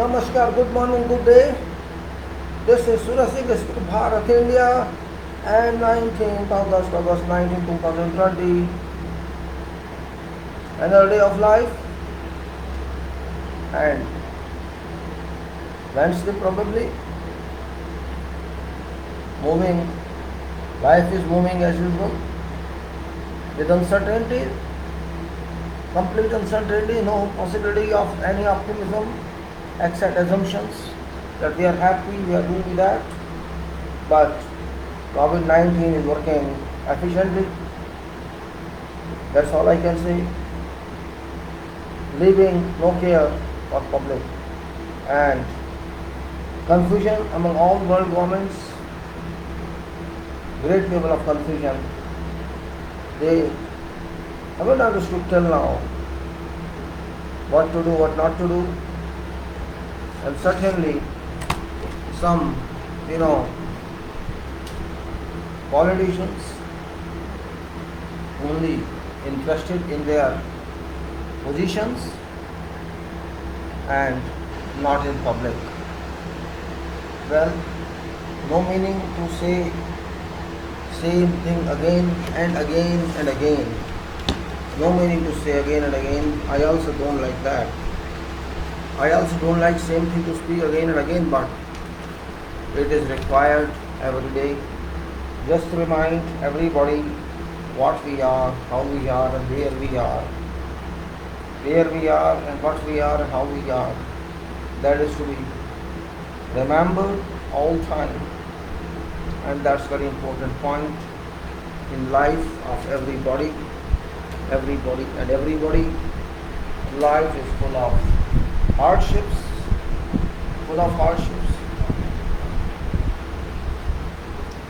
Namaskar, good morning, good day. This is Suraj Singh, Bharat, India, and 19th August 19, 2020. Another day of life, and Wednesday probably. Moving, life is moving as usual, with uncertainty, complete uncertainty, no possibility of any optimism, except assumptions that we are happy, we are doing that, but COVID-19 is working efficiently. That's all I can say. Leaving no care for public, and confusion among all world governments, great level of confusion. They haven't understood till now what to do, what not to do, and certainly some, politicians only interested in their positions and not in public. Well, no meaning to say same thing again and again and again. No meaning to say again and again. I also don't like that. I also don't like same thing to speak again and again, but it is required every day just to remind everybody what we are, how we are, and where we are. Where we are and what we are and how we are. That is to be remembered all time, and that's very important point in life of everybody. Life is full of hardships,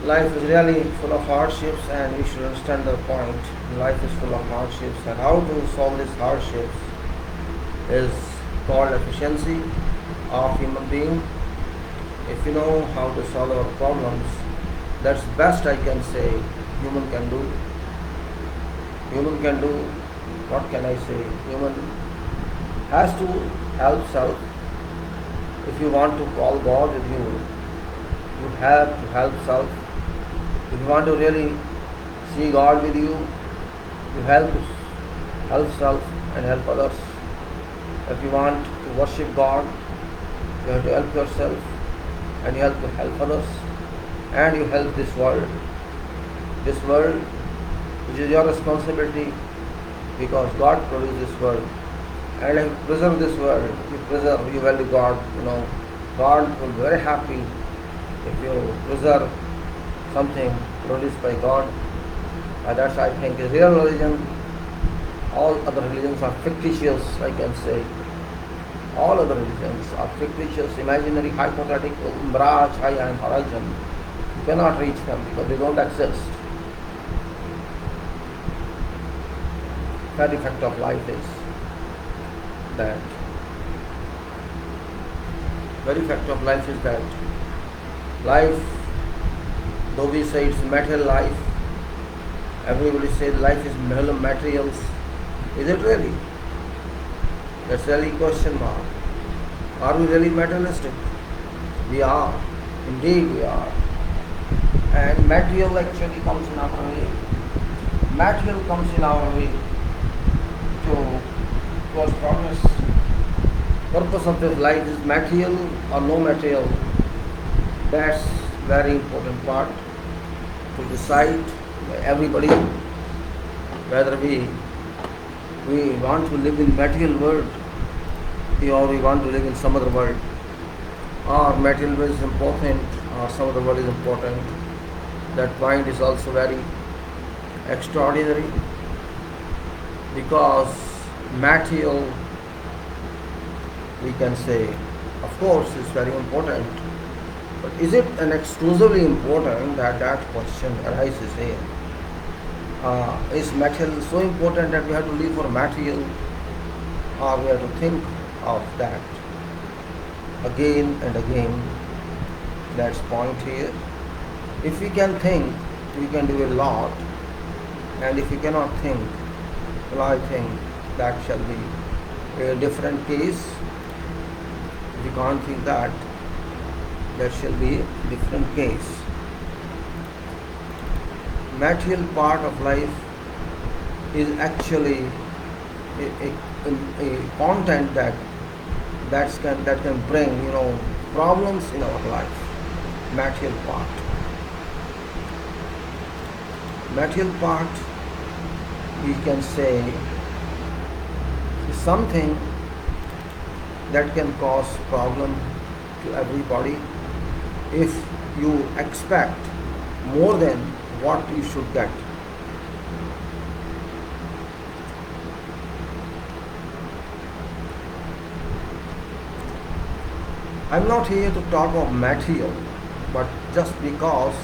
Life is really full of hardships, and we should understand the point. Life is full of hardships, and how to solve these hardships is called efficiency of human being. If you know how to solve our problems, that's best I can say human can do. What can I say? Human has to help self. If you want to call God with you, you have to help self. If you want to really see God with you, you help self and help others. If you want to worship God, you have to help yourself, and you have to help others, and you help this world. This world, which is your responsibility, because God produced this world. And if you preserve this world, you value God. God will be very happy if you preserve something produced by God. That's, I think, a real religion. All other religions are fictitious, I can say. All other religions are fictitious, imaginary, hypothetical, mirage, high and horizon. You cannot reach them because they don't exist. Very fact of life is that. Life, though we say it's material life, everybody says life is materials. Is it really? That's really a question mark. Are we really materialistic? We are. Indeed we are. And material actually comes in our way. Towards progress. Purpose of this life is material or no material. That's very important part to decide by everybody whether we want to live in material world or we want to live in some other world, or material world is important or some other world is important. That point is also very extraordinary, because material, we can say, of course, is very important, but is it an exclusively important? That question arises here. Is material so important that we have to live for material, or we have to think of that again and again? That's point here. If we can think, we can do a lot, and if we cannot think, well, I think that shall be a different case. If you can't think that, that shall be a different case. Material part of life is actually a content that can bring problems in our life. Material part, we can say, is something that can cause problem to everybody if you expect more than what you should get. I'm not here to talk of material, but just because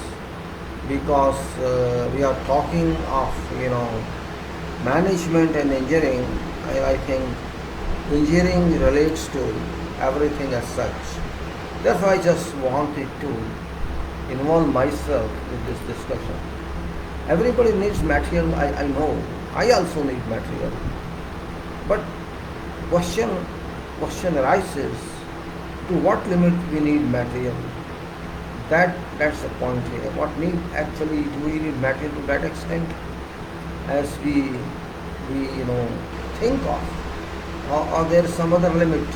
we are talking of management and engineering, I think engineering relates to everything as such. Therefore, I just wanted to involve myself in this discussion. Everybody needs material, I know. I also need material. But question arises, to what limit we need material? That's the point here. What need actually do we need material to that extent as we think of? Or there is some other limit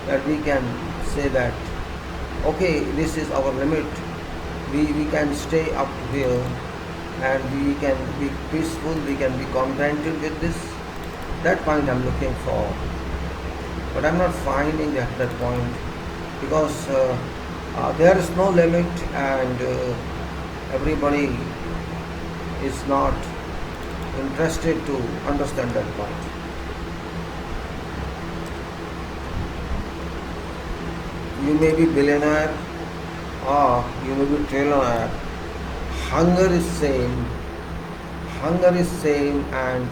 that we can say that, okay, this is our limit. We can stay up here and we can be peaceful, we can be contented with this. That point I'm looking for. But I'm not finding that point because there is no limit and everybody is not interested to understand that point. You may be billionaire or you may be trillionaire. Hunger is same and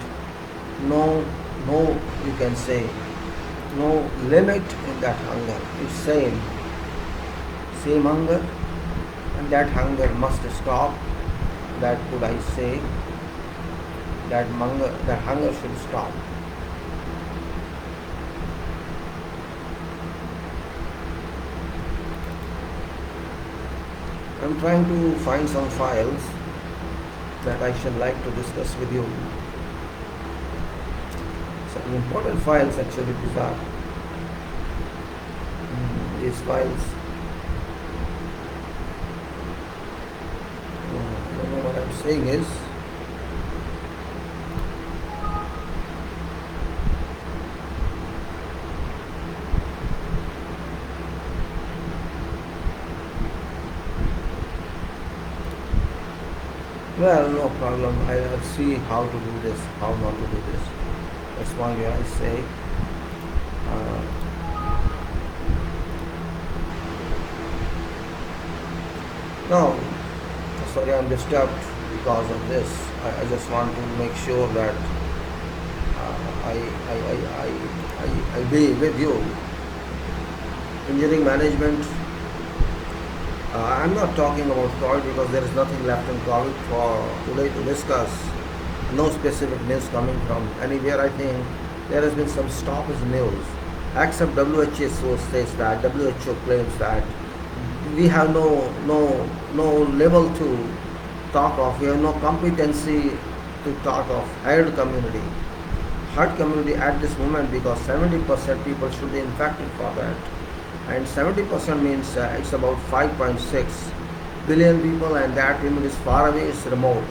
no, you can say, no limit in that hunger. It's same hunger, and that hunger must stop. That could I say, that hunger should stop. I'm trying to find some files that I should like to discuss with you. Some important files actually these are. These files. I don't know what I'm saying is. Well, no problem. I'll see how to do this, how not to do this. That's why I say no, sorry, I'm disturbed because of this. I just want to make sure that I be with you. Engineering management. I'm not talking about COVID because there is nothing left in COVID for today to discuss. No specific news coming from anywhere. I think there has been some stoppage news. Except WHO says that, WHO claims that we have no level to talk of, we have no competency to talk of herd community. Herd community at this moment because 70% people should be infected for that. And 70% means it's about 5.6 billion people, and that limit is far away, it's remote.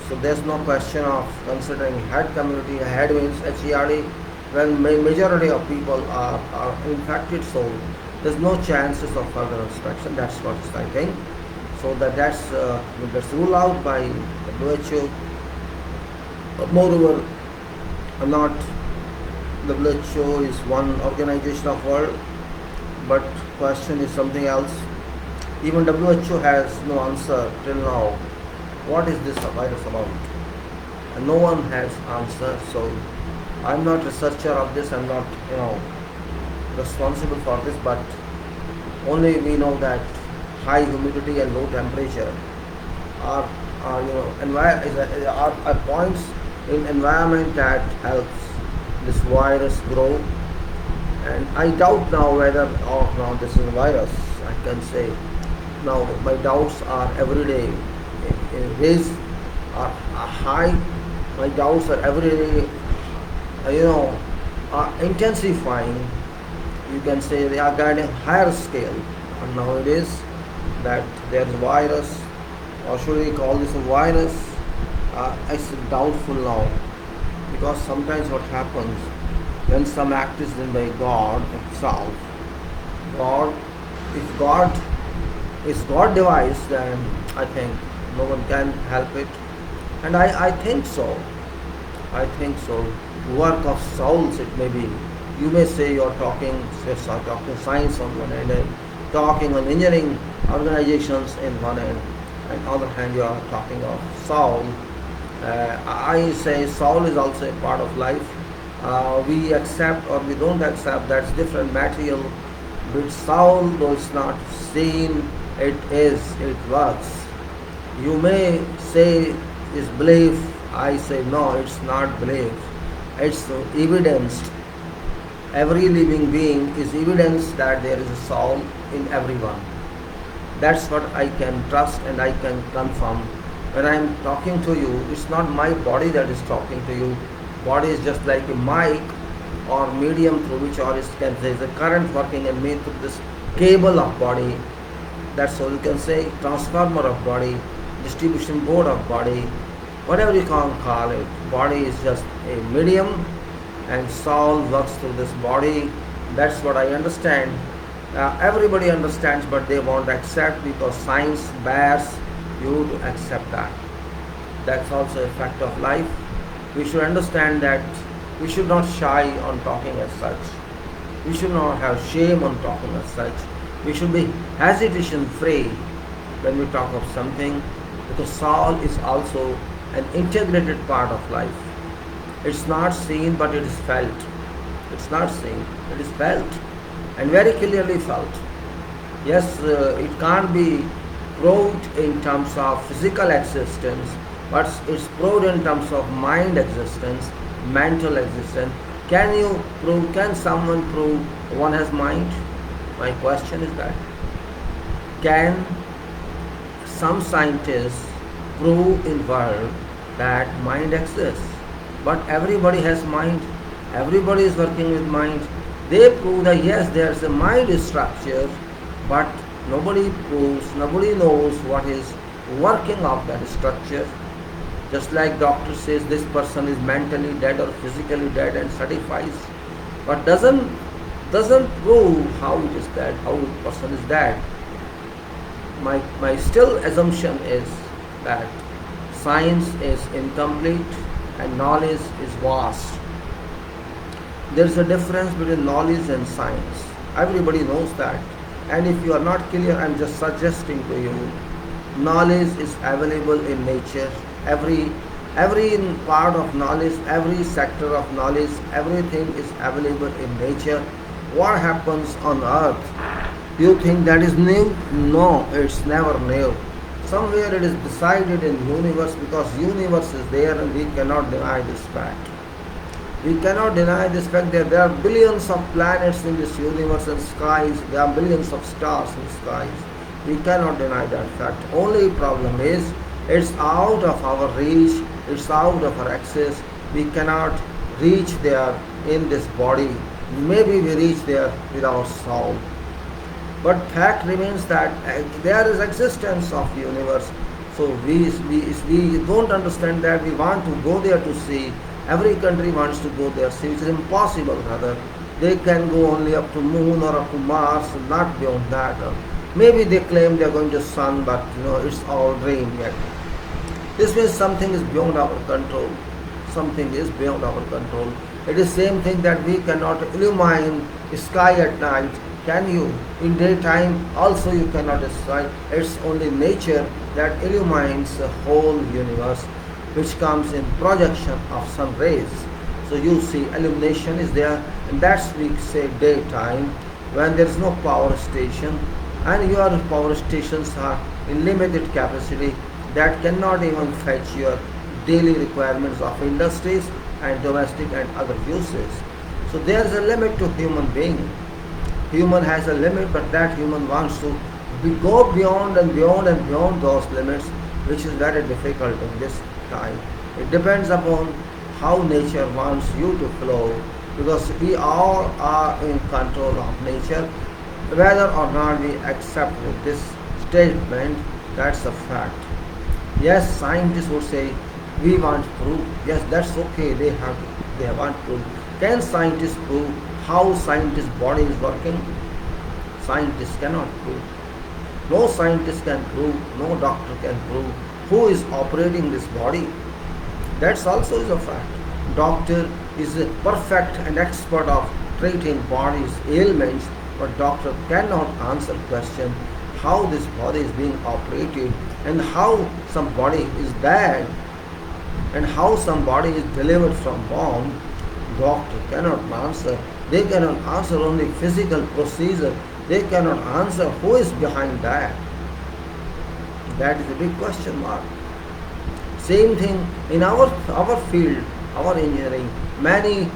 So there's no question of considering herd community. Herd means HERD, when majority of people are infected, so there's no chances of further infection. That's what I think. So that's ruled out by WHO. But moreover, not WHO is one organization of world. But question is something else. Even WHO has no answer till now. What is this virus about? And no one has answer. So I'm not researcher of this. I'm not responsible for this. But only we know that high humidity and low temperature are points in environment that helps this virus grow. And I doubt now whether or not this is a virus. I can say now my doubts are every day raised, are high. My doubts are every day, you know, are intensifying. You can say they are getting higher scale. And nowadays that there is virus, or should we call this a virus? It's doubtful now, because sometimes what happens when some act is done by God itself, God, if God is God device, then I think no one can help it. And I think so. I think so. Work of souls it may be. You may say you're talking science on one hand, and talking on engineering organizations in one hand, and on the other hand you are talking of soul. I say soul is also a part of life. We accept or we don't accept, that's different material. With soul, though it's not seen, it works. You may say is belief, I say no, it's not belief. It's evidenced. Every living being is evidence that there is a soul in everyone. That's what I can trust and I can confirm. When I am talking to you, it's not my body that is talking to you. Body is just like a mic or medium through which or there is a current working and made through this cable of body. That's all you can say. Transformer of body, distribution board of body, whatever you can call it. Body is just a medium and soul works through this body. That's what I understand. Everybody understands, but they won't accept because science bears you to accept that. That's also a fact of life. We should understand that we should not shy on talking as such. We should not have shame on talking as such. We should be hesitation free when we talk of something, because soul is also an integrated part of life. It's not seen, but it is felt. It's not seen, it is felt, and very clearly felt. Yes, it can't be proved in terms of physical existence, but it's proved in terms of mind existence, mental existence. Can someone prove one has mind? My question is that. Can some scientists prove in world that mind exists? But everybody has mind, everybody is working with mind. They prove that yes, there's a mind structure, but nobody proves, nobody knows what is working of that structure. Just like doctor says this person is mentally dead or physically dead and certifies, but doesn't prove how it is dead, how the person is dead. My still assumption is that science is incomplete and knowledge is vast. There is a difference between knowledge and science. Everybody knows that. And if you are not clear, I am just suggesting to you, knowledge is available in nature. Every part of knowledge, every sector of knowledge, everything is available in nature. What happens on earth? You think that is new? No, it's never new. Somewhere it is decided in universe, because universe is there and we cannot deny this fact. We cannot deny this fact that there are billions of planets in this universe and skies. There are billions of stars in skies. We cannot deny that fact. Only problem is it's out of our reach. It's out of our access. We cannot reach there in this body. Maybe we reach there with our soul. But fact remains that there is existence of universe. So we don't understand that. We want to go there to see. Every country wants to go there, see, which is impossible, rather. They can go only up to moon or up to Mars, not beyond that. Maybe they claim they are going to sun, but it's all dream yet. This means something is beyond our control. Something is beyond our control. It is same thing that we cannot illumine sky at night. Can you? In daytime also you cannot sky. It's only nature that illumines the whole universe, which comes in projection of sun rays. So you see illumination is there, and that's we say daytime, when there is no power station, and your power stations are in limited capacity that cannot even fetch your daily requirements of industries and domestic and other uses. So there is a limit to human being. Human has a limit, but that human wants to go beyond and beyond and beyond those limits, which is very difficult in this time. It depends upon how nature wants you to flow, because we all are in control of nature. Whether or not we accept this statement, that's a fact. Yes, scientists would say we want proof. Yes, that's okay. They want proof. Can scientists prove how scientist's body is working? Scientists cannot prove. No scientist can prove, no doctor can prove who is operating this body. That's also is a fact. Doctor is perfect and expert of treating body's ailments, but doctor cannot answer question how this body is being operated and how somebody is bad and how somebody is delivered from bomb. Doctor cannot answer. They cannot answer only physical procedure. They cannot answer who is behind that. That is a big question mark. Same thing in our field, our engineering. Many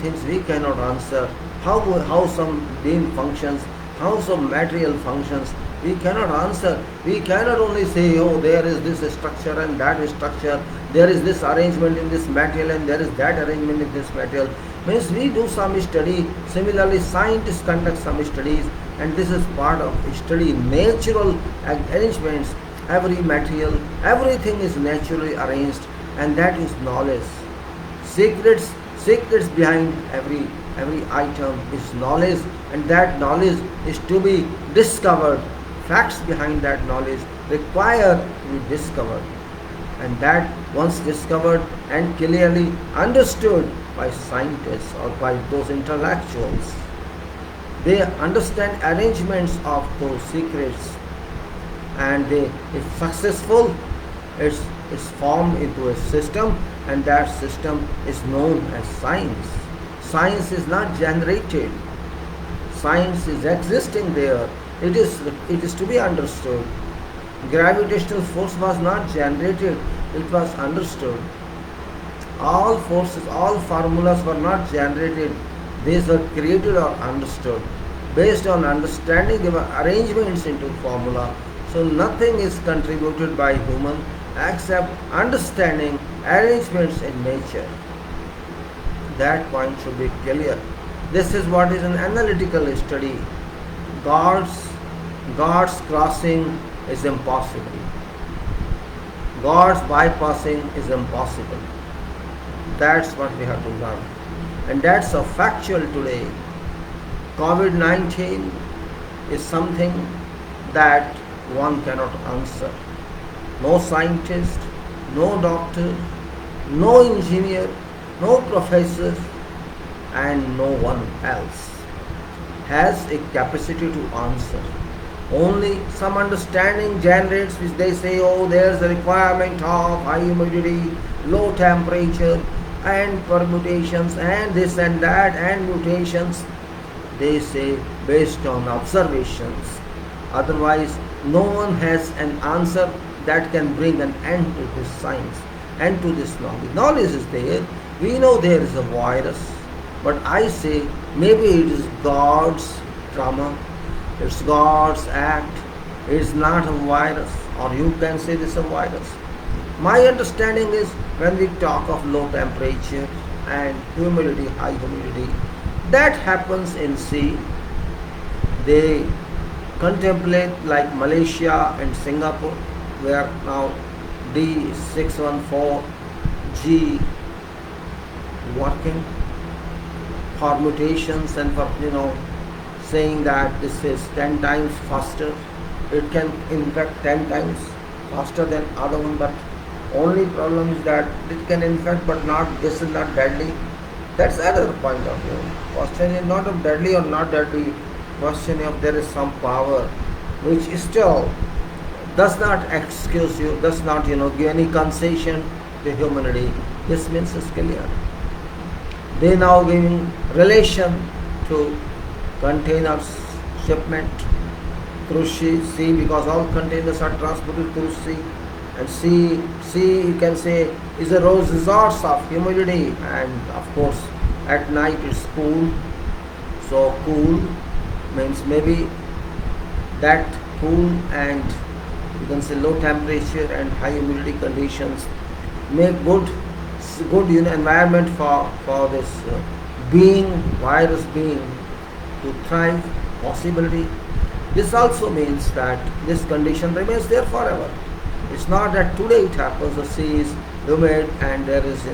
things we cannot answer. How some beam functions, how some material functions. We cannot answer. We cannot only say, oh, there is this structure and that structure. There is this arrangement in this material and there is that arrangement in this material. Means we do some study. Similarly, scientists conduct some studies, and this is part of study. Natural arrangements, every material, everything is naturally arranged, and that is knowledge. Secrets behind every item is knowledge, and that knowledge is to be discovered. Facts behind that knowledge require to be discovered, and that once discovered and clearly understood by scientists or by those intellectuals, they understand arrangements of those secrets, and if successful, it's formed into a system, and that system is known as science. Science is not generated. Science is existing there. It is to be understood. Gravitational force was not generated, it was understood. All forces, all formulas were not generated, these were created or understood. Based on understanding, there were arrangements into formula. So nothing is contributed by human except understanding arrangements in nature. That point should be clear. This is what is an analytical study. God's crossing is impossible. God's bypassing is impossible. That's what we have to learn. And that's a factual today. COVID-19 is something that one cannot answer. No scientist, no doctor, no engineer, no professor, and no one else has a capacity to answer. Only some understanding generates, which they say, oh, there's a requirement of high humidity, low temperature, and permutations, and this and that, and mutations. They say based on observations. Otherwise, no one has an answer that can bring an end to this science, end to this knowledge. Knowledge is there. We know there is a virus, but I say maybe it is God's drama, it's God's act, it's not a virus, or you can say this is a virus. My understanding is when we talk of low temperature and humidity, high humidity, that happens in sea. They contemplate like Malaysia and Singapore, where now D614G working for mutations and for saying that this is 10 times faster. It can infect 10 times faster than other one, but only problem is that it can infect, but this is not deadly. That's another point of view. Question is not of deadly or not deadly. Question of there is some power which still does not excuse you, does not give any concession to humanity. This means is clear. They now giving relation to containers shipment through sea, because all containers are transported through sea, and sea you can say is a resource of humidity, and of course At night it's cool. So cool means maybe that cool and you can say low temperature and high humidity conditions make good environment for this virus being to thrive, possibility. This also means that this condition remains there forever. It's not that today it happens, the sea is humid and there is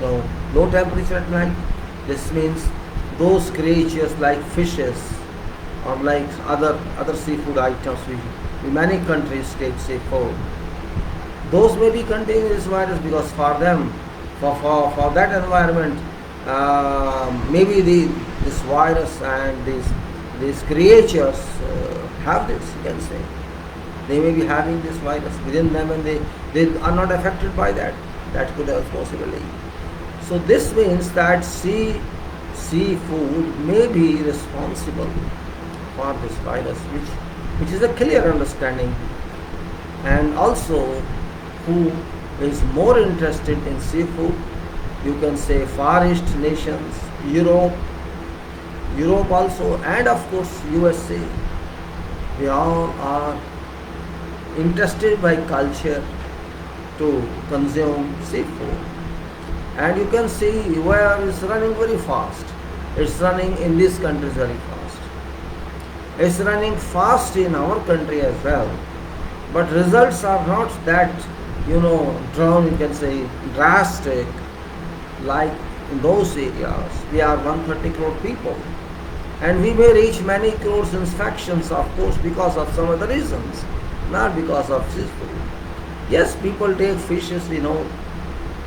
low temperature at night. This means those creatures like fishes or like other seafood items in many countries take seafood. Those may be containing this virus because for them, for that environment, maybe this virus and these creatures have this, you can say. They may be having this virus within them and they are not affected by that. That could have possibility. So this means that seafood may be responsible for this virus, which is a clear understanding. And also, who is more interested in seafood, you can say Far East nations, Europe also, and of course USA. They all are interested by culture to consume seafood. And you can see where it's running very fast. It's running in these countries very fast. It's running fast in our country as well. But results are not that, drawn, you can say, drastic like in those areas. We are 130 crore people. And we may reach many crores infections, of course, because of some other reasons, not because of seafood. Yes, people take fishes,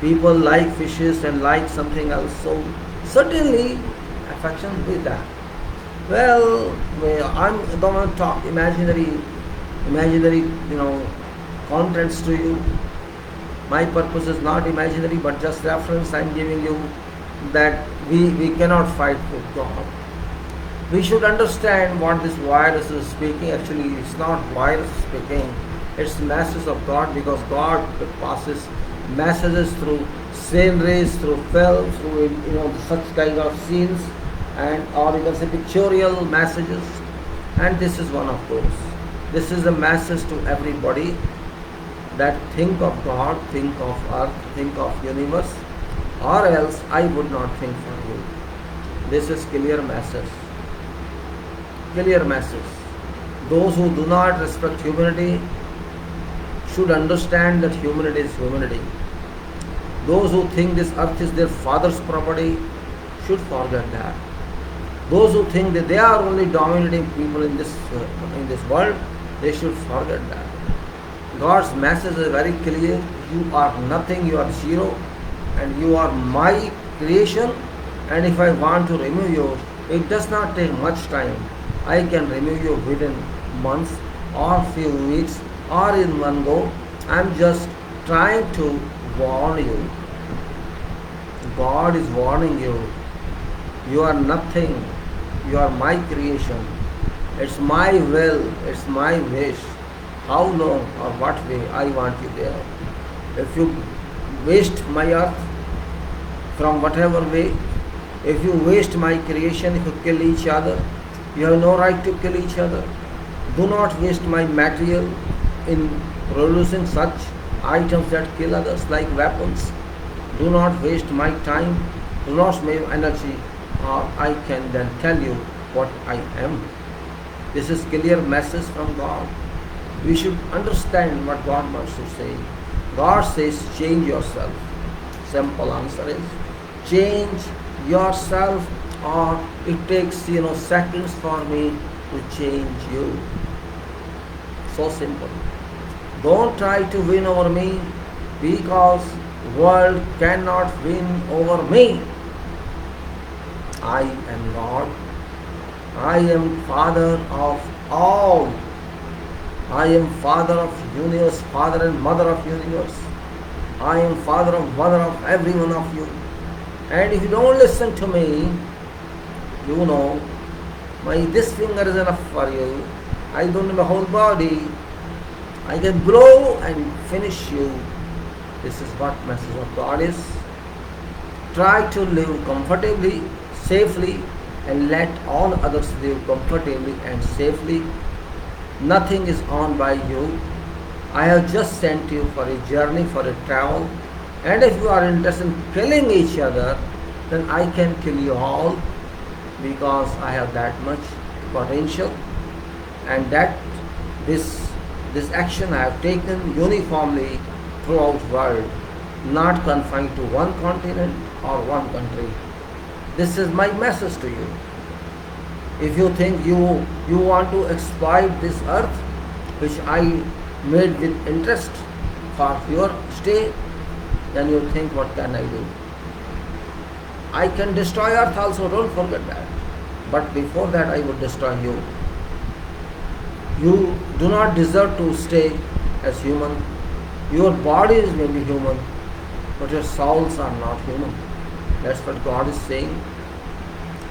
people like fishes and like something else, so certainly affection with that. Well, I don't want to talk imaginary, contents to you. My purpose is not imaginary, but just reference I'm giving you that we cannot fight with God. We should understand what this virus is speaking. Actually, it's not virus speaking. It's messages of God, because God passes messages through sceneries, through film, through such kind of scenes, and or you can say pictorial messages. And this is one of those. This is a message to everybody that think of God, think of earth, think of universe, or else I would not think for you. This is clear message. Clear message. Those who do not respect humanity should understand that humanity is humanity. Those who think this earth is their father's property should forget that. Those who think that they are only dominating people in this world, they should forget that. God's message is very clear. You are nothing, you are zero, and you are my creation. And if I want to remove you, it does not take much time. I can remove you within months or few weeks or in one go. I'm just trying to warn you. God is warning you. You are nothing. You are my creation. It's my will. It's my wish. How long or what way I want you there. If you waste my earth from whatever way, if you waste my creation, if you kill each other, you have no right to kill each other. Do not waste my material in producing such items that kill others like weapons. Do not waste my time. Do not waste energy, or I can then tell you what I am. This is clear message from God. We should understand what God wants to say. God says, change yourself. Simple answer is, change yourself, or it takes seconds for me to change you. So simple. Don't try to win over me, because world cannot win over me. I am God. I am Father of all. I am Father of universe, Father and Mother of universe. I am Father of Mother of every one of you. And if you don't listen to me, this finger is enough for you. I don't need my whole body. I can blow and finish you. This is what message of God is. Try to live comfortably, safely and let all others live comfortably and safely. Nothing is owned by you. I have just sent you for a journey, for a travel. And if you are interested in killing each other, then I can kill you all because I have that much potential, and that this action I have taken uniformly throughout world, not confined to one continent or one country. This is my message to you. If you think you want to exploit this earth, which I made with interest for your stay, then you think, what can I do? I can destroy earth also, don't forget that. But before that I would destroy you. You do not deserve to stay as human. Your bodies may be human, but your souls are not human. That's what God is saying.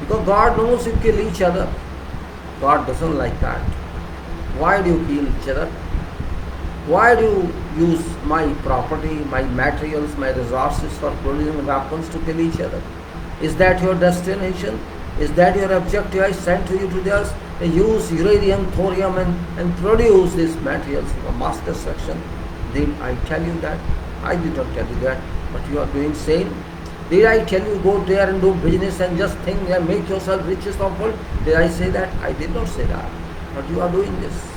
Because God knows you kill each other. God doesn't like that. Why do you kill each other? Why do you use my property, my materials, my resources for producing weapons to kill each other? Is that your destination? Is that your objective? I sent to you to this. They use uranium, thorium and produce these materials for mass destruction. Did I tell you that? I did not tell you that. But you are doing same. Did I tell you go there and do business and just think and make yourself richest of world? Did I say that? I did not say that. But you are doing this.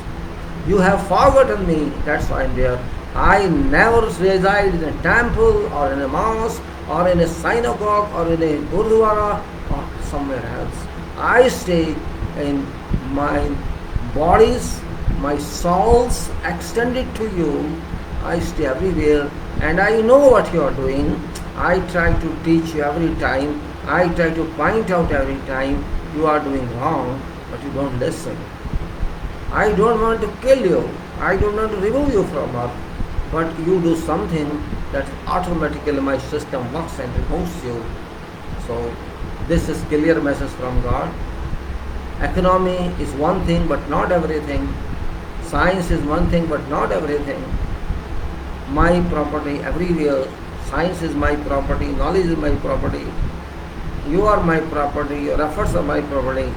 You have forgotten me. That's why I am there. I never reside in a temple or in a mosque or in a synagogue or in a gurdwara or somewhere else. I stay in my bodies, my souls extended to you. I stay everywhere and I know what you are doing. I try to teach you every time. I try to point out every time you are doing wrong, but you don't listen. I don't want to kill you. I don't want to remove you from earth. But you do something that automatically my system works and removes you. So this is clear message from God. Economy is one thing but not everything. Science is one thing but not everything. My property everywhere. Science is my property. Knowledge is my property. You are my property. Your efforts are my property.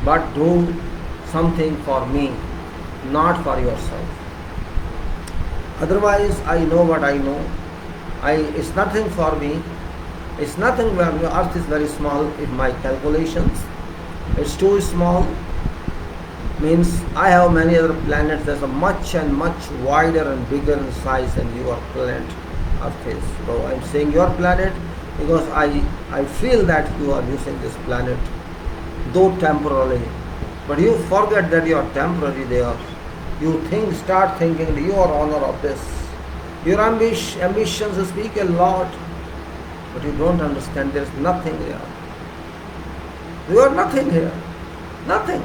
But do something for me, not for yourself. Otherwise, I know what I know. It's nothing for me. It's nothing when the earth is very small in my calculations. It's too small. Means I have many other planets that are much and much wider and bigger in size than your planet Earth is. So I'm saying your planet because I feel that you are using this planet, though temporarily. But you forget that you are temporary there. You start thinking you are owner of this. Your ambitions speak a lot, but you don't understand there is nothing here. You are nothing here. Nothing.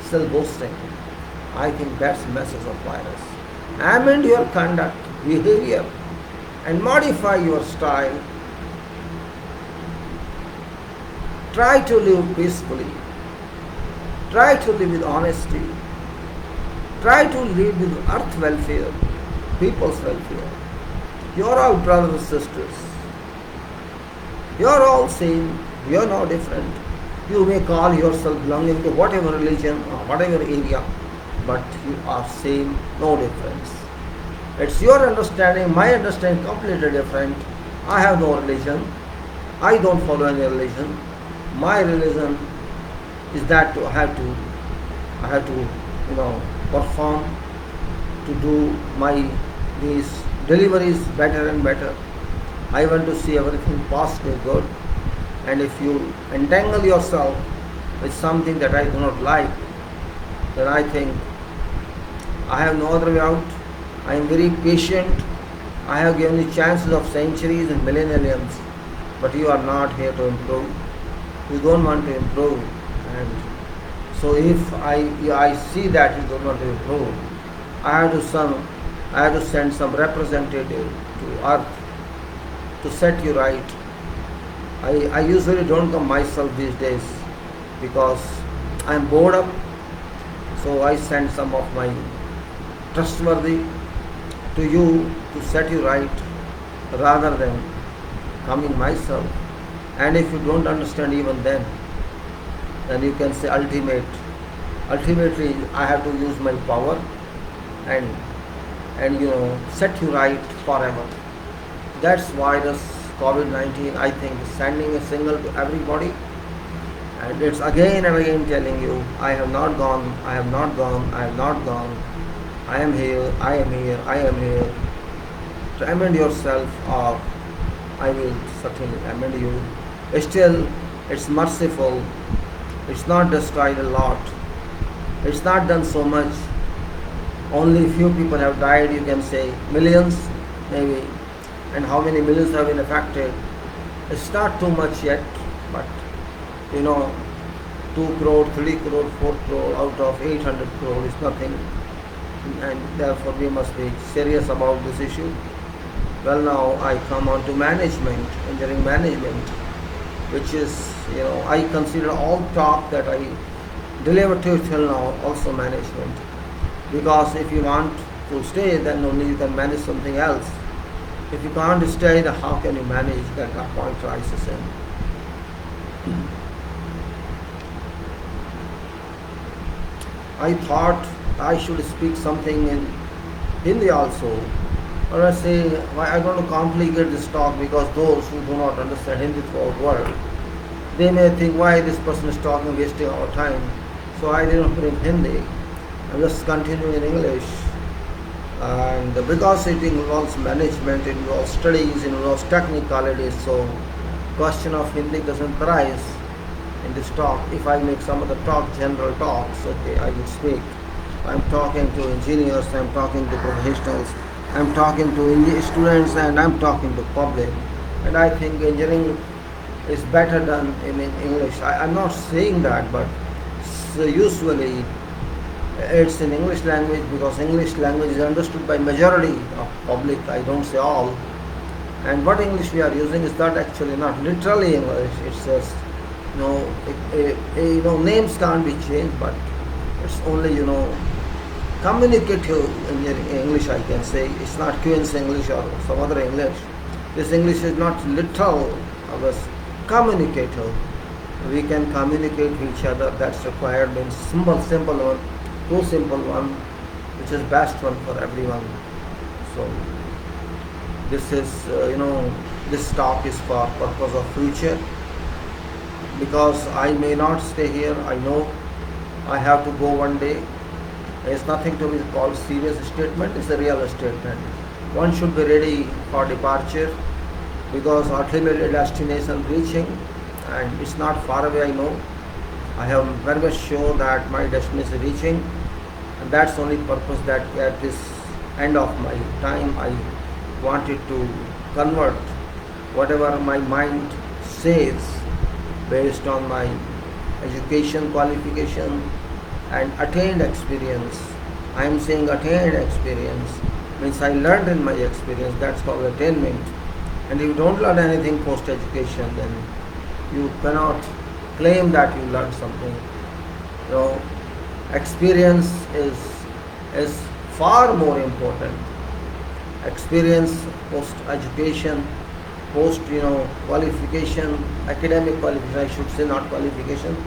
Still boasting. I think that's the message of virus. Amend your conduct, behavior, and modify your style. Try to live peacefully. Try to live with honesty. Try to live with earth welfare, people's welfare. You are all brothers and sisters. You are all same. You are no different. You may call yourself belonging to whatever religion or whatever area, but you are same, no difference. It's your understanding, my understanding completely different. I have no religion. I don't follow any religion. My religion is that I have to perform, to do these deliveries better and better. I want to see everything positive, good. And if you entangle yourself with something that I do not like, then I think I have no other way out. I am very patient. I have given you chances of centuries and millenniums, but you are not here to improve. You don't want to improve. And so if I see that you don't want to improve, I have to send some representative to earth to set you right. I usually don't come myself these days because I am bored up. So I send some of my trustworthy to you to set you right rather than coming myself. And if you don't understand even then you can say ultimately I have to use my power and set you right forever. That's why this COVID-19, I think, is sending a signal to everybody, and it's again and again telling you, I have not gone, I have not gone, I have not gone, I am here, I am here, I am here. To amend yourself, or I will certainly amend you. Still, it's merciful. It's not destroyed a lot. It's not done so much. Only few people have died, you can say millions maybe. And how many millions have been affected? It's not too much yet, but 2 crore, 3 crore, 4 crore out of 800 crore is nothing. And therefore we must be serious about this issue. Well, now I come on to management, engineering management, which is, I consider all talk that I delivered to you till now also management. Because if you want to stay, then only you can manage something else. If you can't stay, then how can you manage? That point rises in. I thought I should speak something in Hindi also. Or I say, why I'm going to complicate this talk, because those who do not understand Hindi throughout the world, they may think, why this person is talking, wasting our time. So I didn't bring Hindi. I'm just continuing in English. And because it involves management, it involves studies, it involves technicalities, so question of Hindi doesn't arise in this talk. If I make some other talk, general talks, okay, I will speak. I'm talking to engineers, I'm talking to professionals, I'm talking to students, and I'm talking to public. And I think engineering is better done in English. I'm not saying that, but usually it's in English language, because English language is understood by majority of public, I don't say all. And what English we are using is not actually not literally English. It's just names can't be changed, but it's only communicative English, I can say. It's not Queen's English or some other English. This English is not literal, but communicative. We can communicate with each other. That's required in simple one, too simple one, which is best one for everyone. So this is this talk is for purpose of future, because I may not stay here. I know I have to go one day. It's nothing to be called serious statement, it's a real statement. One should be ready for departure, because ultimately destination reaching, and it's not far away, I know. I am very much sure that my destination is reaching, and that's only purpose, that at this end of my time I wanted to convert whatever my mind says based on my education, qualification, and attained experience. I am saying attained experience means I learned in my experience. That's called attainment. And if you don't learn anything post-education, then you cannot claim that you learned something. Experience is far more important. Experience post-education, qualification, academic qualification, I should say, not qualification.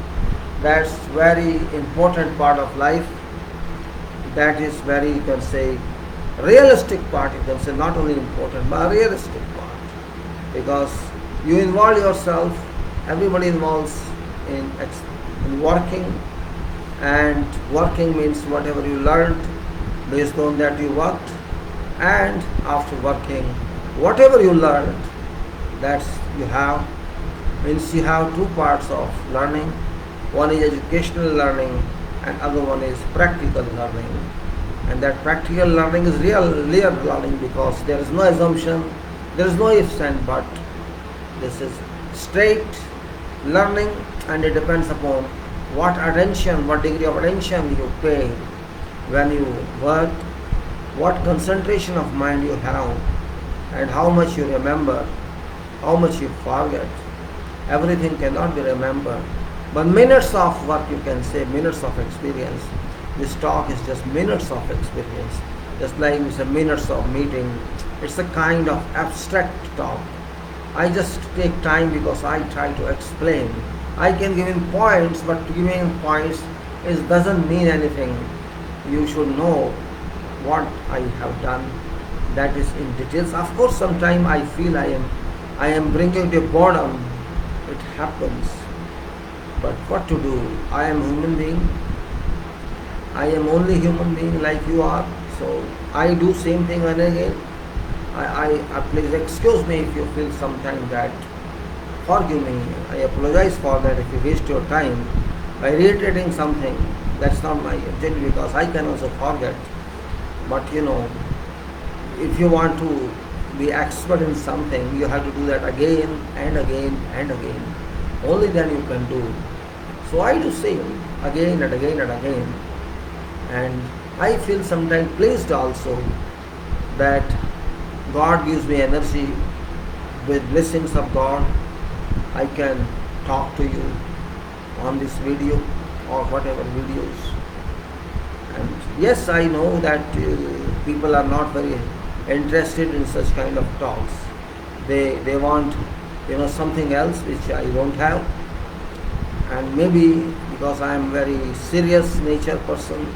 That's very important part of life. That is very, you can say, realistic part, you can say, not only important, but realistic part. Because you involve yourself, everybody involves in working, and working means whatever you learned, based on that you worked, and after working, whatever you learned, that's you have, means you have two parts of learning. One is educational learning, and other one is practical learning. And that practical learning is real learning, because there is no assumption, there is no ifs and buts. This is straight learning, and it depends upon what degree of attention you pay when you work, what concentration of mind you have, and how much you remember, how much you forget. Everything cannot be remembered. But minutes of work, you can say, minutes of experience. This talk is just minutes of experience. Just like it's a minutes of meeting. It's a kind of abstract talk. I just take time because I try to explain. I can give him points, but giving him points doesn't mean anything. You should know what I have done. That is in details. Of course, sometimes I feel I am bringing to boredom. It happens. But what to do? I am human being. I am only human being like you are. So I do same thing and again. Please excuse me if you feel sometime that. Forgive me. I apologize for that if you waste your time by reiterating something. That's not my objective because I can also forget. But if you want to be expert in something, you have to do that again and again and again. Only then you can do. So I do same again and again and again. And I feel sometimes pleased also that God gives me energy. With blessings of God, I can talk to you on this video or whatever videos. And yes, I know that people are not very interested in such kind of talks. They want something else which I don't have. And maybe because I am very serious nature person,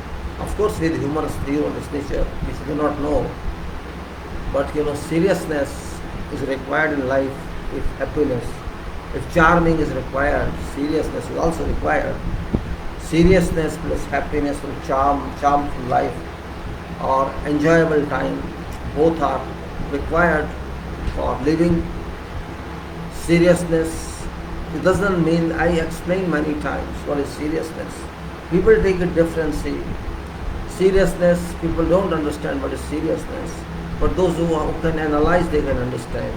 of course with humorous nature, which you do not know. But seriousness is required in life. If happiness, if charming is required, seriousness is also required. Seriousness plus happiness will charmful life or enjoyable time, both are required for living. Seriousness, it doesn't mean, I explained many times what is seriousness. People take it differently. Seriousness, people don't understand what is seriousness. But those who can analyze, they can understand.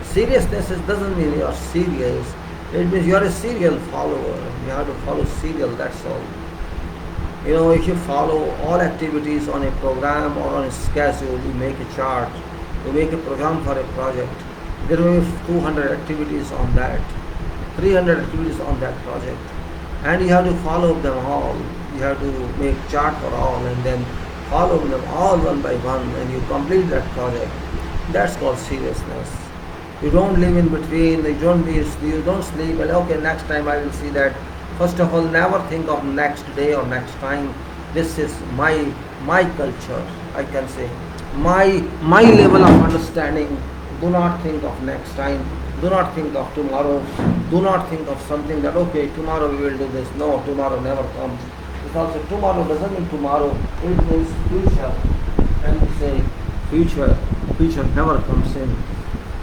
Seriousness doesn't mean you are serious. It means you are a serial follower. You have to follow serial, that's all. If you follow all activities on a program or on a schedule, you make a chart, you make a program for a project. There will be 200 activities on that, 300 activities on that project. And you have to follow them all. You have to make chart for all and then follow them all one by one and you complete that project. That's called seriousness. You don't live in between, you don't sleep and okay, next time I will see that. First of all, never think of next day or next time. This is my culture, I can say. My level of understanding. Do not think of next time. Do not think of tomorrow. Do not think of something that okay, tomorrow we will do this. No, tomorrow never comes. Also, tomorrow doesn't mean tomorrow, it means future. And we say future never comes in.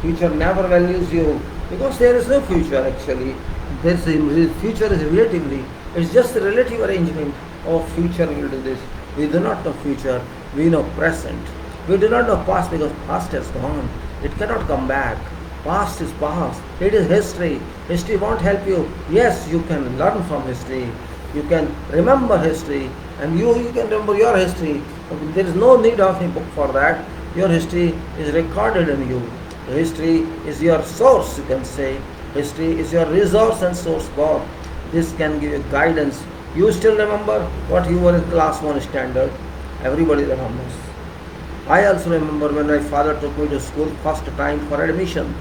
Future never values you because there is no future actually. Future is relatively, it's just a relative arrangement of future will do this. We do not know future, we know present. We do not know past because past has gone. It cannot come back. Past is past. It is history. History won't help you. Yes, you can learn from history. You can remember history and you can remember your history. There is no need of a book for that. Your history is recorded in you. History is your source, you can say. History is your resource and source both. This can give you guidance. You still remember what you were in class 1 standard. Everybody remembers. I also remember when my father took me to school first time for admission,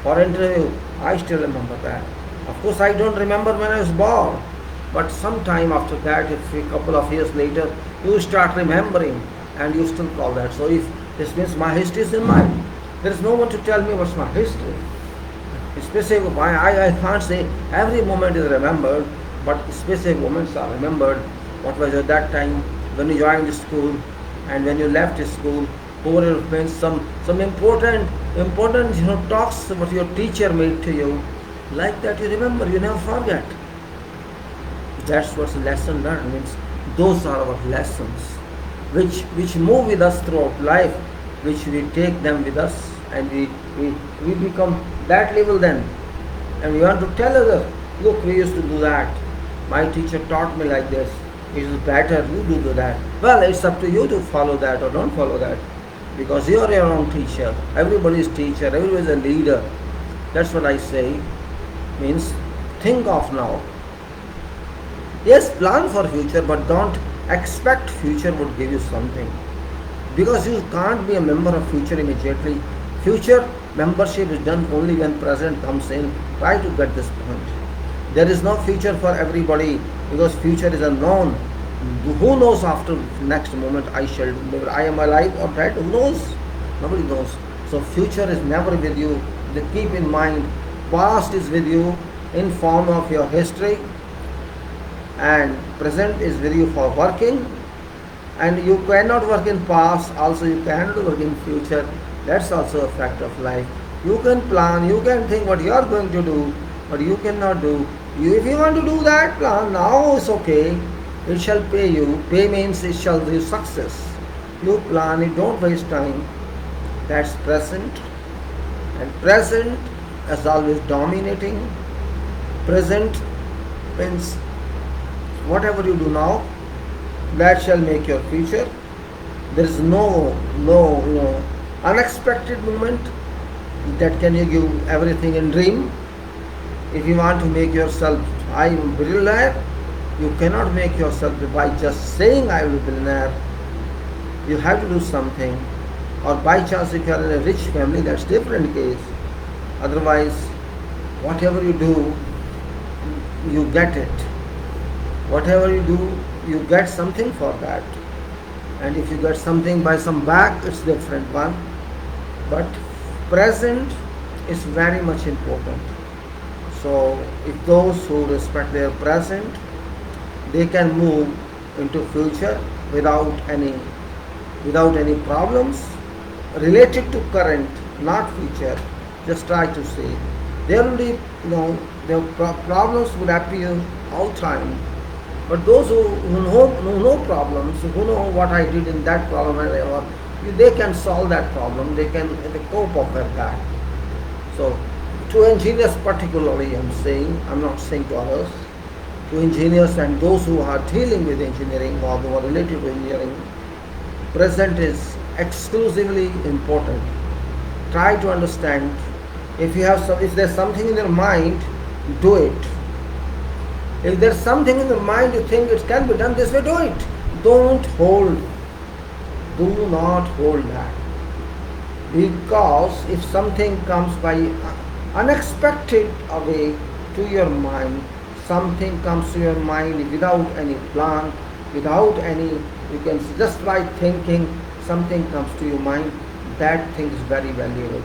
for interview. I still remember that. Of course, I don't remember when I was born. But sometime after that, if a couple of years later, you start remembering and you still call that. So if this means my history is in mind, there is no one to tell me what's my history. Specific, I can't say every moment is remembered, but specific moments are remembered. What was at that time when you joined the school and when you left the school, who were your friends, some important talks what your teacher made to you. Like that you remember, you never forget. That's what lesson learned means. Those are our lessons, which move with us throughout life, which we take them with us, and we become that level then. And we want to tell others, look, we used to do that. My teacher taught me like this. It is better you do that. Well, it's up to you to follow that or don't follow that, because you are your own teacher. Everybody is teacher. Everybody is a leader. That's what I say. Means think of now. Yes, plan for future, but don't expect future would give you something. Because you can't be a member of future immediately. Future membership is done only when present comes in. Try to get this point. There is no future for everybody because future is unknown. Who knows after next moment whether I am alive or dead? Who knows? Nobody knows. So future is never with you. Keep in mind, past is with you in form of your history, and present is with you for working. And you cannot work in past, also you cannot work in future. That's also a fact of life. You can plan, you can think what you are going to do, but you cannot do. If you want to do that plan, now it's okay. It shall pay you. Pay means it shall give success. You plan it, don't waste time. That's present. And present is always dominating. Present means whatever you do now, that shall make your future. There is no unexpected moment that can you give everything in dream. If you want to make yourself, I am a billionaire, you cannot make yourself by just saying I will be a billionaire. You have to do something. Or by chance if you are in a rich family, that's different case. Otherwise, whatever you do, you get it. Whatever you do, you get something for that. And if you get something by some back, it's different one. But present is very much important. So if those who respect their present, they can move into future without any problems related to current, not future. Just try to see. There will be, the problems will appear all time. But those who know problems, who know what I did in that problem, they can solve that problem. They can cope up with that. So, to engineers particularly, I'm not saying to others, to engineers and those who are dealing with engineering or who are related to engineering, present is exclusively important. Try to understand. If there's something in your mind, do it. If there's something in your mind you think it can be done this way, do it. Do not hold that. Because if something comes by unexpected way to your mind, something comes to your mind without any plan, without any, you can just by thinking, something comes to your mind, that thing is very valuable.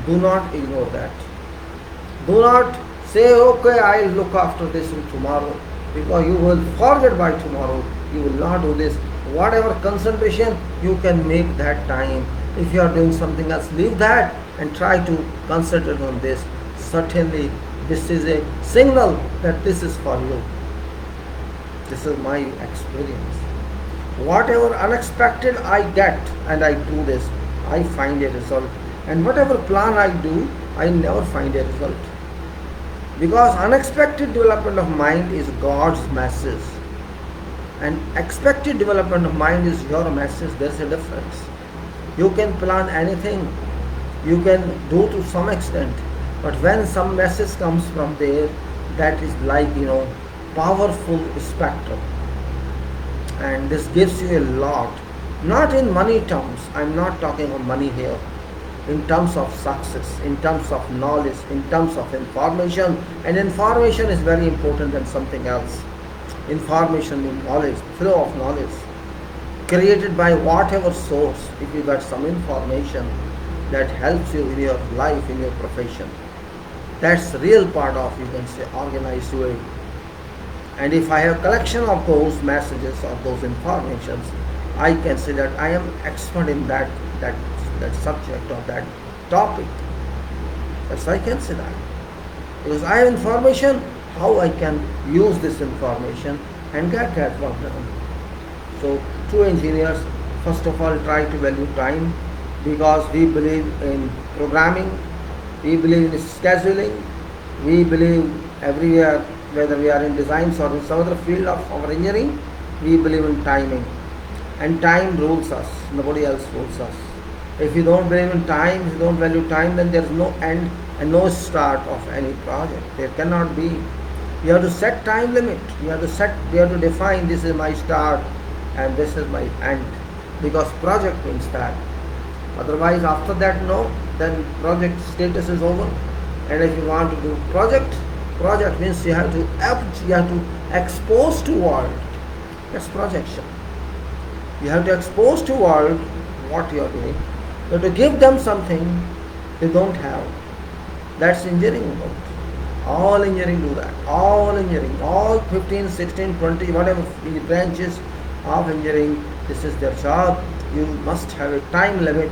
Do not ignore that. Do not say, okay, I'll look after this tomorrow, because you will forget by tomorrow. You will not do this. Whatever concentration you can make that time. If you are doing something else, leave that and try to concentrate on this. Certainly, this is a signal that this is for you. This is my experience. Whatever unexpected I get and I do this, I find a result. And whatever plan I do, I never find a result. Because unexpected development of mind is God's message. And expected development of mind is your message. There's a difference. You can plan anything. You can do to some extent. But when some message comes from there, that is like, powerful spectrum. And this gives you a lot. Not in money terms. I'm not talking of money here. In terms of success, in terms of knowledge, in terms of information. And information is very important than something else. Information means knowledge, flow of knowledge. Created by whatever source, if you got some information that helps you in your life, in your profession. That's the real part of, you can say, organized way. And if I have collection of those messages or those informations, I can say that I am expert in that subject or that topic. Yes, I can say that. Because I have information, how I can use this information and get that work done. So, to engineers, first of all, try to value time, because we believe in programming, we believe in scheduling, we believe everywhere, whether we are in designs or in some other field of our engineering, we believe in timing. And time rules us, nobody else rules us. If you don't believe in time, if you don't value time, then there is no end and no start of any project. There cannot be. You have to set time limit. You have to define, this is my start and this is my end. Because project means that. Otherwise, after that, no, then project status is over. And if you want to do project means you have to expose to world. That's projection. You have to expose to world what you are doing. You have to give them something they don't have. That's engineering about. All engineering do that. All engineering, all 15, 16, 20, whatever the branches of engineering, this is their job. You must have a time limit.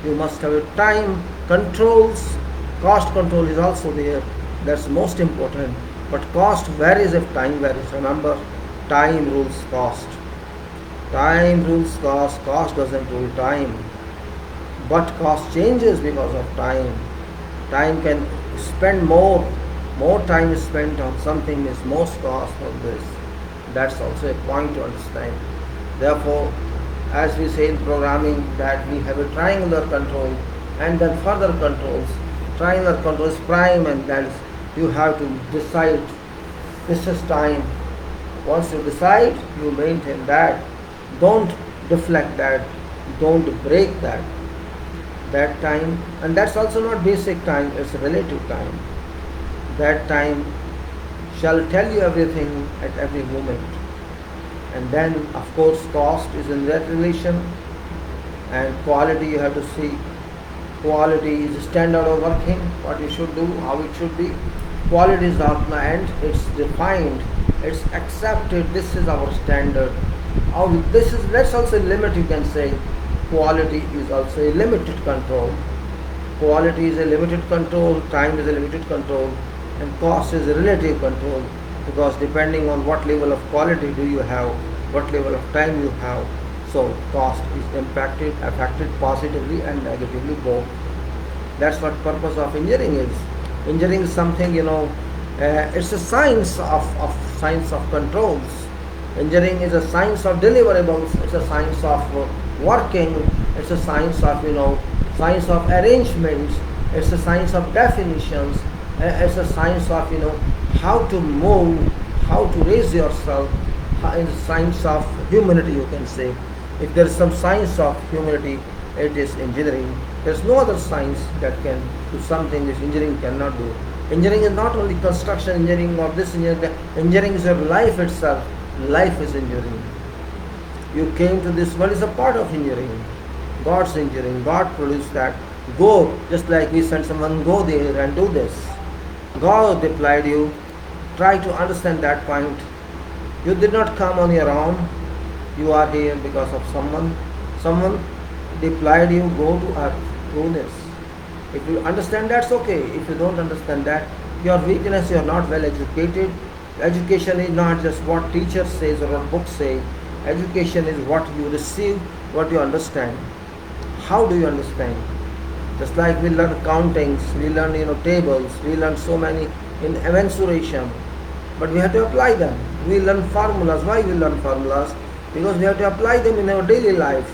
You must have a time controls. Cost control is also there. That's most important. But cost varies if time varies. Remember, time rules cost. Time rules cost. Cost doesn't rule time. But cost changes because of time. Time can spend more time is spent on something is most cost for this. That's also a point to understand. Therefore, as we say in programming that we have a triangular control and then further controls. Triangular control is prime, and then you have to decide this is time. Once you decide, you maintain that. Don't deflect that. Don't break that time. And that's also not basic time, it's relative time. That time shall tell you everything at every moment. And then, of course, cost is in that relation, and quality you have to see. Quality is standard of working, what you should do, how it should be. Quality is not the end, it's defined, it's accepted, this is our standard. That's also a limit, you can say. Quality is also a limited control. Quality is a limited control, time is a limited control, and cost is a relative control, because depending on what level of quality do you have, what level of time you have, so cost is affected positively and negatively both. That's what purpose of engineering is. Engineering is something, it's a science of controls. Engineering is a science of deliverables. It's a science of working. It's a science of arrangements. It's a science of definitions. It's a science of how to move, how to raise yourself. It's a science of humanity, you can say. If there is some science of humanity, it is engineering. There is no other science that can do something which engineering cannot do. Engineering is not only construction engineering or this engineering. Engineering is your life itself. Life is engineering. You came to this world is a part of engineering. God's engineering. God produced that. Go, just like we sent someone, go there and do this. God deployed you. Try to understand that point. You did not come on your own. You are here because of someone. Someone deployed you, go to earth, do this. If you understand, that's okay. If you don't understand that, your weakness, you are not well educated. Education is not just what teacher says or what books say. Education is what you receive, what you understand. How do you understand? Just like we learn countings, we learn tables, we learn so many in mensuration, but we have to apply them. We learn formulas. Why we learn formulas? Because we have to apply them in our daily life.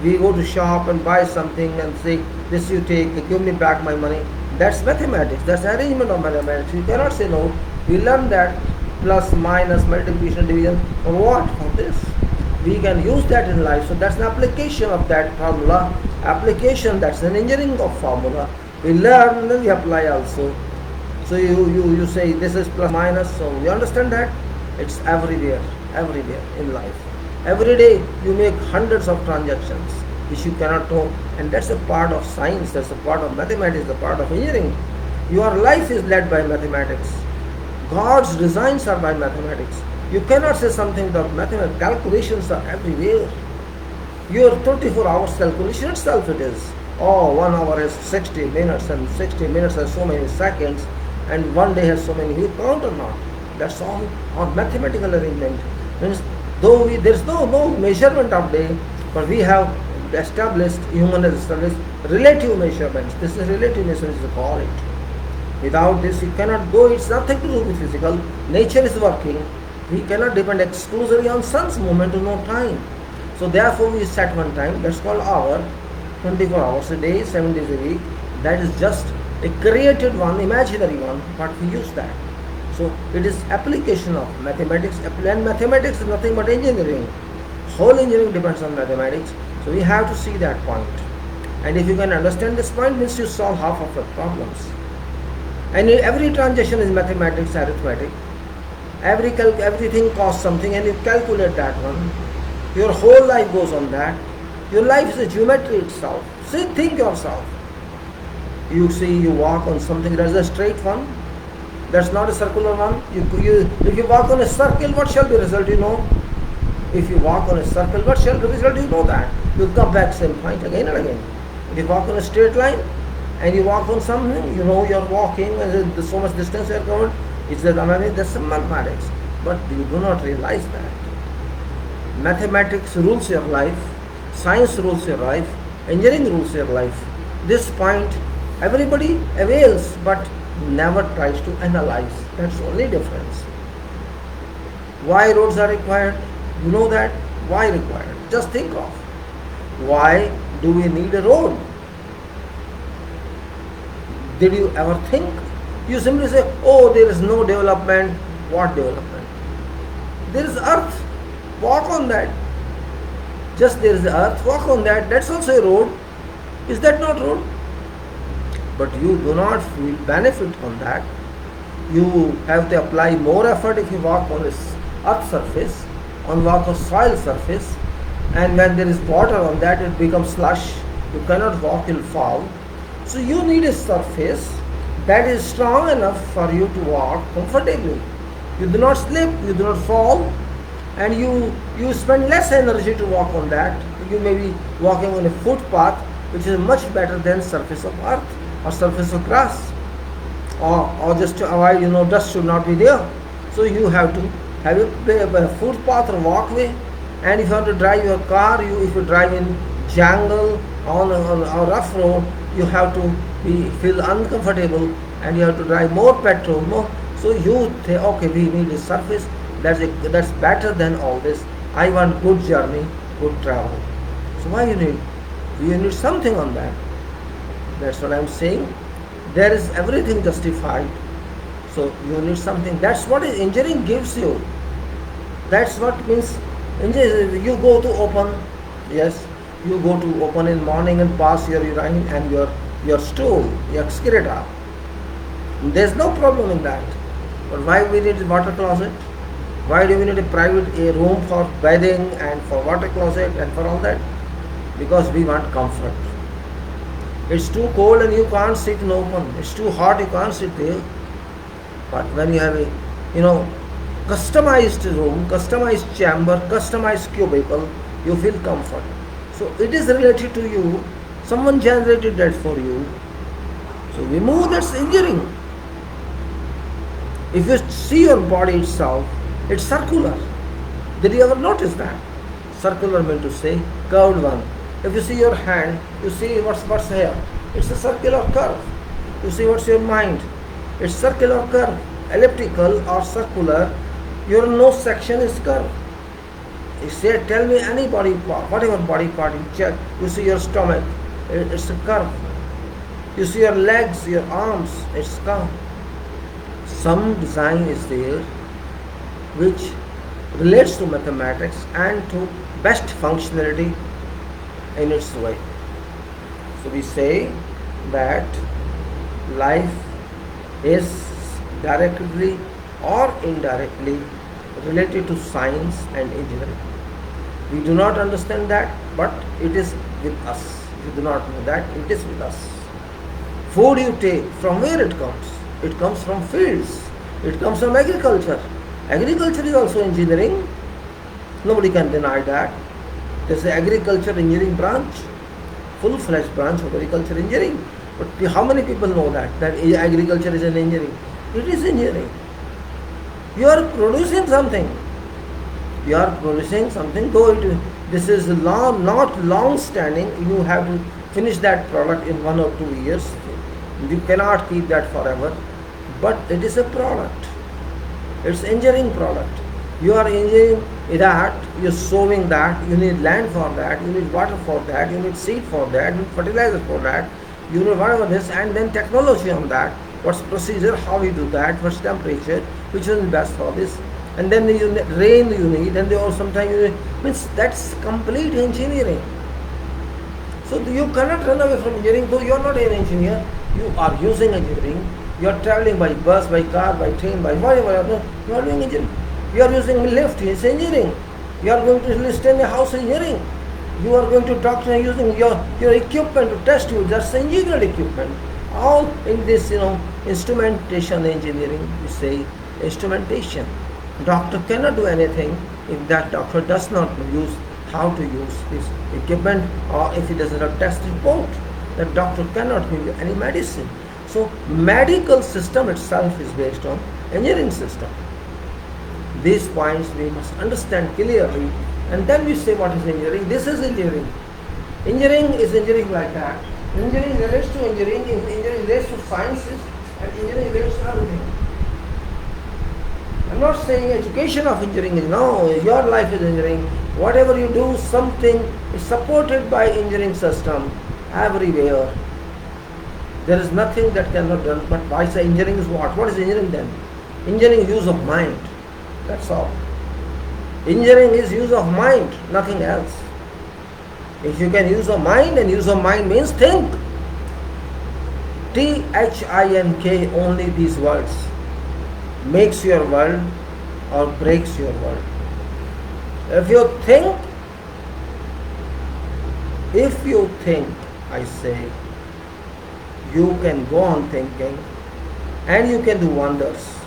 We go to shop and buy something and say, this you take, give me back my money. That's mathematics. That's arrangement of mathematics. You cannot say no. We learn that plus, minus, multiplication, division. For what? For this. We can use that in life. So that's an application of that formula. Application, that's an engineering of formula. We learn and then we apply also. So you say this is plus minus. So you understand that? It's everywhere in life. Every day you make hundreds of transactions which you cannot know, and that's a part of science, that's a part of mathematics, a part of engineering. Your life is led by mathematics. God's designs are by mathematics. You cannot say something without mathematics. Calculations are everywhere. Your 24 hours calculation itself it is. 1 hour has 60 minutes and 60 minutes has so many seconds and 1 day has so many. You count or not? That's all on mathematical arrangement. Means though there's no measurement of day, but we have established, human has established relative measurements. This is relative measurements we call it. Without this you cannot go. It's nothing to do with physical. Nature is working. We cannot depend exclusively on sun's movement to know time. So therefore we set one time, that's called hour, 24 hours a day, 7 days a week. That is just a created one, imaginary one, but we use that. So it is application of mathematics, and mathematics is nothing but engineering. Whole engineering depends on mathematics. So we have to see that point. And if you can understand this point, means you solve half of your problems. And every transaction is mathematics, arithmetic. Everything costs something, and you calculate that one. Your whole life goes on that. Your life is a geometry itself. See, think yourself. You see, you walk on something that is a straight one. That's not a circular one. If you walk on a circle, what shall be the result? You know. If you walk on a circle, what shall be the result? You know that. You come back same point again and again. If you walk on a straight line, and you walk on something, you know you're walking, and there's so much distance you're covered. It's that's some mathematics. But you do not realize that. Mathematics rules your life, science rules your life, engineering rules your life. This point everybody avails but never tries to analyze. That's the only difference. Why roads are required? You know that? Why required? Just think of. Why do we need a road? Did you ever think? You simply say, oh, there is no development. What development? There is earth. Walk on that. Just there is the earth. Walk on that. That's also a road. Is that not road? But you do not feel benefit on that. You have to apply more effort if you walk on this earth surface, on walk on soil surface, and when there is water on that, it becomes slush. You cannot walk, you'll fall. So you need a surface that is strong enough for you to walk comfortably. You do not slip, you do not fall, and you spend less energy to walk on that. You may be walking on a footpath, which is much better than surface of earth or surface of grass, or just to avoid, dust should not be there. So you have to have a footpath or walkway. And if you want to drive your car, if you drive in jungle on a rough road, you have to feel uncomfortable, and you have to drive more petrol, more. So you say, okay, we need a surface that's better than all this. I want good journey, good travel. So why you need something on that. That's what I'm saying. There is everything justified. So you need something. That's what engineering gives you. That's what means engineering. You go to open, yes, you go to open in morning and pass your urine and your stool, your excreta. There's no problem in that. But why we need a water closet? Why do we need a private room for bathing and for water closet and for all that? Because we want comfort. It's too cold and you can't sit in open. It's too hot, you can't sit there. But when you have a, customized room, customized chamber, customized cubicle, you feel comfort. So it is related to you. Someone generated that for you. So we move, that's engineering. If you see your body itself, it's circular. Did you ever notice that? Circular meant to say curved one. If you see your hand, you see what's here. It's a circular curve. You see what's your mind. It's circular curve. Elliptical or circular. Your nose section is curved. You say, tell me any body part, whatever body part you check. You see your stomach. It's a curve. You see your legs, your arms. It's curved. Some design is there which relates to mathematics and to best functionality in its way. So we say that life is directly or indirectly related to science and engineering. We do not understand that, but it is with us. You do not know that, it is with us. Food you take, from where it comes? It comes from fields. It comes from agriculture. Agriculture is also engineering. Nobody can deny that. There's an agriculture engineering branch, full-fledged branch of agriculture engineering. But how many people know that agriculture is an engineering? It is engineering. You are producing something. You are producing something, though this is not long-standing. You have to finish that product in 1 or 2 years. You cannot keep that forever. But it is a product. It's engineering product. You are engineering that, you're sowing that, you need land for that, you need water for that, you need seed for that, you need fertilizer for that, you need whatever this, and then technology on that. What's procedure, how you do that, what's temperature, which is best for this, and then the rain you need, and sometimes you need, means that's complete engineering. So you cannot run away from engineering, though you are not an engineer. You are using engineering. You are traveling by bus, by car, by train, by whatever. You are doing engineering. You are using lift, it's engineering. You are going to stay in a house, engineering. You are going to doctor using your equipment to test you, that's engineered equipment. All in this, instrumentation engineering, we say instrumentation. Doctor cannot do anything if that doctor does not use how to use this equipment, or if he does not test report. The doctor cannot give you any medicine. So medical system itself is based on engineering system. These points we must understand clearly, and then we say what is engineering. This is engineering. Engineering is engineering like that. Engineering relates to engineering, engineering relates to sciences, and engineering relates to everything. I'm not saying education of engineering is, no, your life is engineering. Whatever you do, something is supported by engineering system everywhere. There is nothing that cannot be done. But why say engineering is what? What is engineering then? Engineering use of mind. That's all. Engineering is use of mind, nothing else. If you can use of mind, and use of mind means think. T-H-I-N-K, only these words. Makes your world or breaks your world. If you think, I say, you can go on thinking and you can do wonders.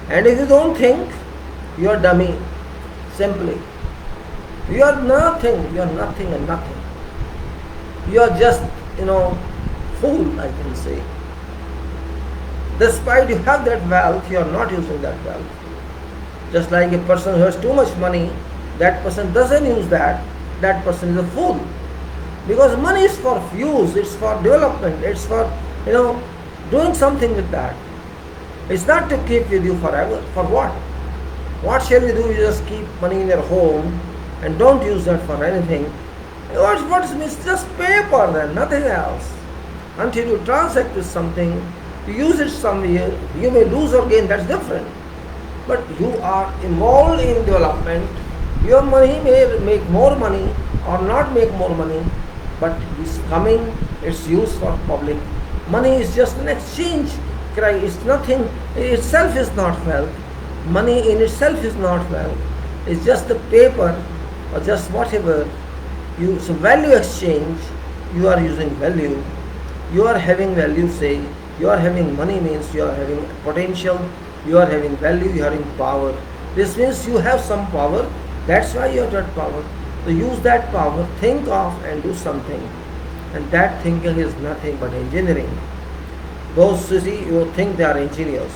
And if you don't think, you are dummy, simply. You are nothing, you are nothing and nothing. You are just, fool, I can say. Despite you have that wealth, you are not using that wealth. Just like a person who has too much money, that person doesn't use that person is a fool. Because money is for use, it's for development, it's for, doing something with that. It's not to keep with you forever. For what? What shall you do? You just keep money in your home and don't use that for anything. What is it's just paper then, nothing else. Until you transact with something, you use it somewhere, you may lose or gain, that's different. But you are involved in development. Your money may make more money or not make more money, but it's coming, it's used for public. Money is just an exchange. It's nothing, itself is not wealth. Money in itself is not wealth. It's just the paper or just whatever. So value exchange, you are using value. You are having value, say, you are having money means you are having potential, you are having value, you are having power. This means you have some power, that's why you have that power. So use that power, think of and do something. And that thinking is nothing but engineering. Those who see, you think they are engineers.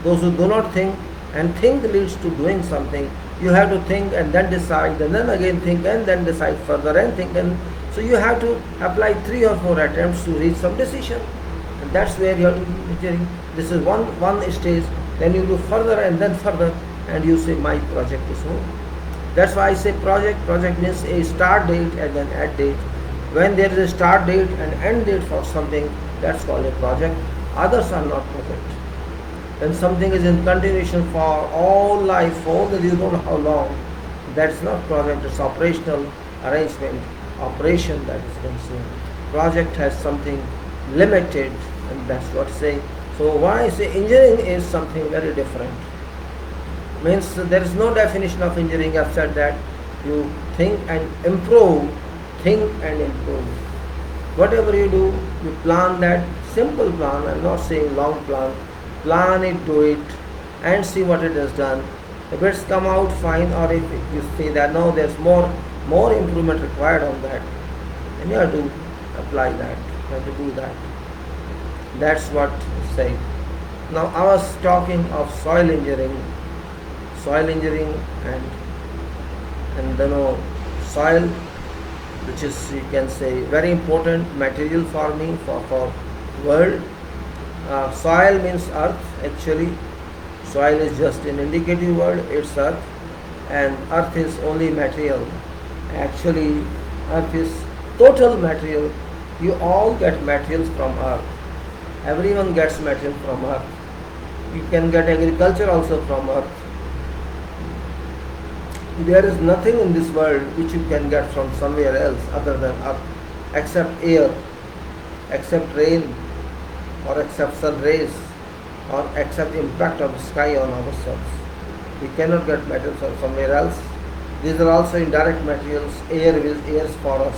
Those who do not think, and think leads to doing something. You have to think and then decide, and then again think and then decide further and think. And so you have to apply 3 or 4 attempts to reach some decision. And that's where you are engineering. This is one stage. Then you do further and then further, and you say my project is over. That's why I say project. Project means a start date and an end date. When there is a start date and end date for something, that's called a project. Others are not project. When something is in continuation for all life, for you don't know how long, that's not project, it's operational arrangement, operation that is concerned. Project has something limited, and that's what I say. So when I say engineering is something very different, means there is no definition of engineering except that you think and improve, think and improve. Whatever you do, you plan that simple plan. I'm not saying long plan. Plan it, do it, and see what it has done. If it's come out fine, or if you see that no, there's more improvement required on that, then you have to apply that, you have to do that. That's what I say. Now I was talking of soil engineering, and soil, which is, you can say, very important material for me, for world. Soil means earth. Actually, soil is just an indicative word. It's earth, and earth is only material. Actually, earth is total material. You all get materials from earth. Everyone gets material from earth. You can get agriculture also from earth. There is nothing in this world which you can get from somewhere else other than earth. except air, except rain, or except sun rays, or except impact of the sky on ourselves. We cannot get metals from somewhere else. These are also indirect materials. Air is airs for us.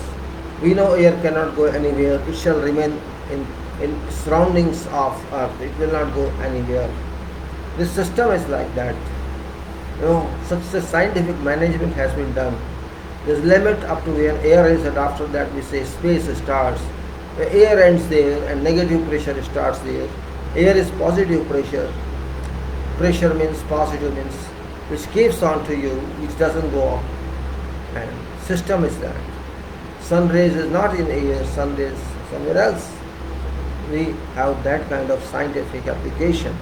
We know air cannot go anywhere. It shall remain in surroundings of earth. It will not go anywhere. This system is like that. Such a scientific management has been done. There's limit up to where air is, and after that we say space starts. The air ends there and negative pressure starts there. Air is positive pressure. Pressure means positive means which keeps on to you, which doesn't go up. And system is that. Sun rays is not in air, sun rays somewhere else. We have that kind of scientific application.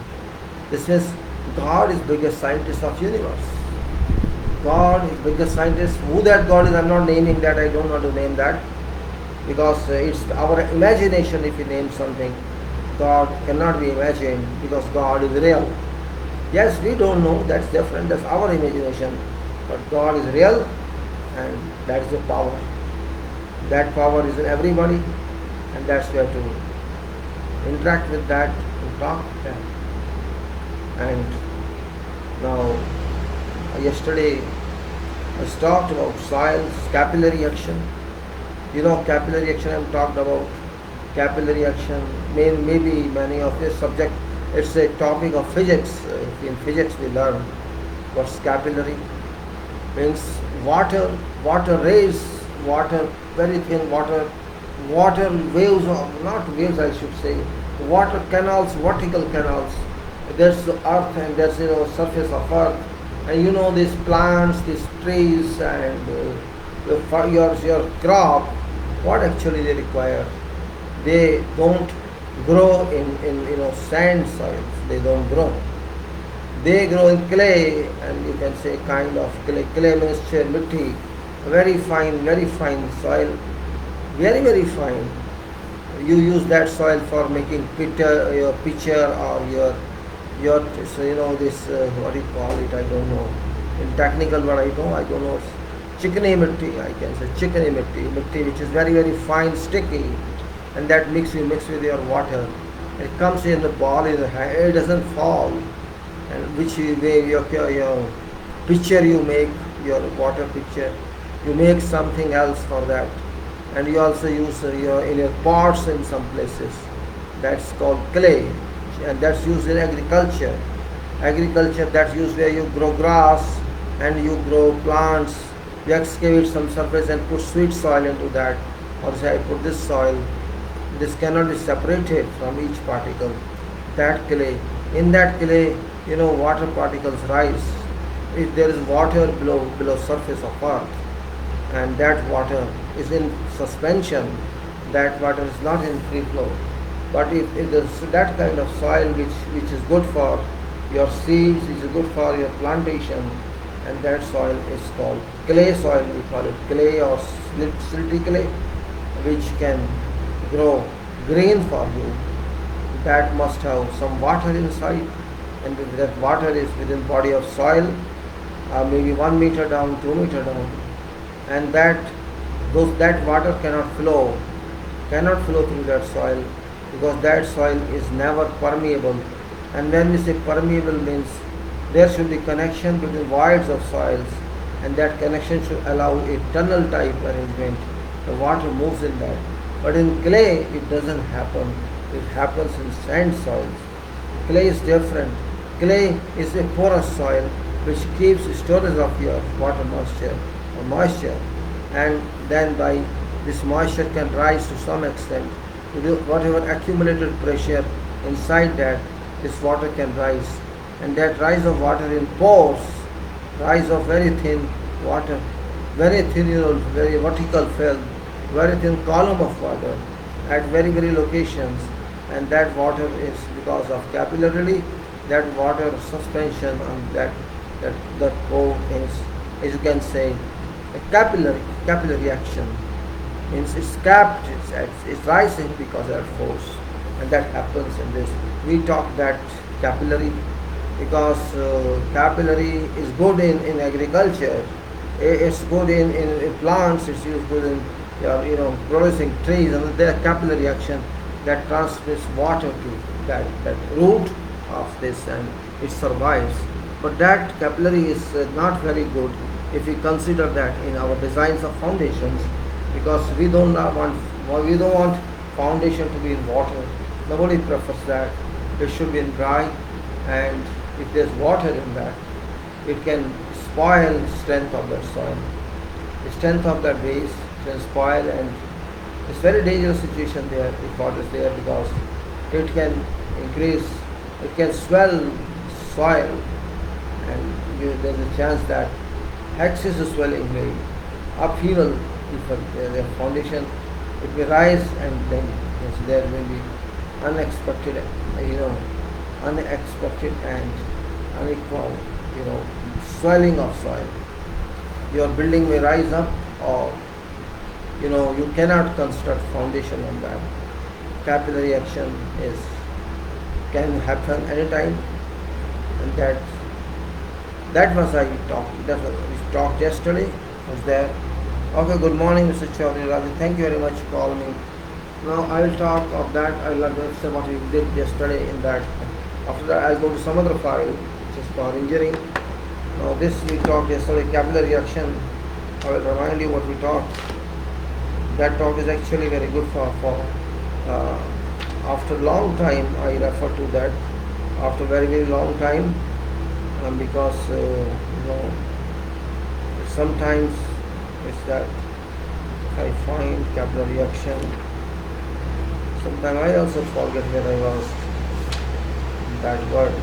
This is God is biggest scientist of universe. God is biggest scientist. Who that God is, I'm not naming that. I don't want to name that because it's our imagination. If we name something, God cannot be imagined because God is real. Yes, we don't know. That's different. That's our imagination. But God is real, and that is the power. That power is in everybody, and that's where to interact with that, to talk with that. And now, yesterday I talked about soils, capillary action. Capillary action I'm talked about. Capillary action, maybe many of this subject, it's a topic of physics. In physics we learn what's capillary. Means water rays, water, very thin water waves, or not waves I should say, water canals, vertical canals. There's the earth and there's surface of earth, and these plants, these trees, and your crop, what actually they require. They don't grow in sand soils. They don't grow. They grow in clay, and you can say kind of clay. Clay means mitti, very fine soil, very fine. You use that soil for making your pitcher or your this what do you call it? I don't know. In technical word I don't know. Chickeny mitti, I can say chickeny mitti which is very fine, sticky, and that mix with your water. It comes in the ball in the hand. It doesn't fall. And which way your pitcher you make, your water pitcher, you make something else for that, and you also use in your pots in some places. That's called clay, and that's used in agriculture. That's used where you grow grass and you grow plants. You excavate some surface and put sweet soil into that, or say I put this soil. This cannot be separated from each particle. That clay, in that clay, water particles rise. If there is water below surface of earth, and that water is in suspension, that water is not in free flow. But if there's that kind of soil which is good for your seeds, which is good for your plantation, and that soil is called clay soil. We call it clay or silty clay, which can grow green for you. That must have some water inside, and if that water is within body of soil, maybe 1 meter down, 2 meter down, and that water cannot flow through that soil, because that soil is never permeable. And when we say permeable means there should be connection between voids of soils, and that connection should allow a tunnel type arrangement. The water moves in that. But in clay it doesn't happen. It happens in sand soils. Clay is different. Clay is a porous soil which keeps storage of your water moisture, and then by this moisture can rise to some extent. Whatever accumulated pressure inside that, this water can rise, and that rise of water in pores, rise of very thin water, very thin, very vertical film, very thin column of water at very locations, and that water is because of capillarity. That water suspension on that pore is, as you can say, a capillary action. Means it's capped, it's rising because of that force, and that happens in this. We talk that capillary because capillary is good in agriculture. It's good in plants. It's used good you are producing trees, and there capillary action that transmits water to that root of this, and it survives. But that capillary is not very good if we consider that in our designs of foundations, because we don't want foundation to be in water. Nobody prefers that. It should be in dry, and if there's water in that, it can spoil strength of that soil. The strength of that base can spoil, and it's very dangerous situation there if water is there, because it can increase, it can swell soil, and there's a chance that excessive swelling may upheaval if the foundation, it may rise, and then yes, there will be unexpected, unexpected and unequal, swelling of soil. Your building may rise up, or you cannot construct foundation on that. Capillary action is can happen anytime, and that was I talked. That was we talked yesterday. Was there? Okay. Good morning, Mr. Chaudhary Ravi. Thank you very much for calling me. Now I will talk of that. I will say what we did yesterday in that. After that, I'll go to some other file, which is for engineering. Now this we talked yesterday, capillary action. I will remind you what we talked. That talk is actually very good for after a long time I refer to that, after very long time, because sometimes it's that if I find capillary action, sometimes I also forget where I was, that word.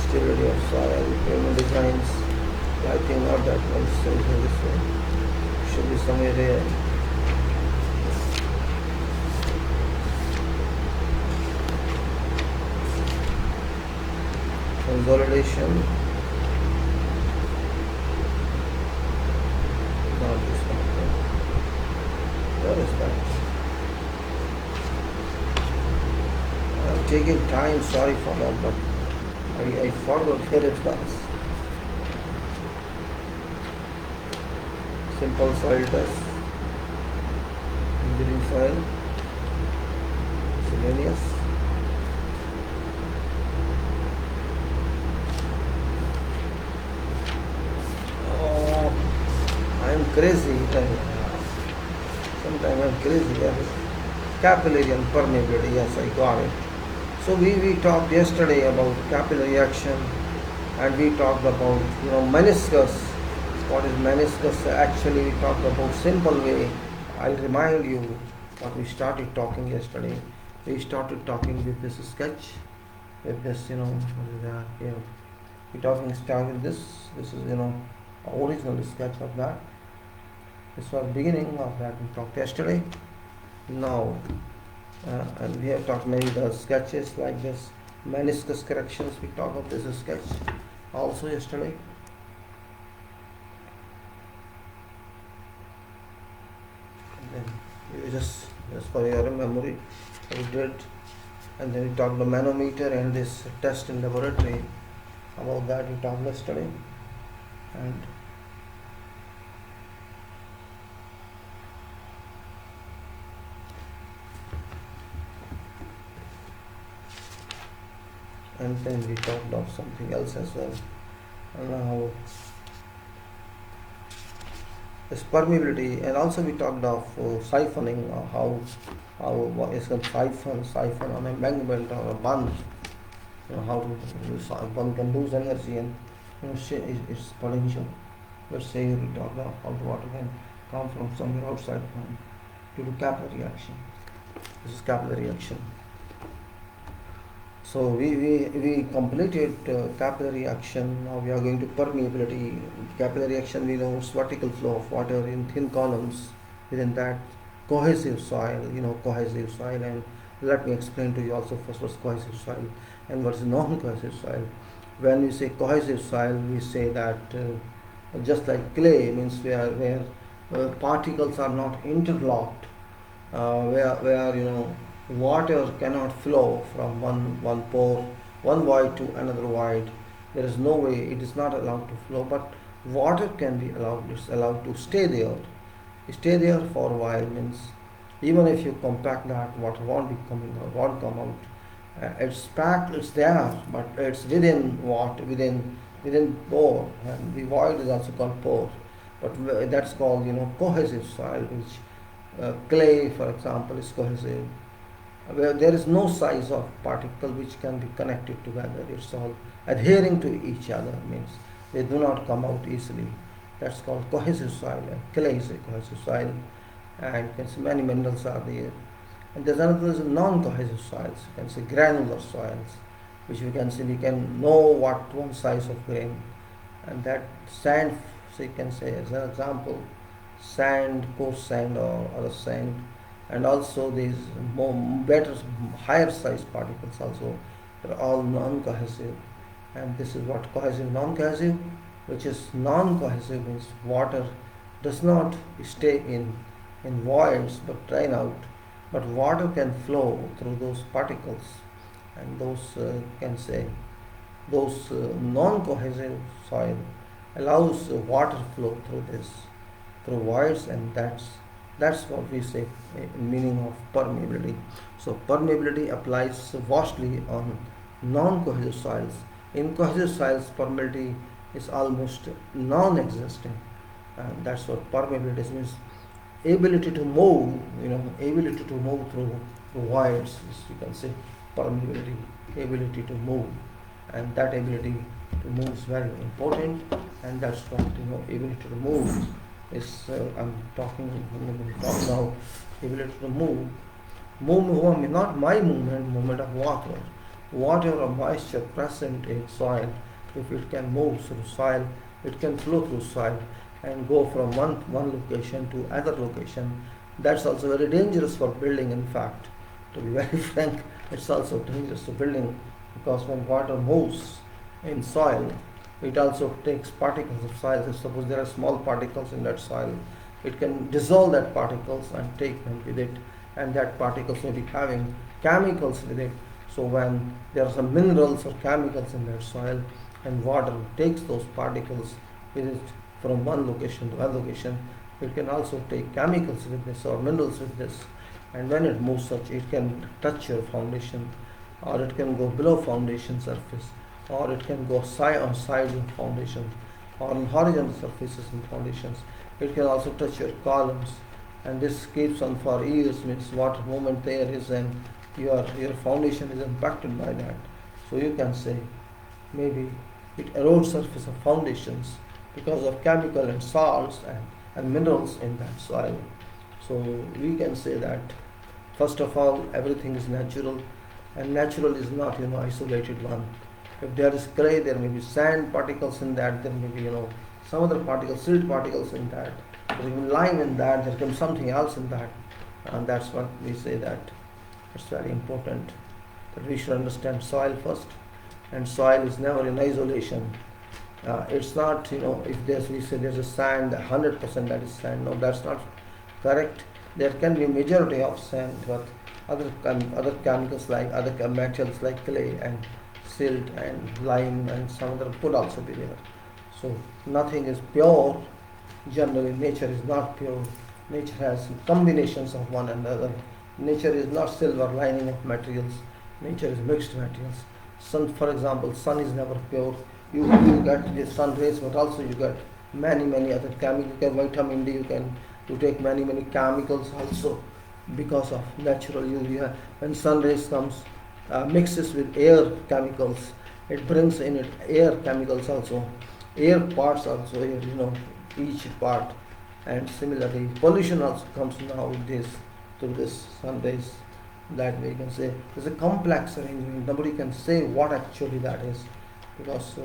Stability of soil, pavement designs. I think not that one, so this one should be somewhere there. Consolidation. Not this one. Where is that? I'm taking time, sorry for that, but I forgot where it was. Simple soil test, engineering soil, miscellaneous. Oh, I'm crazy. Sometimes I'm crazy. Yeah. Capillary and permeability. Yes, I got it. So we talked yesterday about capillary action, and we talked about meniscus. What is meniscus? Actually, we talked about simple way. I'll remind you what we started talking yesterday. We started talking with this sketch, with this what is that? Yeah, we talking start with this. This is original sketch of that. This was beginning of that we talked yesterday. Now. And we have talked many the sketches like this, meniscus corrections. We talked of this sketch also yesterday. And then you just for your memory, we did, and then we talked the manometer and this test in laboratory. About that we talked yesterday, and then we talked of something else as well. And now this permeability, and also we talked of siphoning, how what is a siphon on embankment or a bund, how to one can lose energy, and it's potential. Let's say we talked of how the water can come from somewhere outside due to capillary action. This is capillary action. So we completed capillary action. Now we are going to permeability. Capillary action, we know it's vertical flow of water in thin columns. Within that, cohesive soil, cohesive soil. And let me explain to you also first what's cohesive soil and what is non-cohesive soil. When we say cohesive soil, we say that just like clay means where particles are not interlocked, where water cannot flow from one void to another void. There is no way, it is not allowed to flow. But Water can be allowed, it's allowed to stay there for a while. Means even if you compact that, water won't be coming out, won't come out. It's packed, it's there, but it's within what, within pore, and the void is also called pore. But that's called, cohesive soil, which clay, for example, is cohesive, where there is no size of particle which can be connected together. It's all adhering to each other, means they do not come out easily. That's called cohesive soil, and clay is a cohesive soil, and you can see many minerals are there. And there's another is non-cohesive soils, you can see granular soils, which we can know what one size of grain, and that sand, so you can say as an example, sand, coarse sand or other sand, and also these more better, higher size particles also, they're all non-cohesive. And this is what cohesive, non-cohesive, which is non-cohesive means water does not stay in voids but drain out, but water can flow through those particles, and those can say those non-cohesive soil allows water flow through this, through voids, and that's what we say meaning of permeability. So permeability applies vastly on non-cohesive soils. In cohesive soils, permeability is almost non-existent, and that's what permeability means. Ability to move, ability to move through voids, you can say permeability, ability to move, and that ability to move is very important, and that's what ability to move is. I'm talking now. Ability to move, not my movement of water. Water or moisture present in soil, if it can move through soil, it can flow through soil and go from one location to other location. That's also very dangerous for building. In fact, to be very frank, it's also dangerous to building, because when water moves in soil, it also takes particles of soil. So suppose there are small particles in that soil, it can dissolve that particles and take them with it, and that particles may be having chemicals with it. So when there are some minerals or chemicals in that soil, and water takes those particles with it from one location to another location, it can also take chemicals with this or minerals with this, and when it moves such, it can touch your foundation, or it can go below foundation surface, or it can go side on sides of foundation, or on horizontal surfaces in foundations. It can also touch your columns, and this keeps on for years. Means water movement there is, and your foundation is impacted by that. So you can say maybe it erodes surface of foundations because of chemical and salts and minerals in that soil. So we can say that first of all, everything is natural, and natural is not isolated one. If there is clay, there may be sand particles in that, there may be some other particles, silt particles in that, there may be lime in that, there can be something else in that, and that's what we say that it's very important that we should understand soil first, and soil is never in isolation. It's not if we say there's a sand, 100% that is sand. No, that's not correct. There can be majority of sand, but other chemicals like other metals like clay and silt and lime and some other could also be there. So nothing is pure. Generally, nature is not pure. Nature has combinations of one another. Nature is not silver lining of materials. Nature is mixed materials. Sun, for example, sun is never pure. You get the sun rays, but also you get many other chemicals. You get vitamin D. You take many chemicals also because of natural UV. When sun rays comes, mixes with air chemicals, it brings in it air chemicals also, air parts also here, each part. And similarly, pollution also comes now with this, through this sun rays. That way you can say there's a complex arrangement. Nobody can say what actually that is, because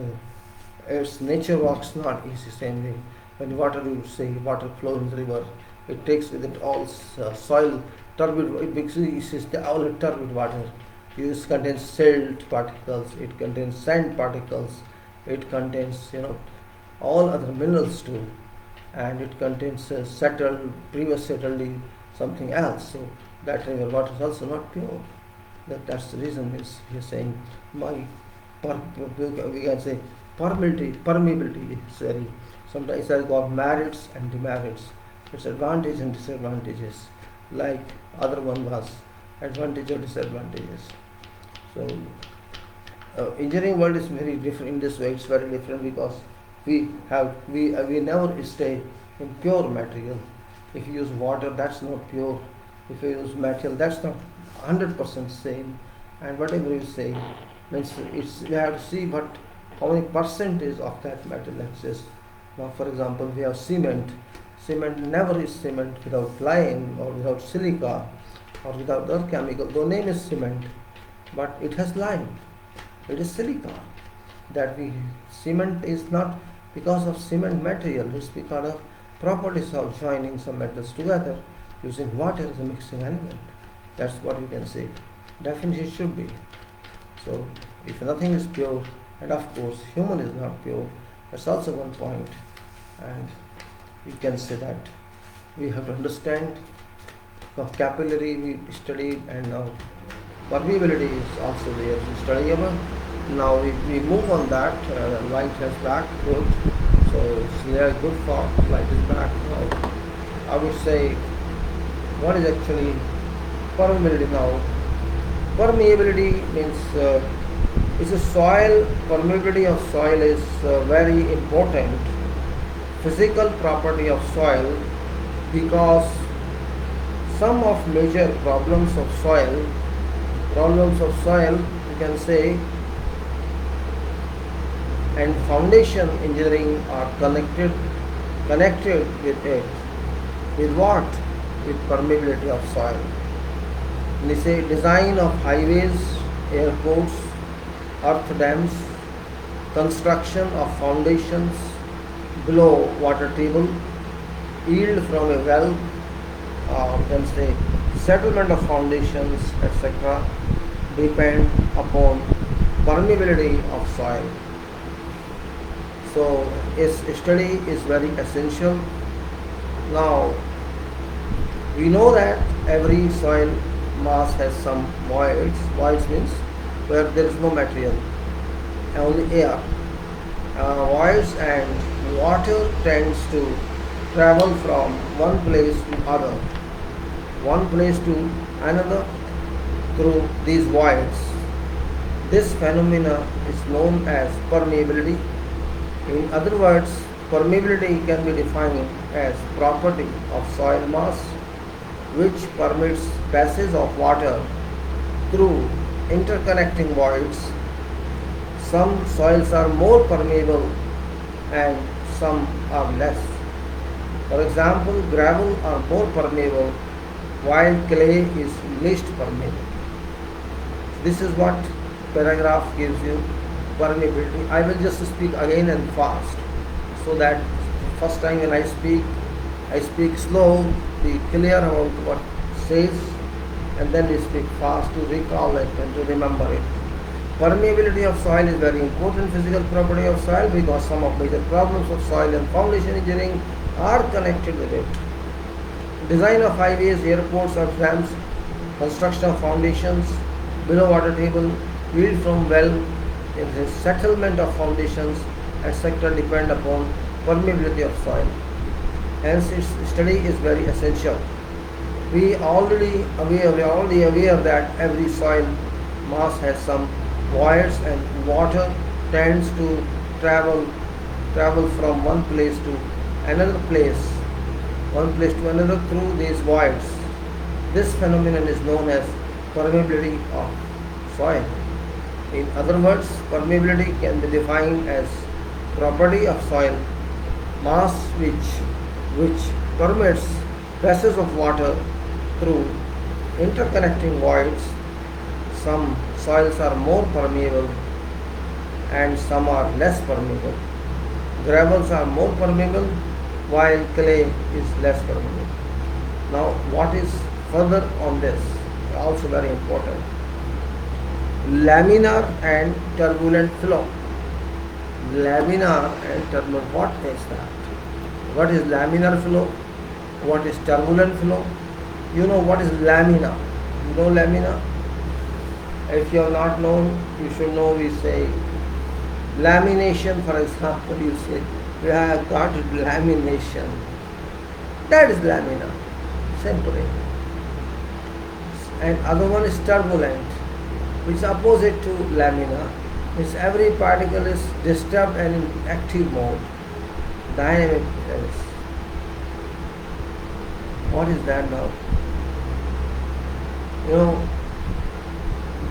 its nature works not easy same way. When water, you say water flows in the river, it takes with it all soil, turbid, it becomes all turbid water. It contains silt particles, it contains sand particles, it contains all other minerals too, and it contains previous settled something else. So that river water is also not pure. That's the reason he is saying we can say permeability is very. Sometimes it has got merits and demerits. Its advantages and disadvantages, like other one was advantage or disadvantages. So engineering world is very different in this way. It's very different because we never stay in pure material. If you use water, that's not pure. If you use material, that's not 100% same. And whatever you say, means you have to see, but how many percentage of that material exists. Now, for example, we have cement. Cement never is cement without lime or without silica or without other chemical. The name is cement, but it has lime. It is silica. Cement is not because of cement material. It's because of properties of joining some metals together using water as a mixing element. That's what you can say. Definition should be. So, if nothing is pure, and of course, human is not pure, that's also one point. And you can say that we have to understand capillary we studied, and now permeability is also there to studyable. Now we move on that. Light has back, good. So it's very good for light is back. Now I would say, what is actually permeability now? Permeability means it's a soil. Permeability of soil is very important physical property of soil, because some of major problems of soil you can say, and foundation engineering are connected with it. With what? With permeability of soil. They say design of highways, airports, earth dams, construction of foundations below water table, yield from a well, you can say settlement of foundations, etc., depend upon permeability of soil. So its study is very essential. Now we know that every soil mass has some voids. Voids means where there is no material, only air. Voids and water tends to travel from one place to another through these voids. This phenomena is known as permeability. In other words, permeability can be defined as property of soil mass which permits passage of water through interconnecting voids. Some soils are more permeable and some are less. For example, gravel are more permeable while clay is least permeable. This is what paragraph gives you permeability. I will just speak again and fast, so that first time when I speak slow, be clear about what says, and then we speak fast to recall it and to remember it. Permeability of soil is very important physical property of soil, because some of major problems of soil and foundation engineering are connected with it. Design of highways, airports, earth dams, construction of foundations below water table, yield from well, in the settlement of foundations, etc., depend upon permeability of soil. Hence, its study is very essential. We are already aware that every soil mass has some voids, and water tends to travel from one place to another through these voids. This phenomenon is known as permeability of soil. In other words, permeability can be defined as property of soil mass which permits passage of water through interconnecting voids. Some soils are more permeable and some are less permeable. Gravels are more permeable while clay is less permeable. Now, what is further on this? Also very important. Laminar and turbulent flow. Laminar and turbulent, what is that? What is laminar flow? What is turbulent flow? You know what is lamina? You know lamina? If you have not known, you should know. We say lamination, for example, you say We have got lamination. That is lamina, simply. And other one is turbulent, which is opposite to lamina. Means every particle is disturbed and in active mode. Dynamic is. What is that now?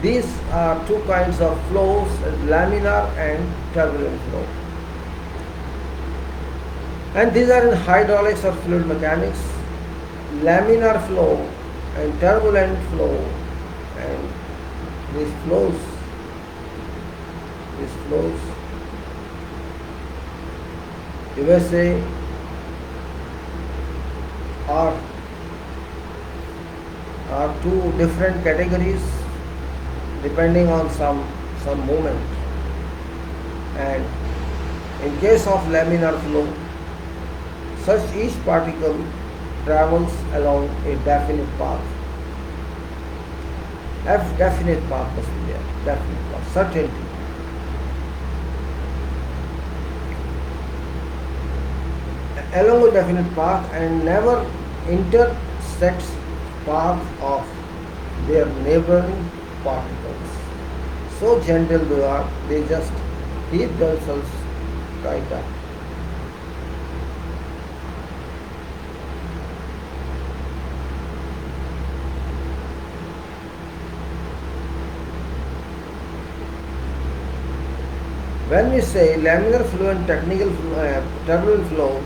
These are two kinds of flows, laminar and turbulent flow. And these are in hydraulics or fluid mechanics. Laminar flow and turbulent flow, and these flows you may say are two different categories depending on some movement. And in case of laminar flow, such each particle travels along a definite path. Definite path must be there. Definite path. Certainty. Along a definite path and never intersects path of their neighboring particles. So gentle they are, they just keep themselves right up. When we say laminar flow and turbulent flow,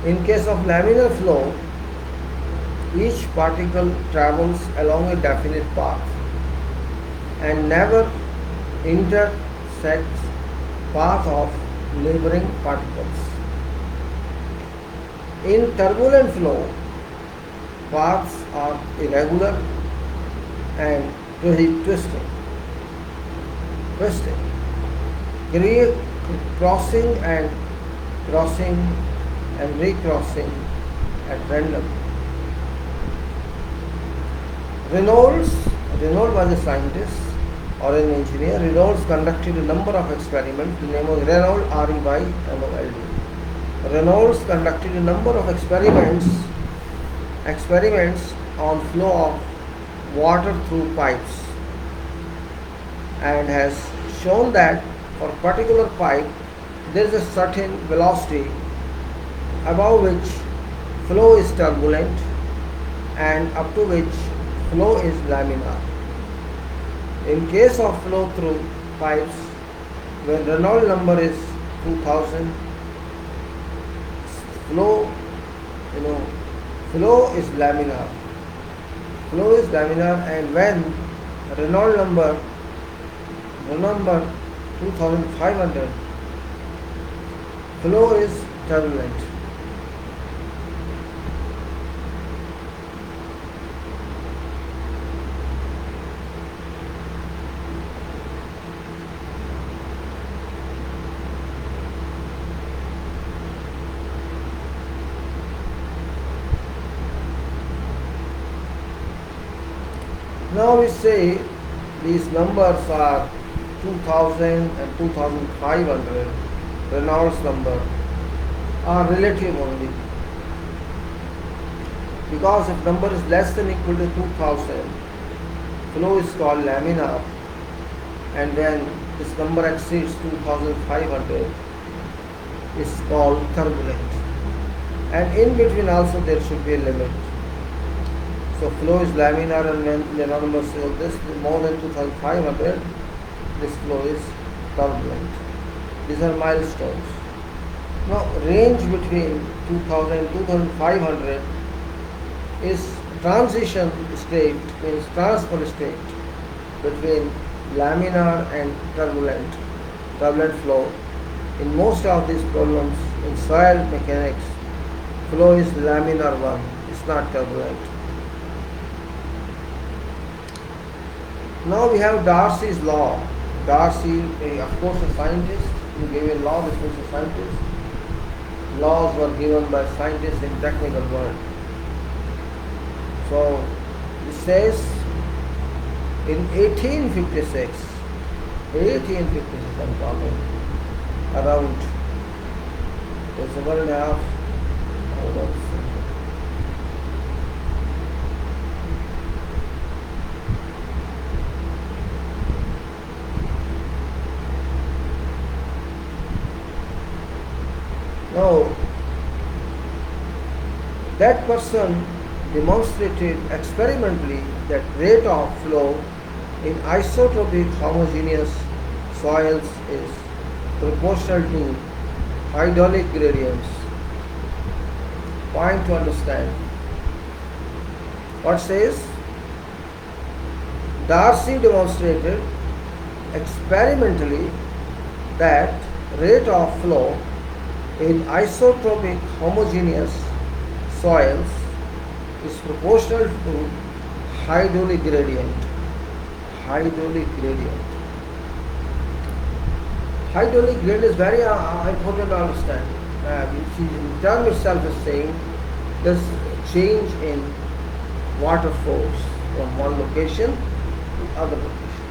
in case of laminar flow, each particle travels along a definite path and never intersects path of neighboring particles. In turbulent flow, paths are irregular and twisting, crossing and recrossing at random. Reynolds was a scientist or an engineer. Reynolds conducted a number of experiments. The name was Reynolds, R-E-Y-N-O-L-D. Reynolds conducted a number of experiments on flow of water through pipes, and has shown that for a particular pipe there is a certain velocity above which flow is turbulent and up to which flow is laminar. In case of flow through pipes, when Reynolds number is 2000, flow is laminar. And when Reynolds number 2500, flow is turbulent. Now we say these numbers are 2000 and 2500, Reynolds number, are relative only. Because if number is less than equal to 2000, flow is called laminar, and when this number exceeds 2500, is called turbulent. And in between also there should be a limit. So flow is laminar, and when the number says this more than 2500, this flow is turbulent. These are milestones. Now range between 2000 and 2500 is transition state, means transfer state between laminar and turbulent flow. In most of these problems in soil mechanics, flow is laminar one, it's not turbulent. Now we have Darcy's law. Darcy, of course, a scientist. He gave a law. This was a scientist. Laws were given by scientists in technical world. So it says in 1856, I'm talking around There's a 1.5. Hold on a second. Now, that person demonstrated experimentally that rate of flow in isotropic homogeneous soils is proportional to hydraulic gradients. Point to understand. What says? Darcy demonstrated experimentally that rate of flow in isotropic homogeneous soils is proportional to hydraulic gradient. Hydraulic gradient. Hydraulic gradient is very important to understand. The term itself is saying this change in water flows from one location to other location.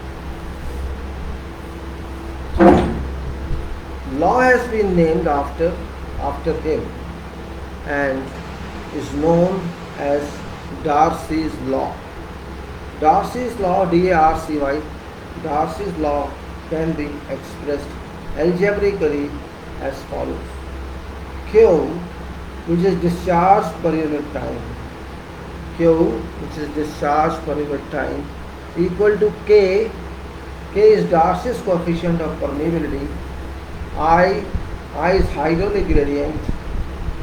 Law has been named after him and is known as Darcy's law. Darcy's law, D-A-R-C-Y, Darcy's law can be expressed algebraically as follows. Q, which is discharge per unit time, Q, which is discharge per unit time, equal to K. K is Darcy's coefficient of permeability, I is hydraulic gradient,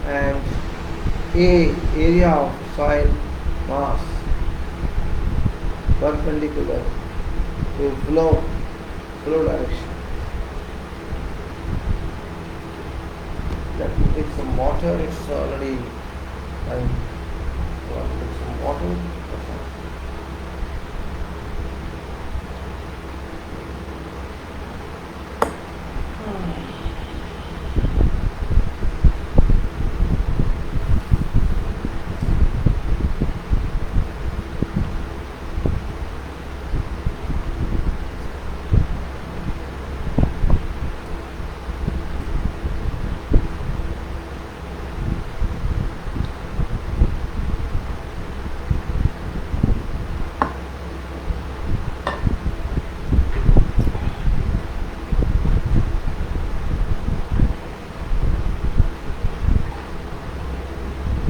and A, area of soil mass perpendicular to flow direction. Let me take some water. It's already time. So I'll take some water.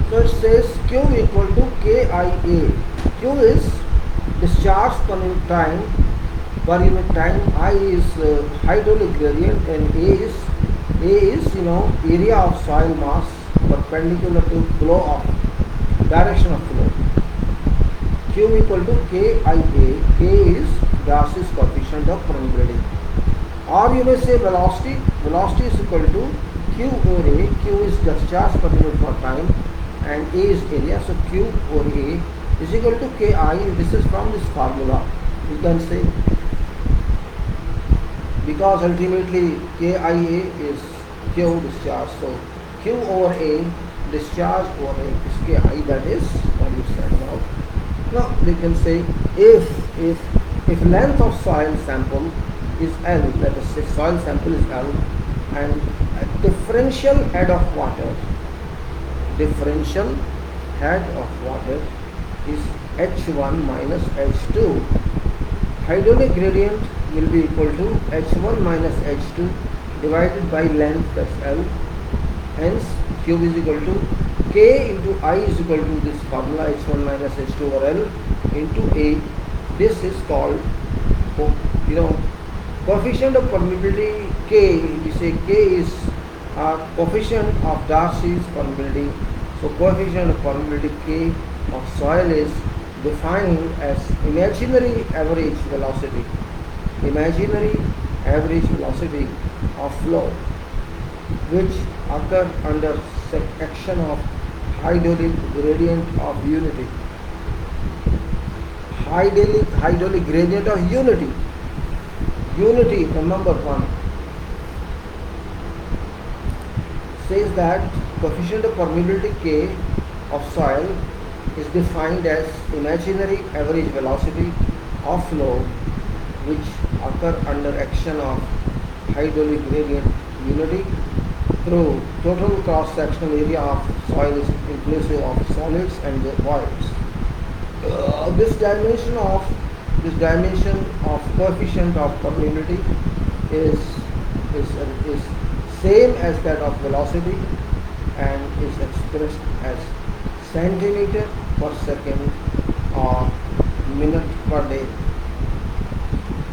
So it says Q equal to KIA. Q is discharge per unit time, I is hydraulic gradient, and A is area of soil mass perpendicular to flow of direction of flow. Q equal to KIA. K is Darcy's coefficient of permeability. Or you may say velocity. Velocity is equal to Q over A. Q is discharge per unit for time, and A is area. So Q over A is equal to Ki. This is from this formula. You can say, because ultimately KIA is Q discharge. So Q over A discharge over A is Ki. That is what you said now. Now we can say if length of soil sample is L, let us say soil sample is L, and a differential head of water is H1 minus H2. Hydraulic gradient will be equal to H1 minus H2 divided by length, that's L. Hence Q is equal to K into I is equal to this formula H1 minus H2 over L into A. This is called coefficient of permeability K. We say K is coefficient of Darcy's permeability. So coefficient of permeability K of soil is defined as imaginary average velocity of flow which occur under action of hydraulic gradient of unity. Hydraulic gradient of unity. Unity, remember one, says that coefficient of permeability K of soil is defined as imaginary average velocity of flow which occur under action of hydraulic gradient unity. through total cross-sectional area of soil is inclusive of solids and voids. This dimension of coefficient of permeability is is same as that of velocity and is expressed as centimeter per second or minute per day.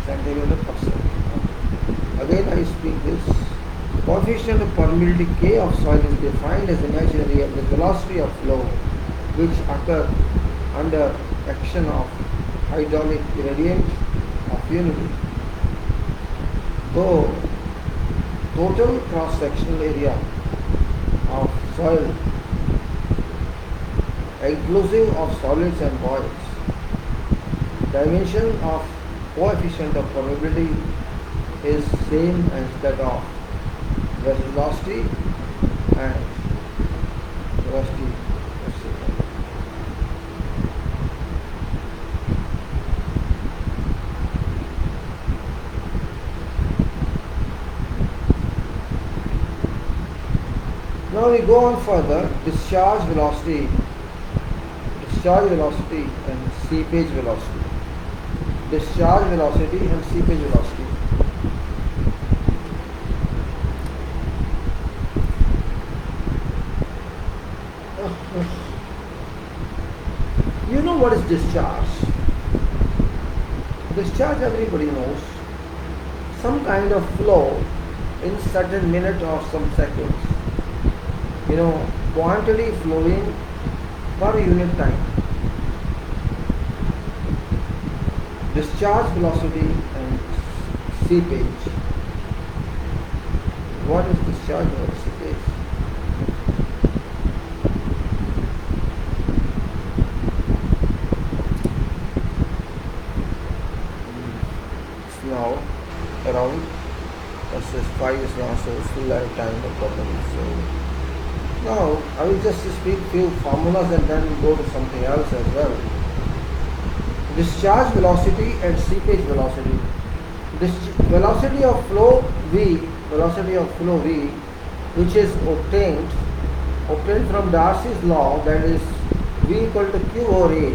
Centimeter per second. Again, I speak this. Coefficient of permeability K of soil is defined as imaginary of the velocity of flow which occur under action of hydraulic gradient of unity. Though total cross-sectional area of soil inclusive of solids and voids, dimension of coefficient of permeability is same as that of velocity and velocity. Now we go on further. Discharge velocity and seepage velocity. Discharge velocity and seepage velocity. You know what is discharge? Discharge, everybody knows. Some kind of flow in certain minute or some seconds. Quantity flowing per unit time. Discharge velocity and seepage. What is discharge or seepage? It's now around 5 is now, so still I have time, no problem. So now I will just speak few formulas and then go to something else as well. Discharge velocity and seepage velocity. Velocity of flow V, which is obtained from Darcy's law, that is V equal to Q over A.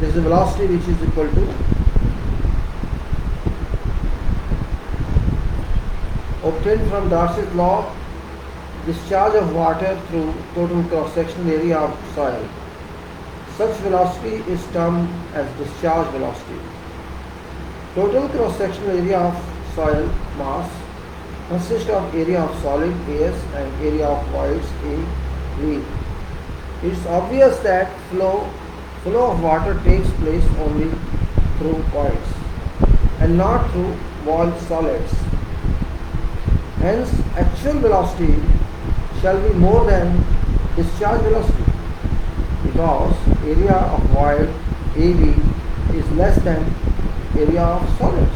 This is the velocity which is equal to obtained from Darcy's law, discharge of water through total cross-sectional area of soil. Such velocity is termed as discharge velocity. Total cross-sectional area of soil mass consists of area of solid AS and area of voids AV. It's obvious that flow of water takes place only through voids and not through void solids. Hence, actual velocity shall be more than discharge velocity because area of void AV is less than area of solids.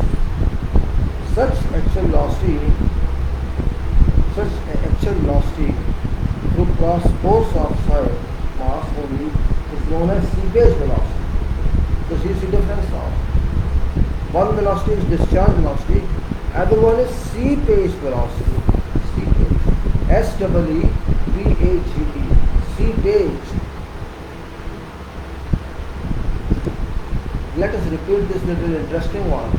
Such actual velocity through cross course of soil mass only is known as seepage velocity. So you see difference now. One velocity is discharge velocity, other one is seepage velocity. SEEPAGE, seepage. Let us repeat this little interesting one.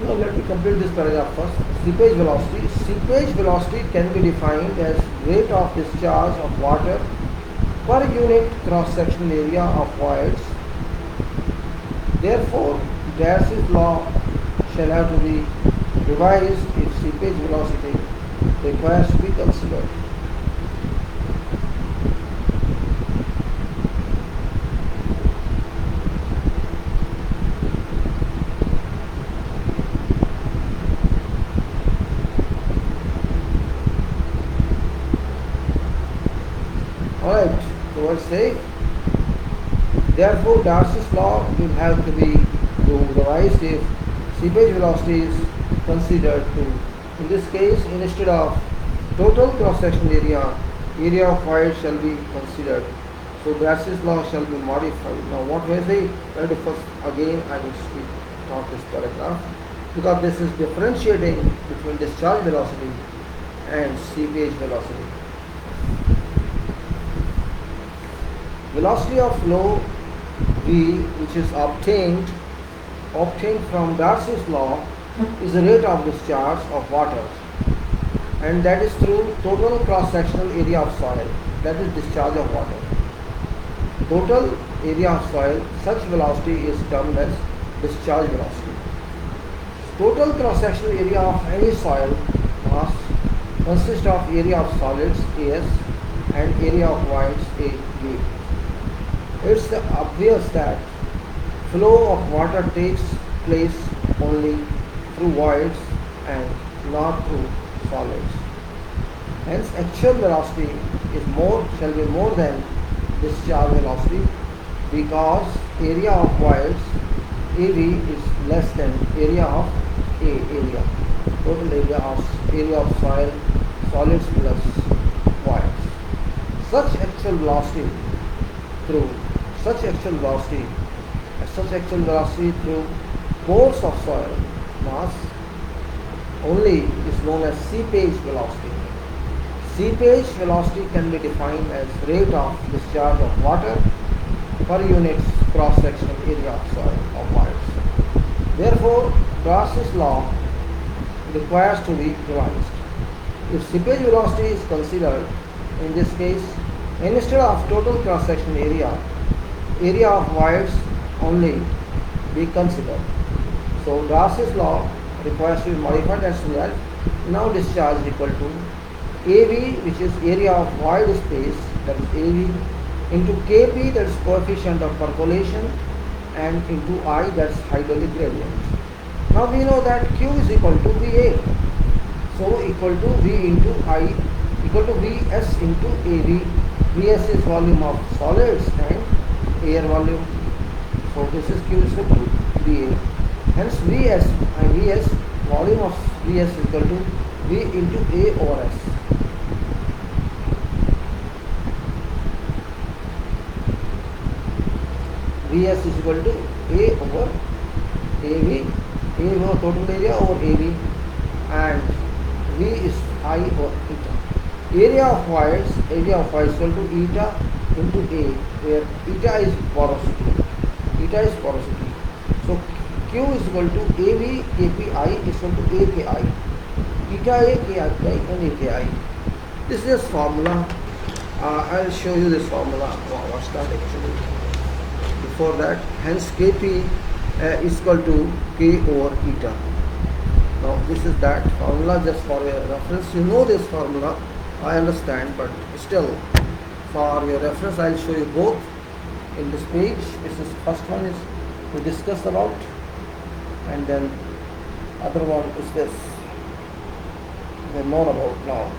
Now let me complete this paragraph first. Seepage velocity. Seepage velocity can be defined as rate of discharge of water per unit cross-sectional area of voids. Therefore, Darcy's law shall have to be revised if seepage velocity requires to be considered. Alright, so let's say, therefore Darcy's law will have to be revised if seepage velocity is considered to, in this case, instead of total cross-sectional area of void shall be considered. So Darcy's law shall be modified. Now what was it? First again I will speak not this paragraph, because this is differentiating between discharge velocity and seepage velocity. Velocity of flow V, which is obtained from Darcy's law, is the rate of discharge of water, and that is through total cross-sectional area of soil, that is discharge of water. Total area of soil, such velocity is termed as discharge velocity. Total cross-sectional area of any soil mass consists of area of solids AS and area of voids AV. It's obvious that flow of water takes place only through voids and not through solids. Hence, actual velocity shall be more than discharge velocity, because area of voids AV is less than area of area. Total area of soil solids plus voids. Such actual velocity through pores of soil mass only is known as seepage velocity. Seepage velocity can be defined as rate of discharge of water per unit cross-sectional area of soil of voids. Therefore, Darcy's law requires to be revised. If seepage velocity is considered in this case, instead of total cross-sectional area of voids only be considered. So Darcy's law requires to be modified as to that now discharge is equal to AV, which is area of void space, that is AV, into Kp, that is coefficient of percolation, and into I, that is hydraulic gradient. Now we know that Q is equal to VA. So equal to V into I equal to Vs into AV. Vs is volume of solids and air volume. So this is Q is equal to VA. Hence Vs volume of Vs is equal to V into A over S. Vs is equal to A over AV, A over total area over AV, and V is I over eta. Area of voids is equal to eta into A, where eta is porosity. So Q is equal to AV KPI is equal to AKI. Eta A, KI and AKI. This is formula. I'll show you this formula. What's that actually? Before that, hence Kp is equal to K over eta. Now this is that formula, just for your reference. You know this formula, I understand, but still for your reference I'll show you both in this page. This is first one is we discussed about, and then other one is this we know about now.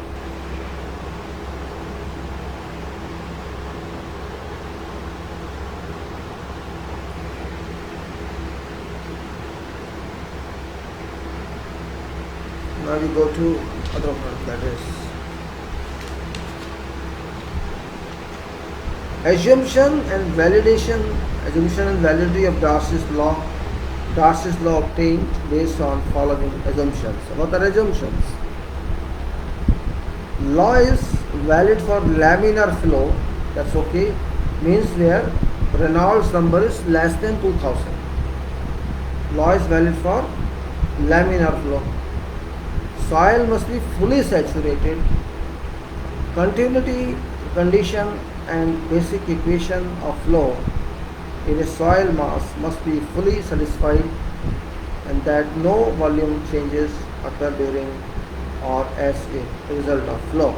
Now we go to other one, that is assumption and validity of Darcy's law. Darcy's law obtained based on following assumptions. What are assumptions? Law is valid for laminar flow, that's okay, means where Reynolds number is less than 2000. Law is valid for laminar flow. Soil must be fully saturated. Continuity condition and basic equation of flow in a soil mass must be fully satisfied, and that no volume changes occur during or as a result of flow.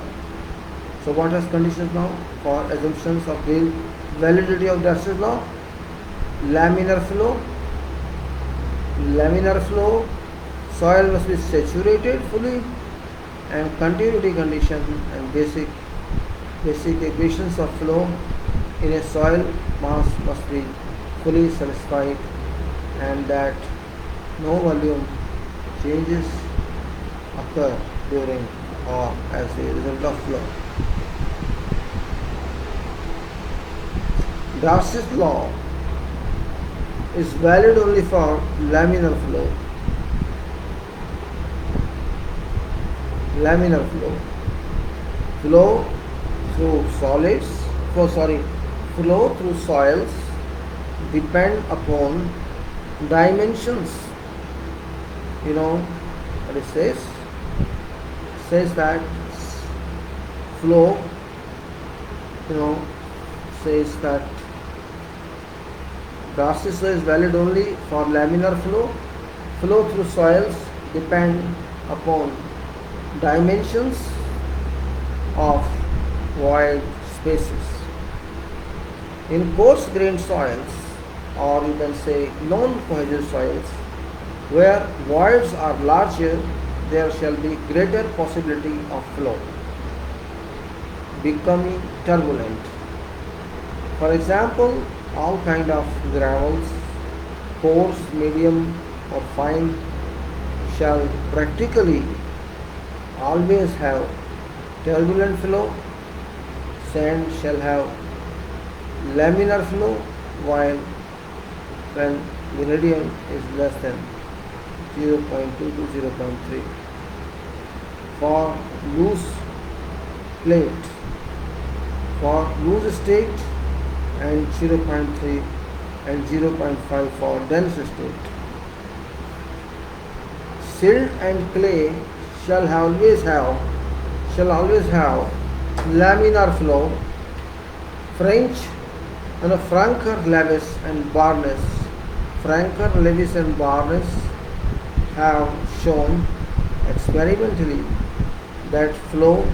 So what are conditions now for assumptions of the validity of Darcy's law? Laminar flow, soil must be saturated fully, and continuity condition and basic equations of flow in a soil mass must be fully satisfied, and that no volume changes occur during or as a result of flow. Darcy's law is valid only for laminar flow. Laminar flow. Flow through solids, flow through soils depend upon dimensions. You know what it says? It says that flow, says that Darcy is valid only for laminar flow. Flow through soils depend upon dimensions of void spaces. In coarse grained soils, or you can say non-cohesive soils, where voids are larger, there shall be greater possibility of flow becoming turbulent. For example, all kind of gravels, coarse, medium or fine, shall practically always have turbulent flow. Sand shall have laminar flow, while when iridium is less than 0.2 to 0.3. For loose plate, for loose state, and 0.3 and 0.5 for dense state. Silt and clay shall always have laminar flow. French and Franker, Lewis and Barnes have shown experimentally that flow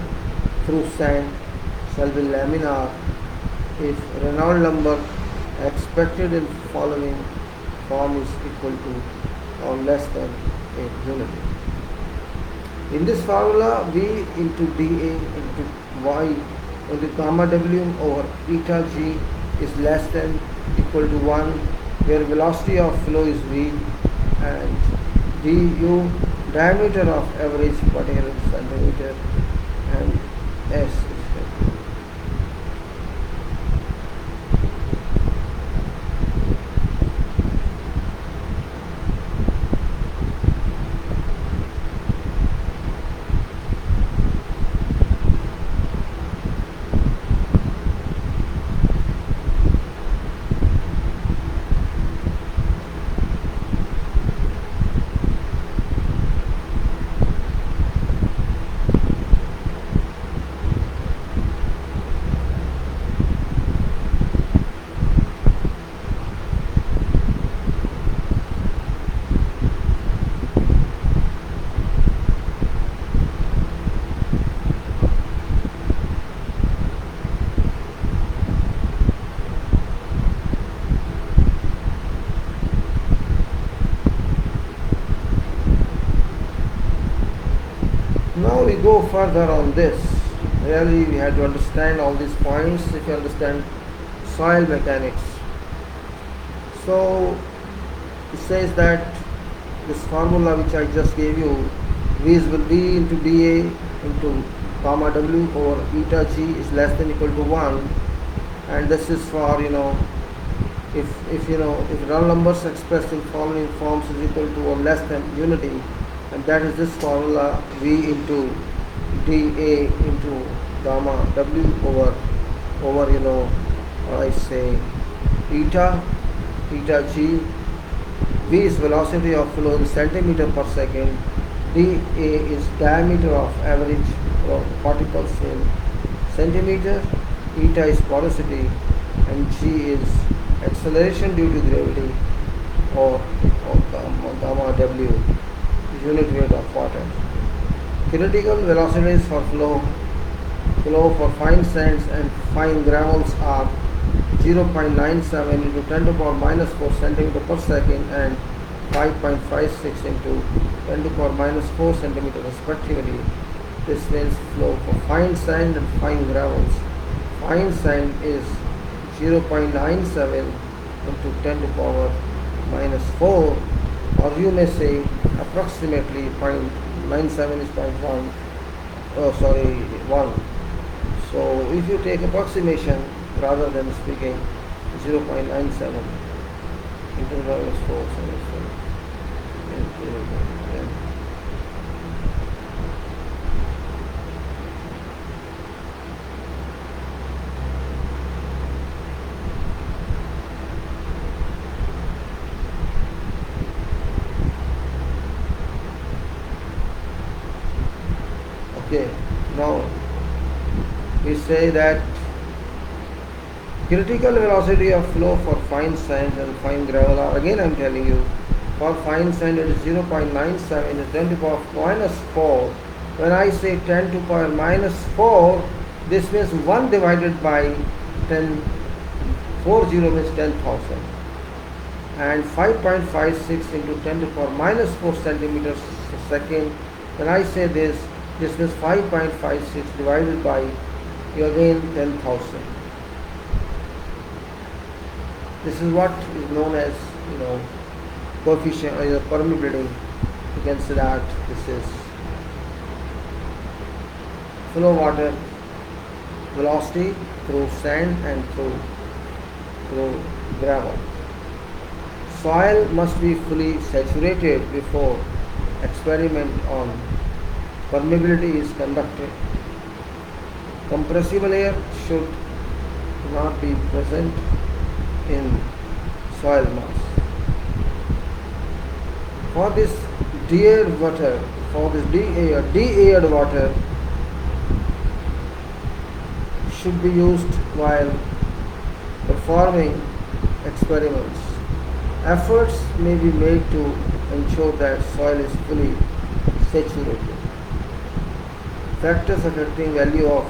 through sand shall be laminar if Reynolds number expected in following form is equal to or less than a unity. In this formula, V into dA into Y into gamma W over eta G is less than equal to 1, where velocity of flow is V, and du diameter of average particle centimeter, and S is Now we go further on this. Really, we have to understand all these points if you understand soil mechanics. So it says that this formula which I just gave you, V will be into dA into gamma W over eta G is less than equal to 1, and this is for if Reynolds numbers expressed in following forms is equal to or less than unity, and that is this formula V into dA into gamma W over I say eta G. V is velocity of flow in centimeter per second, dA is diameter of average particles in centimeter, eta is porosity, and G is acceleration due to gravity or gamma W, unit weight of water. Theoretical velocities for flow for fine sands and fine gravels are 0.97 into 10 to the power minus 4 centimeter per second and 5.56 into 10 to the power minus 4 centimeter respectively. This means flow for fine sand and fine gravels. Fine sand is 0.97 into 10 to the power minus 4, or you may say approximately 0.97 is 1. So if you take approximation rather than speaking 0.97 interval is 4 semester. Okay, now we say that critical velocity of flow for fine sand and fine gravel are, again I am telling you, for fine sand it is 0.97 into 10 to the power minus 4. When I say 10 to the power minus 4, this means 1 divided by 10, 40 means 10,000. And 5.56 into 10 to the power minus 4 centimeters a second. When I say this means 5.56 divided by, again, 10,000. This is what is known as, coefficient or permeability. You can say that this is flow water velocity through sand and through gravel. Soil must be fully saturated before experiment on permeability is conducted. Compressible air should not be present in soil mass. For this de-aired water, de-aired water should be used while performing experiments. Efforts may be made to ensure that soil is fully saturated. Factors affecting value of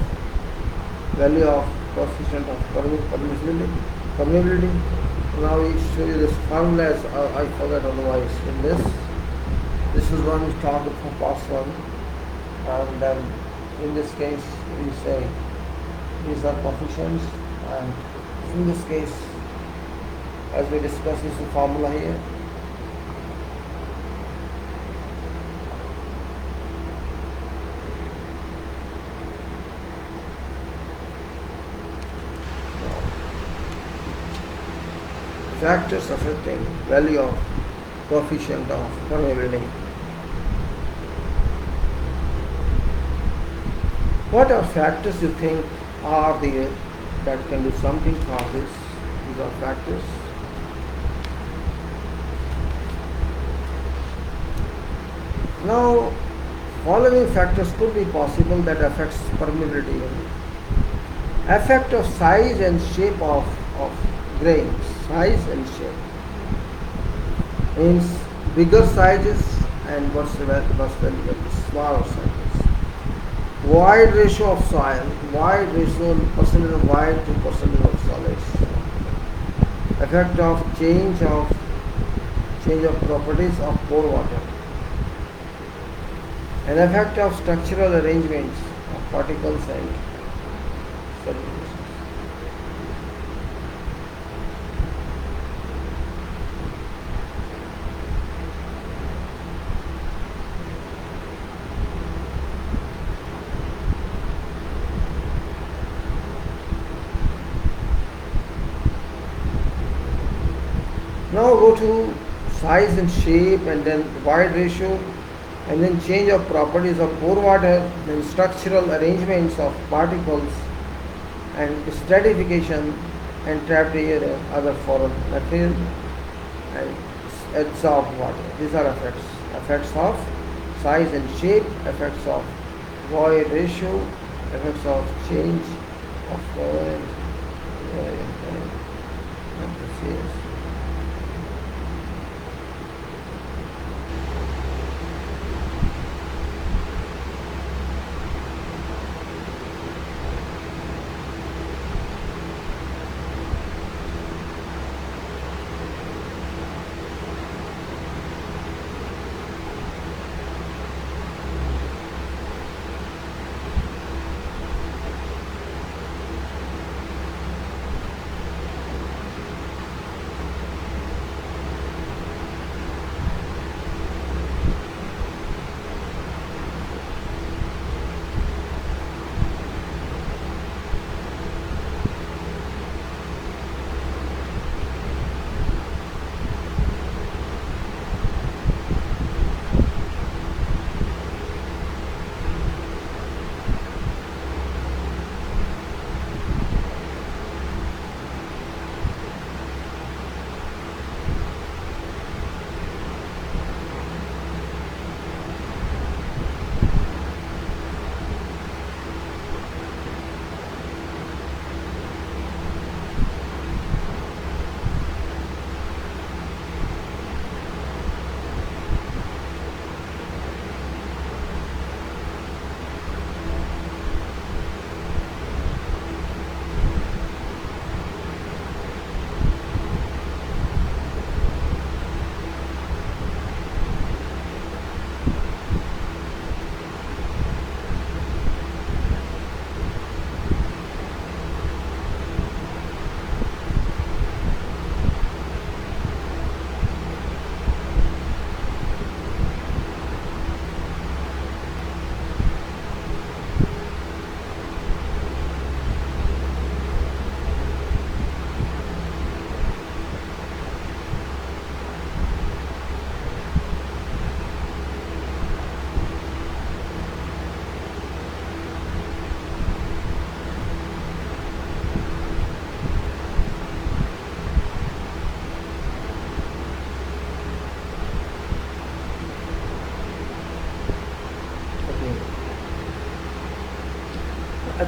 coefficient of permeability. Now we show you this formula as I forgot otherwise in this. This is one we talked for past one, and then in this case we say these are coefficients, and in this case, as we discussed, this is the formula here. Factors affecting value of coefficient of permeability. What are factors you think are there that can do something for this? These are factors. Now, following factors could be possible that affects permeability. Effect of size and shape of grains. Size and shape means bigger sizes and versus smaller sizes. Void ratio of soil, percentage of void to percentage of solids. Effect of change of properties of pore water. An effect of structural arrangements of particles and sediments. Now go to size and shape, and then void ratio, and then change of properties of pore water, then structural arrangements of particles, and stratification and trapped air and other foreign material, and adsorbed water. These are effects. Effects of size and shape, effects of void ratio, effects of change of void,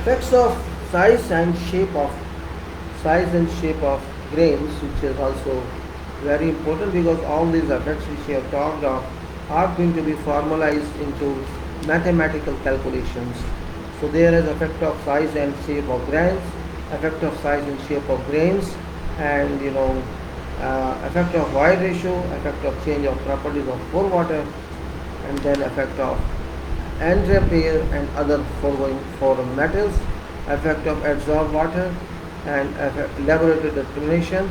Effects of size and shape of grains, which is also very important because all these effects which we have talked of are going to be formalized into mathematical calculations. So there is effect of size and shape of grains, effect of size and shape of grains, and effect of void ratio, effect of change of properties of pore water, and then effect of repair and other foregoing for metals, effect of adsorbed water, and laboratory determination,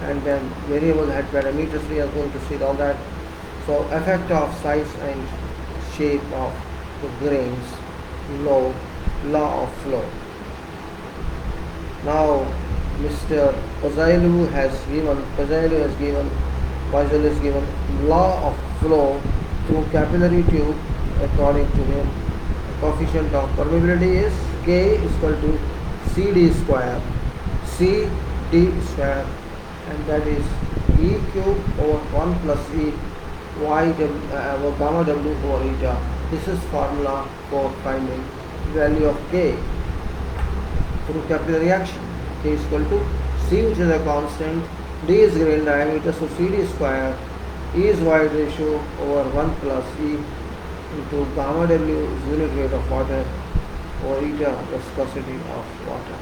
and then variable head parameters. We are going to see all that. So effect of size and shape of the grains, law of flow. Now Mr. Pozzailu has given law of flow through capillary tube. According to him, coefficient of permeability is K is equal to CD square, and that is E cube over 1 plus E y over gamma W over eta. This is formula for finding value of K through capillary action. K is equal to C, which is a constant, D is grain diameter, so CD square, E is void ratio over 1 plus E into gamma W is unit weight of water over eta viscosity of water.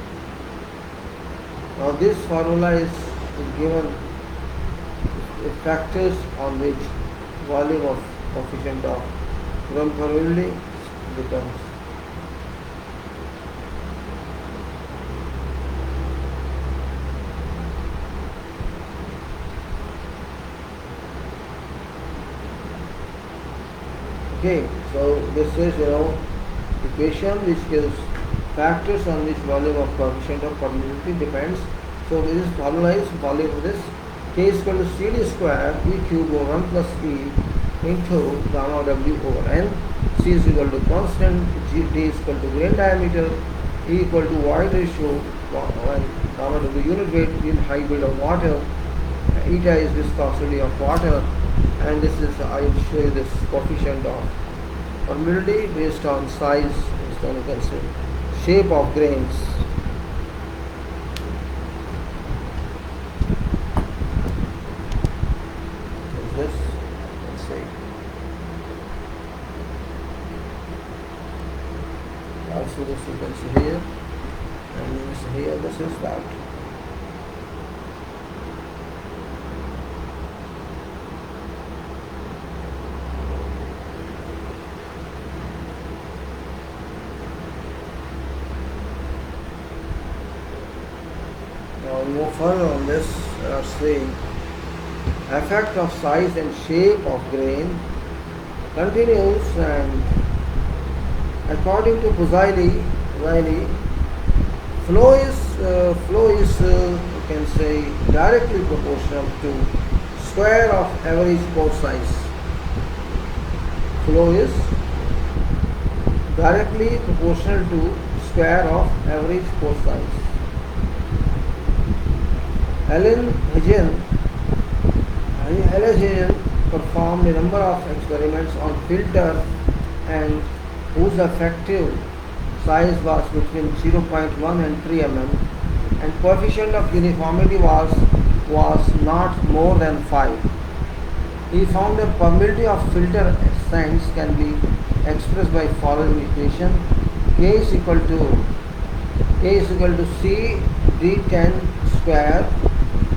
Now this formula is given factors on which volume of coefficient of permeability depends. Okay, so this is equation which gives factors on which volume of coefficient of permeability depends. So this formula is volume of this K is equal to CD square E cube over 1 plus E into gamma W over N. C is equal to constant, D is equal to grain diameter, E equal to void ratio, and gamma W unit weight in high weight of water, eta is viscosity of water, and this is, I will show you this coefficient of permeability based on size, you can say shape of grains. Is this? Let's see. Also this you can see here, and here this is that. Now move further on this, saying effect of size and shape of grain continues, and according to Pozzailu, flow is you can say directly proportional to square of average pore size. Flow is directly proportional to square of average pore size. Alan Hagen performed a number of experiments on filter and whose effective size was between 0.1 and 3 mm, and coefficient of uniformity was not more than 5. He found that permeability of filter sands can be expressed by following equation: K is equal to C D10 square,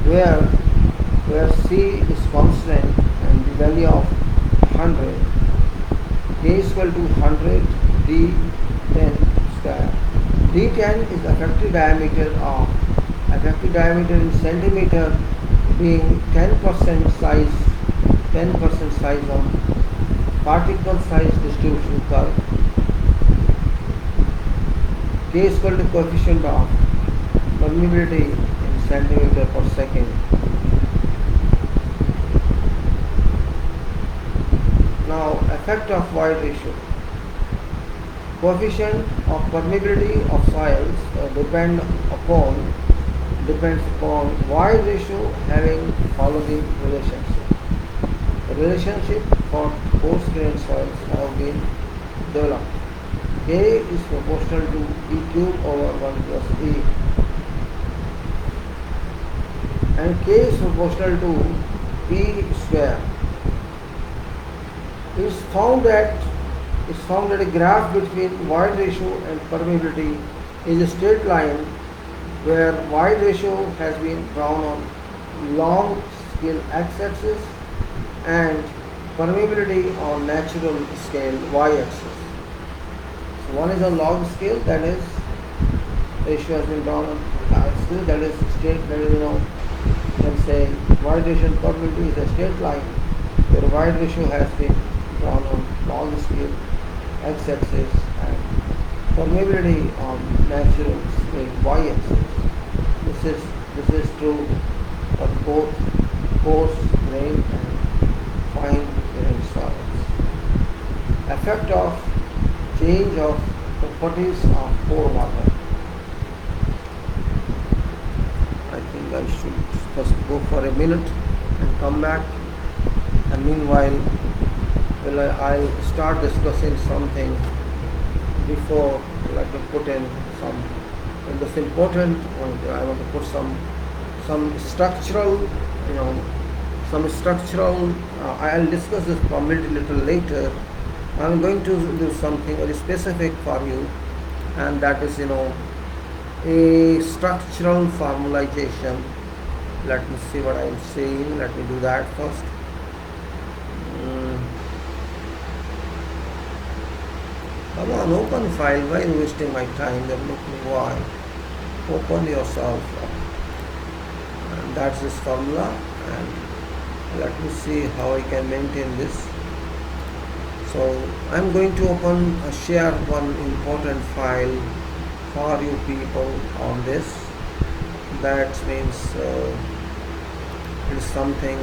where C is constant and the value of 100. K is equal to 100 D10 square. D10 is effective diameter in centimeter, being 10% size of particle size distribution curve. K is equal to coefficient of permeability in centimeter per second. Now effect of void ratio. Coefficient of permeability of soils depends upon void ratio having following relationship. The relationship for coarse grained soils have been developed. K is proportional to E cube over 1 plus E, and K is proportional to P square. It's found that a graph between void ratio and permeability is a straight line where void ratio has been drawn on long scale x-axis and permeability on natural scale y-axis. So one is on log scale, that is ratio has been drawn on axis, that is straight, that is, you can say void ratio and permeability is a straight line where void ratio has been drawn on long scale x-axis and permeability on natural scale y-axis. This is true for both coarse grain and fine grain solids. Effect of change of properties of pore water. I think I should first go for a minute and come back, and meanwhile I'll start discussing something before. Let me put in some, in this important point, I want to put some structural, I'll discuss this probability a little later. I'm going to do something very specific for you, and that is, a structural formalization. Let me see what I'm saying. Let me do that first. Come on, open file. Why are you wasting my time? Then look me why. Open yourself. And that's this formula. And let me see how I can maintain this. So I'm going to share one important file for you people on this. That means it is something.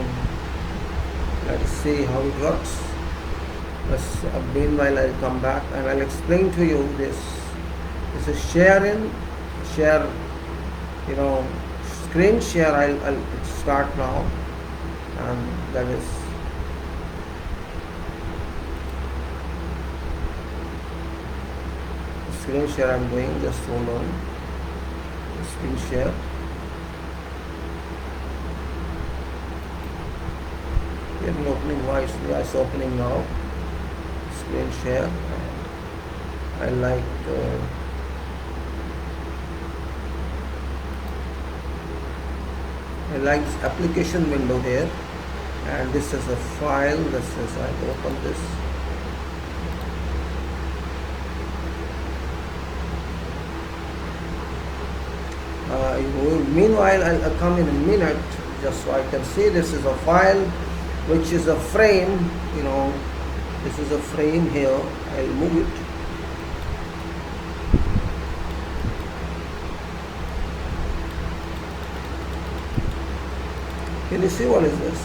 Let's see how it works. Meanwhile, I'll come back and I'll explain to you this. This is share, screen share. I'll start now, and that is screen share. I'm doing, just hold on. Screen share. Getting opening voice. It's opening now. Screen share. I like this application window here, and this is a file. I open this. Meanwhile, I'll come in a minute just so I can see. This is a file which is a frame. This is a frame here. I'll move it. Can you see what is this?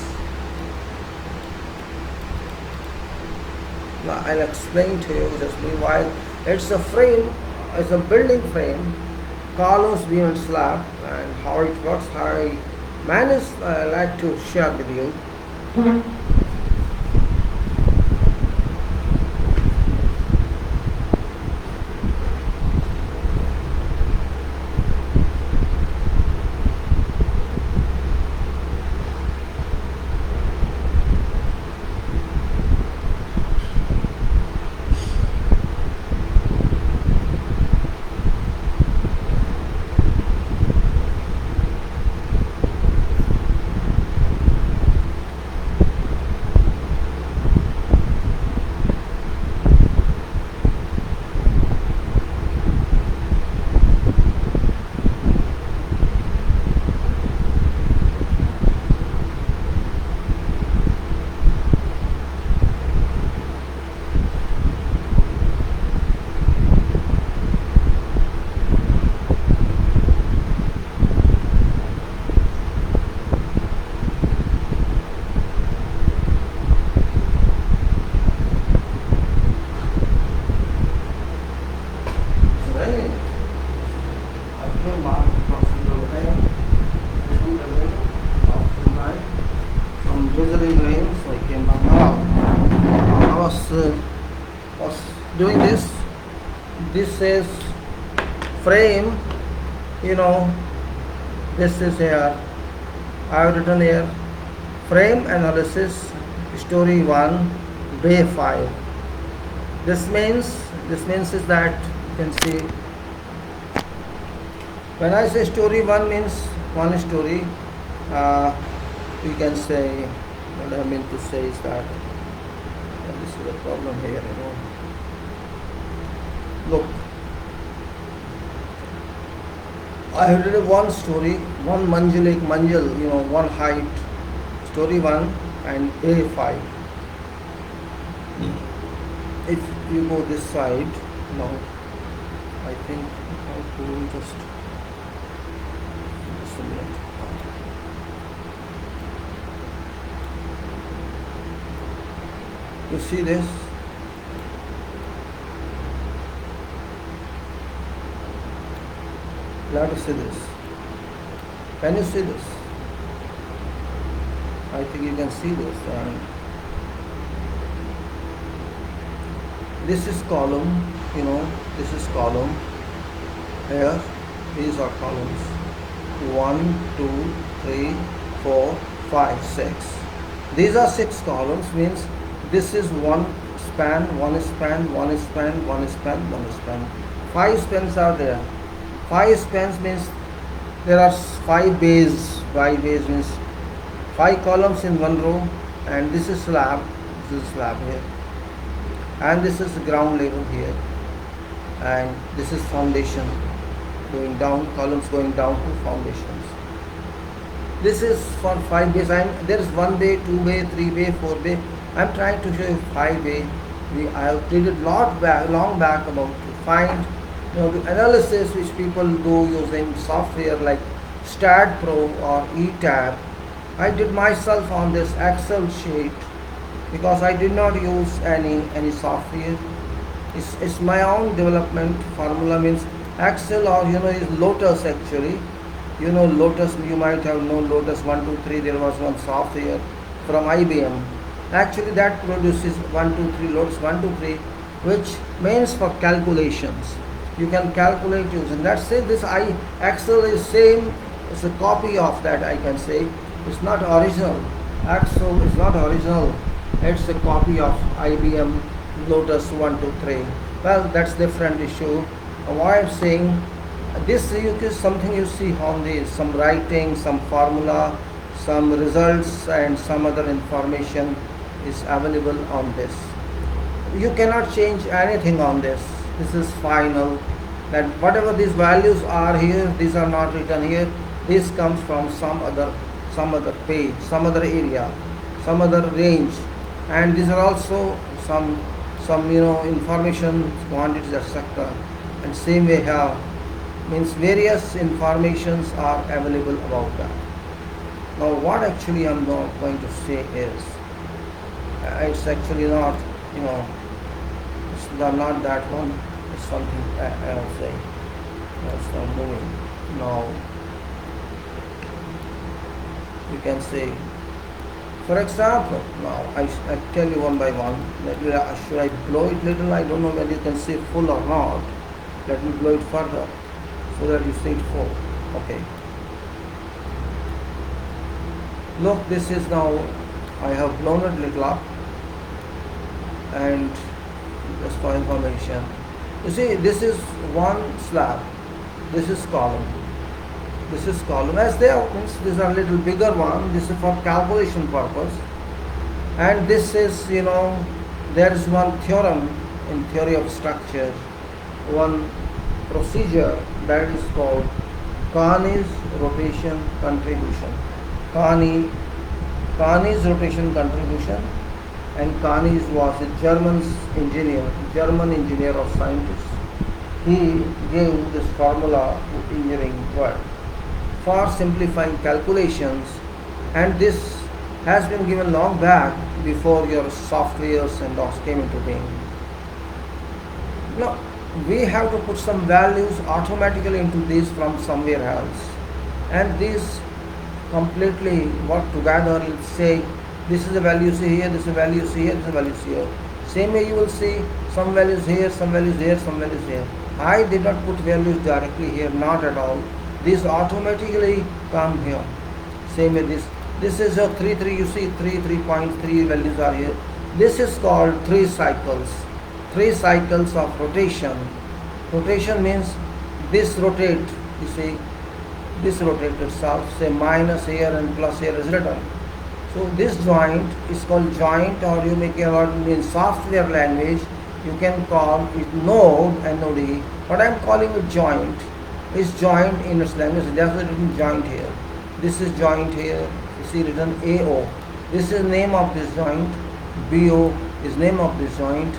Now I'll explain to you just meanwhile. It's a frame, it's a building frame, columns, beam and slab, and how it works, how I manage, I like to share with you. says frame, this is here. I have written here frame analysis story 1 day 5. This means is that you can see when I say story 1 means one story. You can say what I mean to say is that this is the problem here. Look, I have written one story, one manjal, one height, story 1 and A5. If you go this side, now I think I have to just a minute. You see this? Let us see this. Can you see this? I think you can see this. And this is column, this is column. Here, these are columns. 1, 2, 3, 4, 5, 6. These are 6 columns, means this is one span, one span, one span, one span, one span. 5 spans are there. 5 spans means there are 5 bays. 5 bays means 5 columns in one row, and this is slab. This is slab here, and this is ground level here, and this is foundation going down, columns going down to foundations. This is for 5 bays, and there is 1 bay, 2 bay, 3 bay, 4 bay. I am trying to show you 5 bay. I have treated long back about to find the analysis which people do using software like Stat Pro or eTab. I did myself on this Excel sheet because I did not use any software. It's my own development formula, means Excel or is Lotus actually. Lotus, you might have known Lotus 123. There was one software from IBM. Actually that produces 123, Lotus 123, which means for calculations. You can calculate using that. Say this Excel is same, it's a copy of that, I can say. It's not original. Excel is not original. It's a copy of IBM Lotus 123. Well, that's different issue. Why I'm saying this is something you see on this, some writing, some formula, some results, and some other information is available on this. You cannot change anything on this. This is final. That whatever these values are here, these are not written here. This comes from some other page, some other area, some other range, and these are also some information quantities, etc. And same way here, means various informations are available about that. Now what actually I'm going to say is, it's actually not, it's not that one. It's something I'll say. It's not moving. Now you can say, for example, now I tell you one by one. Should I blow it little? I don't know whether you can see full or not. Let me blow it further so that you see it full. Okay. Look, this is now, I have blown it little up, and just for information, you see this is one slab, this is column, this is column. As they are, means these are little bigger one, this is for calculation purpose, and this is, there is one theorem in theory of structure, one procedure that is called Carney's rotation contribution. Carney's rotation contribution, and Carney was a German engineer or scientist. He gave this formula to engineering world for simplifying calculations, and this has been given long back before your softwares and DOS came into being. Now we have to put some values automatically into these from somewhere else, and these completely work together. Let's say this is a value here, this is a value here, this is a value here. Same way you will see some values here, some values here, some values here. I did not put values directly here, not at all. These automatically come here. Same with this. This is a 3 you see 3.3 values are here. This is called 3 cycles. 3 cycles of rotation. Rotation means this rotate, you see, this rotate itself, say minus here and plus here is written. So this joint is called joint, or you make it in software language, you can call it node, NOD, but I am calling it joint. It's joint in its language, that's written joint here. This is joint here, you see written AO. This is name of this joint, BO is name of this joint,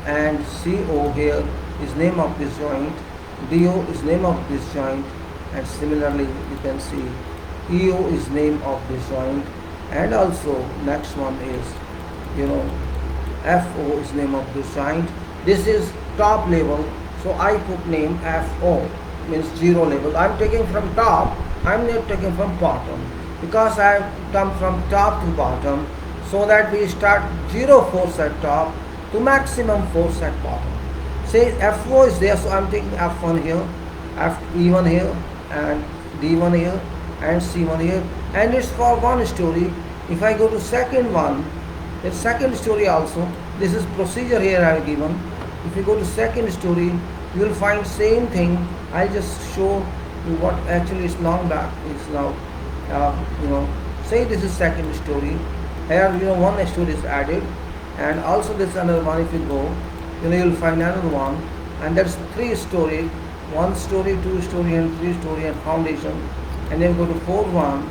and CO here is name of this joint, DO is name of this joint, and similarly you can see EO is name of this joint, and also next one is, FO is name of this joint. This is top level, so I put name FO, means 0 level. I'm taking from top, I'm not taking from bottom, because I have come from top to bottom, so that we start 0 force at top to maximum force at bottom. Say FO is there, so I'm taking F1 here, E1 here, and D1 here, and C1 here, and it's for one story. If I go to second one, the second story also, this is procedure here I have given. If you go to second story, you will find same thing. I'll just show you what actually is long back is now. Say this is second story. Here one story is added, and also this another one. If you go, you will find another one, and that's 3 story, 1 story, 2 story, and 3 story, and foundation. And then go to 4th one.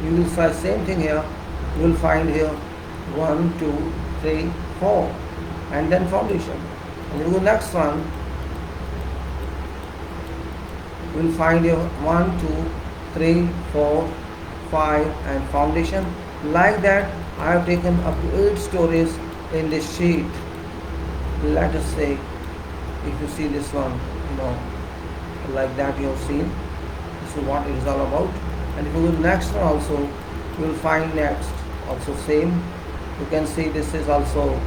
You will find same thing here. You will find here 1, 2, 3, 4, and then foundation. And you go next one. You will find here 1, 2, 3, 4, 5, and foundation. Like that, I have taken up to 8 stories in this sheet. Let us say, if you see this one, like that you have seen. This is what it is all about. And if you go to the next one also, you will find next also same. You can see this is also,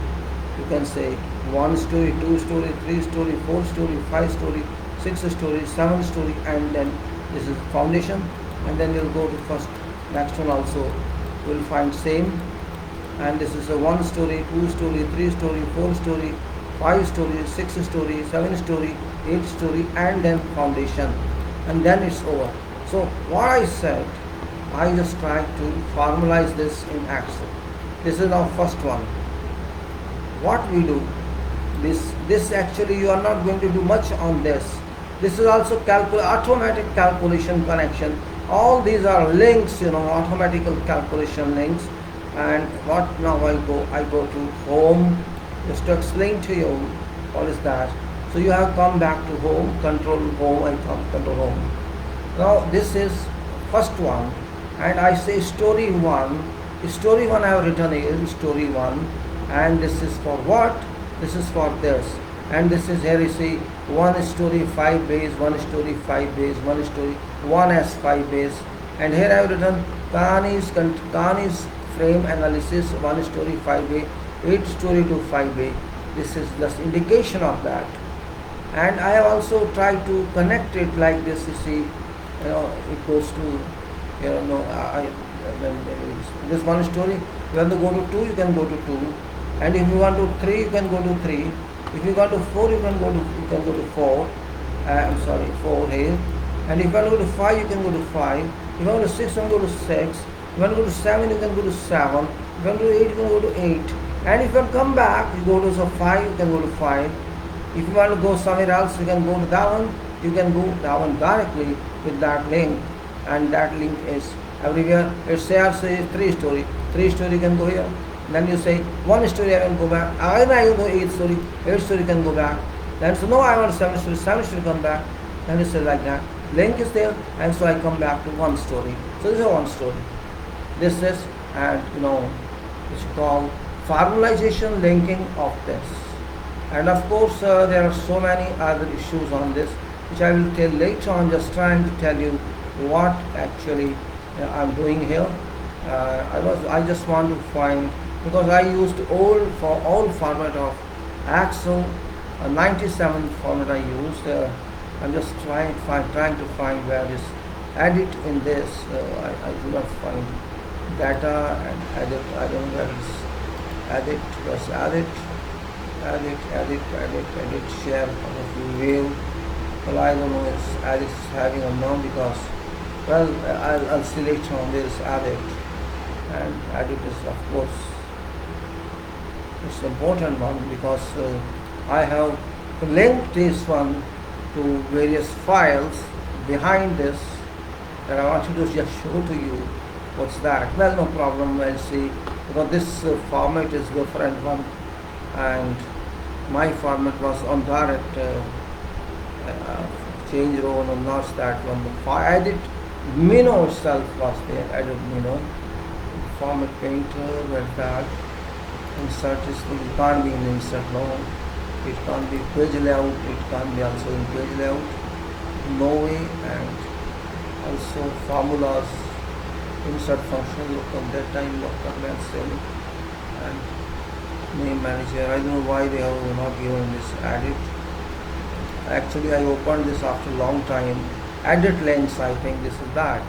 you can say 1 story, 2 story, 3 story, 4 story, 5 story, 6 story, 7 story, and then this is foundation. And then you'll go to first next one also, you will find same. And this is a 1 story, 2 story, 3 story, 4 story, 5 story, 6 story, 7 story, 8 story, and then foundation. And then it's over. So what I said, I just tried to formalize this in Excel. This is our first one. What we do, this actually you are not going to do much on this. This is also automatic calculation connection. All these are links, automatical calculation links. And what now I go to home, just to explain to you what is that. So you have come back to home, control home, I come control home. Now this is first one, and I say story 1. Story 1 I have written here, story 1, and this is for what? This is for this. And this is here you see 1 story 5 base, 1 story 5 base, 1 story 1 as 5 base. And here I have written Kani's frame analysis 1 story 5 bay, 8 story to 5 bay. This is just indication of that. And I have also tried to connect it like this. You see, it goes to, this 1 story. You want to go to 2, you can go to 2. And if you want to 3, you can go to 3. If you want to 4, you can go to 4. 4 here. And if you want to go to 5, you can go to 5. If you want to 6, you can go to 6. If you want to go to 7, you can go to 7. If you want to go to 8, you can go to 8. And if you want to come back, you go to 5, you can go to 5. If you want to go somewhere else, you can go to that one. You can go that one directly with that link. And that link is everywhere. It says 3 story. 3 story you can go here. Then you say 1 story I can go back. Again I will go 8 story. 8 story can go back. Then so no, I want 7 story. 7 story come back. Then you say like that. Link is there, and so I come back to 1 story. So this is a 1 story. This is, and it's called formalization linking of this. And of course there are so many other issues on this, which I will tell later on, just trying to tell you what actually I'm doing here. I just want to find, because I used all format of Excel 97 format I used. I'm just trying to find where is edit in this. I do not find data and edit. I don't know where is edit. Just edit, share, view. Well, I don't know if edit is having or no, because, well, I'll select on this edit, and edit is of course it's important one, because I have linked this one to various files behind this, and I want to just show to you what's that. Well, no problem, I'll see, because this format is different one, and my format was on direct change row, and not that one. The edit menu itself was there, edit menu, format painter, where that insert is, it can't be in insert now, it can't be page layout, it can't be also in page layout, no way. And also formulas, insert function, look at that time, look at that cell, and name manager. I don't know why they have not given this edit. Actually, I opened this after a long time. Edit links, I think this is that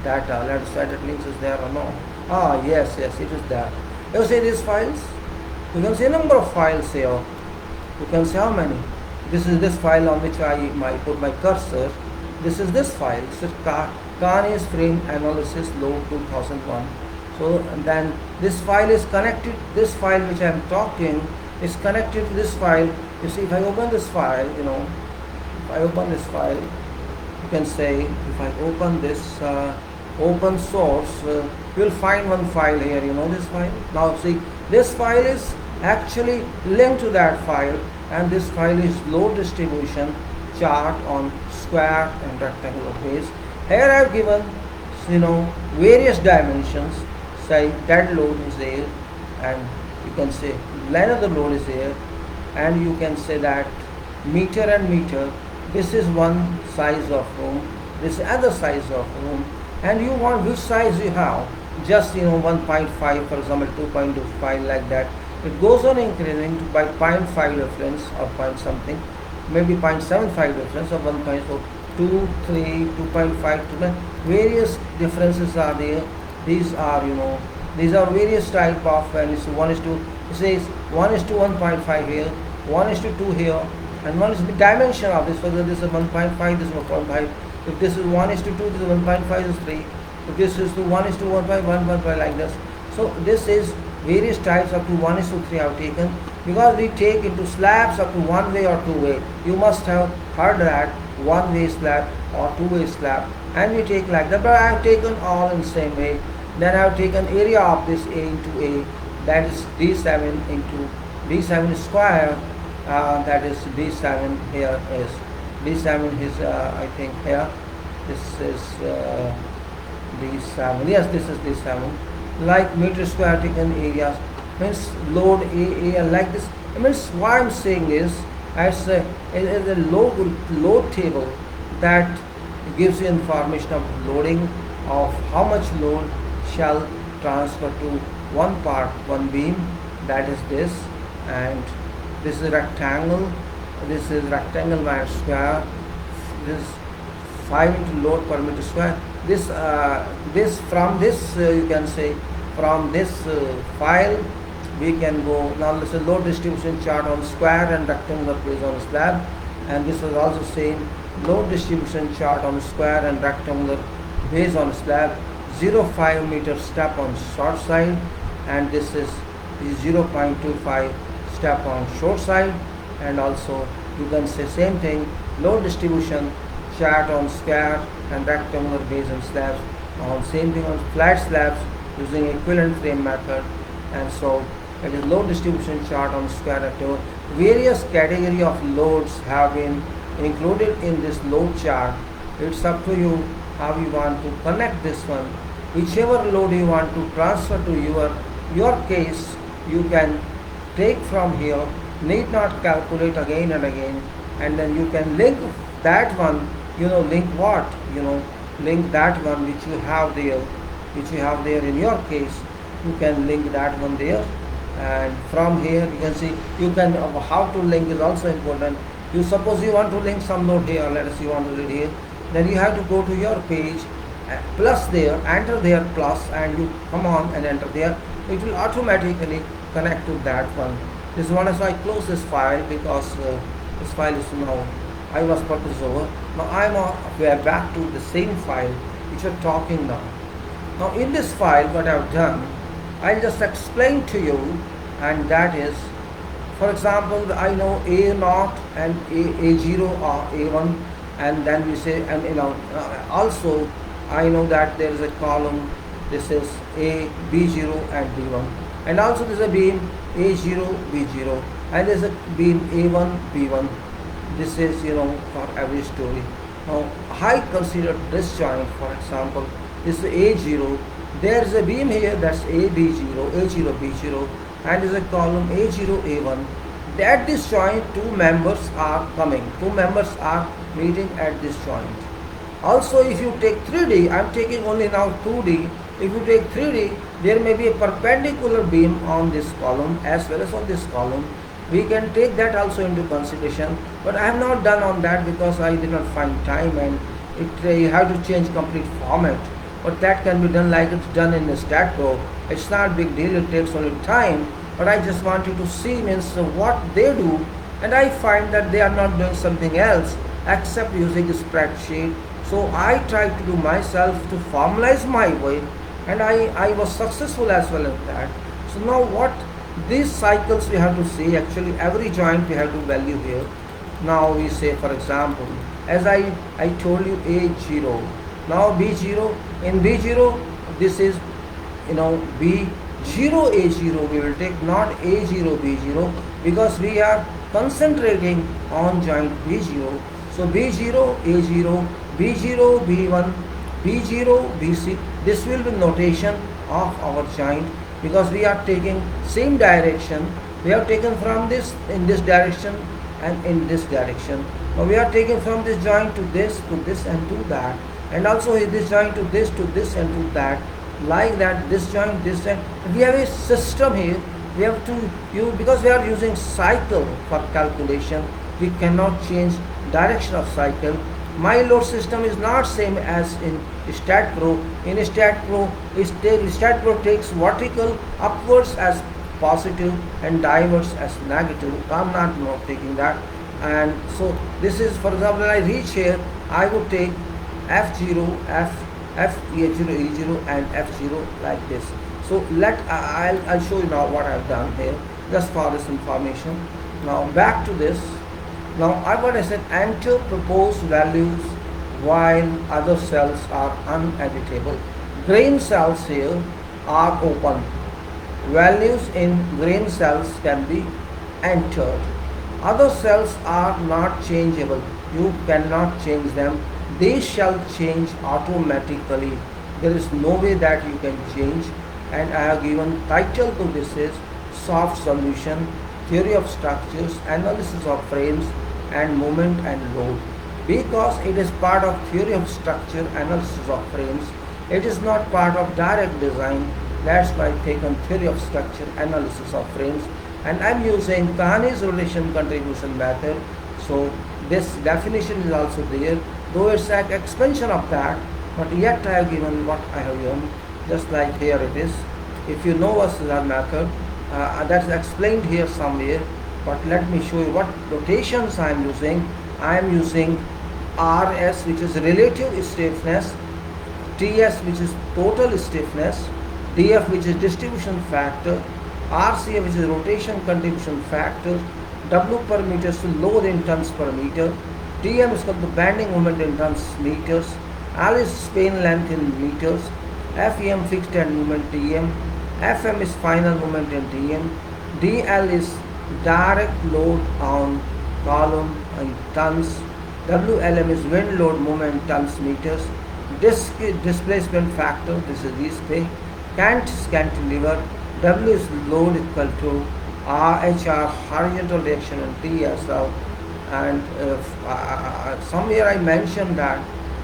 data. Let's edit links is there or no? Ah, yes, it is there. You see these files? You can see a number of files here. You can see how many. This is this file on which I put my cursor. This is this file. This is Carney's frame analysis load 2001. So, and then this file is connected. This file which I am talking is connected to this file. You see, if I open this file, if I open this file, you can say, if I open this open source, you'll find one file here, this file. Now see, this file is actually linked to that file, and this file is load distribution chart on square and rectangular base. Here I have given, various dimensions. Say dead load is there, and you can say length of the load is there, and you can say that meter and meter. This is one size of room, this other size of room, and you want which size you have. Just 1.5, for example, 2.25, like that. It goes on increasing to by 0.5 difference or point something, maybe 0.75 difference or 1.4, 2, 3, 2.5, 2. Various differences are there. These are various type of values. 1 is to, it says 1 is to 1.5 here, 1 is to 2 here, and 1 is the dimension of this. Whether this is 1.5, this is 1.5. If this is 1 is to 2, this is 1.5 is 3. If this is to 1 is to 1.5, like this. So this is various types up to 1 is to 3 have taken, because we take into slabs up to one way or two way. You must have heard that one way slab or two way slab, and we take like that. But I have taken all in the same way. Then I have taken area of this A into A, that is D7 into D7 square, that is D7 here is, D7 is I think here, this is D7, yes, this is D7, like meter square taken areas, means load A, like this. It means what I'm saying is, as a load table that gives you information of loading, of how much load shall transfer to one part, one beam, that is this, and this is rectangle, this is rectangle by square, this 5 into load per meter square. This from this you can say, from this file we can go. Now this is load distribution chart on square and rectangular base on slab, and this is also same load distribution chart on square and rectangular base on slab. 0.5 meter step on short side, and this is 0.25 step on short side, and also you can say same thing, load distribution chart on square and rectangular base and slabs, on same thing on flat slabs using equivalent frame method. And so it is load distribution chart on square rectangle. Various category of loads have been included in this load chart. It's up to you how you want to connect this one. Whichever load you want to transfer to your case, you can take from here, need not calculate again and again, and then you can link that one, link what, link that one which you have there in your case. You can link that one there, And from here you can see, you can how to link is also important. You suppose you want to link some node here, let us see you want to read here, then you have to go to your page, plus there, enter there plus, and you come on and enter there. It will automatically connect to that one. This one, so I close this file because this file is now, I was purpose over. Now we are back to the same file which we are talking now. Now in this file what I have done, I'll just explain to you, and that is, for example, I know A0 and A0 or A1, and then we say, and also I know that there is a column, this is A, B0 and B1, and also there is a beam A0, B0, and there is a beam A1, B1. This is, for every story. Now I consider this joint, for example, this is A0, there is a beam here, that's AB0, A0, B0, and there is a column A0, A1. At this joint, two members are coming, two members are meeting at this joint. Also, if you take 3D, I am taking only now 2D. If you take 3D, there may be a perpendicular beam on this column as well as on this column. We can take that also into consideration, but I have not done on that because I did not find time, and you have to change complete format. But that can be done like it's done in the StatPro. It's not big deal, it takes only time, but I just want you to see what they do, and I find that they are not doing something else except using a spreadsheet. So I try to do myself to formalize my way, and I was successful as well in that. So now what these cycles we have to see, actually every joint we have to value here. Now we say, for example, as I told you, A0, now B0, in B0 this is B0 A0 we will take, not A0 B0, because we are concentrating on joint B0. So B0 A0, B0 B1, B0 BC, this will be notation of our joint, because we are taking same direction. We have taken from this in this direction and in this direction. Now we are taking from this joint to this and to that, and also this joint to this and to that, like that, this joint, this joint. We have a system here. We have to because we are using cycle for calculation, we cannot change direction of cycle. My load system is not same as in StatPro. In StatPro, StatPro takes vertical upwards as positive and downwards as negative. I'm not taking that. And so this is, for example, when I reach here, I would take F0, F E0, E0 and F0 like this. So I'll show you now what I've done here just for this information. Now back to this. Now what I said, enter proposed values while other cells are uneditable. Green cells here are open. Values in green cells can be entered. Other cells are not changeable. You cannot change them. They shall change automatically. There is no way that you can change. And I have given title to this is Soft Solution, Theory of Structures, Analysis of Frames and Moment and Load. Because it is part of Theory of Structure, Analysis of Frames, it is not part of direct design. That's why I taken Theory of Structure, Analysis of Frames, and I am using Kahani's relation contribution method. So this definition is also there, though it's an expansion of that, but yet I have given what I have given, just like here it is. If you know what's the method, that's explained here somewhere, but let me show you what notations I am using. I am using RS, which is relative stiffness, TS, which is total stiffness, DF, which is distribution factor, RCF, which is rotation contribution factor, W per meter is load in tons per meter, TM is called the bending moment in tons meters, L is span length in meters, FEM fixed end moment TM, FM is final moment in TM, DL is direct load on column in tons, WLM is wind load moment tons meters, displacement factor, this is this cantilever, W is load equal to HR horizontal reaction and TSL, and somewhere I mentioned that,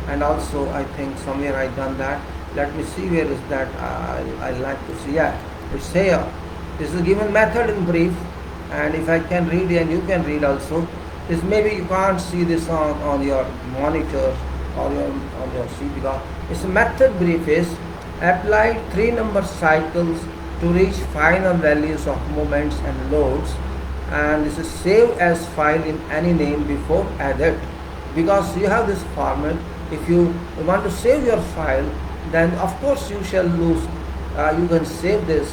and also I think somewhere I done that. Let me see where is that. I like to see. Yeah, it's here. This is given method in brief, and if I can read and you can read also. This maybe you can't see this on your monitor or on your sheet because its method brief is applied 3 number cycles to reach final values of moments and loads, and this is save as file in any name before added. Because you have this format, if you want to save your file, then of course you shall lose, you can save this,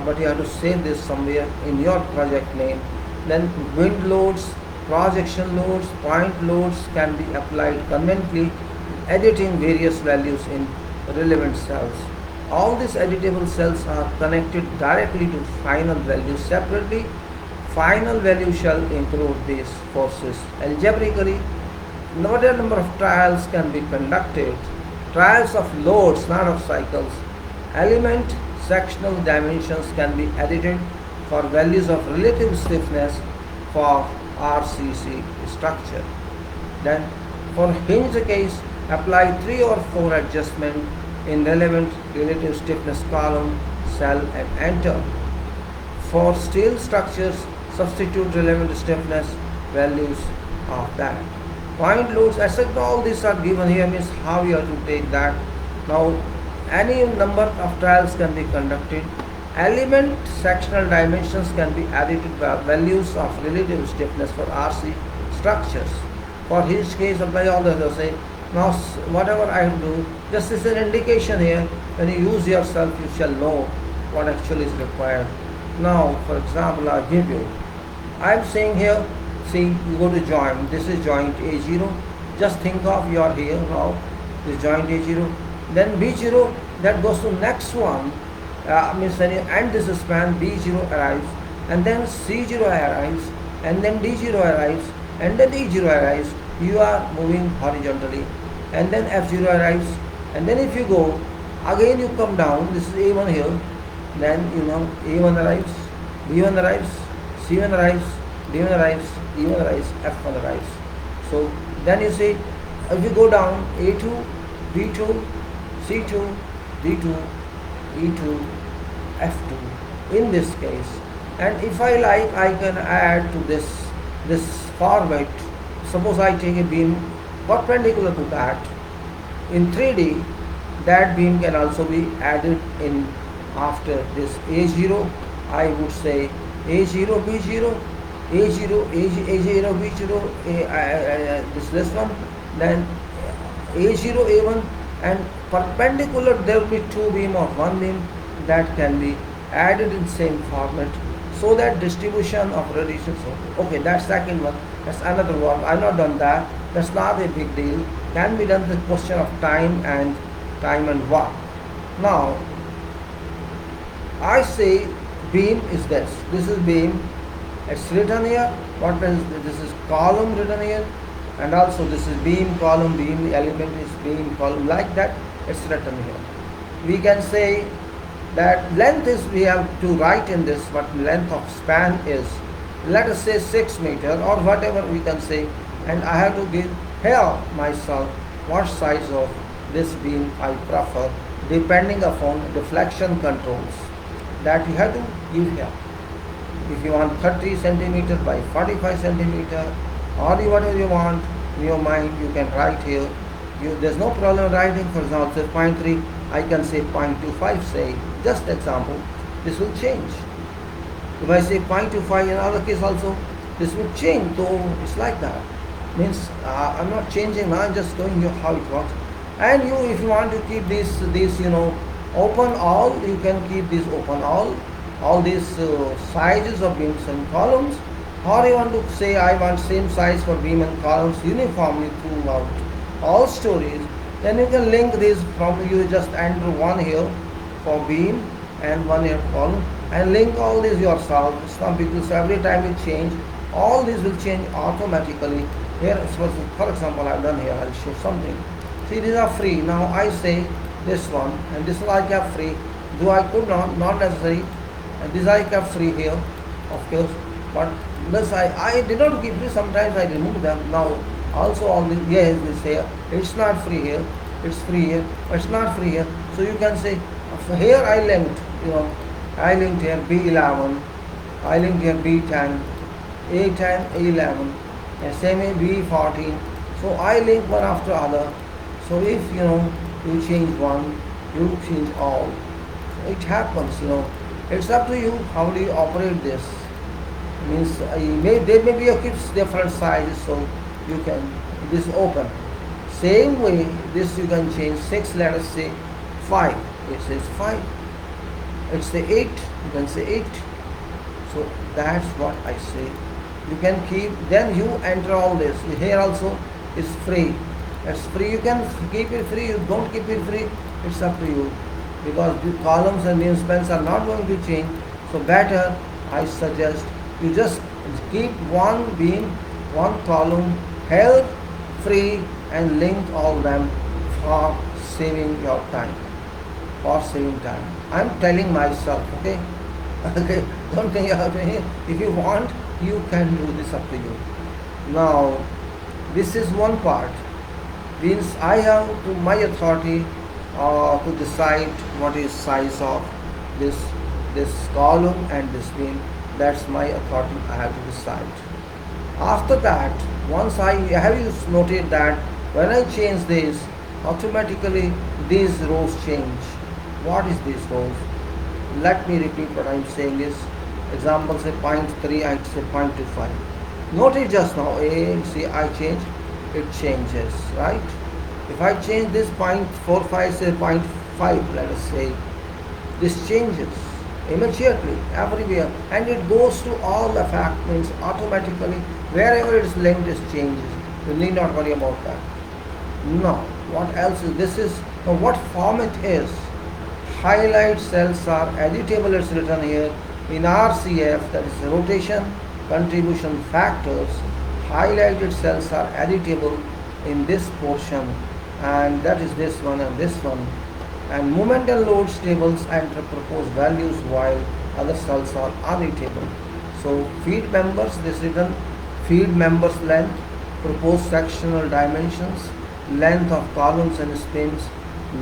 but you have to save this somewhere in your project name. Then wind loads, projection loads, point loads can be applied conveniently, editing various values in relevant cells. All these editable cells are connected directly to final values separately. Final value shall include these forces. Algebraically, whatever number of trials can be conducted, trials of loads, not of cycles. Element sectional dimensions can be edited for values of relative stiffness for RCC structure. Then for hinged case, apply 3 or 4 adjustments in relevant relative stiffness column, cell and enter. For steel structures, substitute relevant stiffness values of that. Point loads, etc. All these are given here, means how you have to take that. Now any number of trials can be conducted. Element sectional dimensions can be added by values of relative stiffness for RC structures. For his case, apply all the others. Say now whatever I do, just as an indication here. When you use yourself, you shall know what actually is required. Now, for example, I give you. I am saying here. See, you go to joint. This is joint A0. Just think of you are here now. This joint A0. Then B0 that goes to next one. Means when you end this span, B0 arrives, and then C0 arrives, and then D0 arrives, and then E0 arrives. You are moving horizontally, and then F0 arrives, and then if you go again, you come down. This is A1 here. Then you know A1 arrives, B1 arrives, C1 arrives, D1 arrives, E1 arrives, F1 arrives. So then you see, if you go down A2, B2, C2, D2, E2, F2 in this case. And if I like, I can add to this format. Suppose I take a beam perpendicular to that. In 3D, that beam can also be added in after this A0. I would say A0, B0, A0, A0, B0, this one, then A0, A1, and perpendicular there will be 2 beam or 1 beam that can be added in same format, so that distribution of radiation. Okay, that's second one. That's another one. I've not done that. That's not a big deal. Can be done. The question of time and work. Now I say beam is this. This is beam. It's written here. What is this? Is column written here, and also this is beam, column, beam. Element is beam, column. Like that, it's written here. We can say that length is, we have to write in this what length of span is. Let us say 6 meter or whatever we can say, and I have to give here myself what size of this beam I prefer depending upon deflection controls that you have to give here. If you want 30 centimeter by 45 centimeter, or whatever you want in your mind, you can write here. There's no problem writing. For example, say 0.3, I can say 0.25, say just example. This will change. If I say 0.25 in other case also, this will change. So it's like that. Means I'm not changing. I'm just showing you how it works. And you, if you want to keep these open all, you can keep this open all these sizes of beams and columns. Or you want to say I want same size for beam and columns uniformly throughout all stories. Then you can link this from, you just enter one here for beam and one here column, and link all these yourself. It's not because every time you change, all these will change automatically. Here, for example, I've done here. I'll show something. See, these are free. Now I say this one, and this one I kept free. Though I could not necessary, and this I kept free here, of course. But this I did not keep this. Sometimes I remove them. Now also all this, yes, this here. It's not free here. It's free here. But it's not free here. So you can say here I linked. I linked here B11, I linked here B10, A10, A11, and same way B14. So I link one after other. So if you change one, you change all. It happens. It's up to you how do you operate this. Means there may be a kids different sizes, so you can this open. Same way this you can change 6. Let us say 5. It says 5. It's the 8. You can say 8. So that's what I say. You can keep. Then you enter all this. Here also is free. It's free. You can keep it free. You don't keep it free. It's up to you. Because the columns and the spans are not going to change. So better I suggest you just keep one column held free and link all them for saving your time. For saving time. I'm telling myself, okay? Okay, don't think if you want, you can do this, up to you. Now, this is one part. Means I have to my authority to decide what is size of this column and this bin. That's my authority. I have to decide. After that, once I have you noted that when I change this, automatically these rows change. What is these rows? Let me repeat what I am saying is. Example say 0.3, I say 0.25. Notice just now, A, see I change, it changes, right? If I change this 0.45, say 0.5, let us say, this changes immediately, everywhere, and it goes to all the fragments automatically. Wherever it is linked, it changes. You need not worry about that. Now, what else is this? Is now what format is? Highlight cells are editable. It's written here in RCF, that is rotation contribution factors. Highlighted cells are editable in this portion, and that is this one and this one. And moment and loads tables enter proposed values while other cells are uneditable. So feed members, this written feed members length, proposed sectional dimensions, length of columns and spins,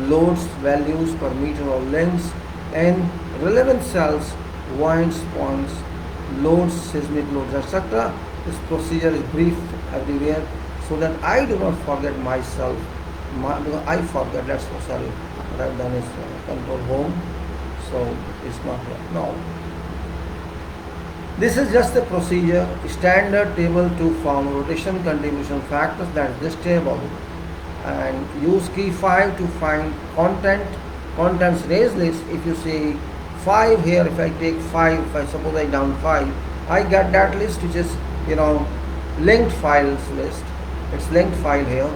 loads values per meter or lengths, and relevant cells, winds, points, loads, seismic loads, etc. This procedure is brief everywhere so that I do not forget myself. Because I forget, that's so sorry. What I've done is control home, so it's not here. No. This is just the procedure, standard table to form rotation contribution factors, that is this table, and use key 5 to find contents raised list. If you see 5 here, if I take 5, if I suppose I down 5, I get that list which is linked files list. It's linked file here.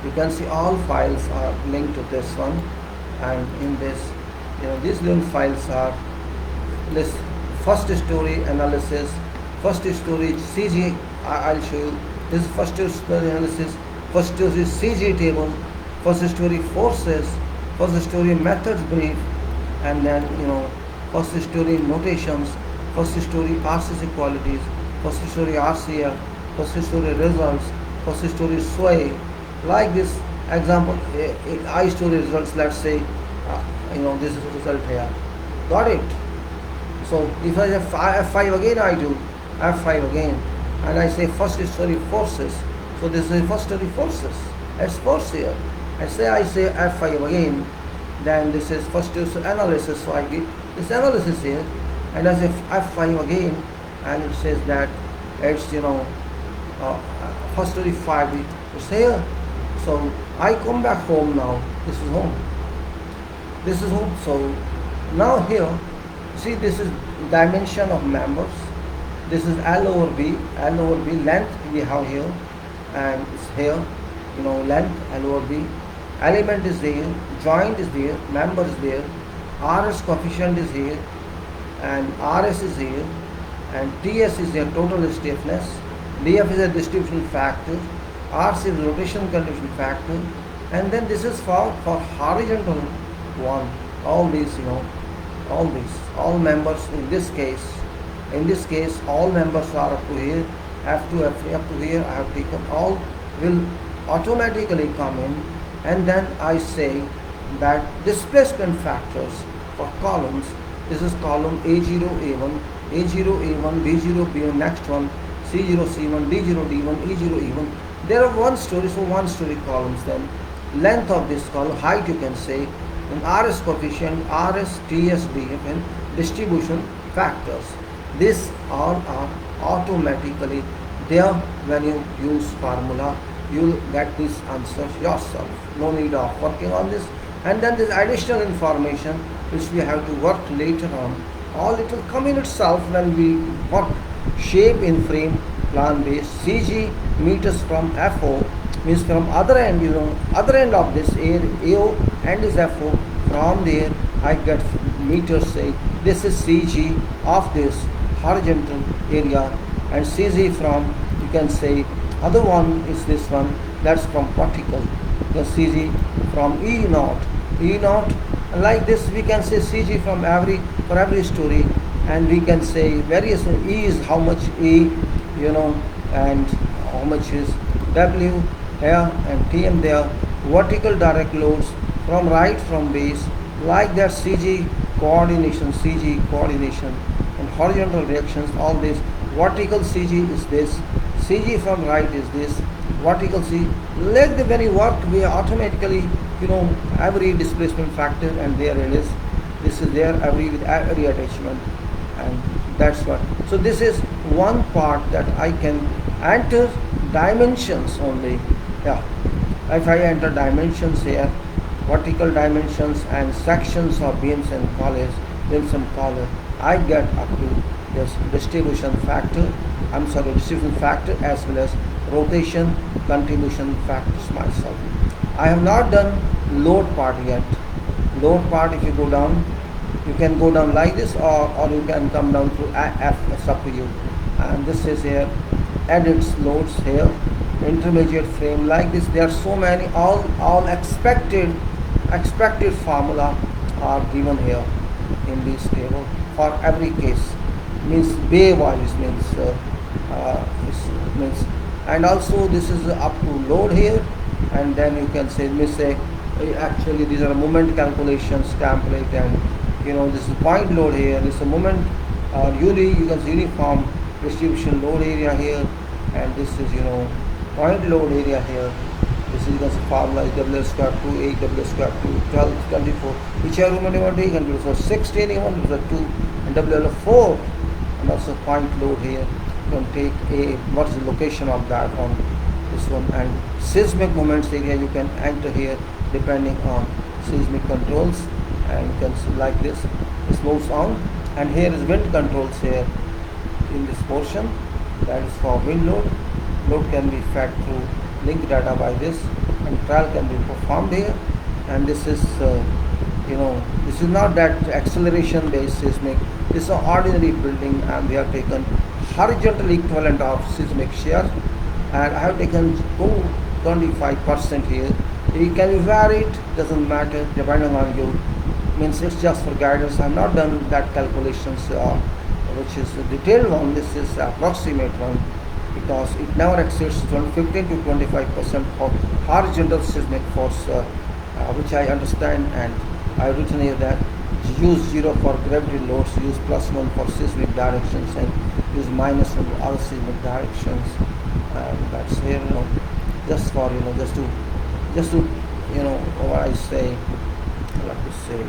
You can see all files are linked to this one, and in this these linked files are this first story analysis, first story CG. I'll show you. This is first story analysis, first story CG table, first story forces, first story methods brief, and then first story notations, first story RCC equalities, first story RCF, first story results, first story sway. Like this example, I story results. Let's say this is the result here. Got it? So if I have F5 again, I do F5 again, and I say first story forces. So this is first story forces. It's force here. I say F5 again. Then this is first story analysis. So I get this analysis here, and I say F5 again, and it says that it's first story 5. It's here. So I come back home now. This is home. This is home. So now here, see, this is dimension of members. This is L over B. L over B length we have here, and it's here. Length L over B. Element is there. Joint is there. Member is there. RS coefficient is here, and RS is here, and TS is here. Total stiffness. DF is a distribution factor. RC is rotation contribution factor, and then this is for horizontal one. All these, all members in this case, all members are up to here, F2, F3, up to here. I have taken all will automatically come in, and then I say that displacement factors for columns This is column A0, A1, A0, A1, B0, B1, next one, C0, C1, D0, D1, E0, E1. There are one story, so one story columns. Then length of this column, height you can say, and RS coefficient, RS, TS, DF, and distribution factors. These all are automatically there when you use formula. You'll get this answer yourself. No need of working on this. And then this additional information which we have to work later on. All it will come in itself when we work shape in frame plan base. CG meters from FO means from other end, other end of this air AO and is FO. From there I get meters, say this is CG of this horizontal area, and CG from, you can say other one is this one, that's from vertical. The CG from E0, and like this we can say CG from for every story, and we can say various E is how much E, and how much is W here and TM there. Vertical direct loads from right from base, like that CG coordination, and horizontal reactions, all this. Vertical CG is this, CG from right is this, vertical CG. Let the very work we automatically, every displacement factor, and there it is. This is there with every attachment, and that's what. So this is one part that I can enter dimensions only. Yeah, if I enter dimensions here, vertical dimensions and sections of beams and collar, I get up to this distribution factor. Distribution factor as well as rotation contribution factors myself. I have not done load part yet. Load part, if you go down, you can go down like this, or you can come down to F, it's up to you. And this is here, edits loads here, intermediate frame, like this. There are so many, all expected formula are given here in this table for every case. Means bay wise means and also this is up to load here, and then you can say actually these are moment calculations template, and this is point load here, this is a moment you can see uniform distribution load area here, and this is point load area here. This is the formula is W square 2, 8, W square 2, 12, 24. Whichever moment you want to take, and so 16 you want to 2, and W 4, and also point load here. You can take what is the location of that on this one, and seismic moments area you can enter here depending on seismic controls, and you can see like this moves on. And here is wind controls here in this portion, that is for wind load. Load can be fed through link data by this, and trial can be performed here. And this is this is not that acceleration based seismic, this is an ordinary building, and we have taken horizontal equivalent of seismic shear, and I have taken 25% here. You can vary it, doesn't matter, depending on you. Means it's just for guidance. I have not done that calculations which is a detailed one. This is approximate one, because it never exceeds 15 to 25% for horizontal seismic force, which I understand, and I have written here that use 0 for gravity loads, use +1 for seismic directions, and use -1 for other seismic directions. And that's here, just for just to what I say, I like to say.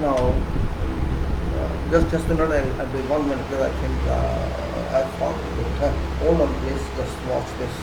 Now, just another, I'll be 1 minute, because I think I found it. Hold on, please, just watch this.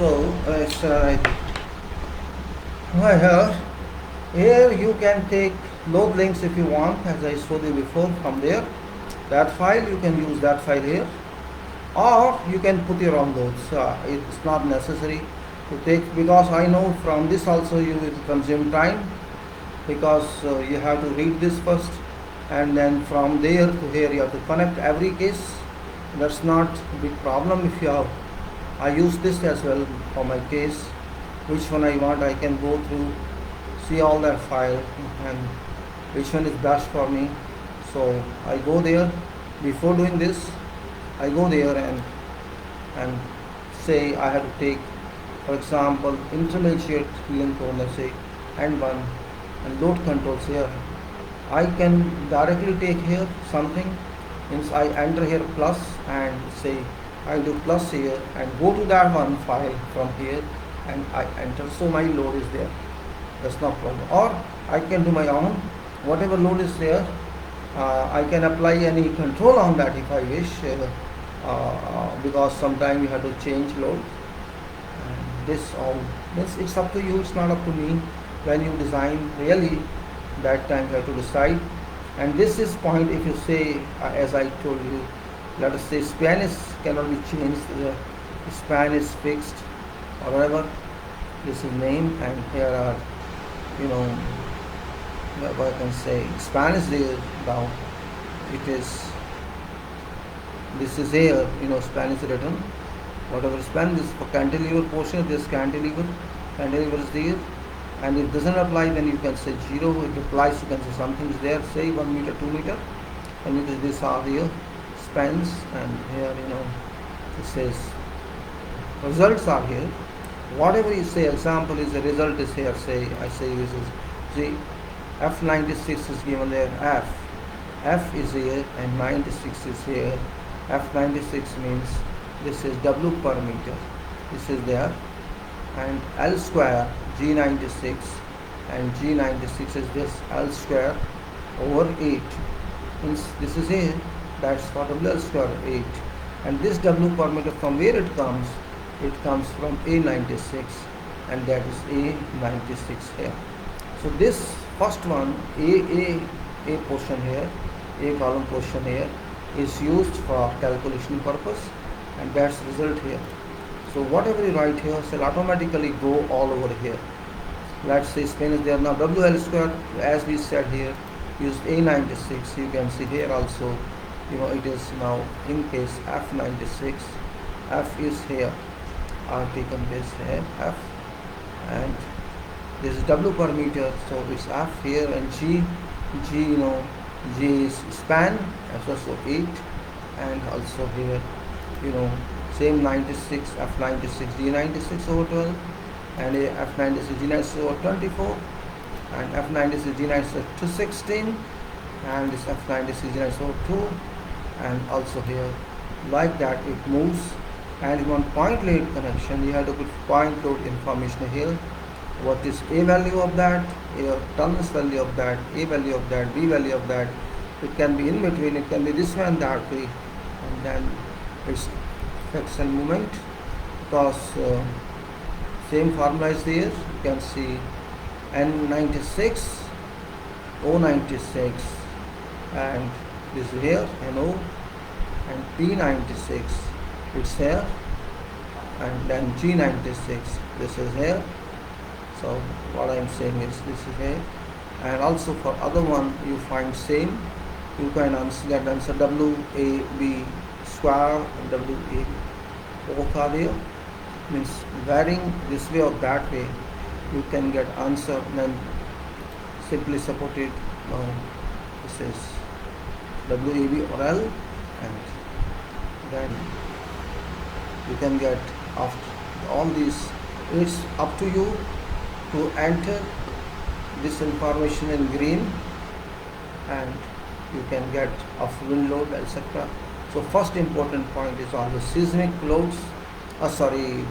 So well, here you can take load links if you want, as I showed you before. From there, that file, you can use that file here, or you can put your own loads. It's not necessary to take, because I know from this also you will consume time, because you have to read this first, and then from there to here you have to connect every case. That's not a big problem. If you have, I use this as well for my case. Which one I want, I can go through, see all that file, and which one is best for me. So I go there. Before doing this, I go there and say I have to take, for example, intermediate link on, let's say N1, and load controls here. I can directly take here something, means I enter here plus and say I do plus here and go to that one file from here and I enter, so my load is there. That's no problem. Or I can do my own, whatever load is there. I can apply any control on that if I wish, because sometimes you have to change load. And this all, it's up to you, it's not up to me. When you design, really, that time you have to decide. And this is point, if you say, as I told you, let us say span is cannot be changed, the span is fixed or whatever. This is name, and here are, what I can say, span is there now. It is, this is here, span is written. Whatever span, this for cantilever portion, this cantilever is there. And if it doesn't apply, then you can say 0. If it applies, you can say something is there, say 1 meter, 2 meter. And these are the spans, and here, it says results are here. Whatever you say, example is the result is here, say, I say this is G, F96 is given there, F is here, and 96 is here. F96 means this is W per meter, this is there, and L square, G96, and G96 is this L square over 8, means this is here, that's for WL square 8, and this W per meter, from where it comes from A96, and that is A96 here. So this first one, A portion here, A column portion here, is used for calculation purpose, and that's result here. So whatever you write here shall automatically go all over here. Let's say span is there now, WL square, as we said here, use A96. You can see here also, it is now in case F96, F is here. I've taken this here, F, and this is W per meter, so it's F here, and G is span, as also 8, and also here, same 96, F96, G96 over 12, and F96, G96 over 24, and F96, G96 to 16, and this F96, G96 over 2, and also here, like that it moves. And if you want point load connection, you have to put point load information here. What is A value of that, A turns value of that, A value of that, B value of that. It can be in between, it can be this way and that way, and then it's friction moment, because same formula is there. You can see N96, O96, and this is here, NO, and P96, it's here, and then G96, this is here. So what I am saying is this is here, and also for other one you find same. You can get answer WAB square and WAB, both are there, means varying this way or that way you can get answer. Then simply support it. This is WAB or L, and then you can get after all these. It's up to you to enter this information in green, and you can get of wind load, etc. So first important point is always seismic loads,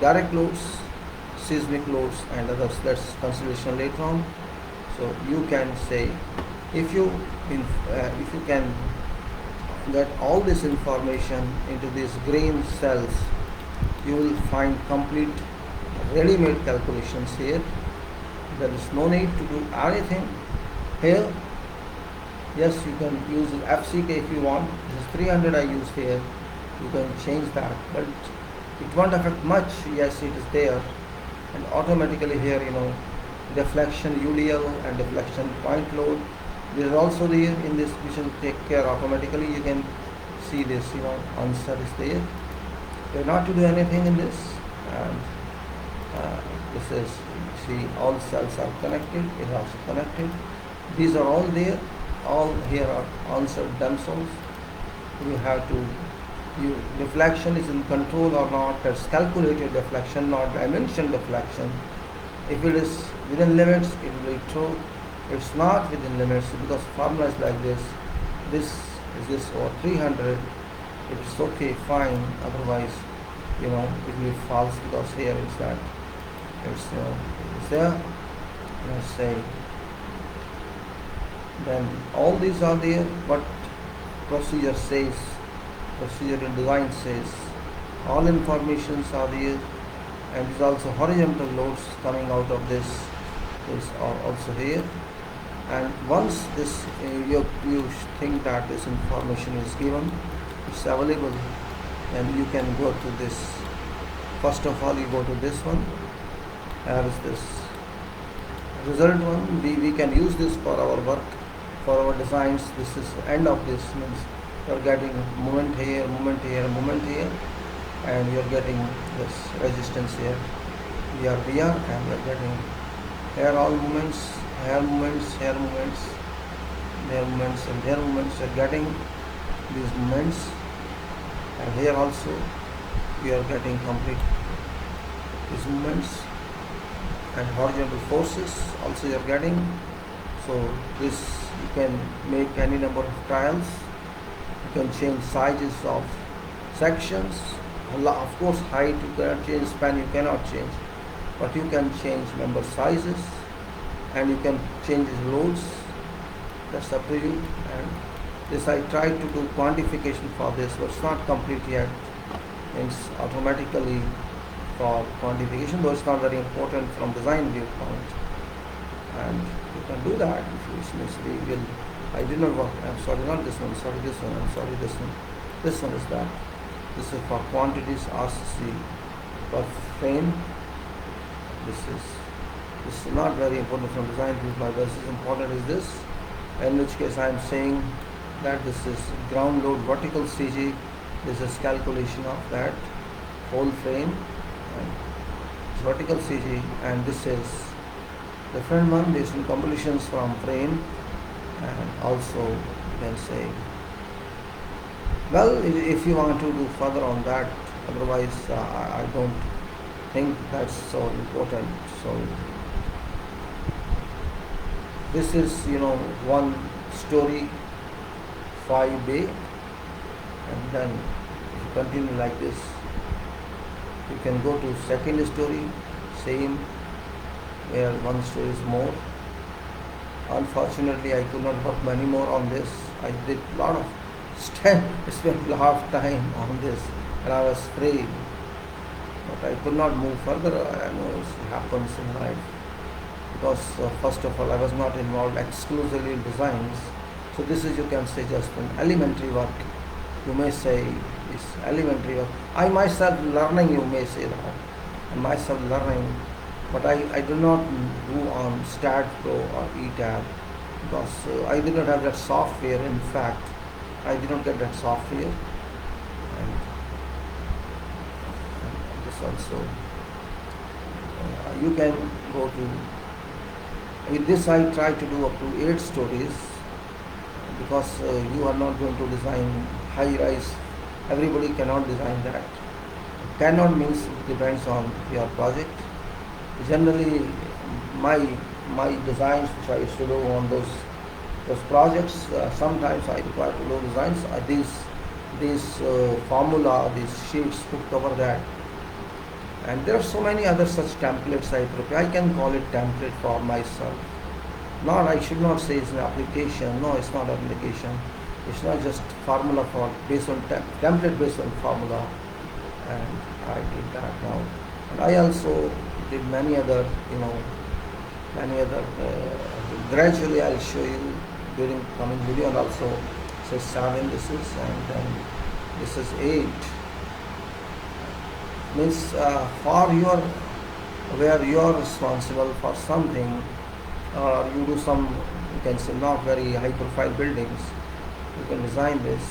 direct loads, seismic loads, and others. That's consideration later on. So you can say, if you can get all this information into these green cells, you will find complete ready-made calculations here. There is no need to do anything here. Yes, you can use FCK if you want. This is 300 I use here. You can change that, but it won't affect much. Yes, it is there, and automatically here, deflection UDL and deflection point load. This is also there in this. We should take care automatically. You can see this. Answer is there. You're not to do anything in this, and this is, see, all cells are connected. It is also connected. These are all there. All here are answered themselves. You have to. Deflection is in control or not. That's calculated deflection, not dimension deflection. If it is within limits, it will be true. It's not within limits because formula is like this. This is this or 300. It's okay, fine. Otherwise, it will be false because here it's that. It's there. Let's say. Then all these are there. What procedure says? Procedure in design says all informations are there, and there's also horizontal loads coming out of this. These are also here, and once this you think that this information is given, it's available, and you can go to this. First of all, you go to this one. Here is this result one. We can use this for our work, for our designs. This is the end of this. Means you're getting moment here, moment here, moment here, and you're getting this resistance here, VR, and you're getting here all moments, here moments, here moments, there moments, and there moments. You're getting these moments, and here also you are getting complete these moments, and horizontal forces also you're getting. So this, you can make any number of tiles. You can change sizes of sections. Of course, height you cannot change, span you cannot change, but you can change member sizes, and you can change the loads. That's up to you. And this, I tried to do quantification for this, but it's not complete yet. It's automatically for quantification, though it's not very important from design viewpoint. And you can do that if you wish. I did not work. I'm sorry, not this one. Sorry, this one. I'm sorry, this one. This one is that. This is for quantities RCC per frame. This is not very important from design viewpoint. This is important is this. In which case I am saying that this is ground load vertical CG. This is calculation of that whole frame. And it's vertical CG, and this is different one based on completions from frame. And also you can say, well, if you want to do further on that, otherwise I don't think that's so important. So this is one story 5 bay, and then if you continue like this, you can go to second story, same, where one story is more. Unfortunately, I could not work many more on this. I did a lot of spent a lot of time on this, and I was afraid, but I could not move further. I know it happens in life because first of all, I was not involved exclusively in designs. So this is, you can say, just an elementary work. You may say it's elementary work. I myself learning, you may say that, and myself learning. But I do not do on Stat Pro or ETAB because I did not have that software. In fact, I did not get that software. And this also, you can go to, with this I try to do up to 8 stories because you are not going to design high rise. Everybody cannot design that. Cannot means it depends on your project. Generally, my designs which I used to do on those projects, sometimes I require to do designs. These formula, these sheets could cover that. And there are so many other such templates I prepare. I can call it template for myself. Not, I should not say it's an application. No, it's not an application. It's not just formula for based on template based on formula. And I did that now. And I also did many other, many other. Gradually, I'll show you during coming video, and also say 7. This is, and then this is 8. Means for your where you are responsible for something, or you do some, you can say not very high profile buildings, you can design this.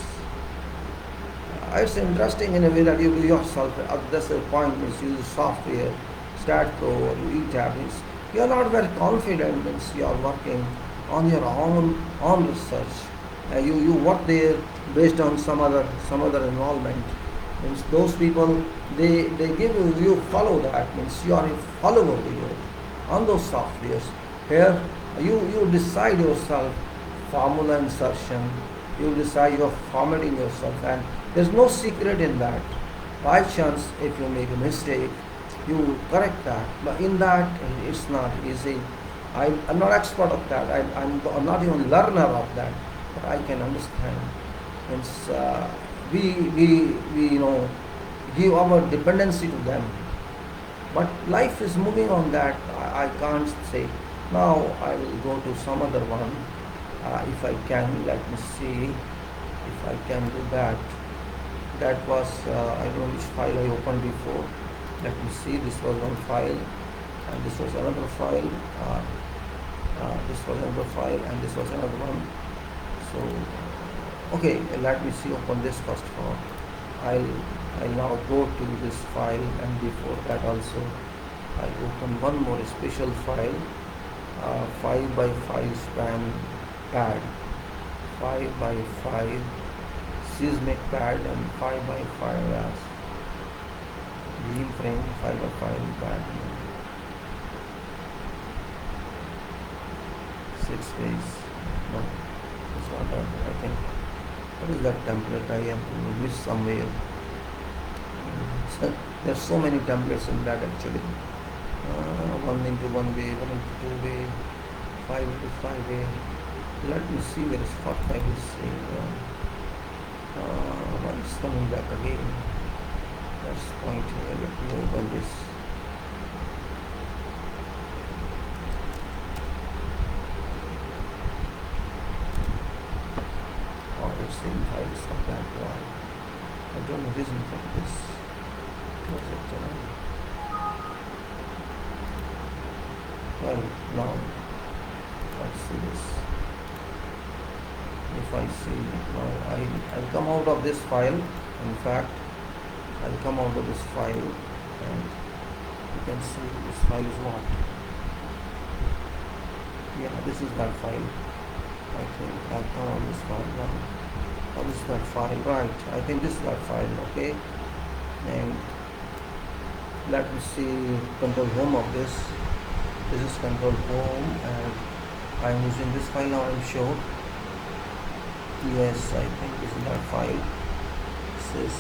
It's interesting in a way that you do yourself. That's the point, is use software, StatPro or ETAB. You are not very confident, means you are working on your own research. You work there based on some other involvement. Means those people, they give you follow that, means you are a follower here on those softwares. Here you decide yourself formula insertion, you decide your formatting yourself, and there's no secret in that. By chance, if you make a mistake, you correct that. But in that, it's not easy. I'm not expert of that. I'm not even learner of that, but I can understand. Means we give our dependency to them. But life is moving on that. I can't say. Now I will go to some other one. If I can, let me see if I can do that. That was, I don't know which file I opened before. Let me see, this was one file, and this was another file. This was another file, and this was another one. So, okay, let me see, open this first of all. I'll now go to this file, and before that also, I open one more special file, 5 by 5 span pad, 5 by 5 seismic pad, and 5 by 5 beam frame, 5 by 5 pad, 6 phase. No, it's not that. I think, what is that template? I have missed somewhere. So, there are so many templates in that actually. 1 into 1 way, 1 into 2 way, 5 into 5 way. Let me see where is what I will say. One is coming back again. That's point here. Let me open this. Oh, it's in files of that one. I don't know reason for this. Close it. Well, now let's see this. If I see now, I'll come out of this file. In fact, I'll come out of this file, and you can see this file is what? Yeah, this is that file. I think I'll come on this file now. Oh, this is that file, right? I think this is that file, okay? And let me see control home of this. This is control home, and I'm using this file now, I'm sure. Yes, I think this is that file. This is,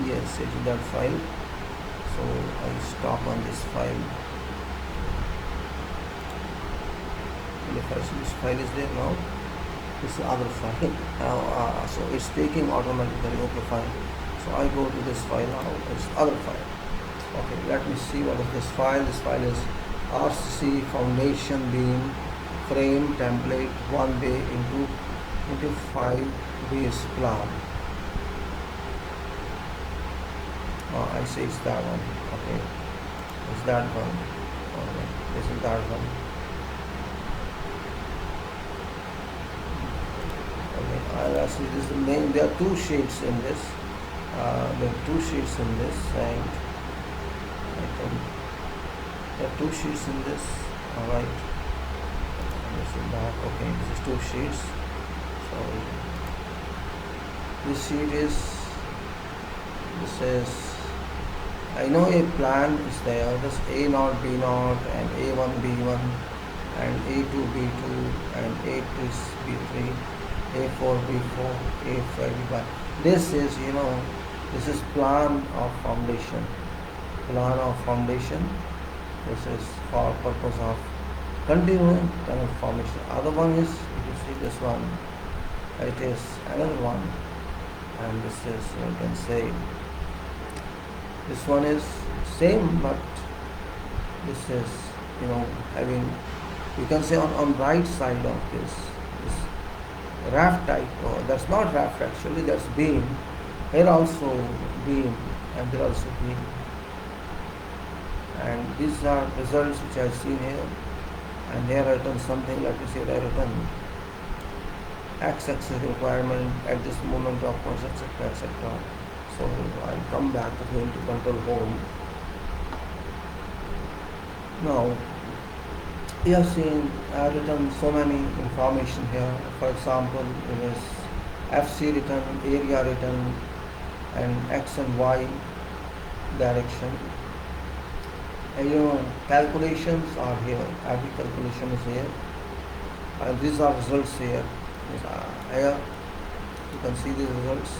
yes, it is that file. So I stop on this file. And if I see this file is there now, this is the other file. Now, so it's taking automatically, okay, fine. So I go to this file now, it's other file. Okay, let me see what is this file. This file is RCC foundation beam frame template 1 bay into 5 base plan. Oh, I see it's that one. Okay, it's that one. Okay, this is that one. Okay, I'll see this is the main. There are 2 sheets in this. There are 2 sheets in this, and I think there are 2 sheets in this. All right. This is that. Okay, this is 2 sheets. So this sheet is. This is. I know a plan is there. This A0, B0, and A1, B1, and A2, B2, and A3, B3, A4, B4, A5, B5. This is, this is plan of foundation. Plan of foundation. This is for purpose of continuing tunnel formation. Other one is, if you see this one, it is another one, and this is, you can say, this one is same, but This is, having, you can say on right side of this raft type, or that's not raft actually, that's beam. Here also beam, and there also beam. And these are results which I have seen here. And here I written something, like I said, I written x-axis requirement at this moment of course, etc., etc. So I'll come back again to control home. Now you have seen I have written so many information here. For example, it is FC written, area written, and x and y direction. And calculations are here. Every calculation is here. And these are results here. Here you can see these results.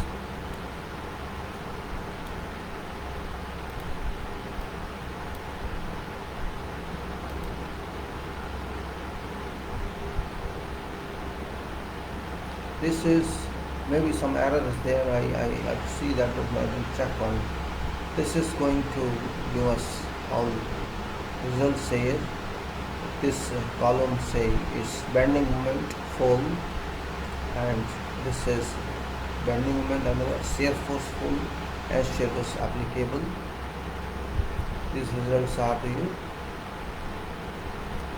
This is maybe some error is there. I see that with my check one. This is going to give us all results say. This column say is bending moment full, and this is bending moment and shear force full and shear force applicable. These results are to you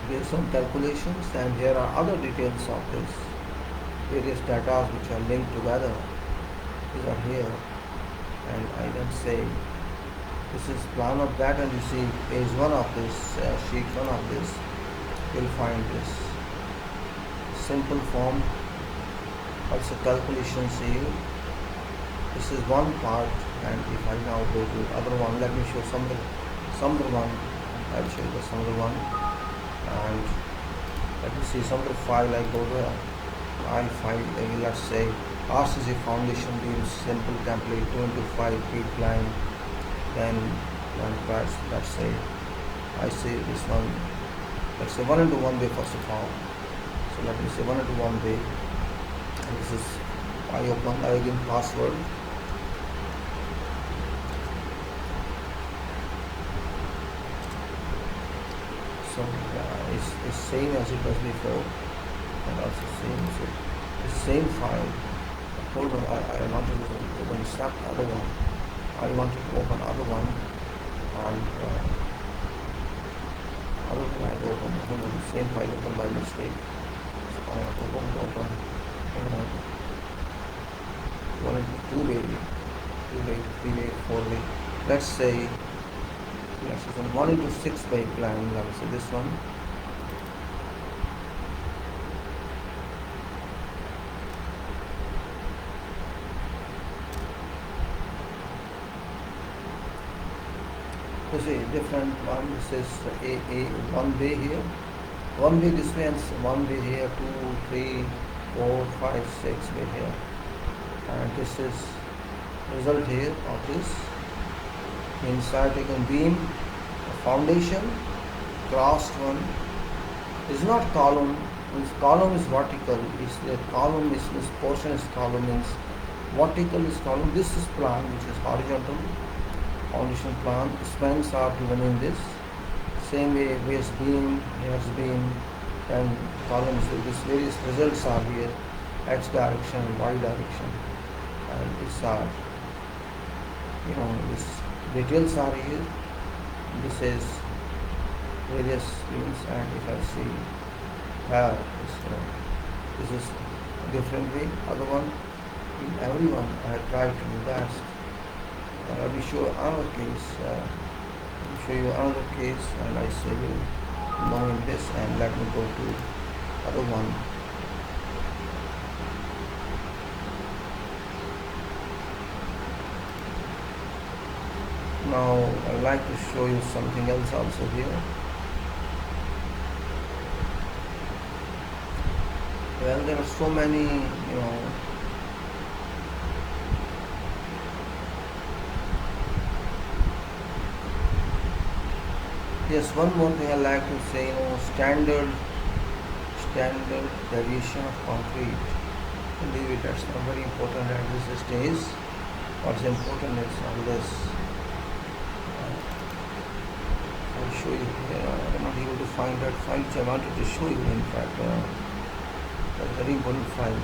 based on calculations, and here are other details of this various data which are linked together. These are here, and I can say this is plan of that, and you see page 1 of this, sheet 1 of this, you'll find this simple form, also calculations here. This is one part, and if I now go to other one, let me show some other one. I'll show you some other one, and let me see some other file. I go to I5, let's say RCC foundation beams, simple template, 2 into 5 feet line, then one press, let's say I say this one, let's say 1 into 1 way first of all. So let me say 1 into 1 way, and this is I open again password. So it's same as it was before, and also same, so the same file. Hold on, I want to open start other one. I want to open other one, and other one I open the same file open by mistake. So I have to open 1 into 2 way, 3 way, 4 way. Let's say 1 into 6 way plan. Let's say this one. This is a different one. This is a one way here, one way this way, and one way here, 2, 3, 4, 5, 6 way here, and this is result here of this. Inside taken beam, foundation, crossed one. Is not column. This column is vertical. Is the column is this portion is column, means vertical is column. This is plan which is horizontal. Foundation plan, spans are given in this. Same way, base beam, here's beam, and columns. These various results are here, x direction, y direction, and these are, this details are here. This is various beams, and if I see here, this is a different way. Other one, in everyone, I tried to do that. I will show another case. And I say knowing this, and let me go to other one. Now I would like to show you something else also here. Well, there are so many, Yes, one more thing I like to say, standard deviation of concrete. Maybe that's not very important at this stage. What's important is always I'll show you here. I'm not able to find that file which I wanted to show you. In fact, that's a very important file.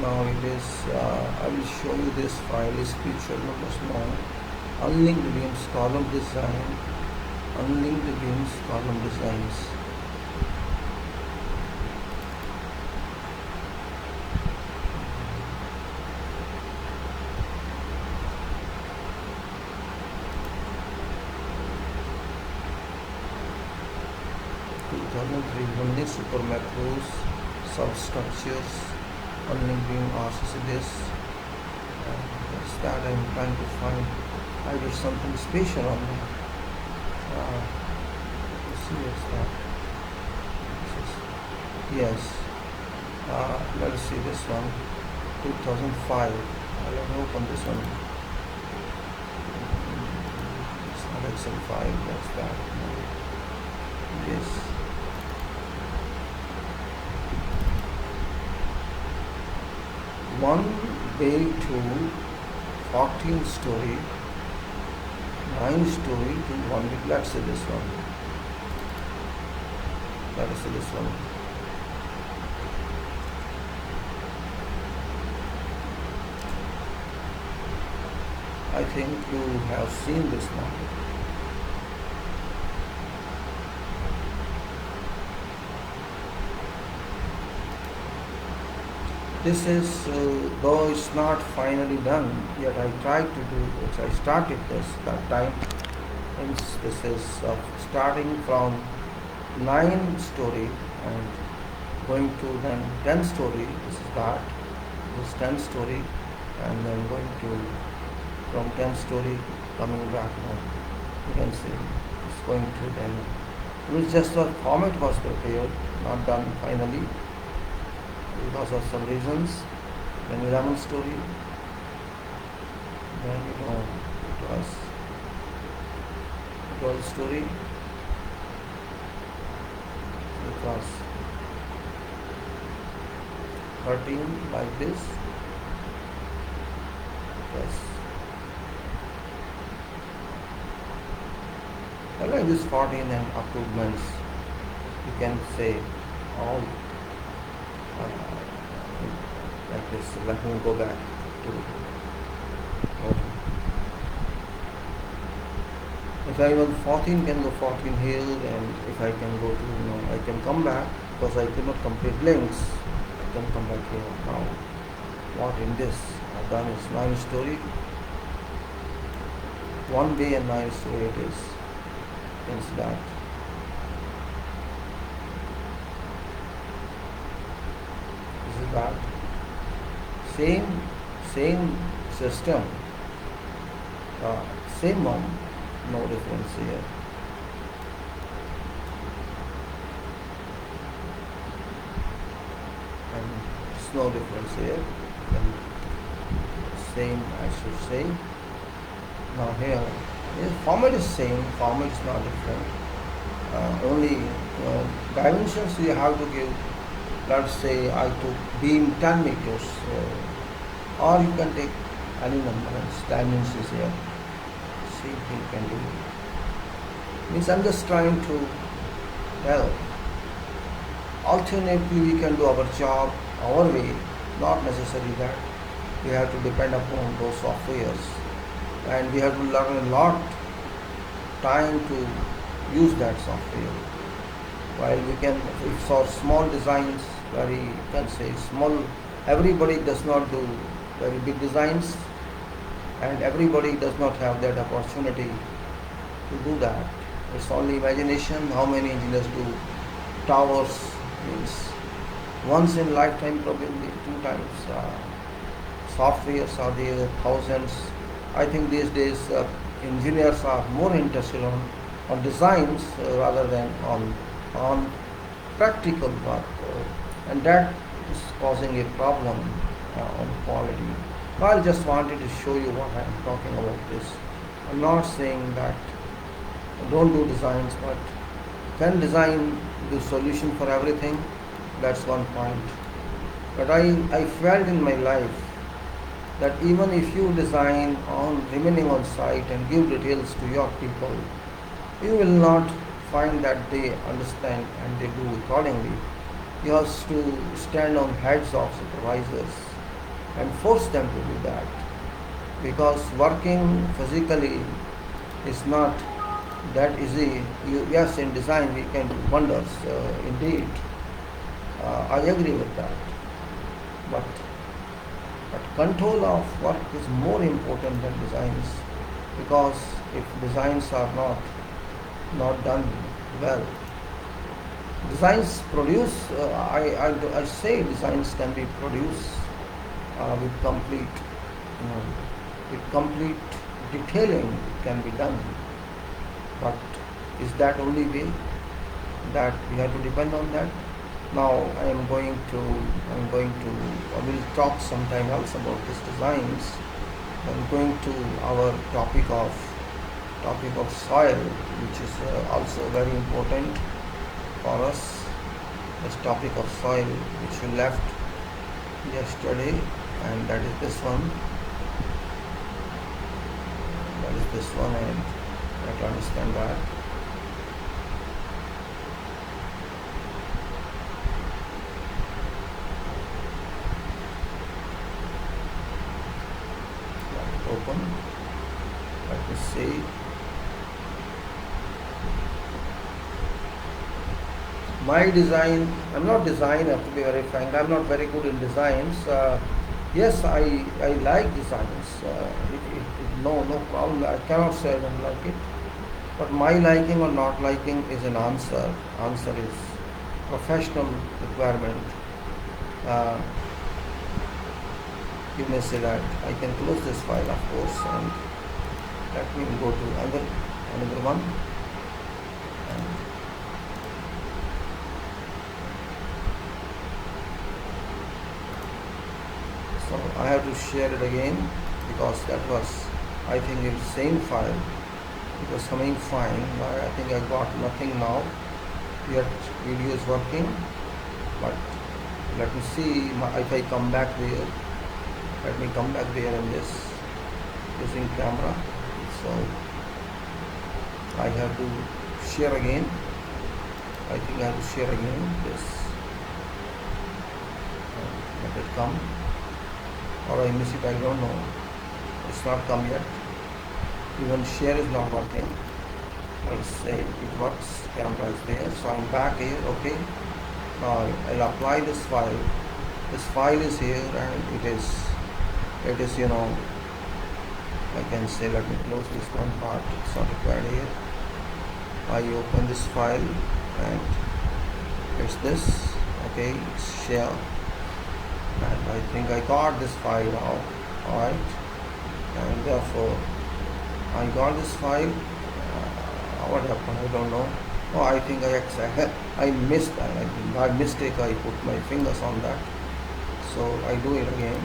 Now it is, I will show you this file is featured small. Unlinked beams column design. Unlinked beams column designs. Unlinked super macros, substructures, unlinked beam RCC this. That's that I'm trying to find. I did something special on that. Let's see what's that. Yes. Let's see this one. 2005. I'll open this one. It's not Excel 5. That's that. Yes. One bay to 14 story, 9 story to 1 big. Let's see this one. Let us see this one. I think you have seen this one. This is, though it's not finally done, yet I tried to do this. I started this that time. Hence, this is starting from 9 story and going to then 10 story. This is that. This 10 story, and then going to from 10 story coming back now. You can see it's going to then. It was just a format was prepared, not done finally, because of some reasons. Then 11 story, then it was 12 story, it was 13 like this, yes. I like this 14 and improvements. You can say all like this. Let me go back to if I want 14 can go 14 here, and if I can go to I can come back because I cannot complete links. I can come back here now. What in this I've done is 9 story, 1 bay and 9 story it is. Hence that. This is that. Same system, same one, no difference here. And it's no difference here. And same, I should say. Now here, the format is same, format is not different. Only dimensions you have to give. Let's say I took beam 10 meters, or you can take any number of dimensions here. See if you can do it. Means I'm just trying to help. Alternatively, we can do our job our way, not necessarily that we have to depend upon those softwares, and we have to learn a lot time to use that software. While we can, for small designs, very, you can say small, everybody does not do very big designs, and everybody does not have that opportunity to do that. It's only imagination. How many engineers do towers? Means once in lifetime, probably 2 times. Softwares are there, thousands. I think these days engineers are more interested on designs rather than on practical work, and that is causing a problem on quality. I just wanted to show you what I am talking about this. I'm not saying that don't do designs, but can design the solution for everything? That's one point. But I felt in my life that even if you design on remaining on site and give details to your people, you will not find that they understand and they do accordingly. You have to stand on heads of supervisors and force them to do that, because working physically is not that easy. Yes, in design we can do wonders, indeed. I agree with that. But, but control of work is more important than designs, because if designs are not done well, designs produce, I say designs can be produced with complete detailing can be done. But is that only way that we have to depend on that? Now I will talk sometime else about these designs. I'm going to our topic of soil, which is also very important for us. This topic of soil, which we left yesterday, and that is this one. And I have to understand that. Open. Let me see. My design, I'm not designer, to be very frank. I'm not very good in designs. Yes, I like designs. No problem. I cannot say I don't like it. But my liking or not liking is an answer. Answer is professional requirement. You may say that I can close this file, of course, and let me go to another one. So I have to share it again, because that was, I think, in the same file. It was coming fine. I think I got nothing now. Yet video is working. But let me see if I come back there. Let me come back there in this using camera. So I have to share again. I think I have to share again this. Let it come. Or I miss it, I don't know. It's not come yet. Even share is not working. I'll say it works. Camera is there. So I'm back here. Okay. Now I'll apply this file. This file is here, and it is I can say, let me close this one part. It's not required here. I open this file, and it's this. Okay, it's share. And I think I got this file now. Alright, and therefore I got this file. What happened? I don't know. Oh, I think I missed. By mistake I put my fingers on that. So I do it again.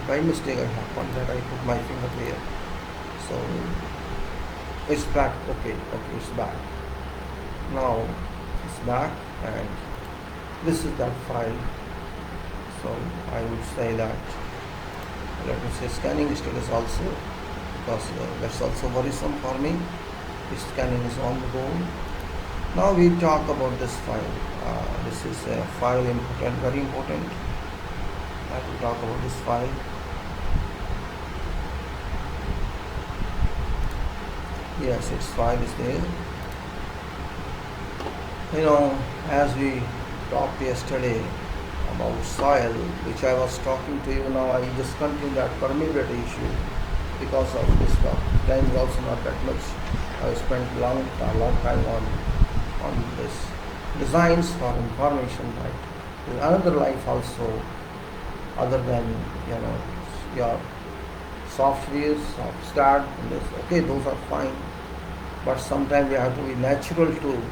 By mistake it happened that I put my finger there. So it's back. Okay, it's back. Now it's back, and this is that file. So I would say that, let me say, scanning status also, because that's also worrisome for me. This scanning is on the go. Now we talk about this file. This is a file important, very important. I have to talk about this file. Yes, its file is there. As we talked yesterday about soil, which I was talking to you, now I just continue that permeability issue because of this talk. Time is also not that much. I spent a long time on this designs for information, right? There's another life also, other than your softwares, start and this. Okay, those are fine, but sometimes we have to be natural too,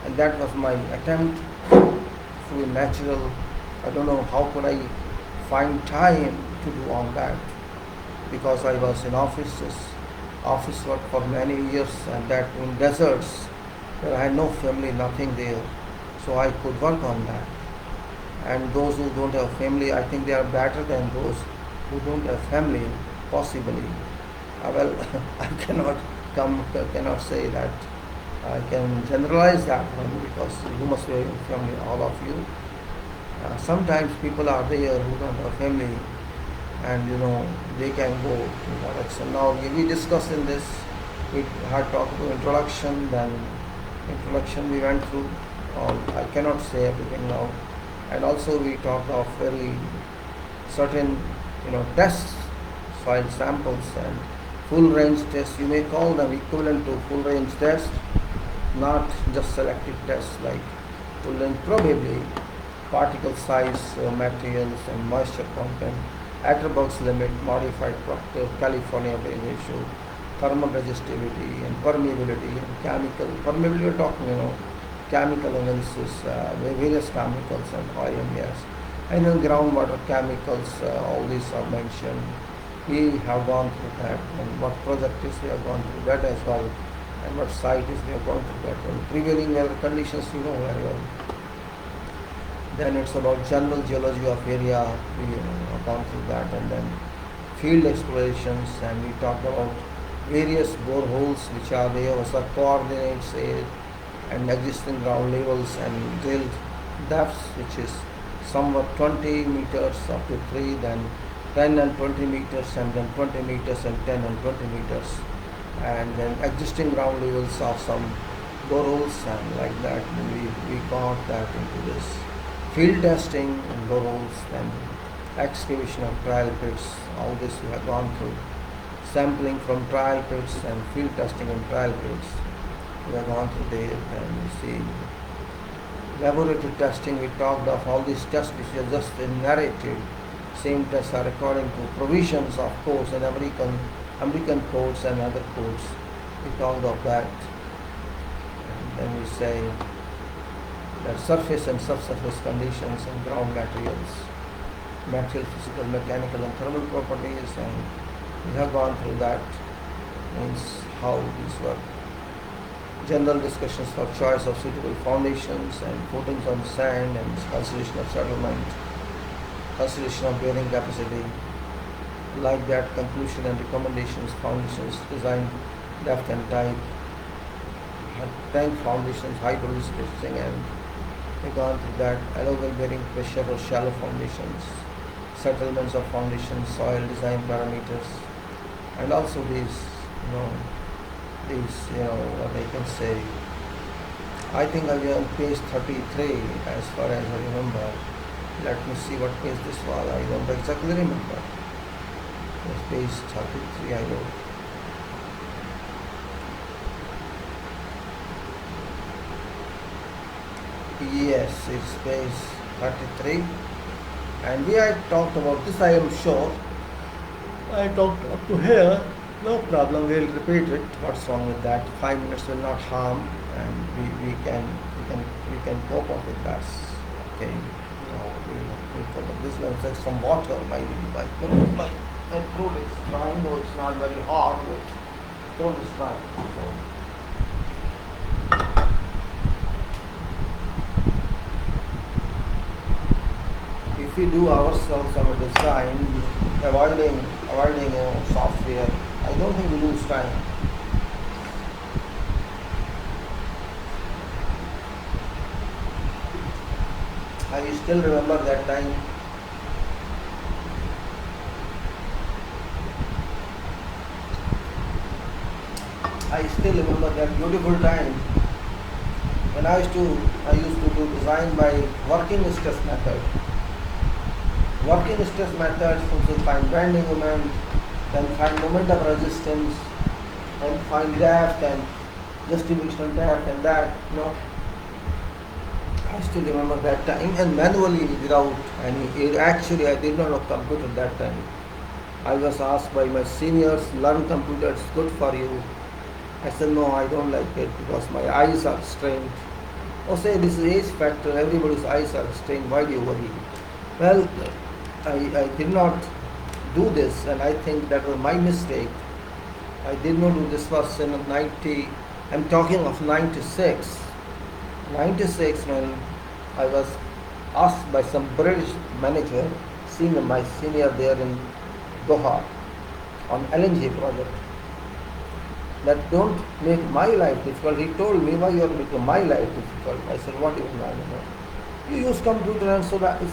and that was my attempt to be natural. I don't know how could I find time to do all that, because I was in office work for many years, and that in deserts where I had no family, nothing there, so I could work on that. And those who don't have family, I think they are better than those who don't have family, possibly. Well, I cannot say that I can generalize that one, because you must be having family, all of you. Sometimes people are there who don't have family, and they can go in that action. Now we discussed in this, we had talked about introduction, then introduction we went through all. I cannot say everything now. And also we talked of very certain tests, soil samples, and full range tests. You may call them equivalent to full range test, not just selective tests like full range. Probably particle size, materials and moisture content, Atterbuck's limit, modified Proctor, California Bay ratio, thermal resistivity and permeability and chemical permeability. We're talking chemical analysis, various chemicals and oil and gas, and then groundwater chemicals. All these are mentioned. We have gone through that, and what project is we have gone through that as well, and what site is we have gone through that. And prevailing weather conditions very well. Then it's about general geology of area. We have gone through that, and then field explorations, and we talked about various boreholes which are there, also coordinates, and existing ground levels and drilled depths, which is somewhat 20 meters up to 3, then 10 and 20 meters, and then 20 meters and 10 and 20 meters, and then existing ground levels of some boreholes, and like that we got that into this. Field testing and boreholes, then excavation of trial pits, all this we have gone through. Sampling from trial pits and field testing in trial pits, we have gone through there. And we see laboratory testing. We talked of all these tests which are just narrated. Same tests are according to provisions of codes in American codes and other codes. We talked of that. And then we say that surface and subsurface conditions and ground materials, material, physical, mechanical and thermal properties, and we have gone through that. Means how these work. General discussions for choice of suitable foundations and footings on sand, and consideration of settlement, consideration of bearing capacity, like that. Conclusion and recommendations, foundations, design, depth and type, tank foundations, hydraulic spacing, and we gone through that. Allowable bearing pressure or shallow foundations, settlements of foundations, soil design parameters, and also these what I can say. I think I am on page 33 as far as I remember. Let me see what page this was. I don't exactly remember. It's page 33 I wrote. Yes, it's page 33. And we had talked about this, I am sure. I talked up to here. No problem, we'll repeat it. What's wrong with that? 5 minutes will not harm, and we can cope up with that. Okay. We'll cope up. This one says some water. My throat is drying, though it's not very hot, but throat is drying. So if we do ourselves our design, avoiding software, I don't think we lose time. I still remember that time. I still remember that beautiful time when I used to do design by working stress method. Working stress method, so find bending moment, then find moment of resistance, and find depth and distribution depth, and that, I still remember that time, and manually without any aid. Actually, I did not have computer that time. I was asked by my seniors, learn computer, it's good for you. I said, no, I don't like it because my eyes are strained. Or say this is age factor, everybody's eyes are strained, why do you worry? Well, I did not do this, and I think that was my mistake. I did not do this. Was in 90, I'm talking of 96 when I was asked by some British manager, my senior there in Doha, on LNG project, that don't make my life difficult. He told me, why you are making my life difficult? I said, what do you mean? You use computer and so that is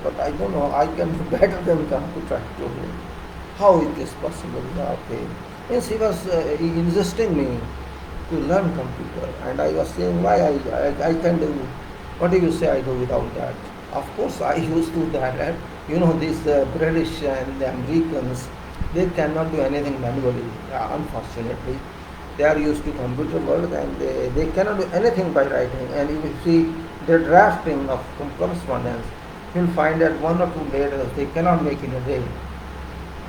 but I don't know, I can do better than computer. I told him. How it is possible? Okay. Means he was insisting me to learn computer, and I was saying why I can do. What do you say I do without that? Of course I used to that. And, these British and the Americans, they cannot do anything manually. Unfortunately, they are used to computer work, and they cannot do anything by writing. And if you see the drafting of correspondence, you'll find that one or two letters they cannot make in a day.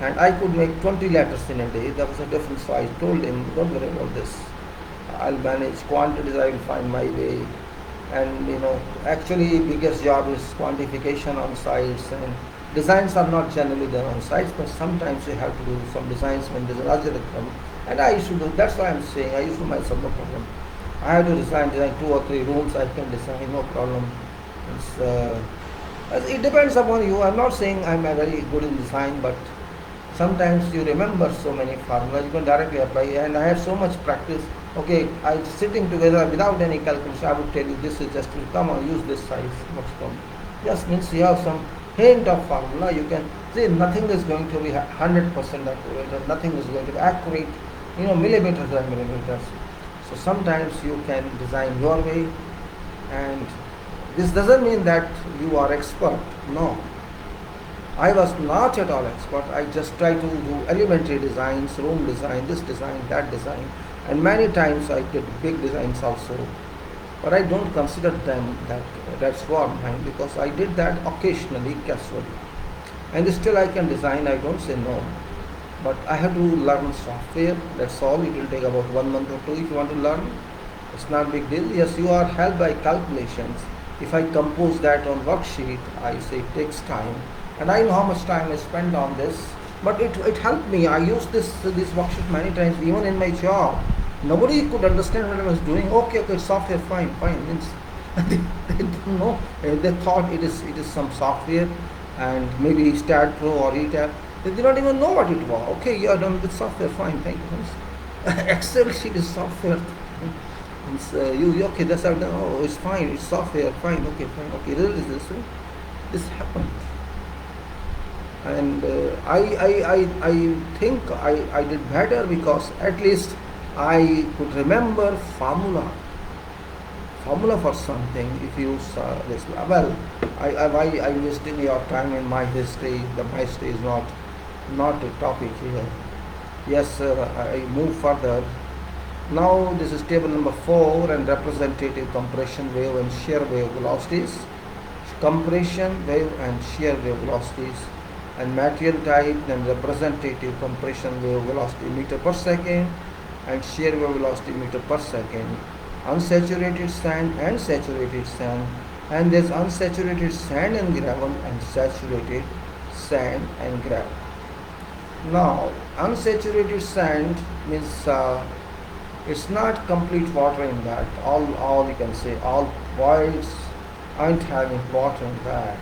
And I could make 20 letters in a day. That was a difference. So I told him, don't worry about this. I'll manage quantities. I will find my way. And actually, biggest job is quantification on sites, and designs are not generally done on sites, but sometimes you have to do some designs when there's a larger requirement. And I used to do. That's why I'm saying I used to myself, no problem. I have to design 2 or 3 rooms. I can design, no problem. It depends upon you. I'm not saying I'm very good in design, but sometimes you remember so many formulas, you can directly apply, and I had so much practice. Okay, I was sitting together without any calculation. I would tell you this is just to come on, use this size, what's come. Just means you have some hint of formula. You can see nothing is going to be 100% accurate, nothing is going to be accurate, millimeters by millimeters. So sometimes you can design your way, and this doesn't mean that you are expert. No. I was not at all expert. I just try to do elementary designs, room design, this design, that design, and many times I did big designs also. But I don't consider them that's what mine, because I did that occasionally, casually. And still I can design, I don't say no. But I have to learn software, that's all. It will take about 1 month or 2 if you want to learn. It's not a big deal. Yes, you are helped by calculations. If I compose that on worksheet, I say it takes time. And I know how much time I spent on this, but it helped me. I used this worksheet many times, even in my job. Nobody could understand what I was doing. Okay, software, fine. Means they didn't know. They thought it is some software, and maybe Stat Pro or ETAP. They did not even know what it was. Okay, you are done with software, fine, thank you. Excel sheet is software. Okay, that's how. Oh, it's fine. It's software, fine. Okay. Really, this happened. And I think I did better, because at least I could remember formula for something. If you saw this, well, I wasted your time in my history. My history is not a topic here. Yes, I move further. Now this is table number 4, and representative compression wave and shear wave velocities, compression wave and shear wave velocities, and material type, then representative compression wave velocity meter per second and shear wave velocity meter per second, unsaturated sand and saturated sand, and there's unsaturated sand and gravel and saturated sand and gravel. Now unsaturated sand means it's not complete water in that. All you can say, all voids aren't having water in that.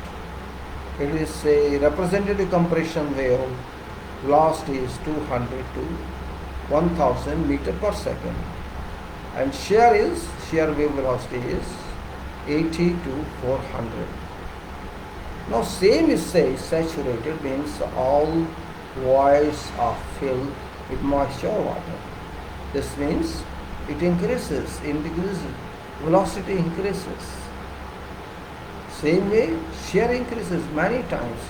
It is a representative compression wave, velocity is 200 to 1000 meter per second, and shear wave velocity is 80 to 400. Now same is say saturated means all voids are filled with moisture or water. This means it increases, velocity increases. Same way, shear increases many times.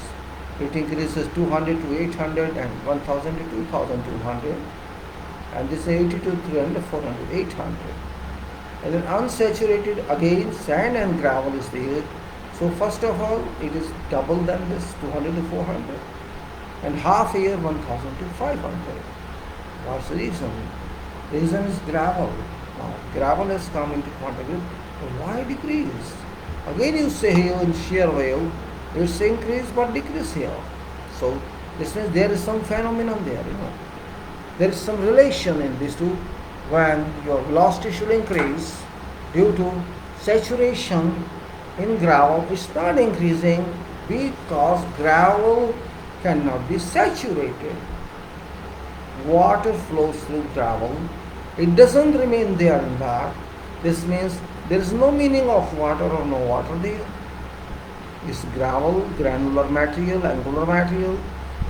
It increases 200 to 800 and 1000 to 2200. And this is 80 to 300, 400, 800. And then unsaturated, again sand and gravel is there. So first of all, it is double than this, 200 to 400. And half a year, 1000 to 500. What's the reason? The reason is gravel. Now, gravel has come into contact with, why decrease? Again you say here in shear wave, it's increase but decrease here. So this means there is some phenomenon there, There is some relation in these two, when your velocity should increase due to saturation in gravel is not increasing because gravel cannot be saturated. Water flows through gravel. It doesn't remain there in that. This means there is no meaning of water or no water there. Is gravel granular material, angular material?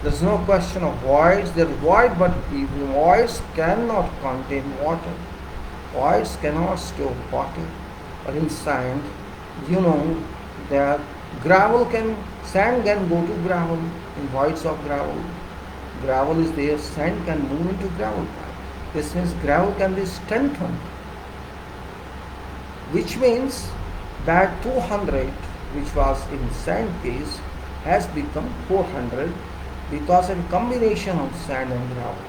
There's no question of voids. There is void, but voids cannot contain water. Voids cannot store water. But in sand, you know that sand can go to gravel in voids of gravel. Gravel is there, sand can move into gravel. This means gravel can be strengthened, which means that 200, which was in sand case, has become 400 because of a combination of sand and gravel.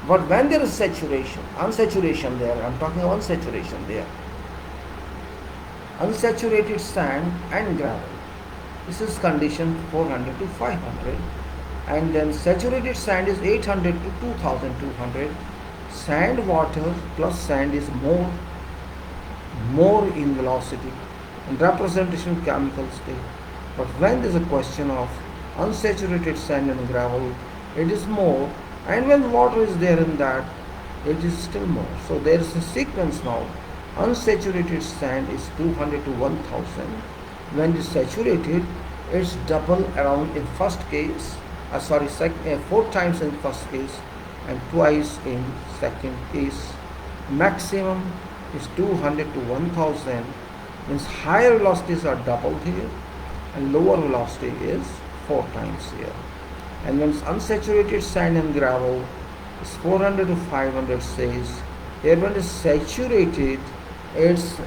But when there is unsaturation there, I'm talking about unsaturation there, unsaturated sand and gravel. This is condition 400 to 500, and then saturated sand is 800 to 2200. Sand water plus sand is more in velocity and representation chemical state. But when there is a question of unsaturated sand and gravel, it is more, and when water is there in that, it is still more. So there is a sequence now. Unsaturated sand is 200 to 1000. When it is saturated, it's double around in first case, 4 times in first case and twice in second case. Maximum is 200 to 1000, means higher velocities are doubled here and lower velocity is 4 times here. And when it's unsaturated sand and gravel is 400 to 500 says. Here when it's saturated, it's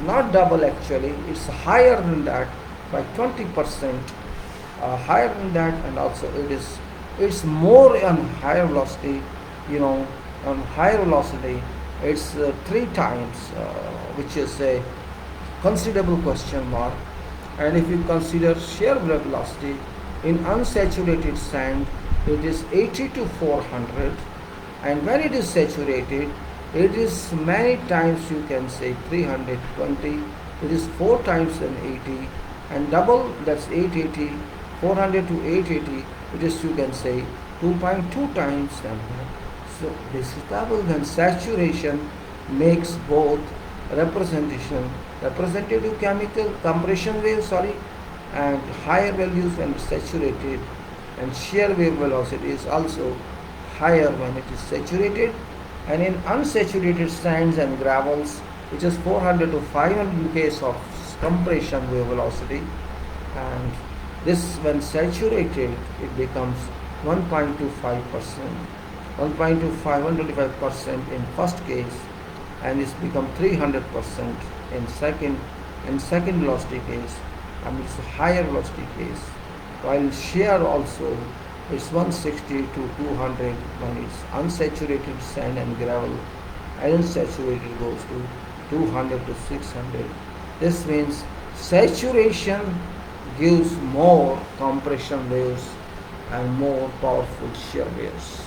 not double actually, it's higher than that by 20%, higher than that, and also it's more on higher velocity, on higher velocity it's 3 times, which is a considerable question mark. And if you consider shear velocity in unsaturated sand, it is 80 to 400, and when it is saturated, it is many times, you can say 320, it is 4 times than 80, and double, that's 880, 400 to 880, it is, you can say 2.2 times than that. So this is double. Then saturation makes both representative chemical compression wave, and higher values when it's saturated, and shear wave velocity is also higher when it is saturated. And in unsaturated sands and gravels, which is 400 to 500 in case of compression wave velocity, and this when saturated it becomes 1.25%, 1.25% in first case, and it's become 300% in second velocity case, and it's a higher velocity case. While shear also is 160 to 200 when it's unsaturated sand and gravel, and unsaturated goes to 200 to 600. This means saturation gives more compression waves and more powerful shear waves.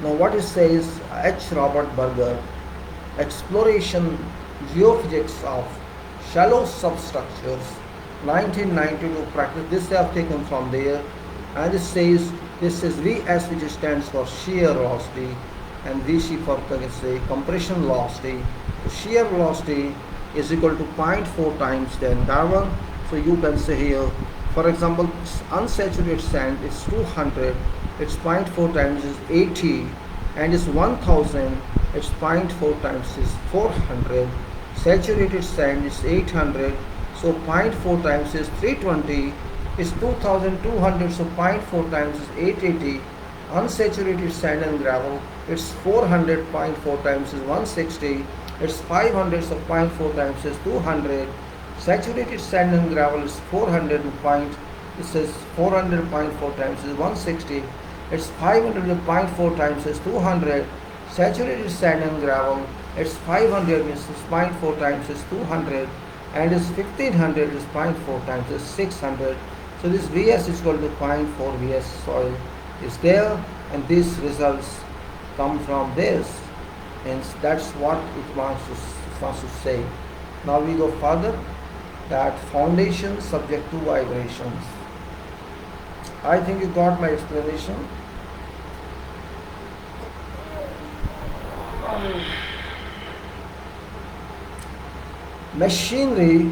Now what it says, H. Robert Berger, Exploration Geophysics of Shallow Substructures, 1992 practice. This I have taken from there, and it says this is Vs, which stands for shear velocity, and Vc for compression velocity. So shear velocity is equal to 0.4 times then gravel. So you can say here, for example, unsaturated sand is 200, its 0.4 times is 80, and it's 1000, its 0.4 times is 400. Saturated sand is 800, so 0.4 times is 320, is 2200, so 0.4 times is 880. Unsaturated sand and gravel, it's 400, 0.4 times is 160, it's 500, so 0.4 times is 200. Saturated sand and gravel is 400, this is 400, 0.4 times is 160, it's 500, 0.4 times is 200. Saturated sand and gravel, it's 500, means 0.4 times is 200, and is 1500 is 0.4 times is 600. So this Vs is equal to 0.4 Vs soil is there, and these results come from this, and that's what it wants to wants to say. Now we go further, that foundation subject to vibrations. I think you got my explanation. Machinery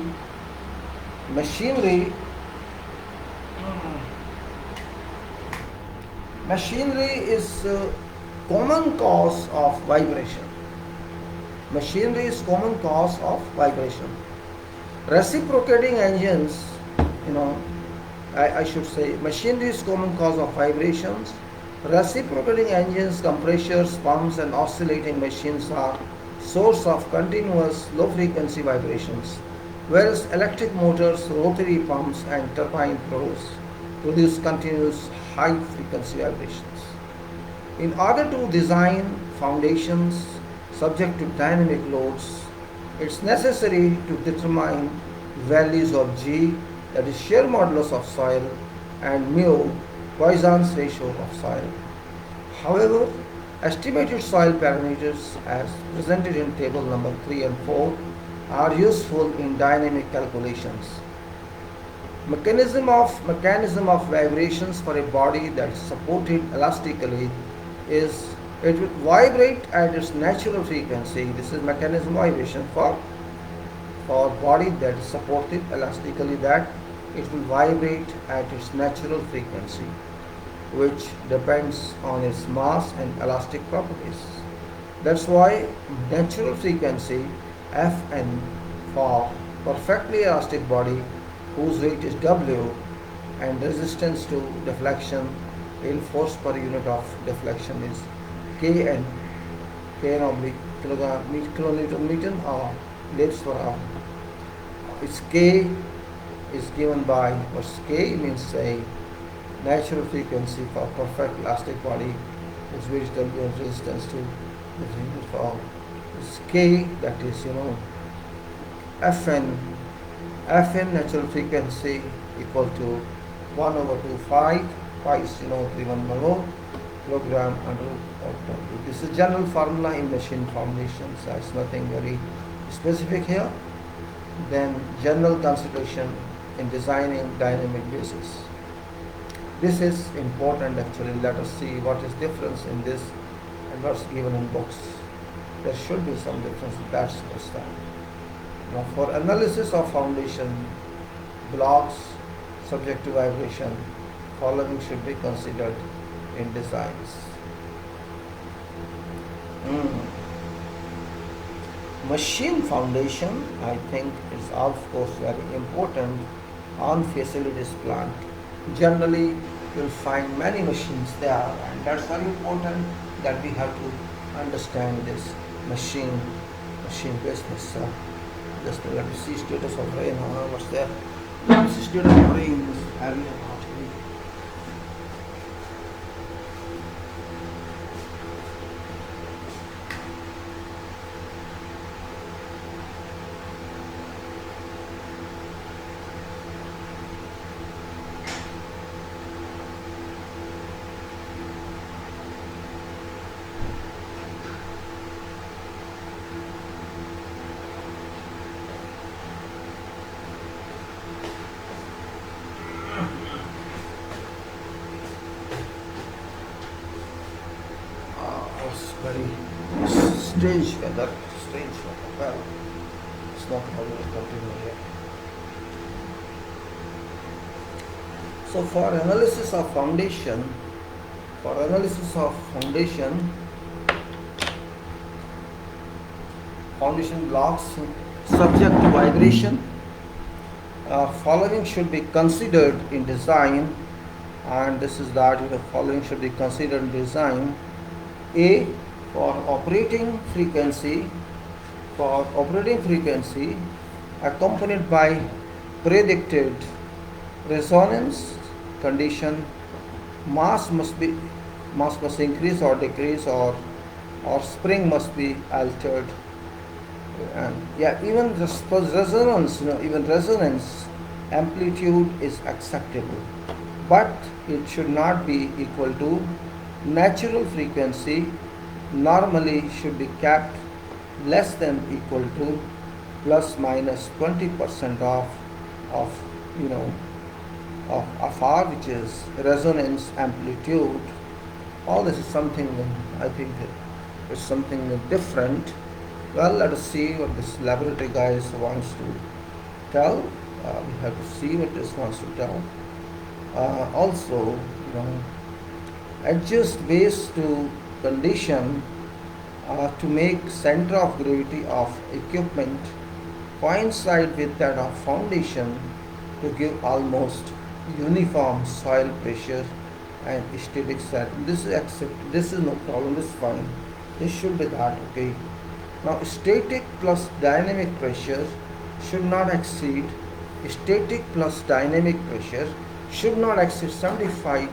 is common cause of vibration. Machinery is common cause of vibration. Reciprocating engines, I should say, machinery is common cause of vibrations. Reciprocating engines, compressors, pumps, and oscillating machines are source of continuous low-frequency vibrations, whereas electric motors, rotary pumps, and turbine produce continuous high-frequency vibrations. In order to design foundations subject to dynamic loads, it's necessary to determine values of G, that is shear modulus of soil, and mu, Poisson's ratio of soil. However, estimated soil parameters as presented in table number 3 and 4 are useful in dynamic calculations. Mechanism of vibrations for a body that is supported elastically is it will vibrate at its natural frequency. This is mechanism vibration for body that is supported elastically, that it will vibrate at its natural frequency, which depends on its mass and elastic properties. That's why natural frequency Fn for perfectly elastic body whose weight is W and resistance to deflection in force per unit of deflection is Kn, Kn oblique kilonewton meter or lbs per hour. Its K is given by, what's K means, say, natural frequency for perfect elastic body is weight W and resistance to the for is K, that is Fn natural frequency equal to 1 over 2 phi is 311 kilogram under root of W. This is general formula in machine foundations, so it's nothing very specific here. Then general consideration in designing dynamic bases. This is important actually. Let us see what is difference in this and what's given in books. There should be some difference, that's the start. Now for analysis of foundation blocks subject to vibration, following should be considered in designs. Machine foundation, I think, is of course very important on facilities plant. Generally, you'll find many machines there, and that's very important that we have to understand this machine business. Just let me see status of rain. What's there? Let's see status of rain in this area. Very strange weather. Well, it's not how we continue here. So for analysis of foundation blocks subject to vibration, following should be considered in design, and this is that following should be considered in design. A, for operating frequency accompanied by predicted resonance condition, mass must increase or decrease, or spring must be altered, and even resonance amplitude is acceptable, but it should not be equal to natural frequency. Normally should be kept less than equal to plus minus 20% of you know of R, which is resonance amplitude. All this is something, I think it's something different. Well, let us see what this laboratory guys wants to tell. We have to see what this wants to tell. Also, adjust base to condition to make center of gravity of equipment coincide with that of foundation to give almost uniform soil pressure and static set. This is accept. This is no problem. This is fine. This should be that. Okay. Now static plus dynamic pressure should not exceed. Static plus dynamic pressure should not exceed 75%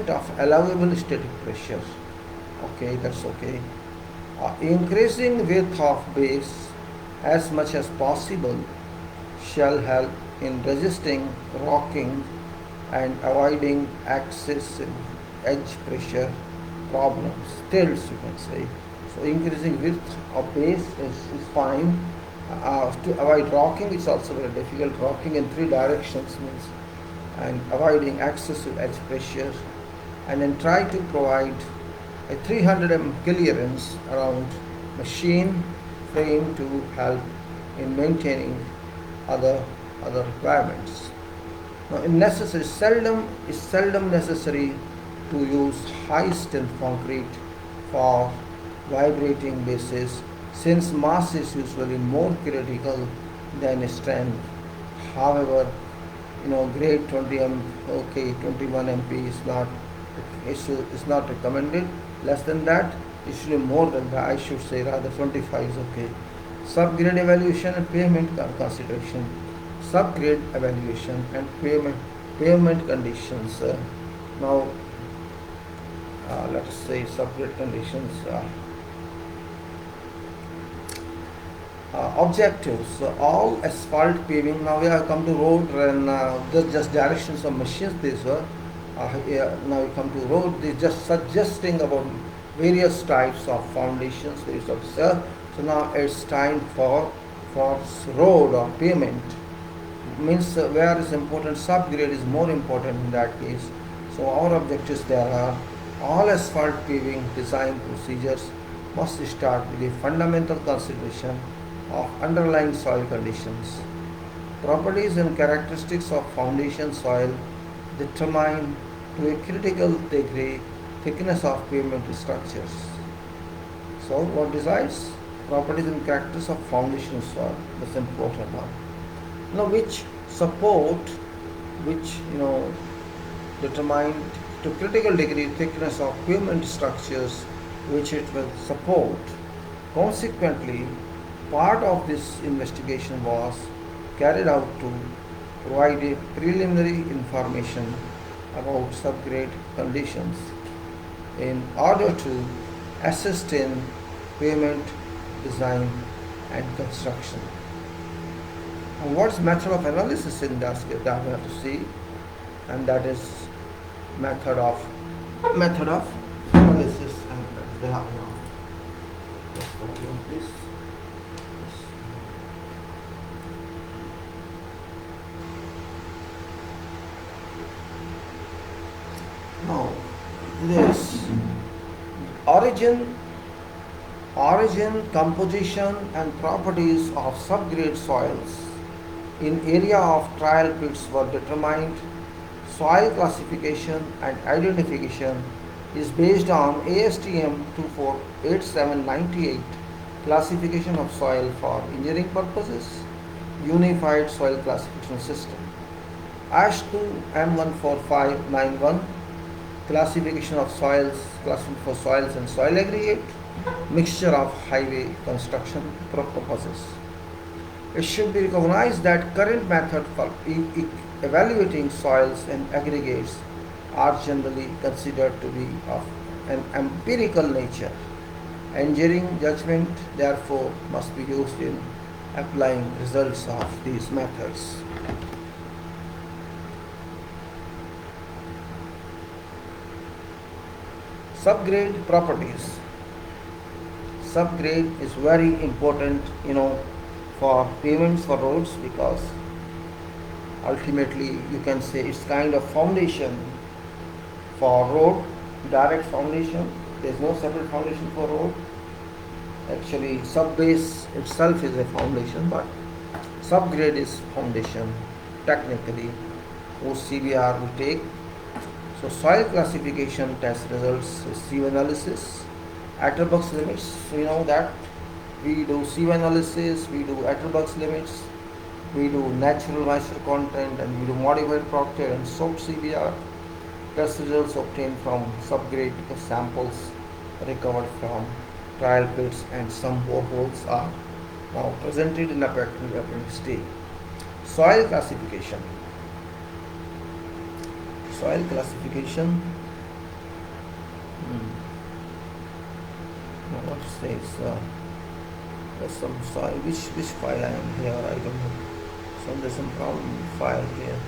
of allowable static pressure. Okay, that's okay. Increasing width of base as much as possible shall help in resisting rocking and avoiding excessive edge pressure problems, tilts you can say. So increasing width of base is fine. To avoid rocking, it's also very difficult. Rocking in three directions means, and avoiding excessive edge pressure, and then try to provide a 300 mm clearance around machine frame to help in maintaining other requirements. Now, it's seldom necessary to use high strength concrete for vibrating bases, since mass is usually more critical than strength. However, grade 20 m, okay, 21 MP is not recommended. Less than that, it should be more than that. I should say rather 25 is okay. Subgrade evaluation and pavement consideration. Subgrade evaluation and pavement conditions. Now, let us say subgrade conditions. Objectives. All asphalt paving. Now we have come to road, and just directions of machines. These were. Now we come to road. They just suggesting about various types of foundations. So now it's time for road or pavement. Means where is important, subgrade is more important in that case. So our objectives there are: all asphalt paving design procedures must start with a fundamental consideration of underlying soil conditions. Properties and characteristics of foundation soil determine to a critical degree thickness of pavement structures. So what decides? Properties and characteristics of foundation soil. That's important now. Now which determine to critical degree thickness of pavement structures which it will support. Consequently, part of this investigation was carried out to provide a preliminary information about subgrade conditions in order to assist in pavement design and construction. And what's method of analysis in that we have to see, and that is method of analysis, and they have now. Just please. Now, this origin, composition and properties of subgrade soils in area of trial pits were determined. Soil classification and identification is based on ASTM 248798 classification of soil for engineering purposes, unified soil classification system. ASH2 M14591 classification of soils, classification for soils and soil aggregate, mixture of highway construction purposes. It should be recognized that current method for evaluating soils and aggregates are generally considered to be of an empirical nature. Engineering judgment, therefore, must be used in applying results of these methods. Subgrade properties. subgrade is very important, for pavements, for roads, because ultimately you can say it's kind of foundation for road, direct foundation. There's no separate foundation for road. Actually, subbase itself is a foundation, but subgrade is foundation technically, whose CBR we take. So soil classification test results is sieve analysis, Atterbuck's limits. We know that we do sieve analysis, we do Atterbuck's limits, we do natural moisture content, and we do modified Proctor and soaked CBR. Test results obtained from subgrade samples recovered from trial pits and some boreholes are now presented in Appendix D. Soil classification. Soil classification. Now what says? There's some soil. Which file I am here? I don't know. So there's some problem file here.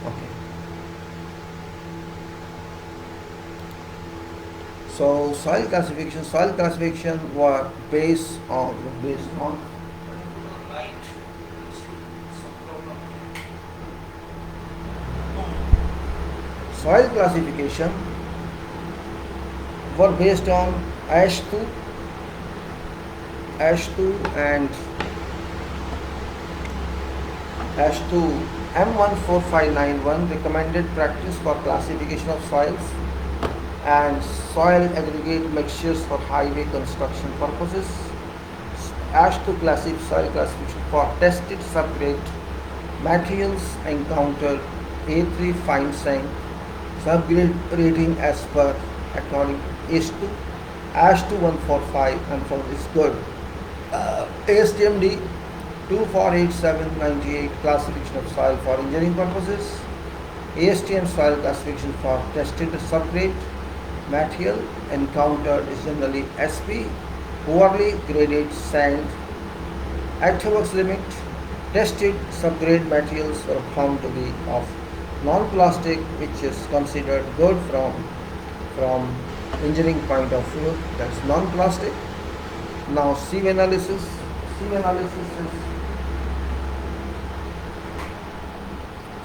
Okay. So soil classification were based on soil classification were based on ASH2 and ASH2 M14591 recommended practice for classification of soils and soil aggregate mixtures for highway construction purposes. ASH2 soil classification for tested subgrade materials encountered A3 fine sand subgrade rating as per according ASH2. ASH2 145 and from is good. ASTMD 248798 classification of soil for engineering purposes. ASTM soil classification for tested subgrade material encountered is generally SP, poorly graded sand. Atterbuck's limit, tested subgrade materials were found to be of non-plastic, which is considered good from engineering point of view. That's non-plastic. Now sieve analysis.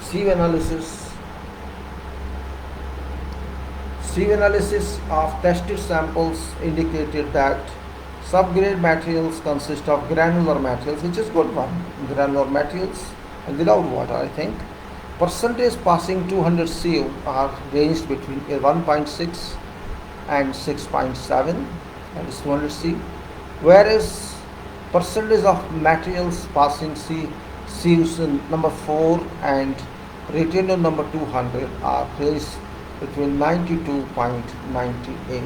Sieve analysis of tested samples indicated that subgrade materials consist of granular materials, which is good one. Granular materials and without water, I think. Percentage passing 200 CU are ranged between 1.6 and 6.7, that is 200 CU, whereas percentage of materials passing CUs in number 4 and retainer number 200 are placed between 92.98.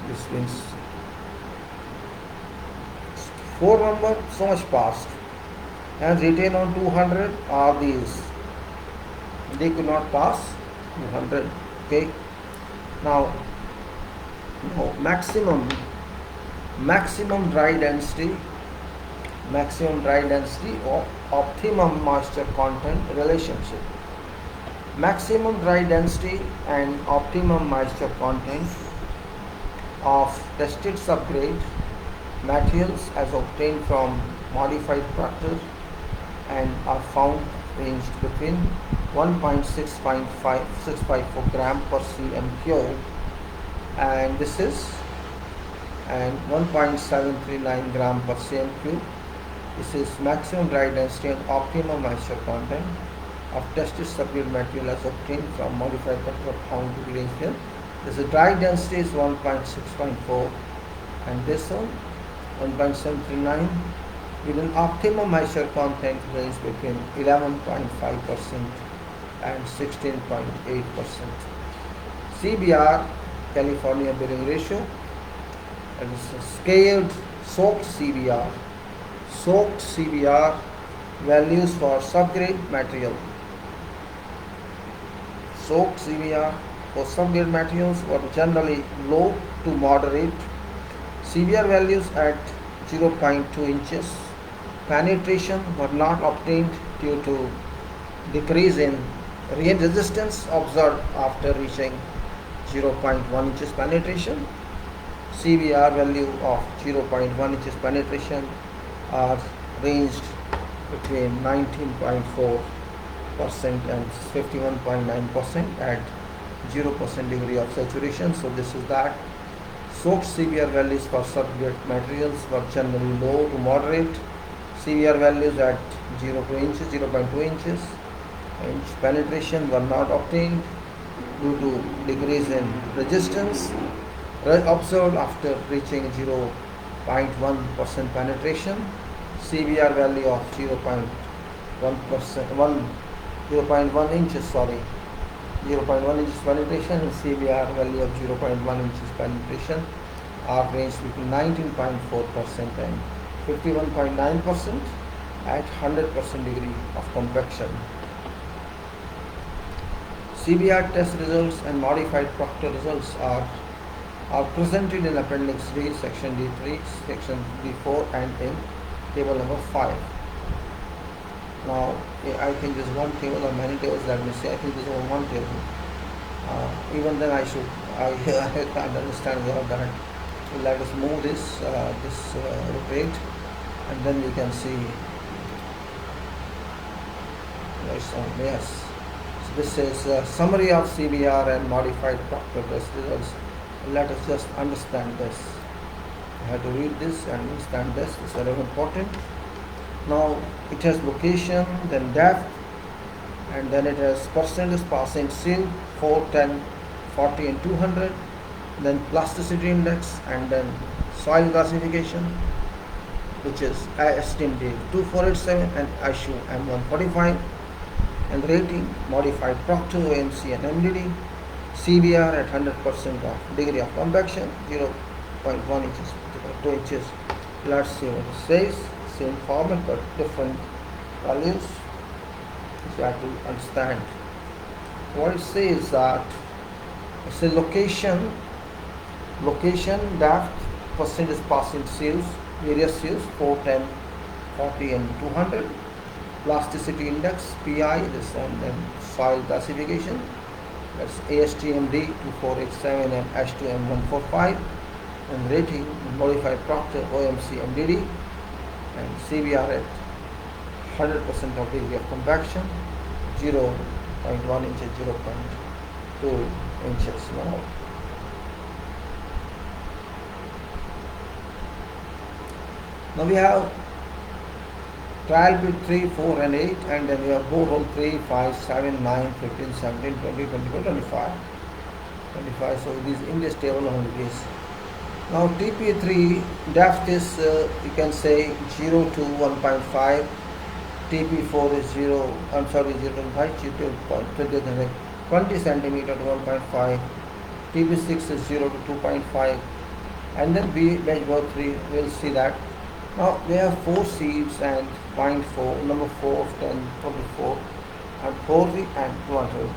This means 4 number so much passed and retain on 200 are these. They could not pass 200. Okay. Now maximum dry density or optimum moisture content relationship. Maximum dry density and optimum moisture content of tested subgrade materials as obtained from modified Proctor and are found ranged between 1.654 gram per cm cube and 1.739 gram per cm cube. This is maximum dry density and optimum moisture content of tested subgrade material as obtained from modified Proctor found to be ranged here. This is dry density is 1.6.4 and this one 1.739 with an optimum moisture content range between 11.5% and 16.8%. CBR, California bearing ratio, and this is scaled soaked CBR. Soaked CBR values for subgrade material. Soaked CBR for subgrade materials were generally low to moderate. CBR values at 0.2 inches. Penetration were not obtained due to decrease in Real resistance observed after reaching 0.1 inches penetration. CBR value of 0.1 inches penetration are ranged between 19.4% and 51.9% at 0% degree of saturation. So this is that. Soaked CBR values for subgrade materials were generally low to moderate. CBR values at 0.2 inches penetration were not obtained due to decrease in resistance observed after reaching 0.1% penetration. CBR value of 0.1 inches 0.1 inches penetration and CBR value of 0.1 inches penetration are ranged between 19.4% and 51.9% at 100% degree of convection. CBR test results and modified Proctor results are presented in Appendix D, Section D3, Section D4 and in Table number 5. Now, I think this is one table or many tables, let me say. I think this is only one table. Even then I can't understand that. Let us move this rotate, and then we can see. Yes. So this is a summary of CBR and modified Proctor test results. Let us just understand this. You have to read this and understand this. It's very important. Now it has location, then depth, and then it has percentage passing seal 4, 10, 40 and 200, then plasticity index, and then soil classification, which is ISTMD 2487 and ISU M145, and rating modified Proctor, OMC and MDD. CBR at 100% of degree of convection, 0.1 inches to 2 inches. Let's see what it says. Same format but different values. So you have to understand what it says. That it's a location, depth, percentage passing seals, various seals 4, 10, 40 and 200. Plasticity index, PI, this, and then soil classification. That's ASTMD 2487 and H2M145, and rating modified Proctor, OMC, MDD, and CBR at 100% of degree of convection, 0.1 inches, 0.2 inches. Now we have trial bit 3, 4 and 8, and then we have borehole 3, 5, 7, 9, 15, 17, 20, 24, 25. So these in this table only this. Now TP3 depth is you can say 0 to 1.5, TP4 is 0 to 20 centimeter to 1.5, TP6 is 0 to 2.5, and then benchmark 3 we'll see that. Now we have 4 seeds and 0.4, number 4, 10, 24 and 40 and 200.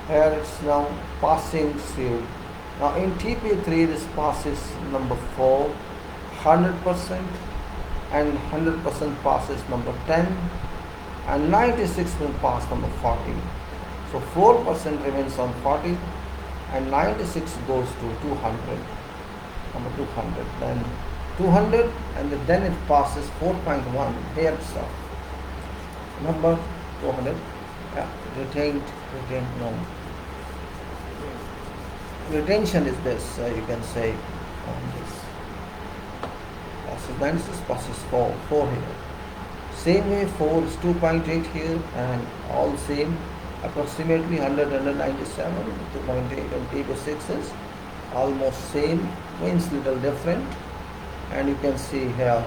Here it's now passing seed. Now in TP3 this passes number 4 100%, and 100% passes number 10, and 96 will pass number 40. So 4% remains on 40 and 96 goes to 200, number 200, then 200, and then it passes 4.1 here itself, number 200, retained no. Retention is this, you can say on this. Passes 96, passes 4 here. Same way 4 is 2.8 here, and all same, approximately 100, 197, 2.8, and TP6 is almost same, means little different. And you can see here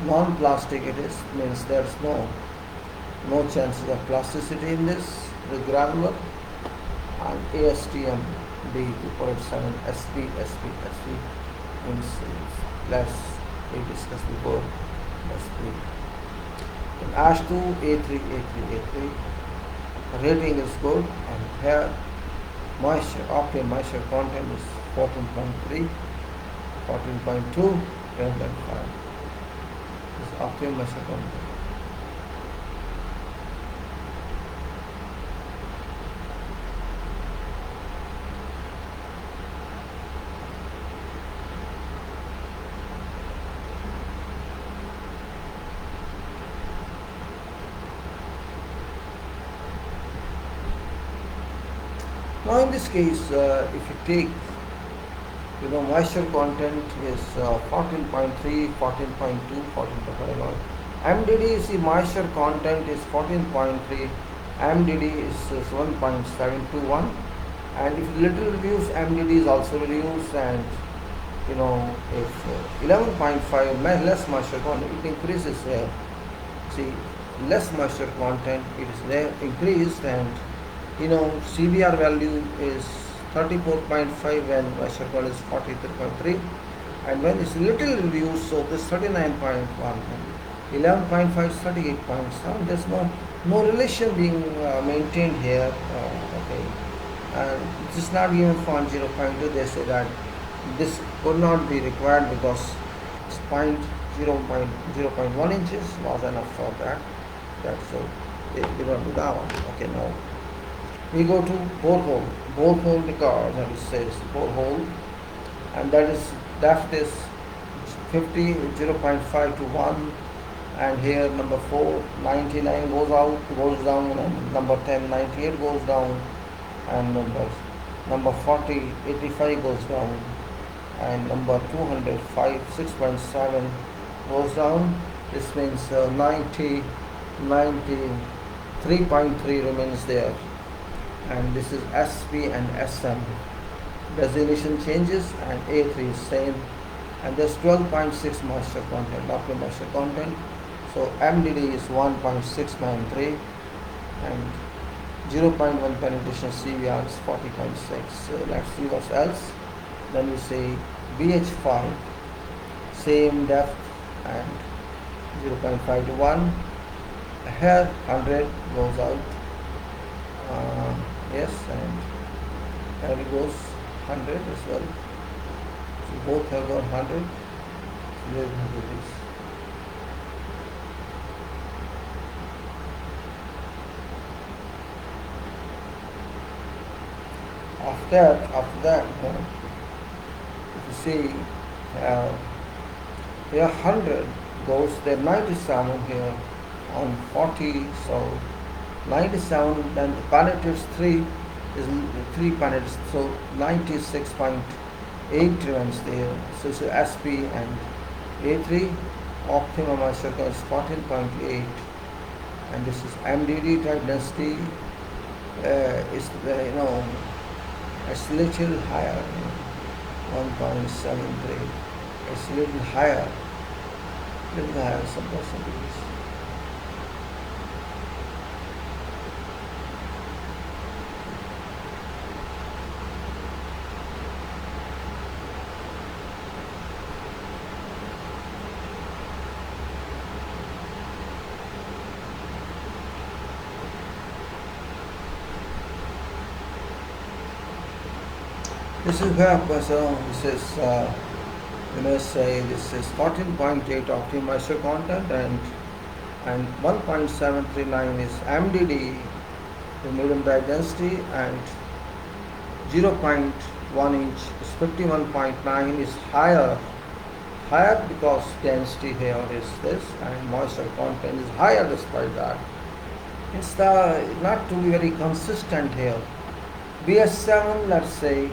non-plastic it is, means there's no chances of plasticity in this, the granular, and ASTM D247 SP means less, we discussed before, SP. And ASH2 A3 rating is good, and here moisture, optimum moisture content is 14.3, 14.2, 10.5. This is optimum moisture content. in this case, if you take, moisture content is 14.3, 14.2, 14.1. MDD, see, moisture content is 14.3, MDD is 1.721, and if little reduce, MDD is also reduced, and if 11.5 less moisture content, it increases here. See, less moisture content, it is there increased, and CBR value is 34.5 when moisture content is 43.3, and when it's little reduced, so this 39.1, 11.5 is 38.7. There's no relation being maintained here. Okay, and it is not given for 0.2. They say that this could not be required because it's 0.1 inches was enough for that. So they don't do that one. Okay, now we go to borehole because it says borehole, and that is depth is 50, 0.5 to 1, and here number 4, 99 goes down, and number 10, 98 goes down, and number 40, 85 goes down, and number 205, 6.7 goes down. This means 93.3 remains there, and this is SP and SM. Designation changes, and A3 is same, and there's 12.6 moisture content, doppler moisture content. So MDD is 1.693, and 0.1 penetration CVR is 40.6. So let's see what else. Then we say BH5, same depth, and 0.5 to 1. Here 100 goes out. Yes, and here it goes 100 as well. So both have got 100. Here we do this. After that, if you see here 100 goes, there 97 here on 40, so 97, then the penetrates 3 is 3 penetrates, so 96.8 remains there. So it's SP and A3, optimum moisture is 14.8, and this is MDD type density. Is it's a little higher, 1.73. It's a little higher some percentages. This is where this is you may say this is 14.8 optimum moisture content, and 1.739 is MDD, the medium dry density, and 0.1 inch is 51.9 is higher because density here is this, and moisture content is higher despite that. It's not to be very consistent here. BS7, let's say,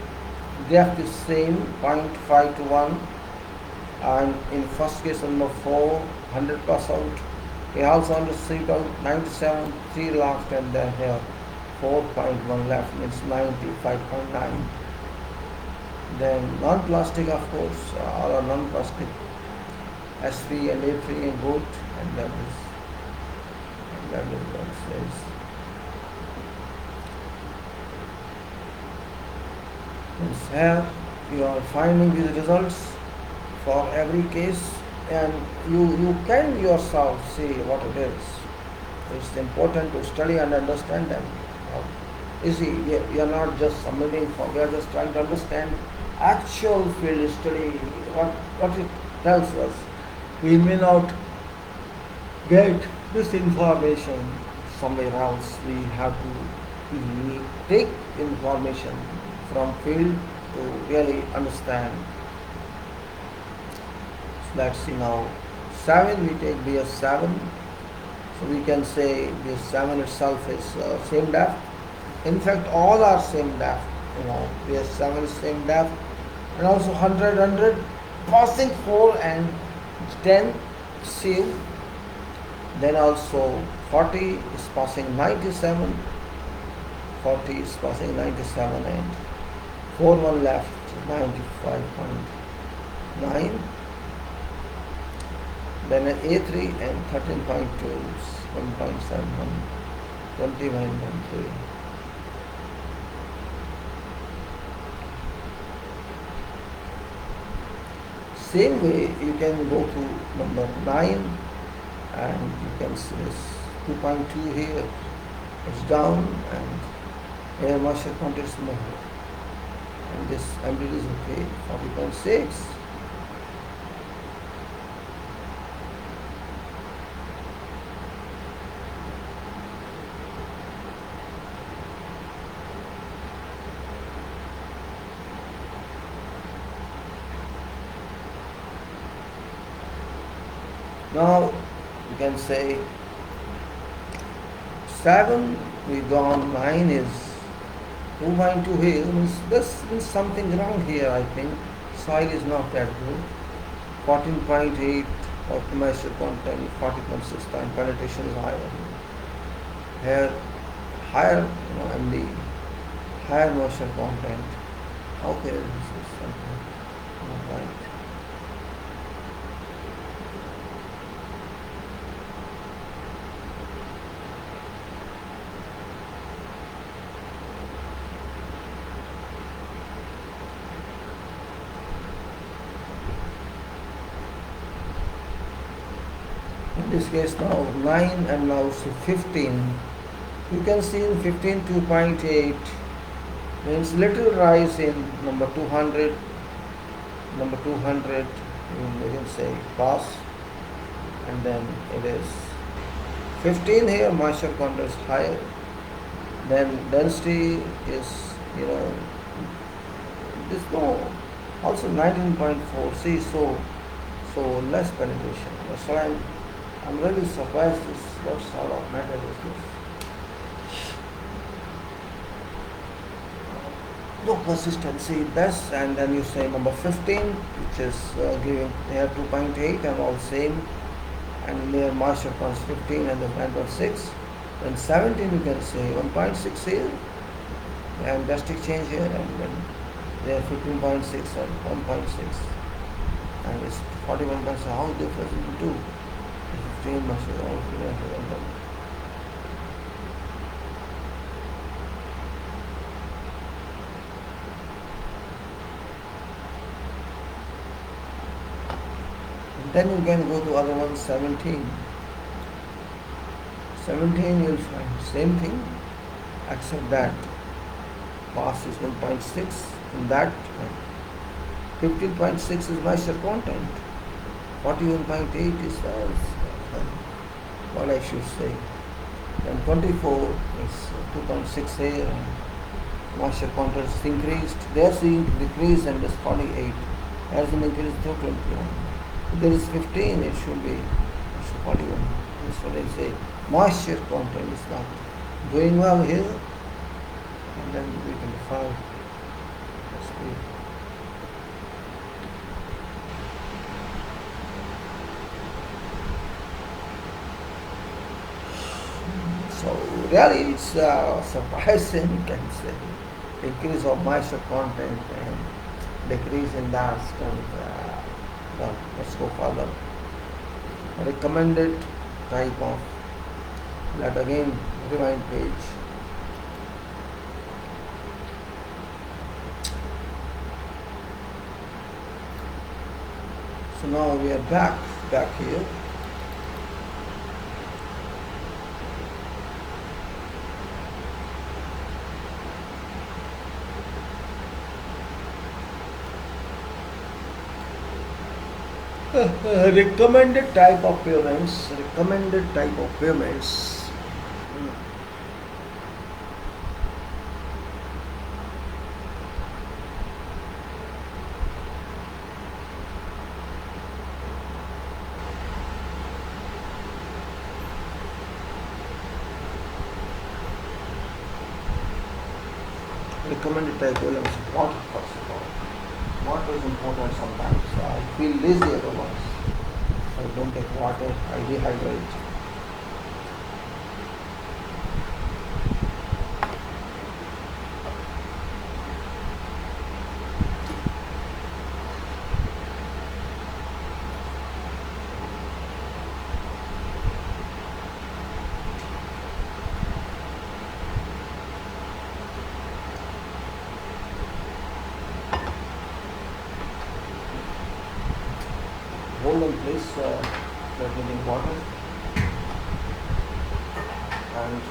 depth is same, 0.5 to 1, and in first case number 4, 100 plus out. We also understood out 97, 3 left, and then here 4.1 left, means 95.9. Then non-plastic, of course, all are non-plastic, SV and A3 in both, and that is what it says. Here you are finding these results for every case, and you can yourself see what it is. It's important to study and understand them. You see, you are not just submitting for, we are just trying to understand actual field study, what it tells us. We may not get this information somewhere else. We have to take information from field to really understand. So let's see now. 7, we take BS7. So we can say BS7 itself is same depth. In fact, all are same depth. PS7 is same depth, and also 100 passing 4 and 10 seal. Then also 40 is passing 97, 40 is passing 97, and 4 1 left 95.9. Then an A3 and 13.2 is 1.71, 21.3. Same way you can go to number 9, and you can see this 2.2 here, it's down, and here moisture content is more, and this ambient is okay, 40.6. Now you can say 7 we gone, 9 is 2.2 here, means this means something wrong here, I think. Soil is not that good. 14.8 of moisture content, 40.6 time penetration is higher. Here higher, and the higher moisture content. Okay, this is something not right. In this case now 9 and now 15. You can see in 15 2.8 means little rise in number 200. Number 200 you can say pass, and then it is 15 here, moisture content is higher. Then density is this no, also 19.4. See, so less penetration. That's why I'm really surprised this what sort of matter is this. No consistency, this, and then you say number 15, which is giving here 2.8 and all same, and near moisture comes 15 and the 9.6. Then 17 you can say 1.6 here, and drastic change here, and then there 15.6 and 1.6, and it's 41.6. How different it will do? 15 must be all here. Then you can go to other one, 17. 17 you'll find same thing, except that pass is 1.6, and that 15.6 is moisture content, 41.8 is what I should say. Then 24 is 2.6 here, and moisture content is increased. There's the decrease, and this 48. There's an increase to 21. If there is 15, it should be 41. That's what I say. Moisture content is not doing well here, and then we can find. That's good. So really it's surprising, you can say. Increase of moisture content and decrease in dust, and well, let's go further. Recommended type of, let again rewind page. So now we are back here. Recommended type of payments. recommended type elements. Water first of all. Water is important sometimes. I feel lazy otherwise. I don't take water, I dehydrate. Hold on please, we're getting water. And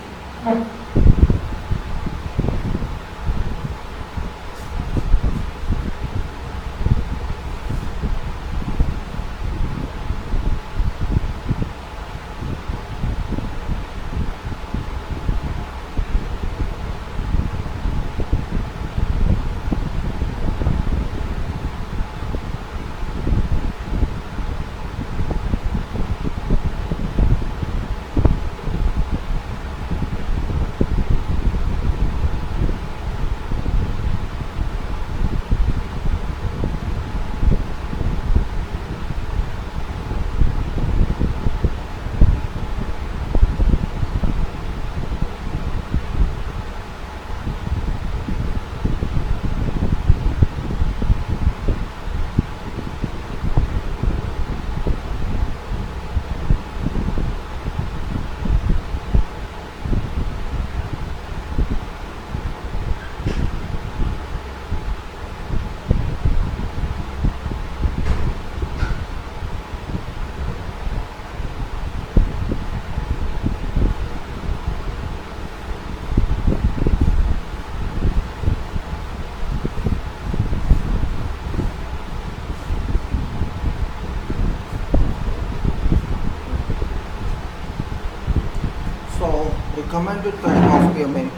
so recommended type of payment.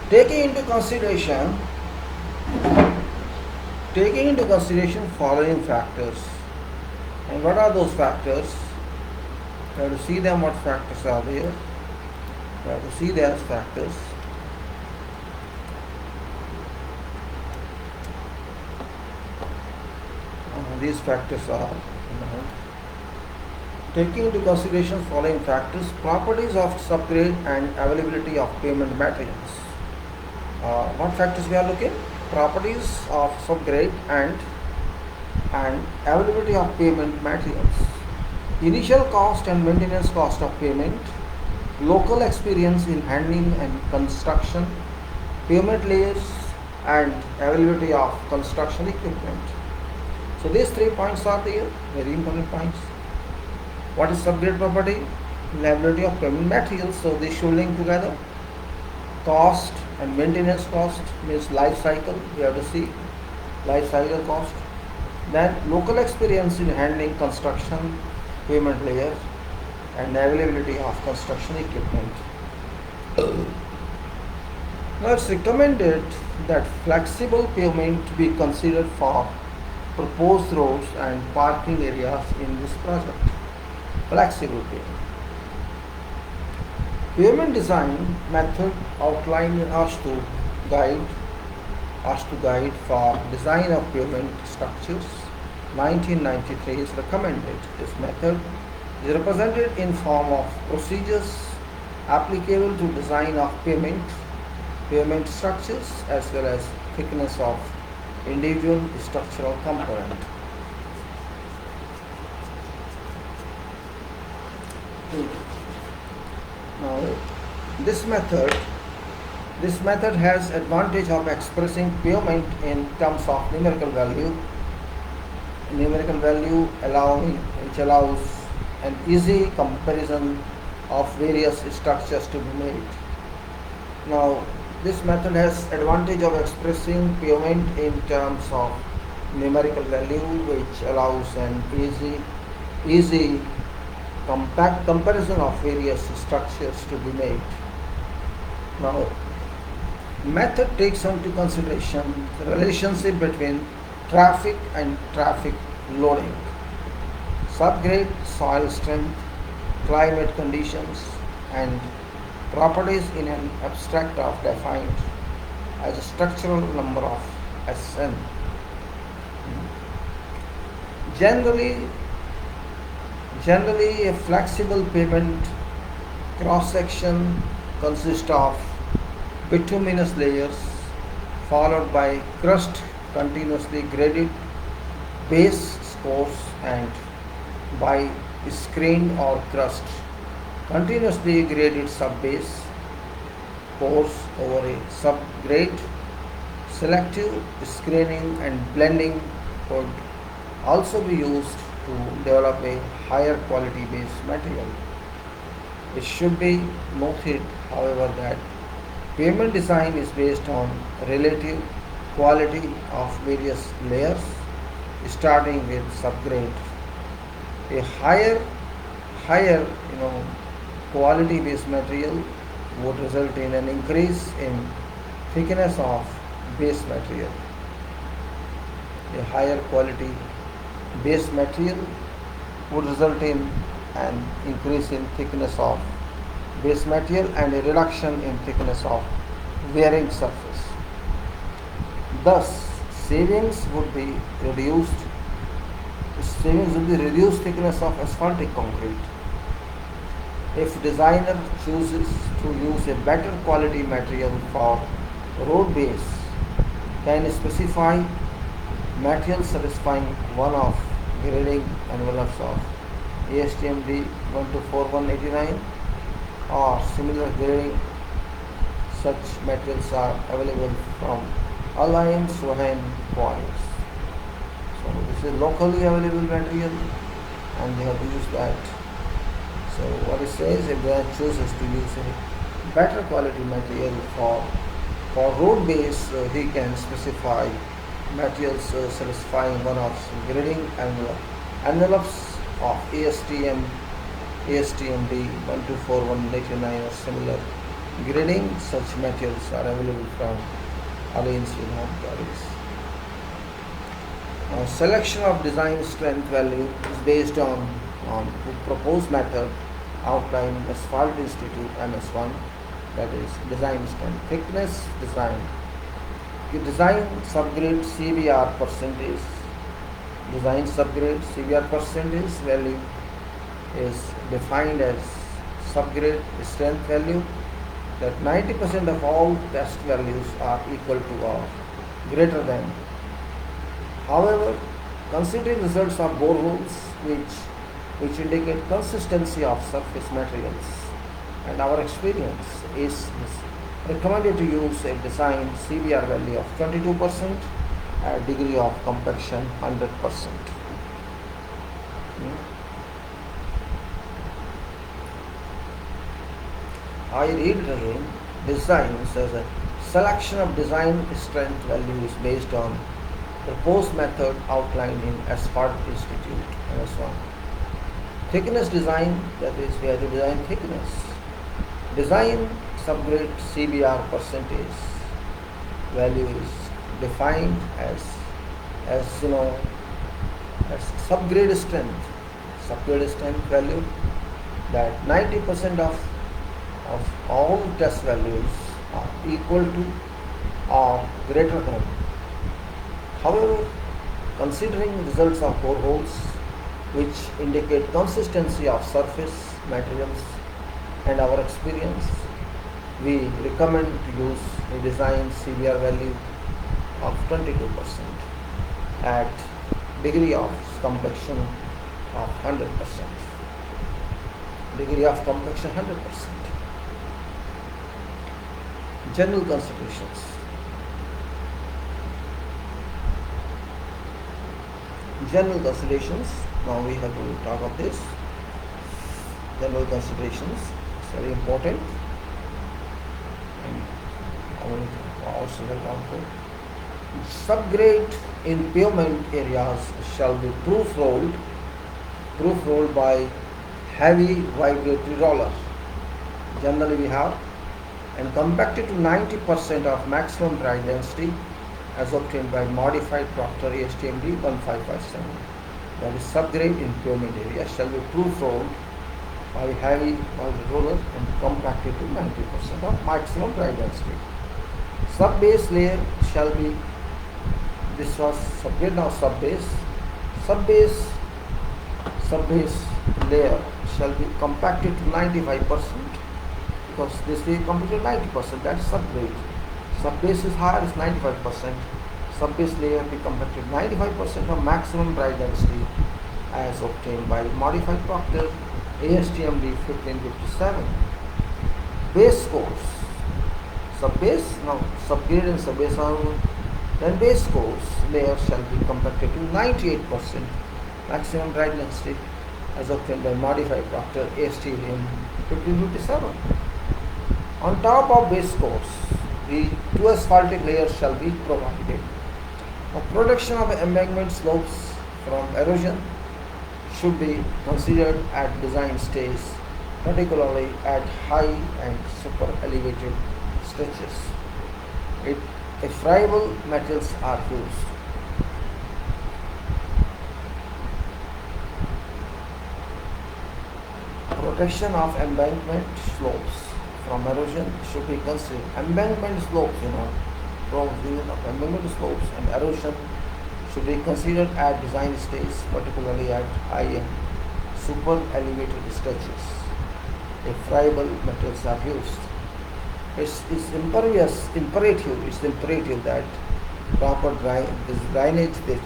Taking into consideration following factors. And what are those factors? We have to see them, what factors are there. We have to see their factors. These factors are taking into consideration following factors: properties of subgrade and availability of payment materials. What factors we are looking? Properties of subgrade and availability of payment materials. Initial cost and maintenance cost of payment. Local experience in handling and construction. Payment layers and availability of construction equipment. So these 3 points are there, very important points. What is subgrade property? Availability of payment materials. So they should link together. Cost and maintenance cost means life cycle. We have to see life cycle cost. Then local experience in handling construction, payment layer, and availability of construction equipment. Now it's recommended that flexible pavement be considered for proposed roads and parking areas in this project. Flexible pavement. Pavement design method outlined in us to guide for design of pavement structures 1993 is recommended. This method is represented in form of procedures applicable to design of pavement structures as well as thickness of individual structural component. Now, this method has advantage of expressing pavement in terms of numerical value. Which allows an easy comparison of various structures to be made. Now, this method has advantage of expressing pavement in terms of numerical value, which allows an easy compact comparison of various structures to be made. Now, method takes into consideration the relationship between traffic and traffic loading, subgrade soil strength, climate conditions, and properties in an abstract of defined as a structural number of Sn. Generally, Generally, a flexible pavement cross-section consists of bituminous layers followed by crust continuously graded base course and by screen or crust continuously graded subbase course over a subgrade. Selective screening and blending could also be used to develop a higher quality base material. It should be noted, however, that pavement design is based on relative quality of various layers, starting with subgrade. A higher quality base material would result in an increase in thickness of base material. A higher quality base material would result in an increase in thickness of base material and a reduction in thickness of wearing surface. Thus, savings would be reduced thickness of asphaltic concrete. If designer chooses to use a better quality material for road base, can specify material satisfying one of grading envelopes of ASTM-D 124189 or similar grading. Such materials are available from Alliance Rohan Quarries. So this is locally available material and they have used that. So what it says, if they chooses to use a better quality material for road base, he can specify materials satisfying one of grading envelopes of ASTM-D 124189 or similar grading. Such materials are available from Alliance Rohan Quarries. Selection of design strength value is based on proposed method outlined in Asphalt Institute MS1, that is design strength. Thickness design. Design subgrade CBR percentage. Design subgrade CBR percentage value is defined as subgrade strength value that 90% of all test values are equal to or greater than. However, considering results of boreholes which indicate consistency of surface materials and our experience is recommended to use a design CBR value of 22% at degree of compaction 100%. I read it again. Design says a selection of design strength value is based on proposed method outlined in Asphalt Institute MS1. Thickness design, that is we have to design thickness. Design subgrade CBR percentage value is defined as subgrade strength value that 90% of all test values are equal to or greater than. However, considering results of boreholes which indicate consistency of surface materials and our experience, we recommend to use a design CBR value of 22% at degree of compaction of 100%. Degree of compaction 100%. General considerations. General considerations. Now we have to talk of this. General considerations. It's very important. And I will also example. Subgrade in pavement areas shall be proof rolled by heavy vibratory roller. Generally we have, and compacted to 90% of maximum dry density as obtained by modified Proctor ASTM-D 1557. That is subgrade in pavement area shall be proof rolled by heavy vibratory roller and compacted to 90% of maximum dry density. Sub-base layer shall be, this was subgrade, now sub-base. Sub-base sub-base layer shall be compacted to 95%, because this we completed 90%, that is subgrade. Sub-base is higher, is 95%. Sub-base layer be compacted 95% of maximum bright density as obtained by modified Proctor ASTM-D 1557. Base course. Sub-base, now subgrade and sub-base are over. Then base course layer shall be compacted to 98% maximum bright density as obtained by modified Proctor ASTM 1557. On top of base course, the two asphaltic layers shall be provided. Now, protection of embankment slopes from erosion should be considered at design stage, particularly at high and super elevated stretches. If friable metals are used. Protection of embankment slopes from erosion should be considered. Embankment slopes, from of embankment slopes and erosion should be considered at design stage, particularly at high and super elevated stretches. If friable metals are used. It's imperative that proper drainage ditch.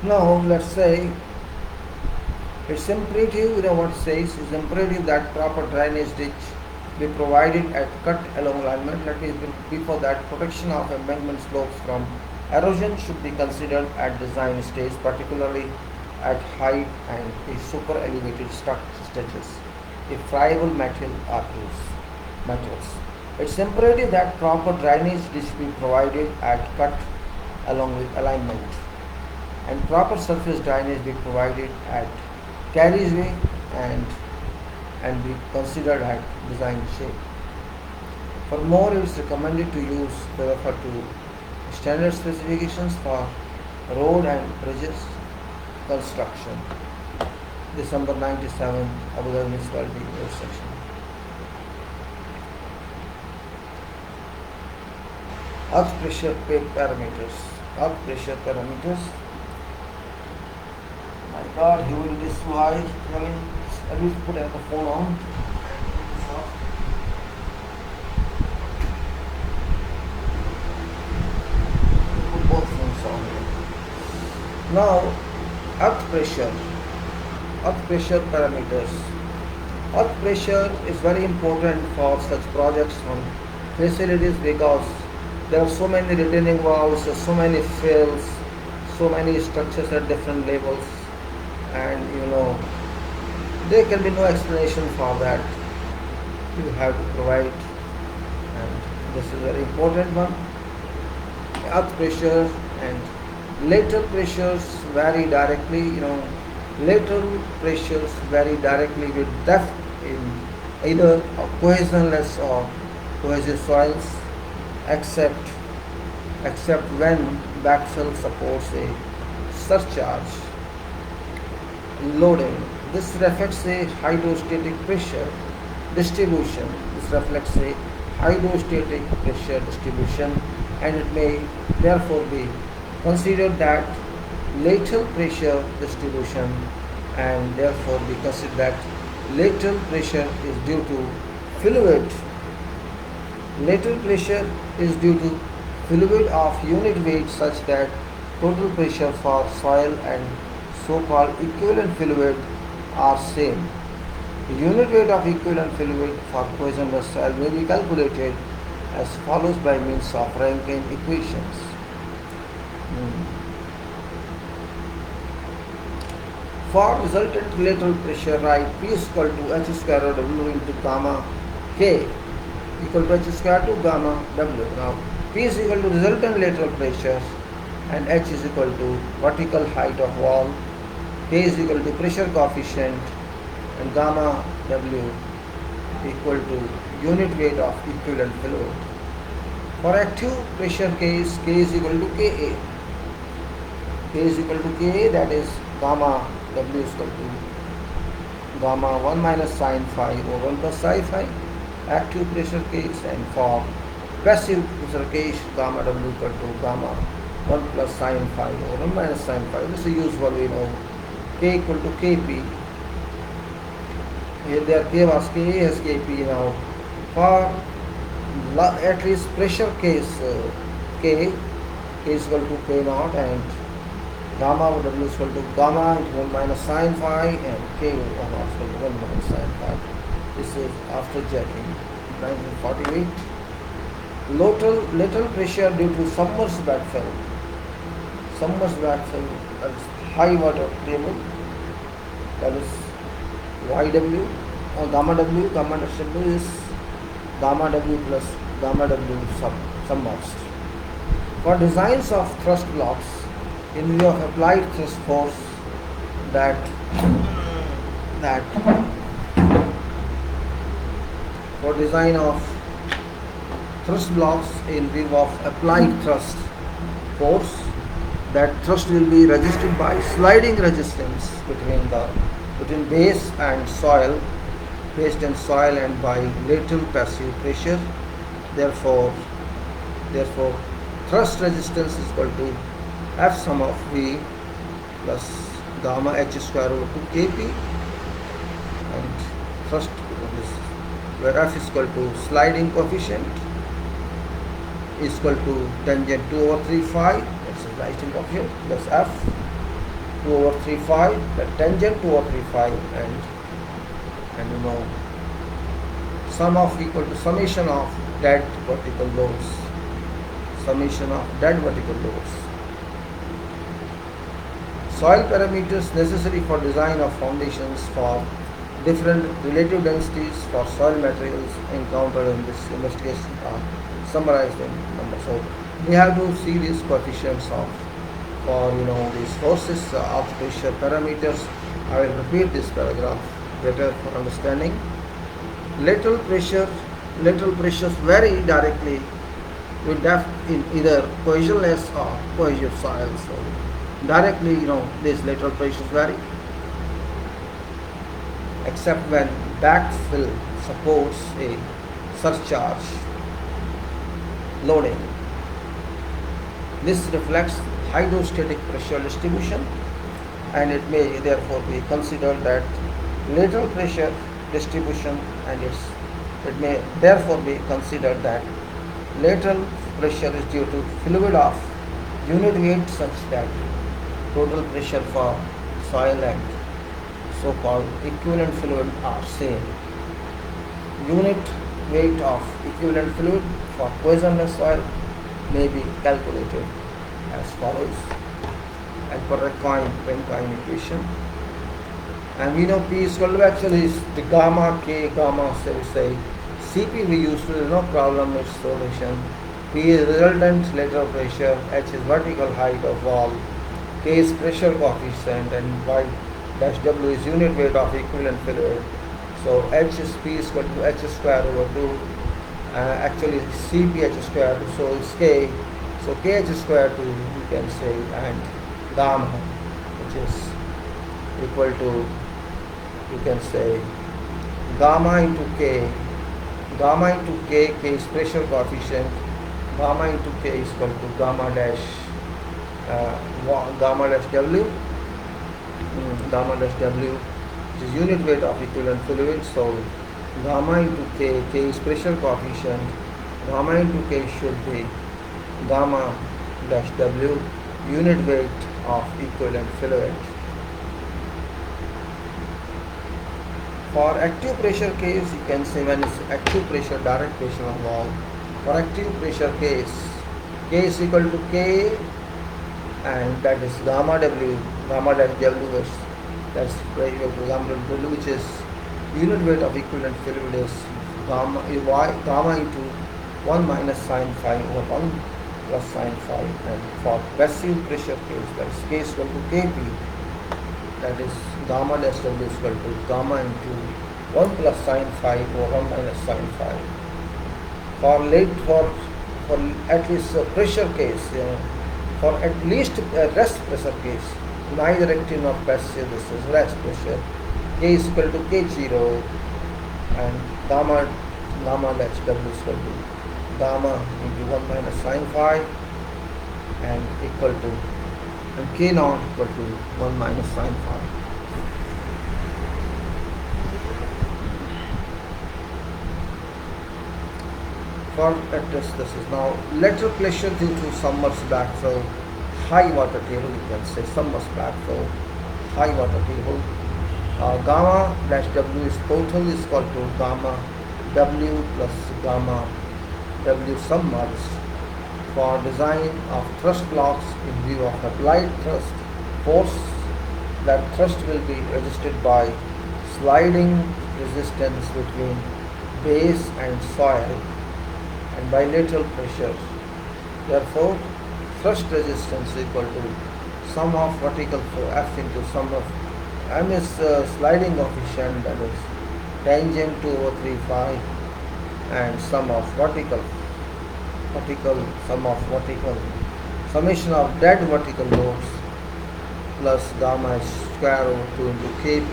Now let's say it's imperative, what it says is imperative that proper drainage ditch be provided at cut along alignment. That is, before that, protection of embankment slopes from erosion should be considered at design stage, particularly at high and super elevated stretches. If friable metals are used. It's imperative that proper drainage ditch be provided at cut along with alignment, and proper surface drainage be provided at carriageway and be considered at design shape. For more, it is recommended to refer to standard specifications for road and bridges construction. December 97, Abu Dhabi Municipality Road Section. Earth pressure parameters. My God, humidity is too high. Let me put the phone on. Put both phones on. Now, earth pressure parameters. Earth pressure is very important for such projects on facilities, because there are so many retaining walls, so many fills, so many structures at different levels, and there can be no explanation for that. You have to provide, and this is a very important one. Earth pressure and lateral pressures vary directly. Lateral pressures vary directly with depth in either cohesionless or cohesive soils, except when backfill supports a surcharge loading. This reflects a hydrostatic pressure distribution. And it may therefore be considered that lateral pressure distribution, and therefore be considered that lateral pressure is due to fluid. Lateral pressure is due to fluid of unit weight, such that total pressure for soil and so-called equivalent fluid are same. The unit weight of equivalent fluid for cohesionless soil may be calculated as follows by means of Rankine equations. For resultant lateral pressure, write P is equal to H square or W into gamma K equal to H square to gamma W. Now P is equal to resultant lateral pressure and H is equal to vertical height of wall, K is equal to pressure coefficient and gamma W equal to unit weight of equivalent fluid. For active pressure case, K is equal to Ka. K is equal to Ka, that is gamma W is equal to gamma 1 minus sin phi over 1 plus psi phi, active pressure case, and for passive pressure case, gamma W equal to gamma 1 plus sin phi over 1 minus sin phi. This is usual, we know. K equal to Kp. Here there K was Ka as Kp now. For at least pressure case, K is equal to K naught and gamma W is equal to gamma into 1 minus sin phi and K naught is equal to 1 minus sin phi. This is after jacking. 1948. Lateral pressure due to submerged backfill. Submerged backfill, that is high water table, that is YW or gamma W. Gamma W is gamma W plus gamma W submerged. For designs of thrust blocks, in view of applied thrust force that for design of thrust blocks in view of applied thrust force, that thrust will be resisted by sliding resistance between base and soil, based in soil, and by lateral passive pressure. Therefore thrust resistance is equal to F sum of V plus gamma H square over 2 Kp, and thrust where F is equal to sliding coefficient is equal to tangent 2 over 3 phi, that's the sliding coefficient, plus F 2 over 3 phi, the tangent 2 over 3 phi, and you know sum of equal to summation of dead vertical loads. Summation of dead vertical loads. Soil parameters necessary for design of foundations for different relative densities for soil materials encountered in this investigation are summarized in number. So we have to see these coefficients for these forces of pressure parameters. I will repeat this paragraph better for understanding. Lateral pressures vary directly with depth in either cohesionless or cohesive soil. So directly, these lateral pressures vary, except when backfill supports a surcharge loading. This reflects hydrostatic pressure distribution, and it may therefore be considered that lateral pressure distribution, and it may therefore be considered that lateral pressure is due to fluid of unit weight such that total pressure for soil and so-called equivalent fluid are same. Unit weight of equivalent fluid for cohesionless soil may be calculated as follows, as per Rankine equation. And we know P is equal to actually is the gamma K, gamma, so we say Cp we used to, no problem, its solution. P is resultant lateral pressure, H is vertical height of wall, K is pressure coefficient, and Y dash W is unit weight of equivalent fluid. So H is P is equal to H square over 2, actually Cp H square, so it's K, so KH square to, you can say, and gamma, which is equal to, you can say, gamma into K, K is pressure coefficient, gamma into K is equal to gamma dash W, which is unit weight of equivalent fluid. So gamma into K is pressure coefficient, gamma into K should be gamma dash W, unit weight of equivalent fluid. For active pressure case, you can say when it's active pressure, direct pressure on wall. For active pressure case, K is equal to K, and that is gamma W, gamma dash W is That's for example W, which is unit weight of equivalent fluid is gamma into 1 minus sine phi over 1 plus sine phi. And for passive pressure case, that is K is equal to Kp, that is gamma dash W is equal to gamma into 1 plus sine phi over 1 minus sine phi. For at least pressure case, for at least rest pressure case, neither active nor passive, this is rest pressure, K is equal to K0 and gamma dash W is equal to gamma into 1 minus sine phi and equal to, and K naught equal to 1 minus sine phi. For this is now lateral pressure due to submerged backflow, high water table, you can say submerged backflow, high water table. Gamma dash W is total is equal to gamma W plus gamma W submerged. For design of thrust blocks in view of applied thrust force, that thrust will be resisted by sliding resistance between base and soil and by lateral pressure. Therefore, thrust resistance equal to sum of vertical force F into sum of M is sliding coefficient, that is tangent 2/3 and sum of vertical summation of dead vertical loads plus gamma square root 2 into Kp.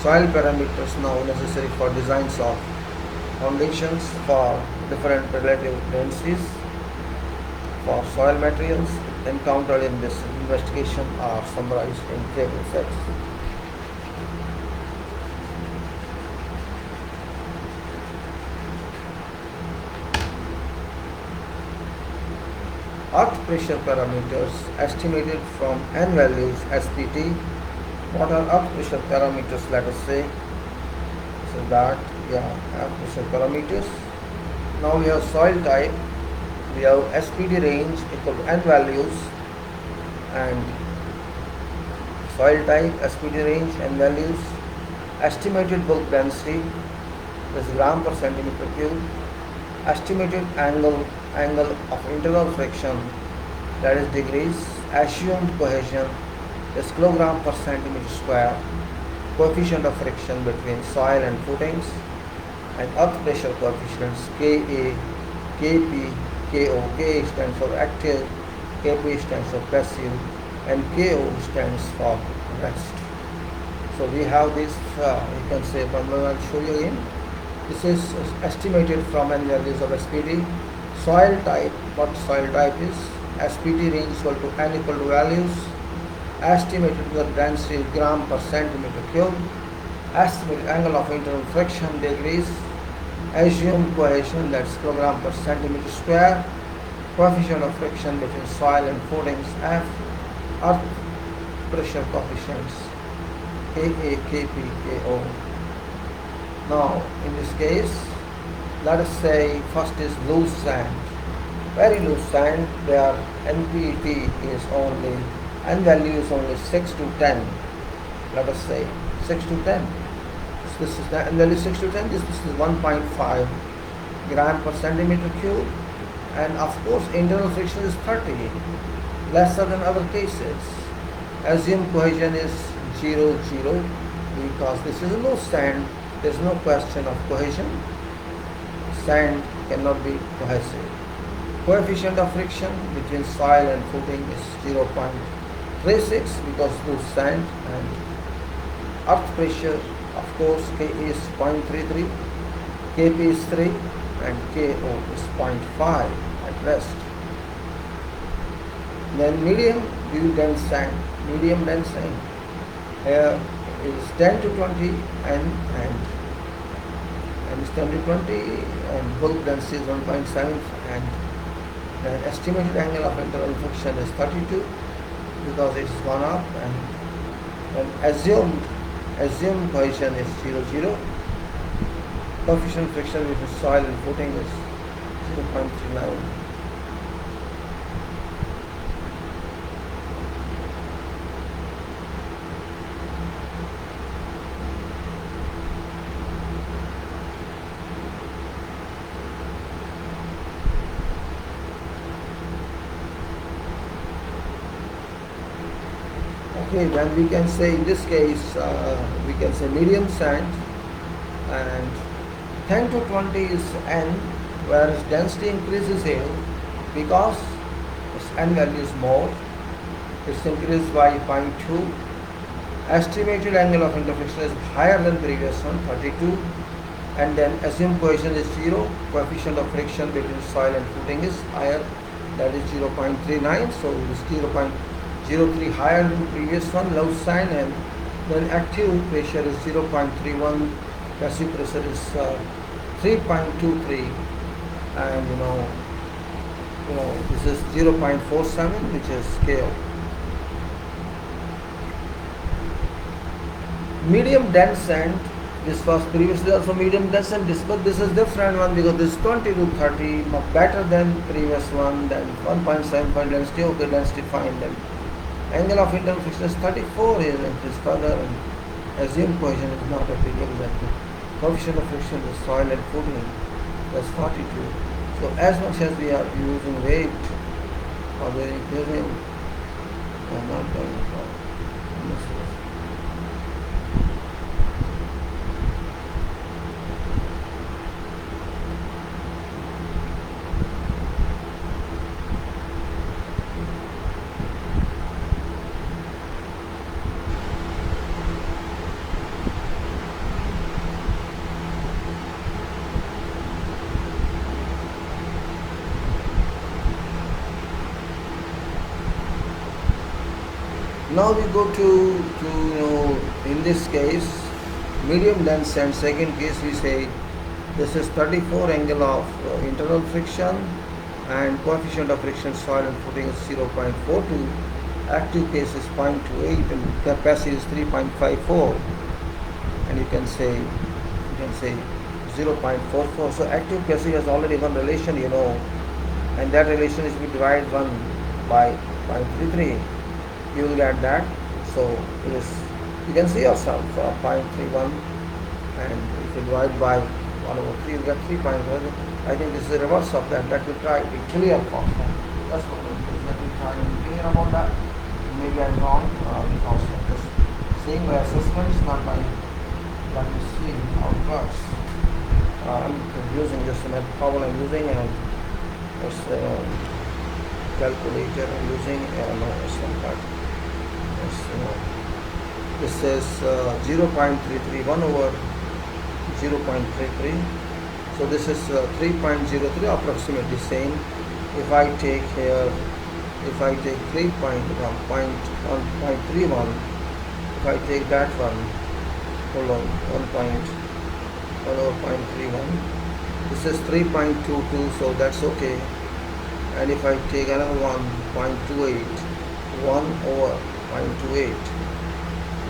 Soil parameters now necessary for designs of foundations for different relative densities for soil materials encountered in this investigation are summarized in table 6. Earth pressure parameters estimated from N values SPT. What are earth pressure parameters? Let us say so that earth pressure parameters. Now we have soil type. We have SPD range equal to N values and soil type, SPD range, N values. Estimated bulk density is gram per centimeter cube. Estimated angle of internal friction, that is degrees. Assumed cohesion is kilogram per centimeter square. Coefficient of friction between soil and footings, and earth pressure coefficients Ka, Kp, Ko. K stands for active, Kp stands for passive, and Ko stands for rest. So we have this, you can say, but I'll show you again. This is estimated from N values of SPD. Soil type, what soil type is? SPD range is equal to N equal to values. Estimated the density gram per centimeter cube. Estimated angle of internal friction degrees. Assumed cohesion, that's kilogram per centimeter square. Coefficient of friction between soil and footings F. Earth pressure coefficients Ka, Kp, Ko. Now in this case, let us say first is loose sand, very loose sand, where NPT is only, N value is only 6 to 10, let us say 6 to 10. So this is the N value 6 to 10, this is 1.5 gram per centimeter cube, and of course internal friction is 30, lesser than other cases. Assumed cohesion is 0, 0, because this is a loose sand. There is no question of cohesion. Sand cannot be cohesive. Coefficient of friction between soil and footing is 0.36 because loose sand, and earth pressure, of course, K is 0.33, Kp is 3, and Ko is 0.5 at rest. Then medium dense sand, here is 10 to 20 and is 10 to 20 and bulk density is 1.7, and the estimated angle of internal friction is 32 because it's gone up, and assumed cohesion is 0, 0. Coefficient friction between soil and footing is 0.39. Okay, then we can say in this case, we can say medium sand, and 10 to 20 is N, whereas density increases here because its N value is more. It's increased by 0.2. Estimated angle of intersection is higher than previous one, 32. And then assumed cohesion is 0. Coefficient of friction between soil and footing is higher, that is 0.39. So it is 0.03 higher than previous one, low sign, and then active pressure is 0.31. Passive pressure is 3.23, and this is 0.47, which is scale. Medium dense sand, this was previously also medium dense sand, but this is different one because this is 20 to 30, better than previous one, then 1.75 density, okay, density fine, then angle of internal friction is 34 is increased further, and assumed cohesion is not applicable, that coefficient of friction is soil and footing, that's 42. So as much as we are using weight or we are increasing, we are not going for this. Now we go to in this case, medium dense sand. Second case we say this is 34 angle of internal friction, and coefficient of friction soil and footing is 0.42. Active case is 0.28 and capacity is 3.54, and you can say 0.44. So active capacity has already one relation, and that relation is we divide 1 by 0.33. You will get that. So it is, you can see yourself 0.31, and if you divide by 1/3, you get 3.1. I think this is the reverse of that. Let me try to be clear for that. That's what it is. Let me try to be clear about that. Maybe I'm wrong because of this. Seeing my assessments, not my. Let me see how it works. I'm using just a problem I'm using, and it's calculator I'm using, and it's not that. This is 0.331 over 0.33. So this is 3.03, approximately same. If I take here, if I take 3.1.31, if I take that one, hold on, 1 over 0.31, this is 3.22, so that's okay. And if I take another one, 0.28, 1 over 0.28,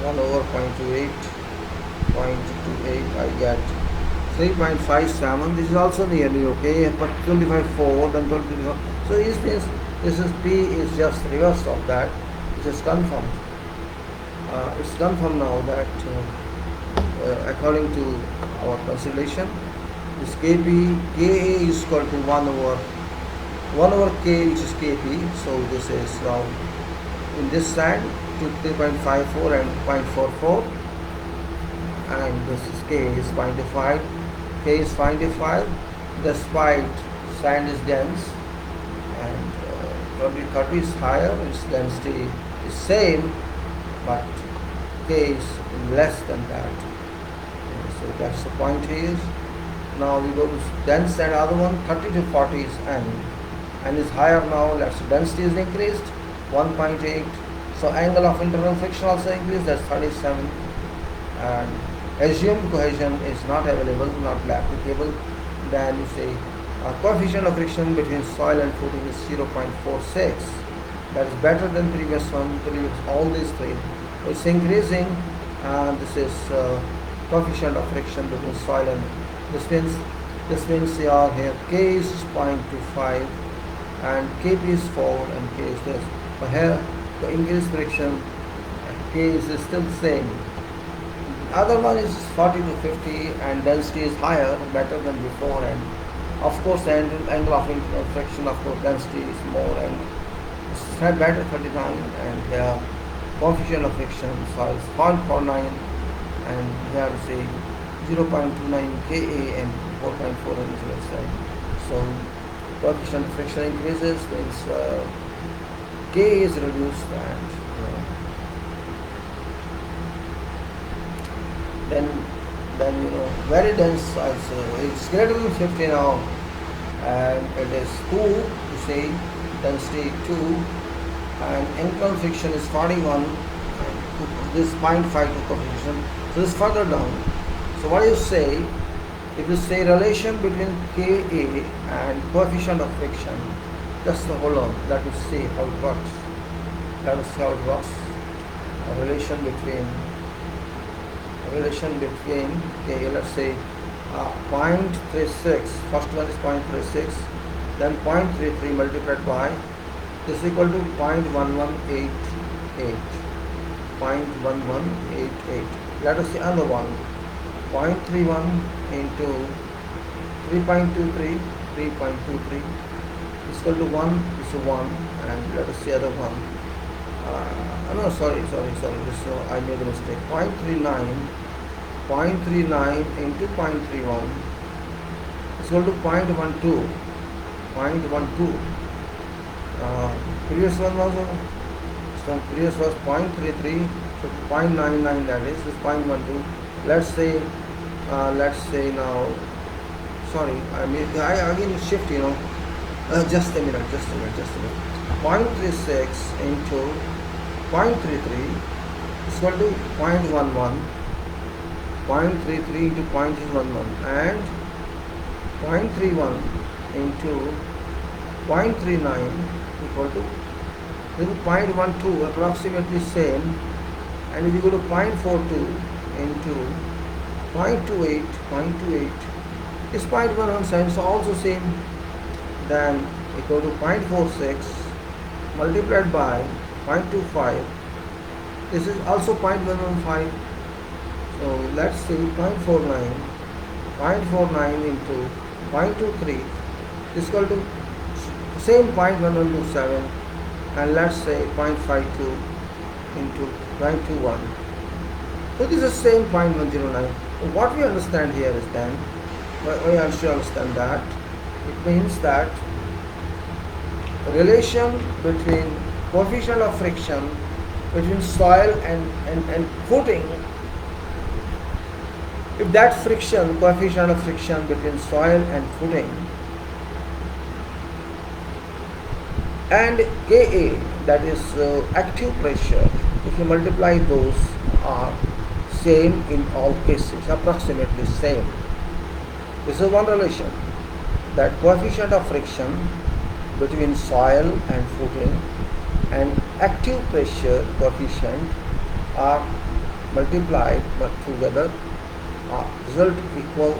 1 over 0.28, 0.28, I get 3.57. This is also nearly okay, but 25.4, then 25. So this means this is P is just reverse of that. It is confirmed. It's confirmed now that according to our consideration, this KP, KA is equal to 1 over K, which is KP. So this is now in this side to 3.54 and 0.44, and this is K is 0.5. K is 0.5 despite sand is dense, and 30 is higher, its density is same, but K is less than that. So that's the point here. Now we go to dense and other one, 30 to 40 is N, and is higher now. Let's density is increased 1.8. So angle of internal friction also increased, that's 37, and assumed cohesion is not available, not applicable. Then you say coefficient of friction between soil and footing is 0.46. That is better than previous one. Previous all these three, it's increasing, and this is coefficient of friction between soil and this means you are here K is 0.25 and Kp is 4 and K is this. But here the increased friction, K is still the same. Other one is 40 to 50 and density is higher, better than before, and of course the angle of friction, of course density is more, and it's better 39, and coefficient of friction soil is 0.49, and we have to say 0.29 Ka and 4.4 on the left side. So coefficient of friction increases means Ka is reduced, and then very dense soil. So it's greater than 50 now, and it is 2, you say density 2, and internal friction is 41, and this 0.5 coefficient. So this is further down. So what do you say? If you say relation between Ka and coefficient of friction, just hold on, let us see how it works. Let us see how it works. A relation between Ka, let's say 0.36, first one is 0.36, then 0.33 multiplied by, this is equal to 0.1188, 0.1188. Let us see another one, 0.31 into 3.23, 3.23 is equal to 1, this is 1, and let us see other one. No, sorry, this I made a mistake. 0.39 into 0.31 is equal to 0.12. Previous one was previous was 0.33, so 0.99, that is 0.12. Let's say now, sorry, I again shift, just a minute. 0.36 into 0.33 is equal to 0.11, 0.33 into 0.11, and 0.31 into 0.39 equal to 0.12, approximately same. And if you go to 0.42 into 0.28 is 0.117, so also same. Then equal to 0.46 multiplied by 0.25, this is also 0.115. So let's see 0.49 into 0.23 is equal to same 0.1127, and let's say 0.52 into 0.21. So this is same 0.109. What we understand here is then, we should understand that it means that relation between coefficient of friction between soil and footing, if that friction, coefficient of friction between soil and footing, and Ka, that is active pressure, if you multiply those, are same in all cases, approximately same. This is one relation, that coefficient of friction between soil and footing and active pressure coefficient are multiplied but together result equal.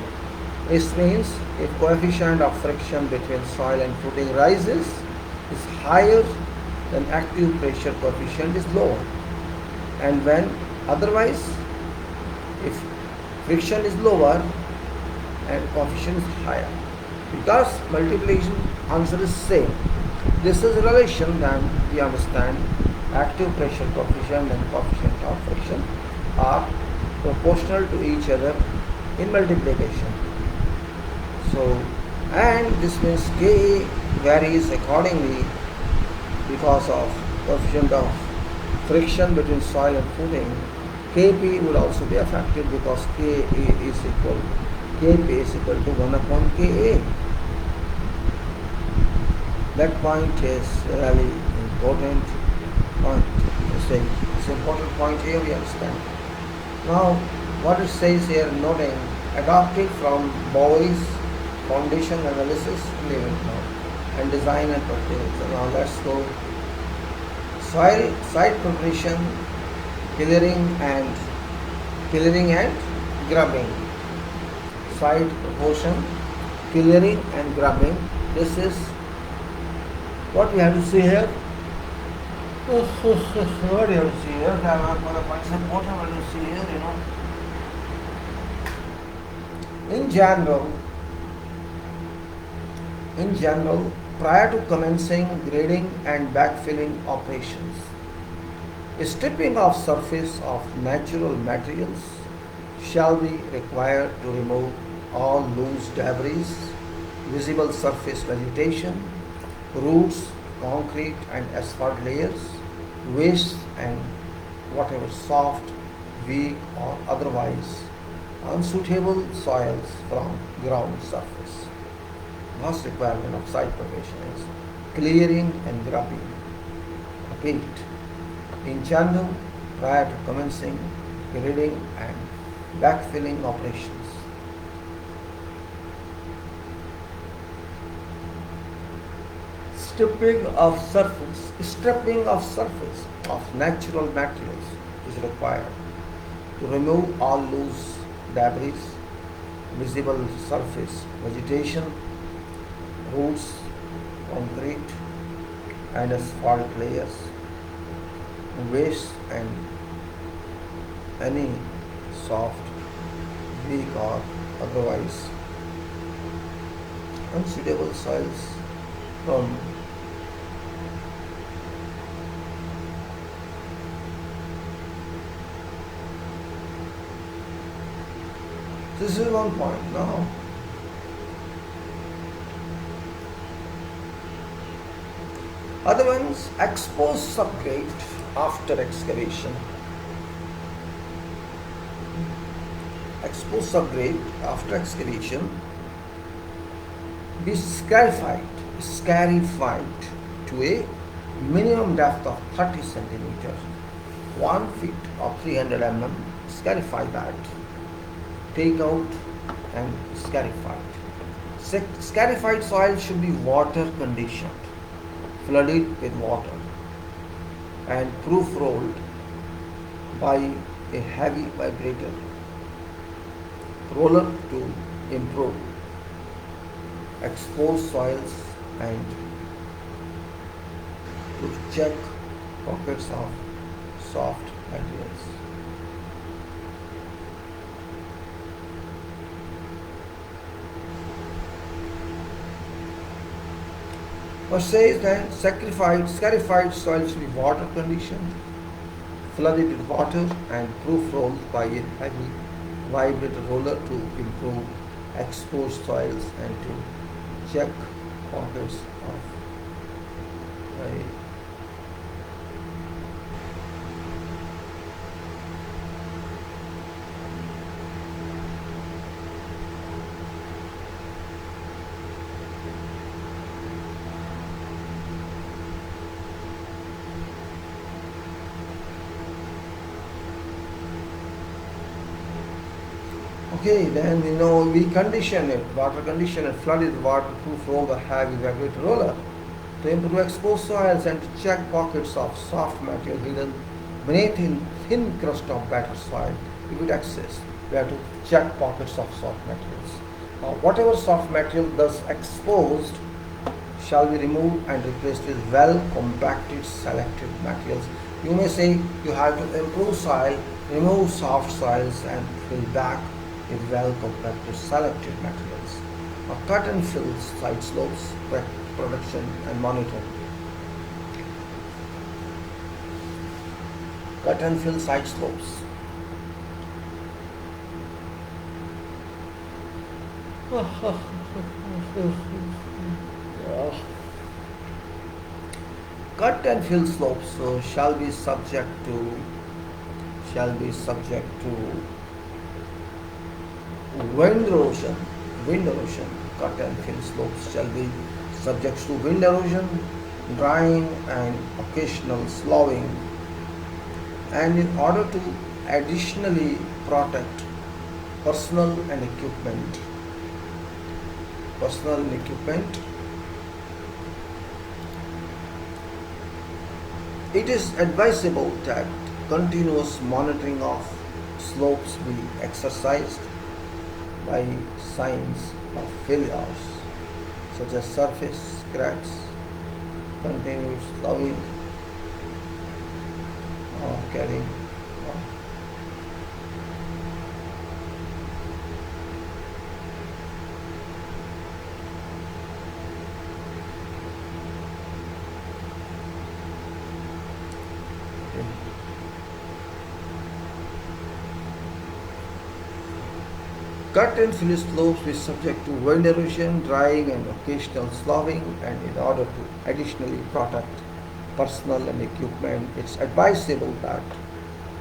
This means if coefficient of friction between soil and footing rises, is higher, then active pressure coefficient is lower, and when otherwise, if friction is lower and coefficient is higher, because multiplication answer is same. This is a relation, then we understand active pressure coefficient and coefficient of friction are proportional to each other in multiplication. So, and this means Ka varies accordingly because of coefficient of friction between soil and footing. Kp would also be affected because Kp is equal to 1 upon Ka. That point is really important point. It's an important point here, we understand. Now, what it says here, noting, adopted from Bowie's foundation analysis, and design and practice. So now let's go. Soil site preparation, clearing and grubbing. Site proportion, clearing and grubbing. This is what we have to see here. What do you have to see here? What is important what you see here, In general, prior to commencing grading and backfilling operations, Stripping of surface of natural materials shall be required to remove all loose debris, visible surface vegetation, roots, concrete and asphalt layers, waste and whatever soft, weak or otherwise unsuitable soils from ground surface. First requirement of site preparation is clearing and grubbing. Repeat. In general, prior to commencing grading and backfilling operations. Stripping of surface of natural materials is required to remove all loose debris, visible surface vegetation, roots, concrete and asphalt layers, waste and any soft, weak or otherwise unsuitable soils from this is one point. Now other ones, expose subgrade after excavation. Expose subgrade after excavation be scarified to a minimum depth of 30 centimeters, 1 feet or 300 mm. Scarify that. Take out and scarified. Scarified soil should be water conditioned, flooded with water and proof rolled by a heavy vibrator roller to improve exposed soils and to check pockets of soft materials. First says that scarified soil should be water conditioned, flooded with water and proof rolled by a heavy vibrator roller to improve exposed soils and to check pockets of okay, then we condition it, water condition and flooded waterproof roll the heavy vibrator roller to improve exposed soils and to check pockets of soft material hidden beneath thin crust of better soil. If it exists, we have to check pockets of soft materials. Whatever soft material thus exposed shall be removed and replaced with well compacted selected materials. You may say you have to improve soil, remove soft soils and fill back with well compacted selected materials. Cut and fill side slopes, production and monitoring. Cut and fill side slopes. Cut and fill slopes shall be subject to wind erosion. Cut and fill slopes shall be subject to wind erosion, drying and occasional sloughing. And in order to additionally protect personnel and equipment, it is advisable that continuous monitoring of slopes be exercised by signs of failures such as surface cracks, continuous sloughing or carrying Cut and fill slopes is subject to wind erosion, drying and occasional sloughing, and in order to additionally protect personnel and equipment, it's advisable that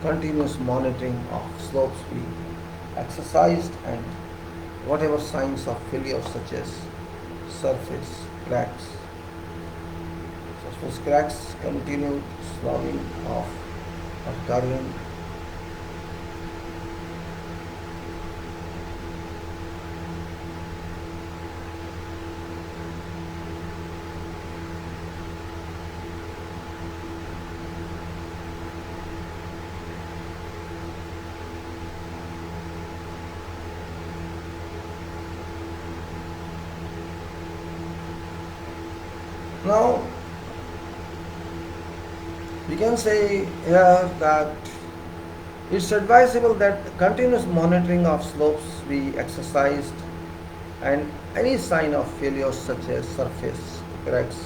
continuous monitoring of slopes be exercised and whatever signs of failure such as surface cracks, continued sloughing of or curving. Now, we can say here that it's advisable that continuous monitoring of slopes be exercised and any sign of failure such as surface cracks,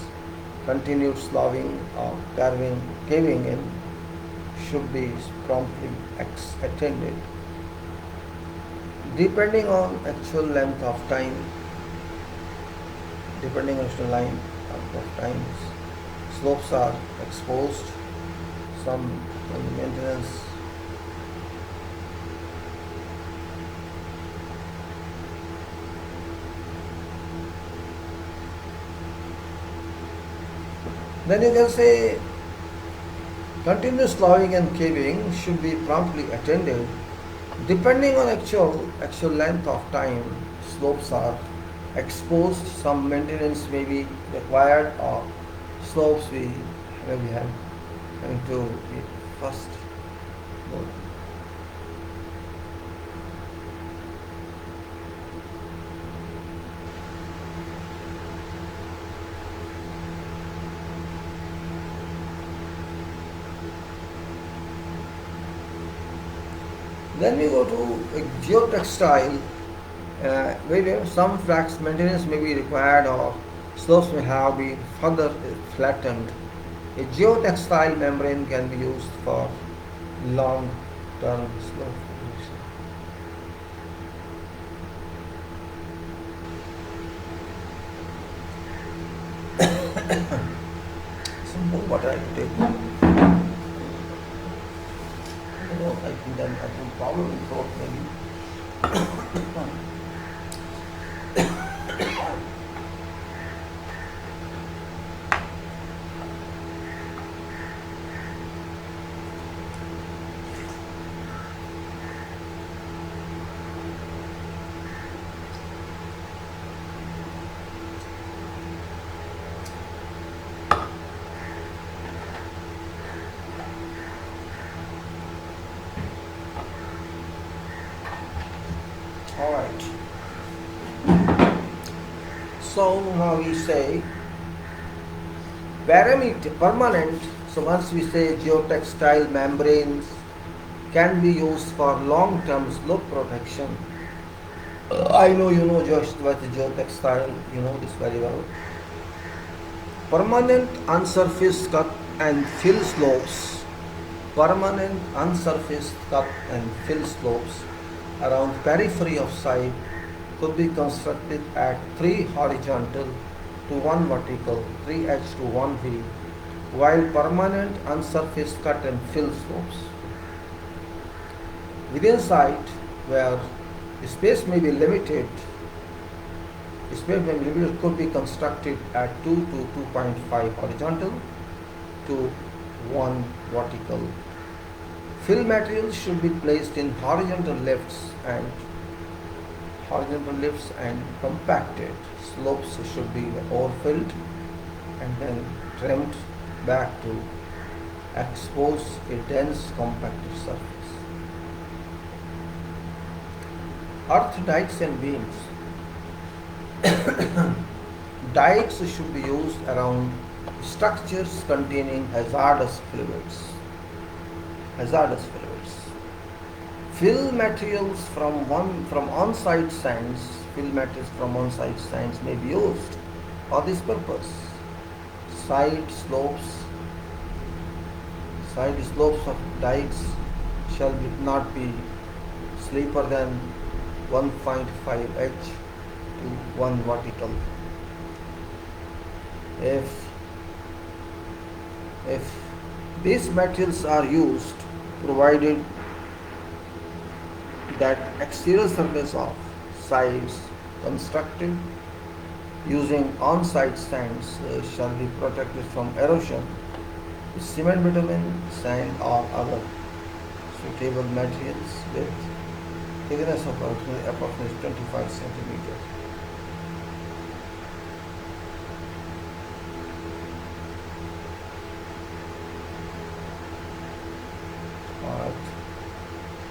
continued sloughing or caving in should be promptly attended. Depending on actual length of time, depending on the line of times, slopes are exposed, some on the maintenance. Then you can say continuous sloughing and caving should be promptly attended. Depending on actual length of time, slopes are exposed, some maintenance may be required, or slopes we maybe having to be first. Then we go to a geotextile, where some flax maintenance may be required or slopes may have been further flattened. A geotextile membrane can be used for long-term slope protection. Some more water I have to take. I think then I will probably thought maybe. Alright. So now we say permanent. So once we say geotextile membranes can be used for long-term slope protection. I know you know just what the geotextile, you know this very well. Permanent unsurfaced cut and fill slopes. Permanent unsurfaced cut and fill slopes around periphery of site could be constructed at 3 horizontal to 1 vertical, 3H to 1V, while permanent unsurfaced cut and fill slopes within site where space may be limited, could be constructed at 2 to 2.5 horizontal to 1 vertical. Fill materials should be placed in horizontal lifts and compacted. Slopes should be overfilled and then trimmed back to expose a dense compacted surface. Earth dikes and beams. Dikes should be used around structures containing hazardous fluids. Fill materials from on-site sands. May be used for this purpose. Side slopes of dikes shall not be steeper than 1.5 H to 1 vertical. If these materials are used, provided that exterior surface of sides constructed using on-site sands shall be protected from erosion, cement, bitumen, sand or other suitable materials with thickness of approximately 25 centimeters.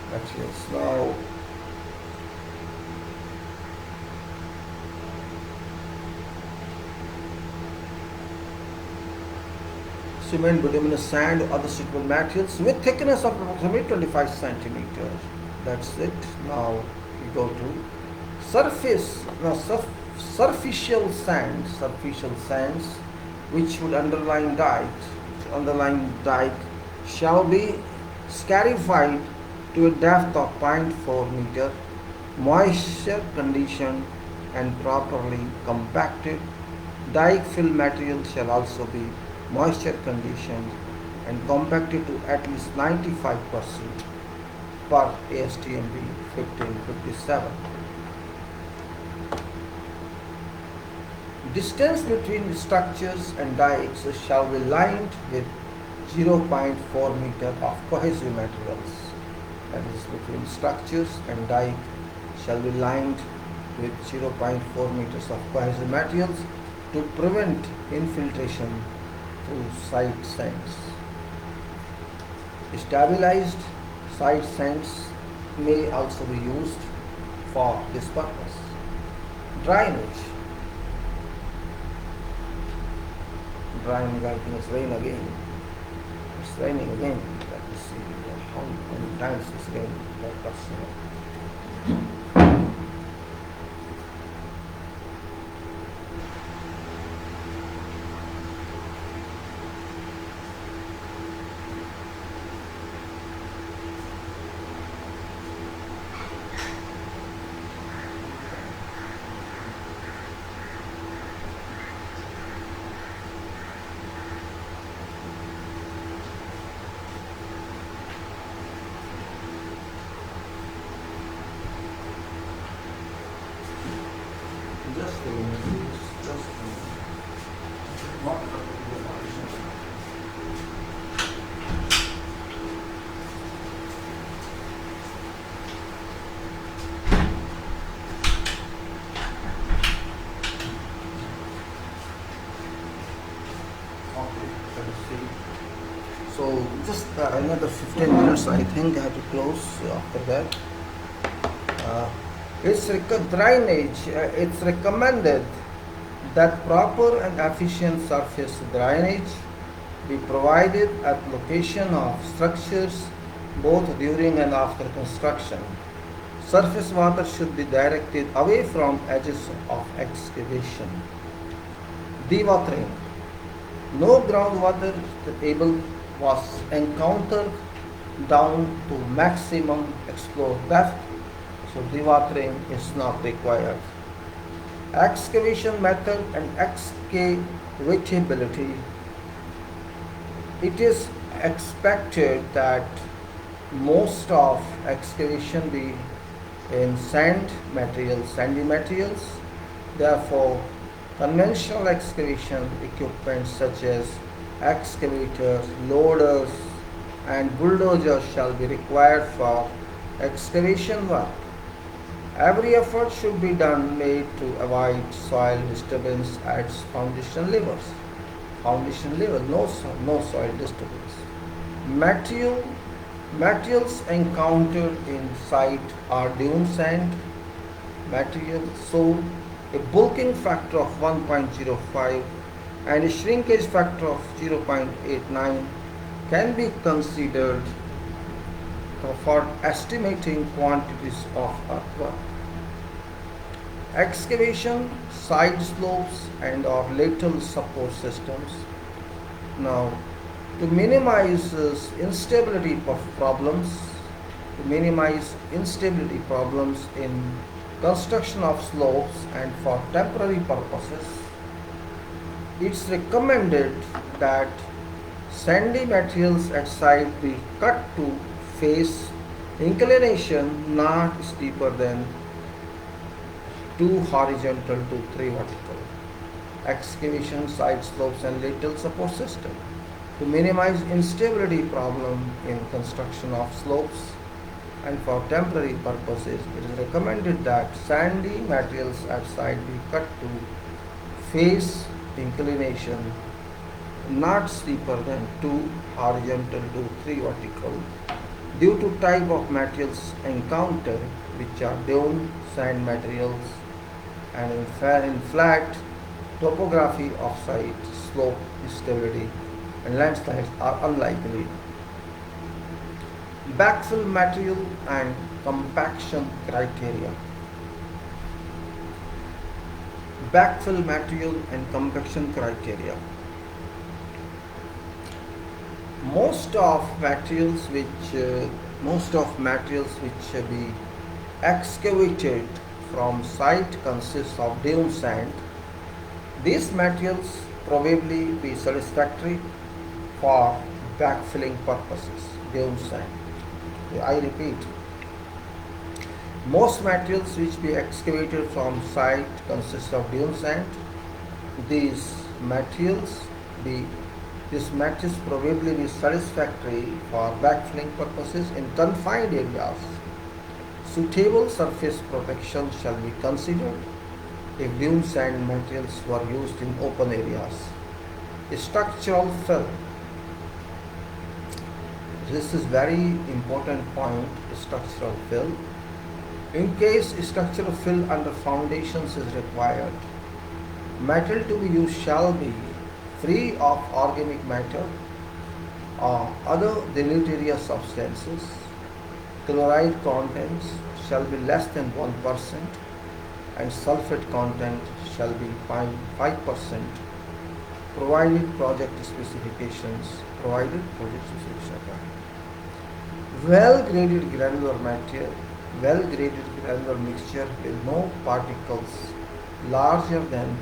Materials. Now, cement, bituminous sand, or other suitable materials with thickness of approximately 25 centimeters. That's it. Now we go to surface. Now superficial sands, which would underline dike, shall be scarified to a depth of 0.4 meter, moisture conditioned and properly compacted. Dike fill material shall also be moisture conditioned and compacted to at least 95% per ASTM 1557. Distance between structures and dikes shall be lined with 0.4 meter of cohesive materials. That is, between structures and dike shall be lined with 0.4 meters of cohesive materials to prevent infiltration through side sands. Stabilized side sands may also be used for this purpose. Drainage. Drainage, I think it's rain again. It's raining again. Let me see how many times it's raining. Let us know. Just a minute, please. Just a minute. Okay, let us see. So just another 15 minutes, I think I have to close after that. Drainage. It's recommended that proper and efficient surface drainage be provided at location of structures both during and after construction. Surface water should be directed away from edges of excavation. Dewatering. No groundwater table was encountered down to maximum explored depth, so dewatering is not required. Excavation method and excavatability. It is expected that most of excavation be in sandy materials. Therefore, conventional excavation equipment such as excavators, loaders, and bulldozers shall be required for excavation work. Every effort should be made to avoid soil disturbance at foundation levels. No soil disturbance. Materials encountered in site are dune sand materials, so a bulking factor of 1.05 and a shrinkage factor of 0.89 can be considered for estimating quantities of earthwork. Excavation, side slopes and or lateral support systems. Now, to minimize instability of problems, to minimize instability problems in construction of slopes and for temporary purposes, it's recommended that sandy materials at site be cut to face inclination not steeper than 2 horizontal to 3 vertical. Excavation, side slopes and little support system. To minimize instability problem in construction of slopes and for temporary purposes, it is recommended that sandy materials at site be cut to face inclination not steeper than 2 horizontal to 3 vertical due to type of materials encountered, which are dune sand materials, and in flat topography of site, slope stability and landslides are unlikely. Backfill material and compaction criteria. Backfill material and compaction criteria. Most of materials which be excavated from site consists of dune sand. These materials probably be satisfactory for backfilling purposes. Dune sand. I repeat, most materials which be excavated from site consist of dune sand. These materials probably be satisfactory for backfilling purposes in confined areas. Suitable surface protection shall be considered if dune sand materials were used in open areas. Structural fill. This is very important point, structural fill. In case structural fill under foundations is required, material to be used shall be free of organic matter or other deleterious substances. Chloride contents shall be less than 1% and sulfate content shall be 5%, provided project specifications. Well-graded granular mixture with no particles larger than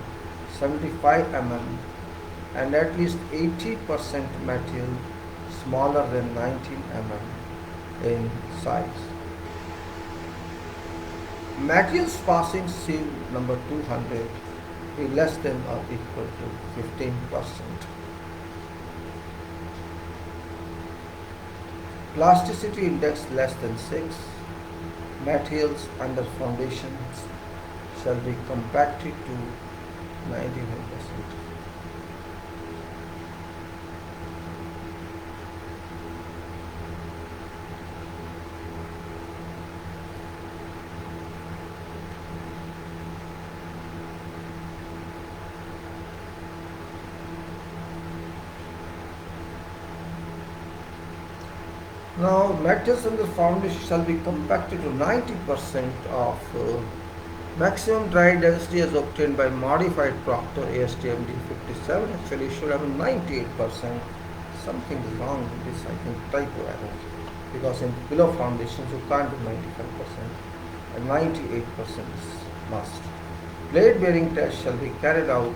75 mm and at least 80% material smaller than 19 mm in size. Materials passing seal number 200 be less than or equal to 15%. Plasticity index less than 6. Materials under foundations shall be compacted to 99%. Now, materials under foundation shall be compacted to 90% of maximum dry density as obtained by modified Proctor ASTM D57. Actually, it should have 98%. Something is wrong with this, I think typo error. Because in below foundations you can't do 95%. And 98% is must. Blade bearing test shall be carried out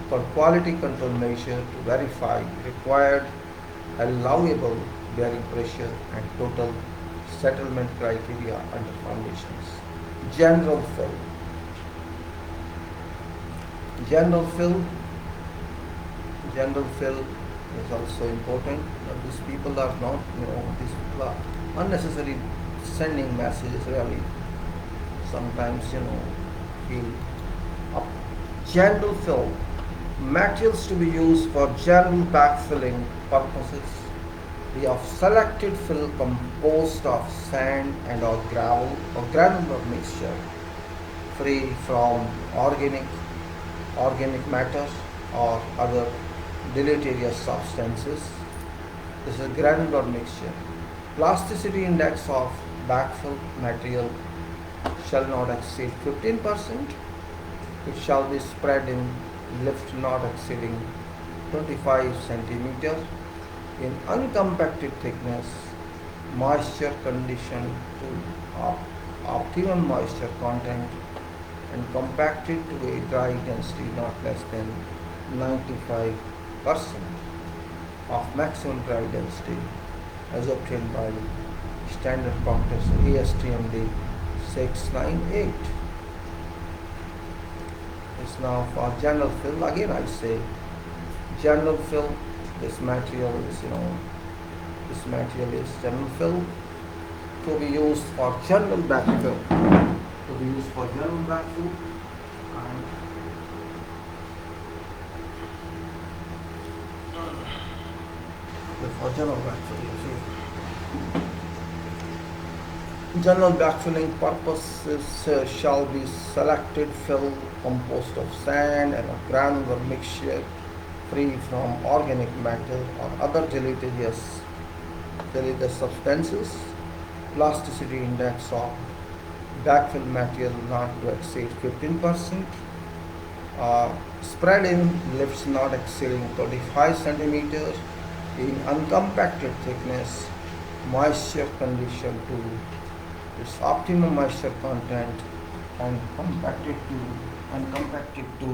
for quality control measure to verify required allowable bearing pressure and total settlement criteria under foundations. General fill. General fill is also important. These people are not, these people are unnecessarily sending messages really. Sometimes, feel up. General fill. Materials to be used for general backfilling purposes be of selected fill composed of sand and or gravel or granular mixture free from organic matter or other deleterious substances. This is granular mixture. Plasticity index of backfill material shall not exceed 15%. It shall be spread in lift not exceeding 25 centimeters in uncompacted thickness moisture condition to optimum moisture content and compacted to a dry density not less than 95% of maximum dry density as obtained by standard practice ASTM 698. It's now for general fill. Again I say general fill. This material is this material is general fill to be used for general backfill. To be used for general backfill and for general backfill. You see. General backfilling purposes shall be selected fill composed of sand and a granular mixture free from organic matter or other deleterious substances. Plasticity index of backfill material not to exceed 15%. Spread in lifts not exceeding 35 centimeters in uncompacted thickness. Moisture condition to its optimum moisture content and compacted to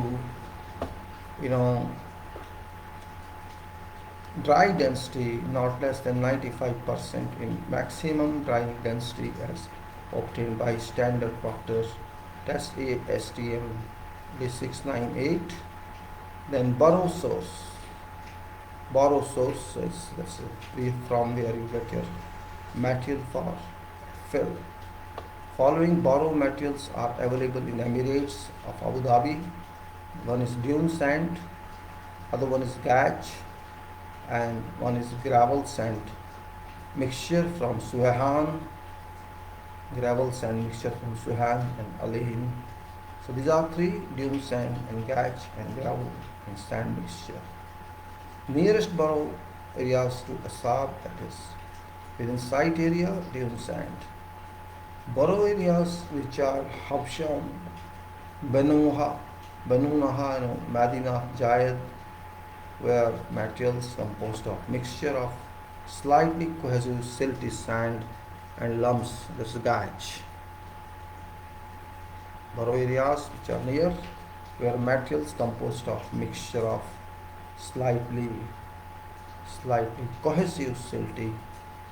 dry density not less than 95% in maximum dry density as obtained by standard Proctor's test ASTM D698. Then borrow source is that's from where you get your material for fill. Following borrow materials are available in Emirates of Abu Dhabi. One is dune sand, other one is gach, and one is gravel sand mixture from Suhan, gravel sand mixture from Suhan and Alain. So these are three: dune sand and gach and gravel and sand mixture. Nearest borrow areas to Asab, that is within site area, dune sand. Borrow areas which are Habsham, Banunaha, Madinah, Jayed, where materials composed of mixture of slightly cohesive silty sand and lumps, this is gach. Borrow areas which are near, where materials composed of mixture of slightly cohesive silty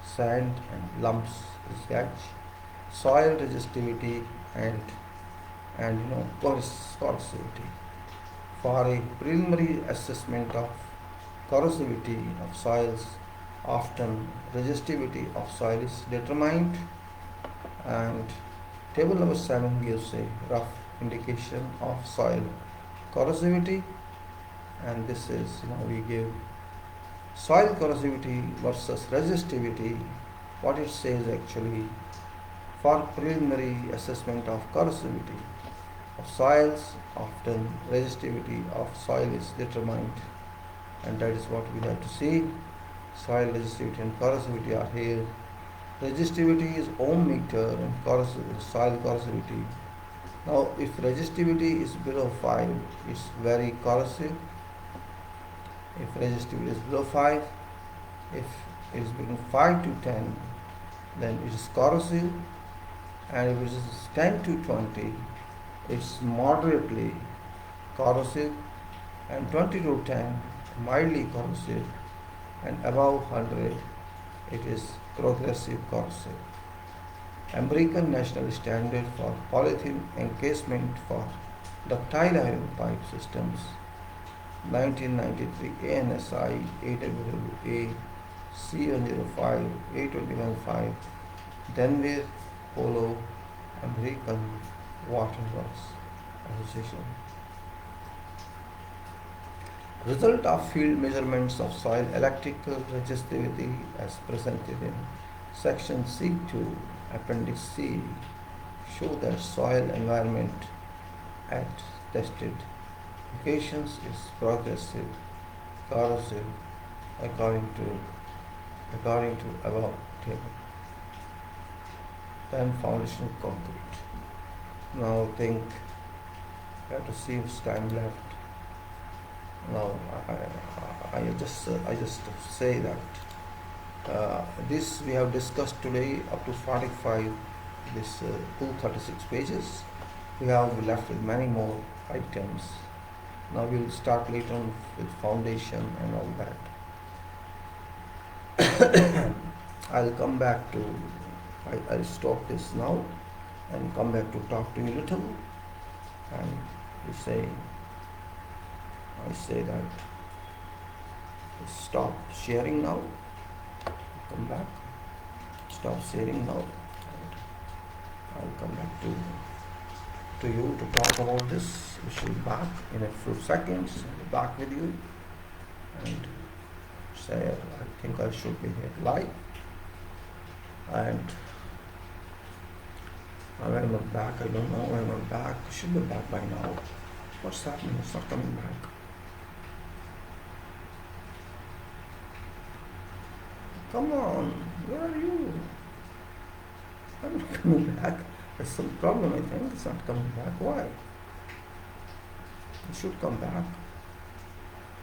sand and lumps is gach. Soil resistivity and corrosivity. For a preliminary assessment of corrosivity of soils, often resistivity of soil is determined, and table number 7 gives a rough indication of soil corrosivity, and this is we give soil corrosivity versus resistivity. What it says actually, for preliminary assessment of corrosivity of soils, often resistivity of soil is determined, and that is what we have to see. Soil resistivity and corrosivity are here. Resistivity is ohm meter and soil corrosivity. Now, if resistivity is below 5, it's very corrosive. If resistivity is below 5, if it is between 5 to 10, then it is corrosive, and if it is 10 to 20, it's moderately corrosive, and 20 to 10, mildly corrosive, and above 100, it is progressive corrosive. American National Standard for Polythene Encasement for Ductile Iron Pipe Systems, 1993 ANSI AWA C105 A215, Denver, Polo, American Water Works Association. Result of field measurements of soil electrical resistivity as presented in section C2 appendix C show that soil environment at tested locations is progressive corrosive according to above table. Then foundation concrete. Now think, you have to see if time left. Now I just say that This we have discussed today up to 45, this 236 pages. We have left with many more items. Now we will start later on with foundation and all that. I'll come back to, I'll stop this now and come back to talk to you a little. And I say that stop sharing now. Come back. Stop sharing now. I'll come back to you to talk about this. We should be back in a few seconds. Back with you. And say I think I should be here live. And when I'm back, I don't know when I'm back. I should be back by now. What's happening? It's not coming back. Come on, where are you? I'm not coming back. There's some problem, I think. It's not coming back. Why? It should come back.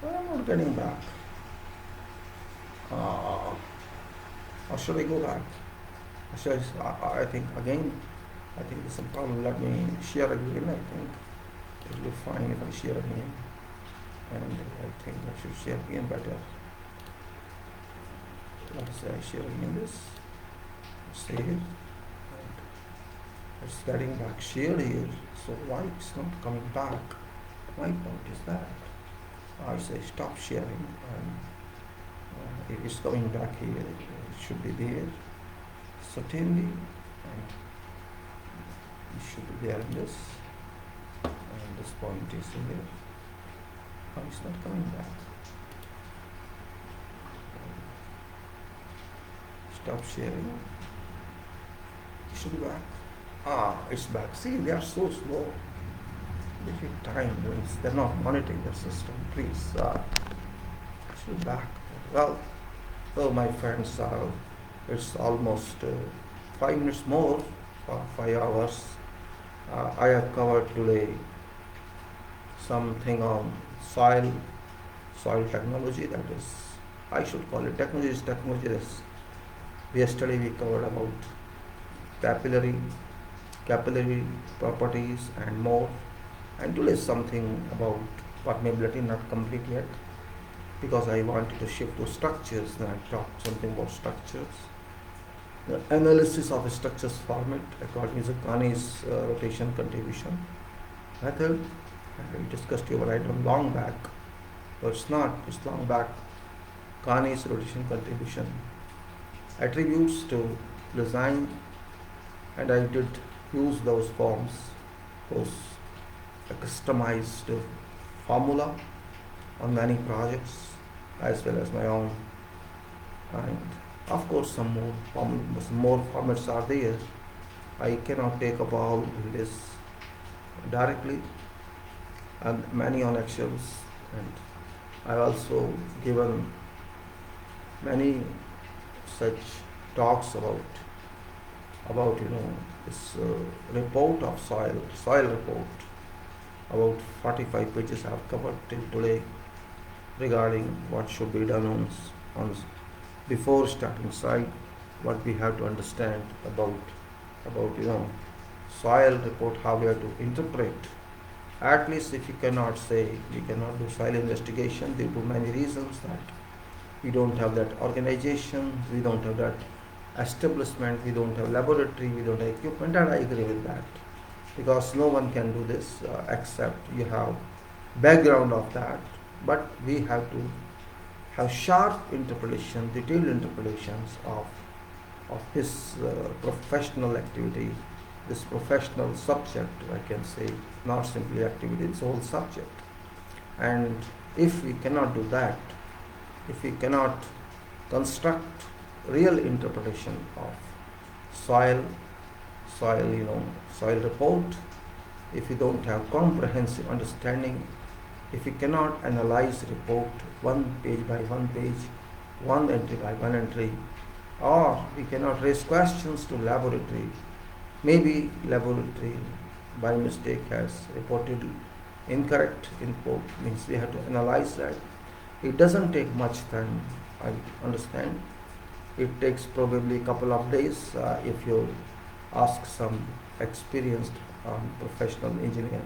Why am I not getting back? Or should I go back? I think again, I think there's some problem. Let me share again. I think it will be fine if I share again. And I think I should share again better. Let's say I share again this. Save. And it's getting back shared here. So why it's not coming back? My point is that I say stop sharing, and if it's coming back here, it should be there certainly, and it should be there in this, and this point is in there. Why it's not coming back? Stop sharing. It should be back. It's back. See, they are so slow. They take time. They're not monitoring the system. Please, it should be back. Well, my friends, it's almost 5 minutes more for 5 hours. I have covered today something on soil technology. That is, I should call it technology. Is technology. Yesterday we covered about capillary properties and more, and today something about permeability, not complete yet, because I wanted to shift to structures. Then I talked something about structures, the analysis of a structures format according to Kani's rotation contribution method. We discussed you right on long back, but it's long back. Kani's rotation contribution attributes to design, and I did use those forms, those customized formula on many projects as well as my own, and of course some more formats are there. I cannot take up all in this directly, and many on Excels, and I've also given many such talks about this report of soil report. About 45 pages I have covered till today regarding what should be done on before starting site, what we have to understand about soil report, how we have to interpret. At least if you cannot say, we cannot do soil investigation due to many reasons, that we don't have that organization, we don't have that establishment, we don't have laboratory, we don't have equipment, and I agree with that, because no one can do this except you have background of that. But we have to have sharp interpretation, detailed interpretations of this professional activity, this professional subject, I can say, not simply activity, it's a whole subject. And if we cannot do that, if we cannot construct real interpretation of soil report, if we don't have comprehensive understanding, if we cannot analyze report one page by one page, one entry by one entry, or we cannot raise questions to laboratory. Maybe laboratory by mistake has reported incorrect input, means we have to analyze that. It doesn't take much time, I understand. It takes probably a couple of days if you ask some experienced professional engineer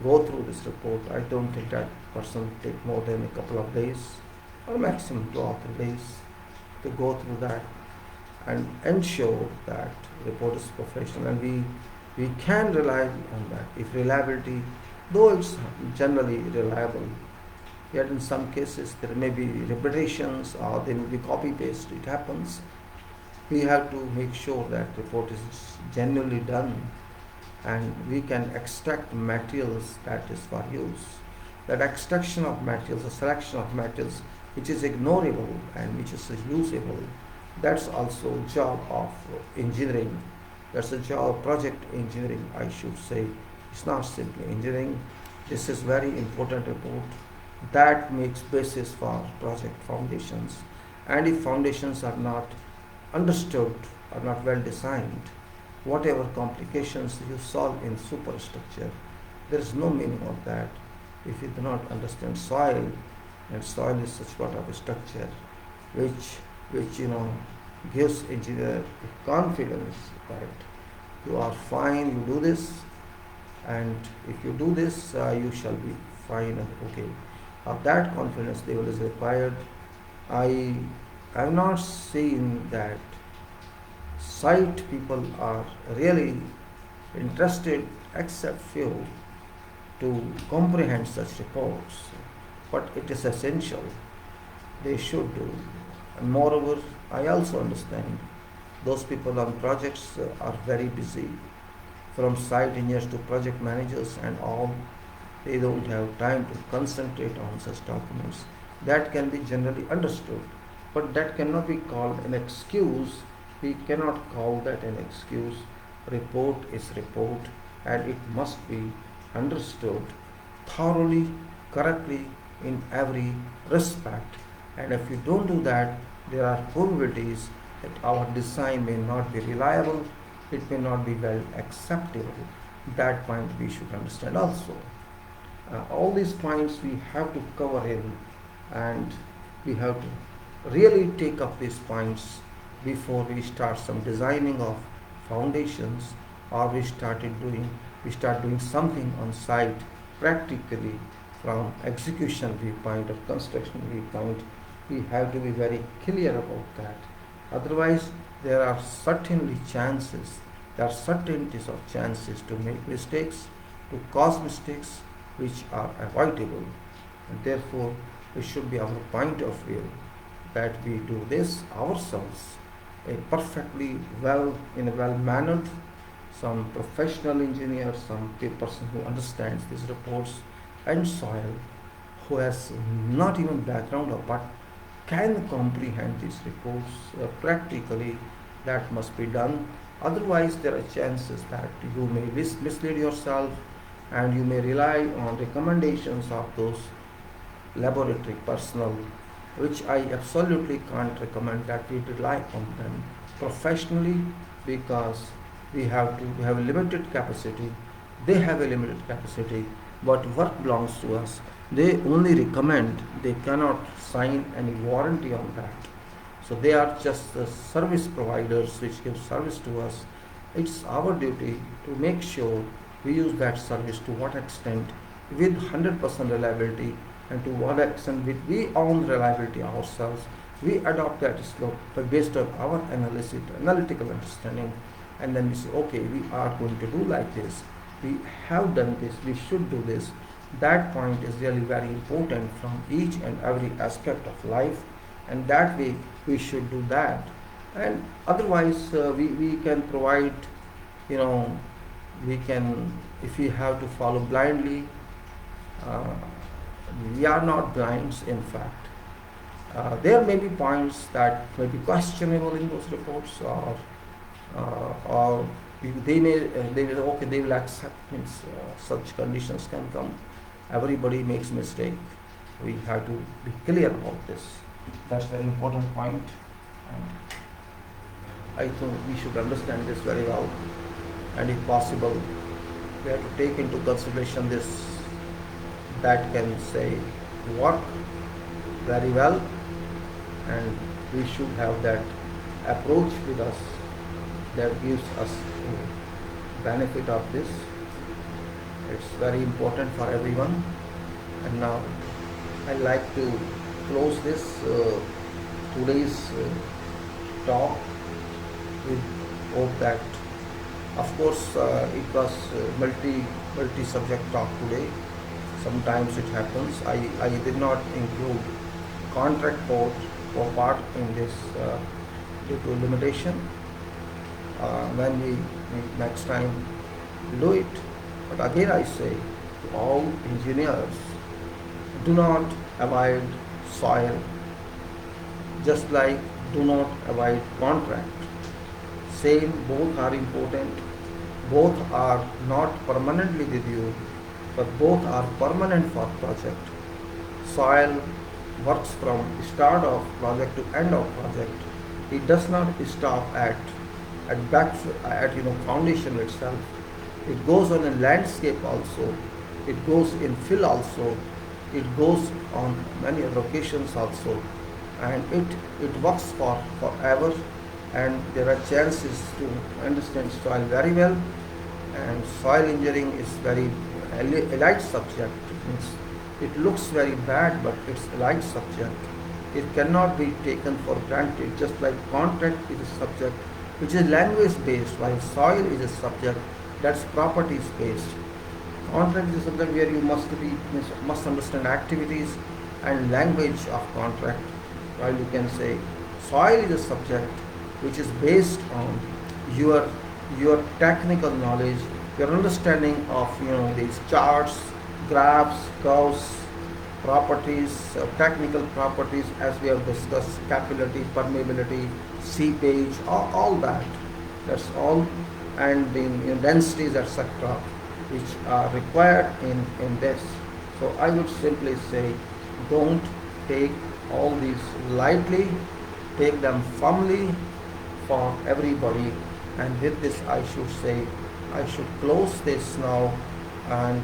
go through this report. I don't think that person will take more than a couple of days or maximum 2 or 3 days to go through that and ensure that report is professional, and we can rely on that. If reliability, though it's generally reliable, yet in some cases there may be repetitions or there will be copy paste. It happens. We have to make sure that report is genuinely done, and we can extract materials that is for use. That extraction of materials, the selection of materials which is ignorable and which is usable, that's also a job of engineering. That's a job of project engineering, I should say. It's not simply engineering. This is very important report that makes basis for project foundations. And if foundations are not understood, are not well designed, whatever complications you solve in superstructure, there is no meaning of that if you do not understand soil. And soil is such part of a structure which gives engineer confidence that you are fine, you do this, and if you do this, you shall be fine and okay. Of that confidence level is required. I have not seen that site people are really interested, except few, to comprehend such reports. But it is essential. They should do. And moreover, I also understand those people on projects are very busy, from site engineers to project managers and all. They don't have time to concentrate on such documents. That can be generally understood, but that cannot be called an excuse. We cannot call that an excuse. Report is report, and it must be understood thoroughly, correctly, in every respect. And if you don't do that, there are probabilities that our design may not be reliable, it may not be well acceptable. That point we should understand also. All these points we have to cover in, and we have to really take up these points before we start some designing of foundations, or we start doing something on site practically. From execution viewpoint or construction viewpoint, we have to be very clear about that. Otherwise, there are certainties of chances to make mistakes, to cause mistakes which are avoidable. And therefore, it should be our point of view that we do this ourselves, in a well-mannered, some professional engineer, some person who understands these reports and soil, who has not even background of but can comprehend these reports practically. That must be done. Otherwise, there are chances that you may mislead yourself, and you may rely on recommendations of those laboratory personnel, which I absolutely can't recommend that we rely on them professionally, because we have limited capacity. They have a limited capacity, but work belongs to us. They only recommend, they cannot sign any warranty on that. So they are just the service providers which give service to us. It's our duty to make sure we use that service to what extent with 100% reliability, and to what extent with we own reliability ourselves. We adopt that slope based on our analytical understanding, and then we say, okay, we are going to do like this. We have done this, we should do this. That point is really very important from each and every aspect of life, and that way we should do that. And otherwise, we can provide, we can, if we have to follow blindly, we are not blinds, in fact. There may be points that may be questionable in those reports, or they will accept, such conditions can come. Everybody makes mistake. We have to be clear about this. That's very important point. I think we should understand this very well, and if possible, we have to take into consideration this, that can say work very well, and we should have that approach with us that gives us benefit of this. It's very important for everyone. And now I like to close this today's talk with hope that, of course, it was multi subject talk today. Sometimes it happens. I did not include contract part in this due to limitation. When we next time do it. But again I say to all engineers, do not avoid soil, just like do not avoid contract. Same, both are important, both are not permanently with you, but both are permanent for project. Soil works from start of project to end of project. It does not stop at foundation itself. It goes on a landscape also. It goes in fill also. It goes on many other locations also, and it works for forever. And there are chances to understand soil very well. And soil engineering is very elite subject. It looks very bad, but it's elite subject. It cannot be taken for granted. Just like contract is a subject which is language based, while soil is a subject that's properties based. Contract is a subject where you must understand activities and language of contract, while you can say soil is a subject which is based on your technical knowledge, your understanding of these charts, graphs, curves, properties, technical properties as we have discussed, capillary, permeability, seepage, all that. That's all, and the densities, etc., which are required in this. So I would simply say, don't take all these lightly, take them firmly for everybody. And with this I should say, I should close this now, and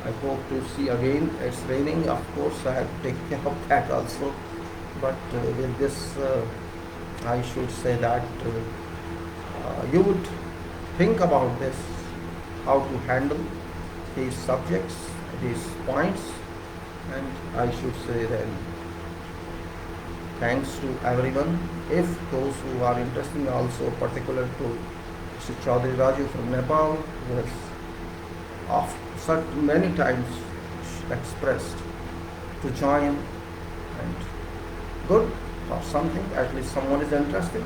I hope to see again. It's raining, of course, I have to take care of that also. But with this, I should say that you would think about this, how to handle these subjects, these points, and I should say then thanks to everyone. If those who are interested, also particular to Mr. Chaudhary Raju from Nepal, who has many times expressed to join, and good for something, at least someone is interested.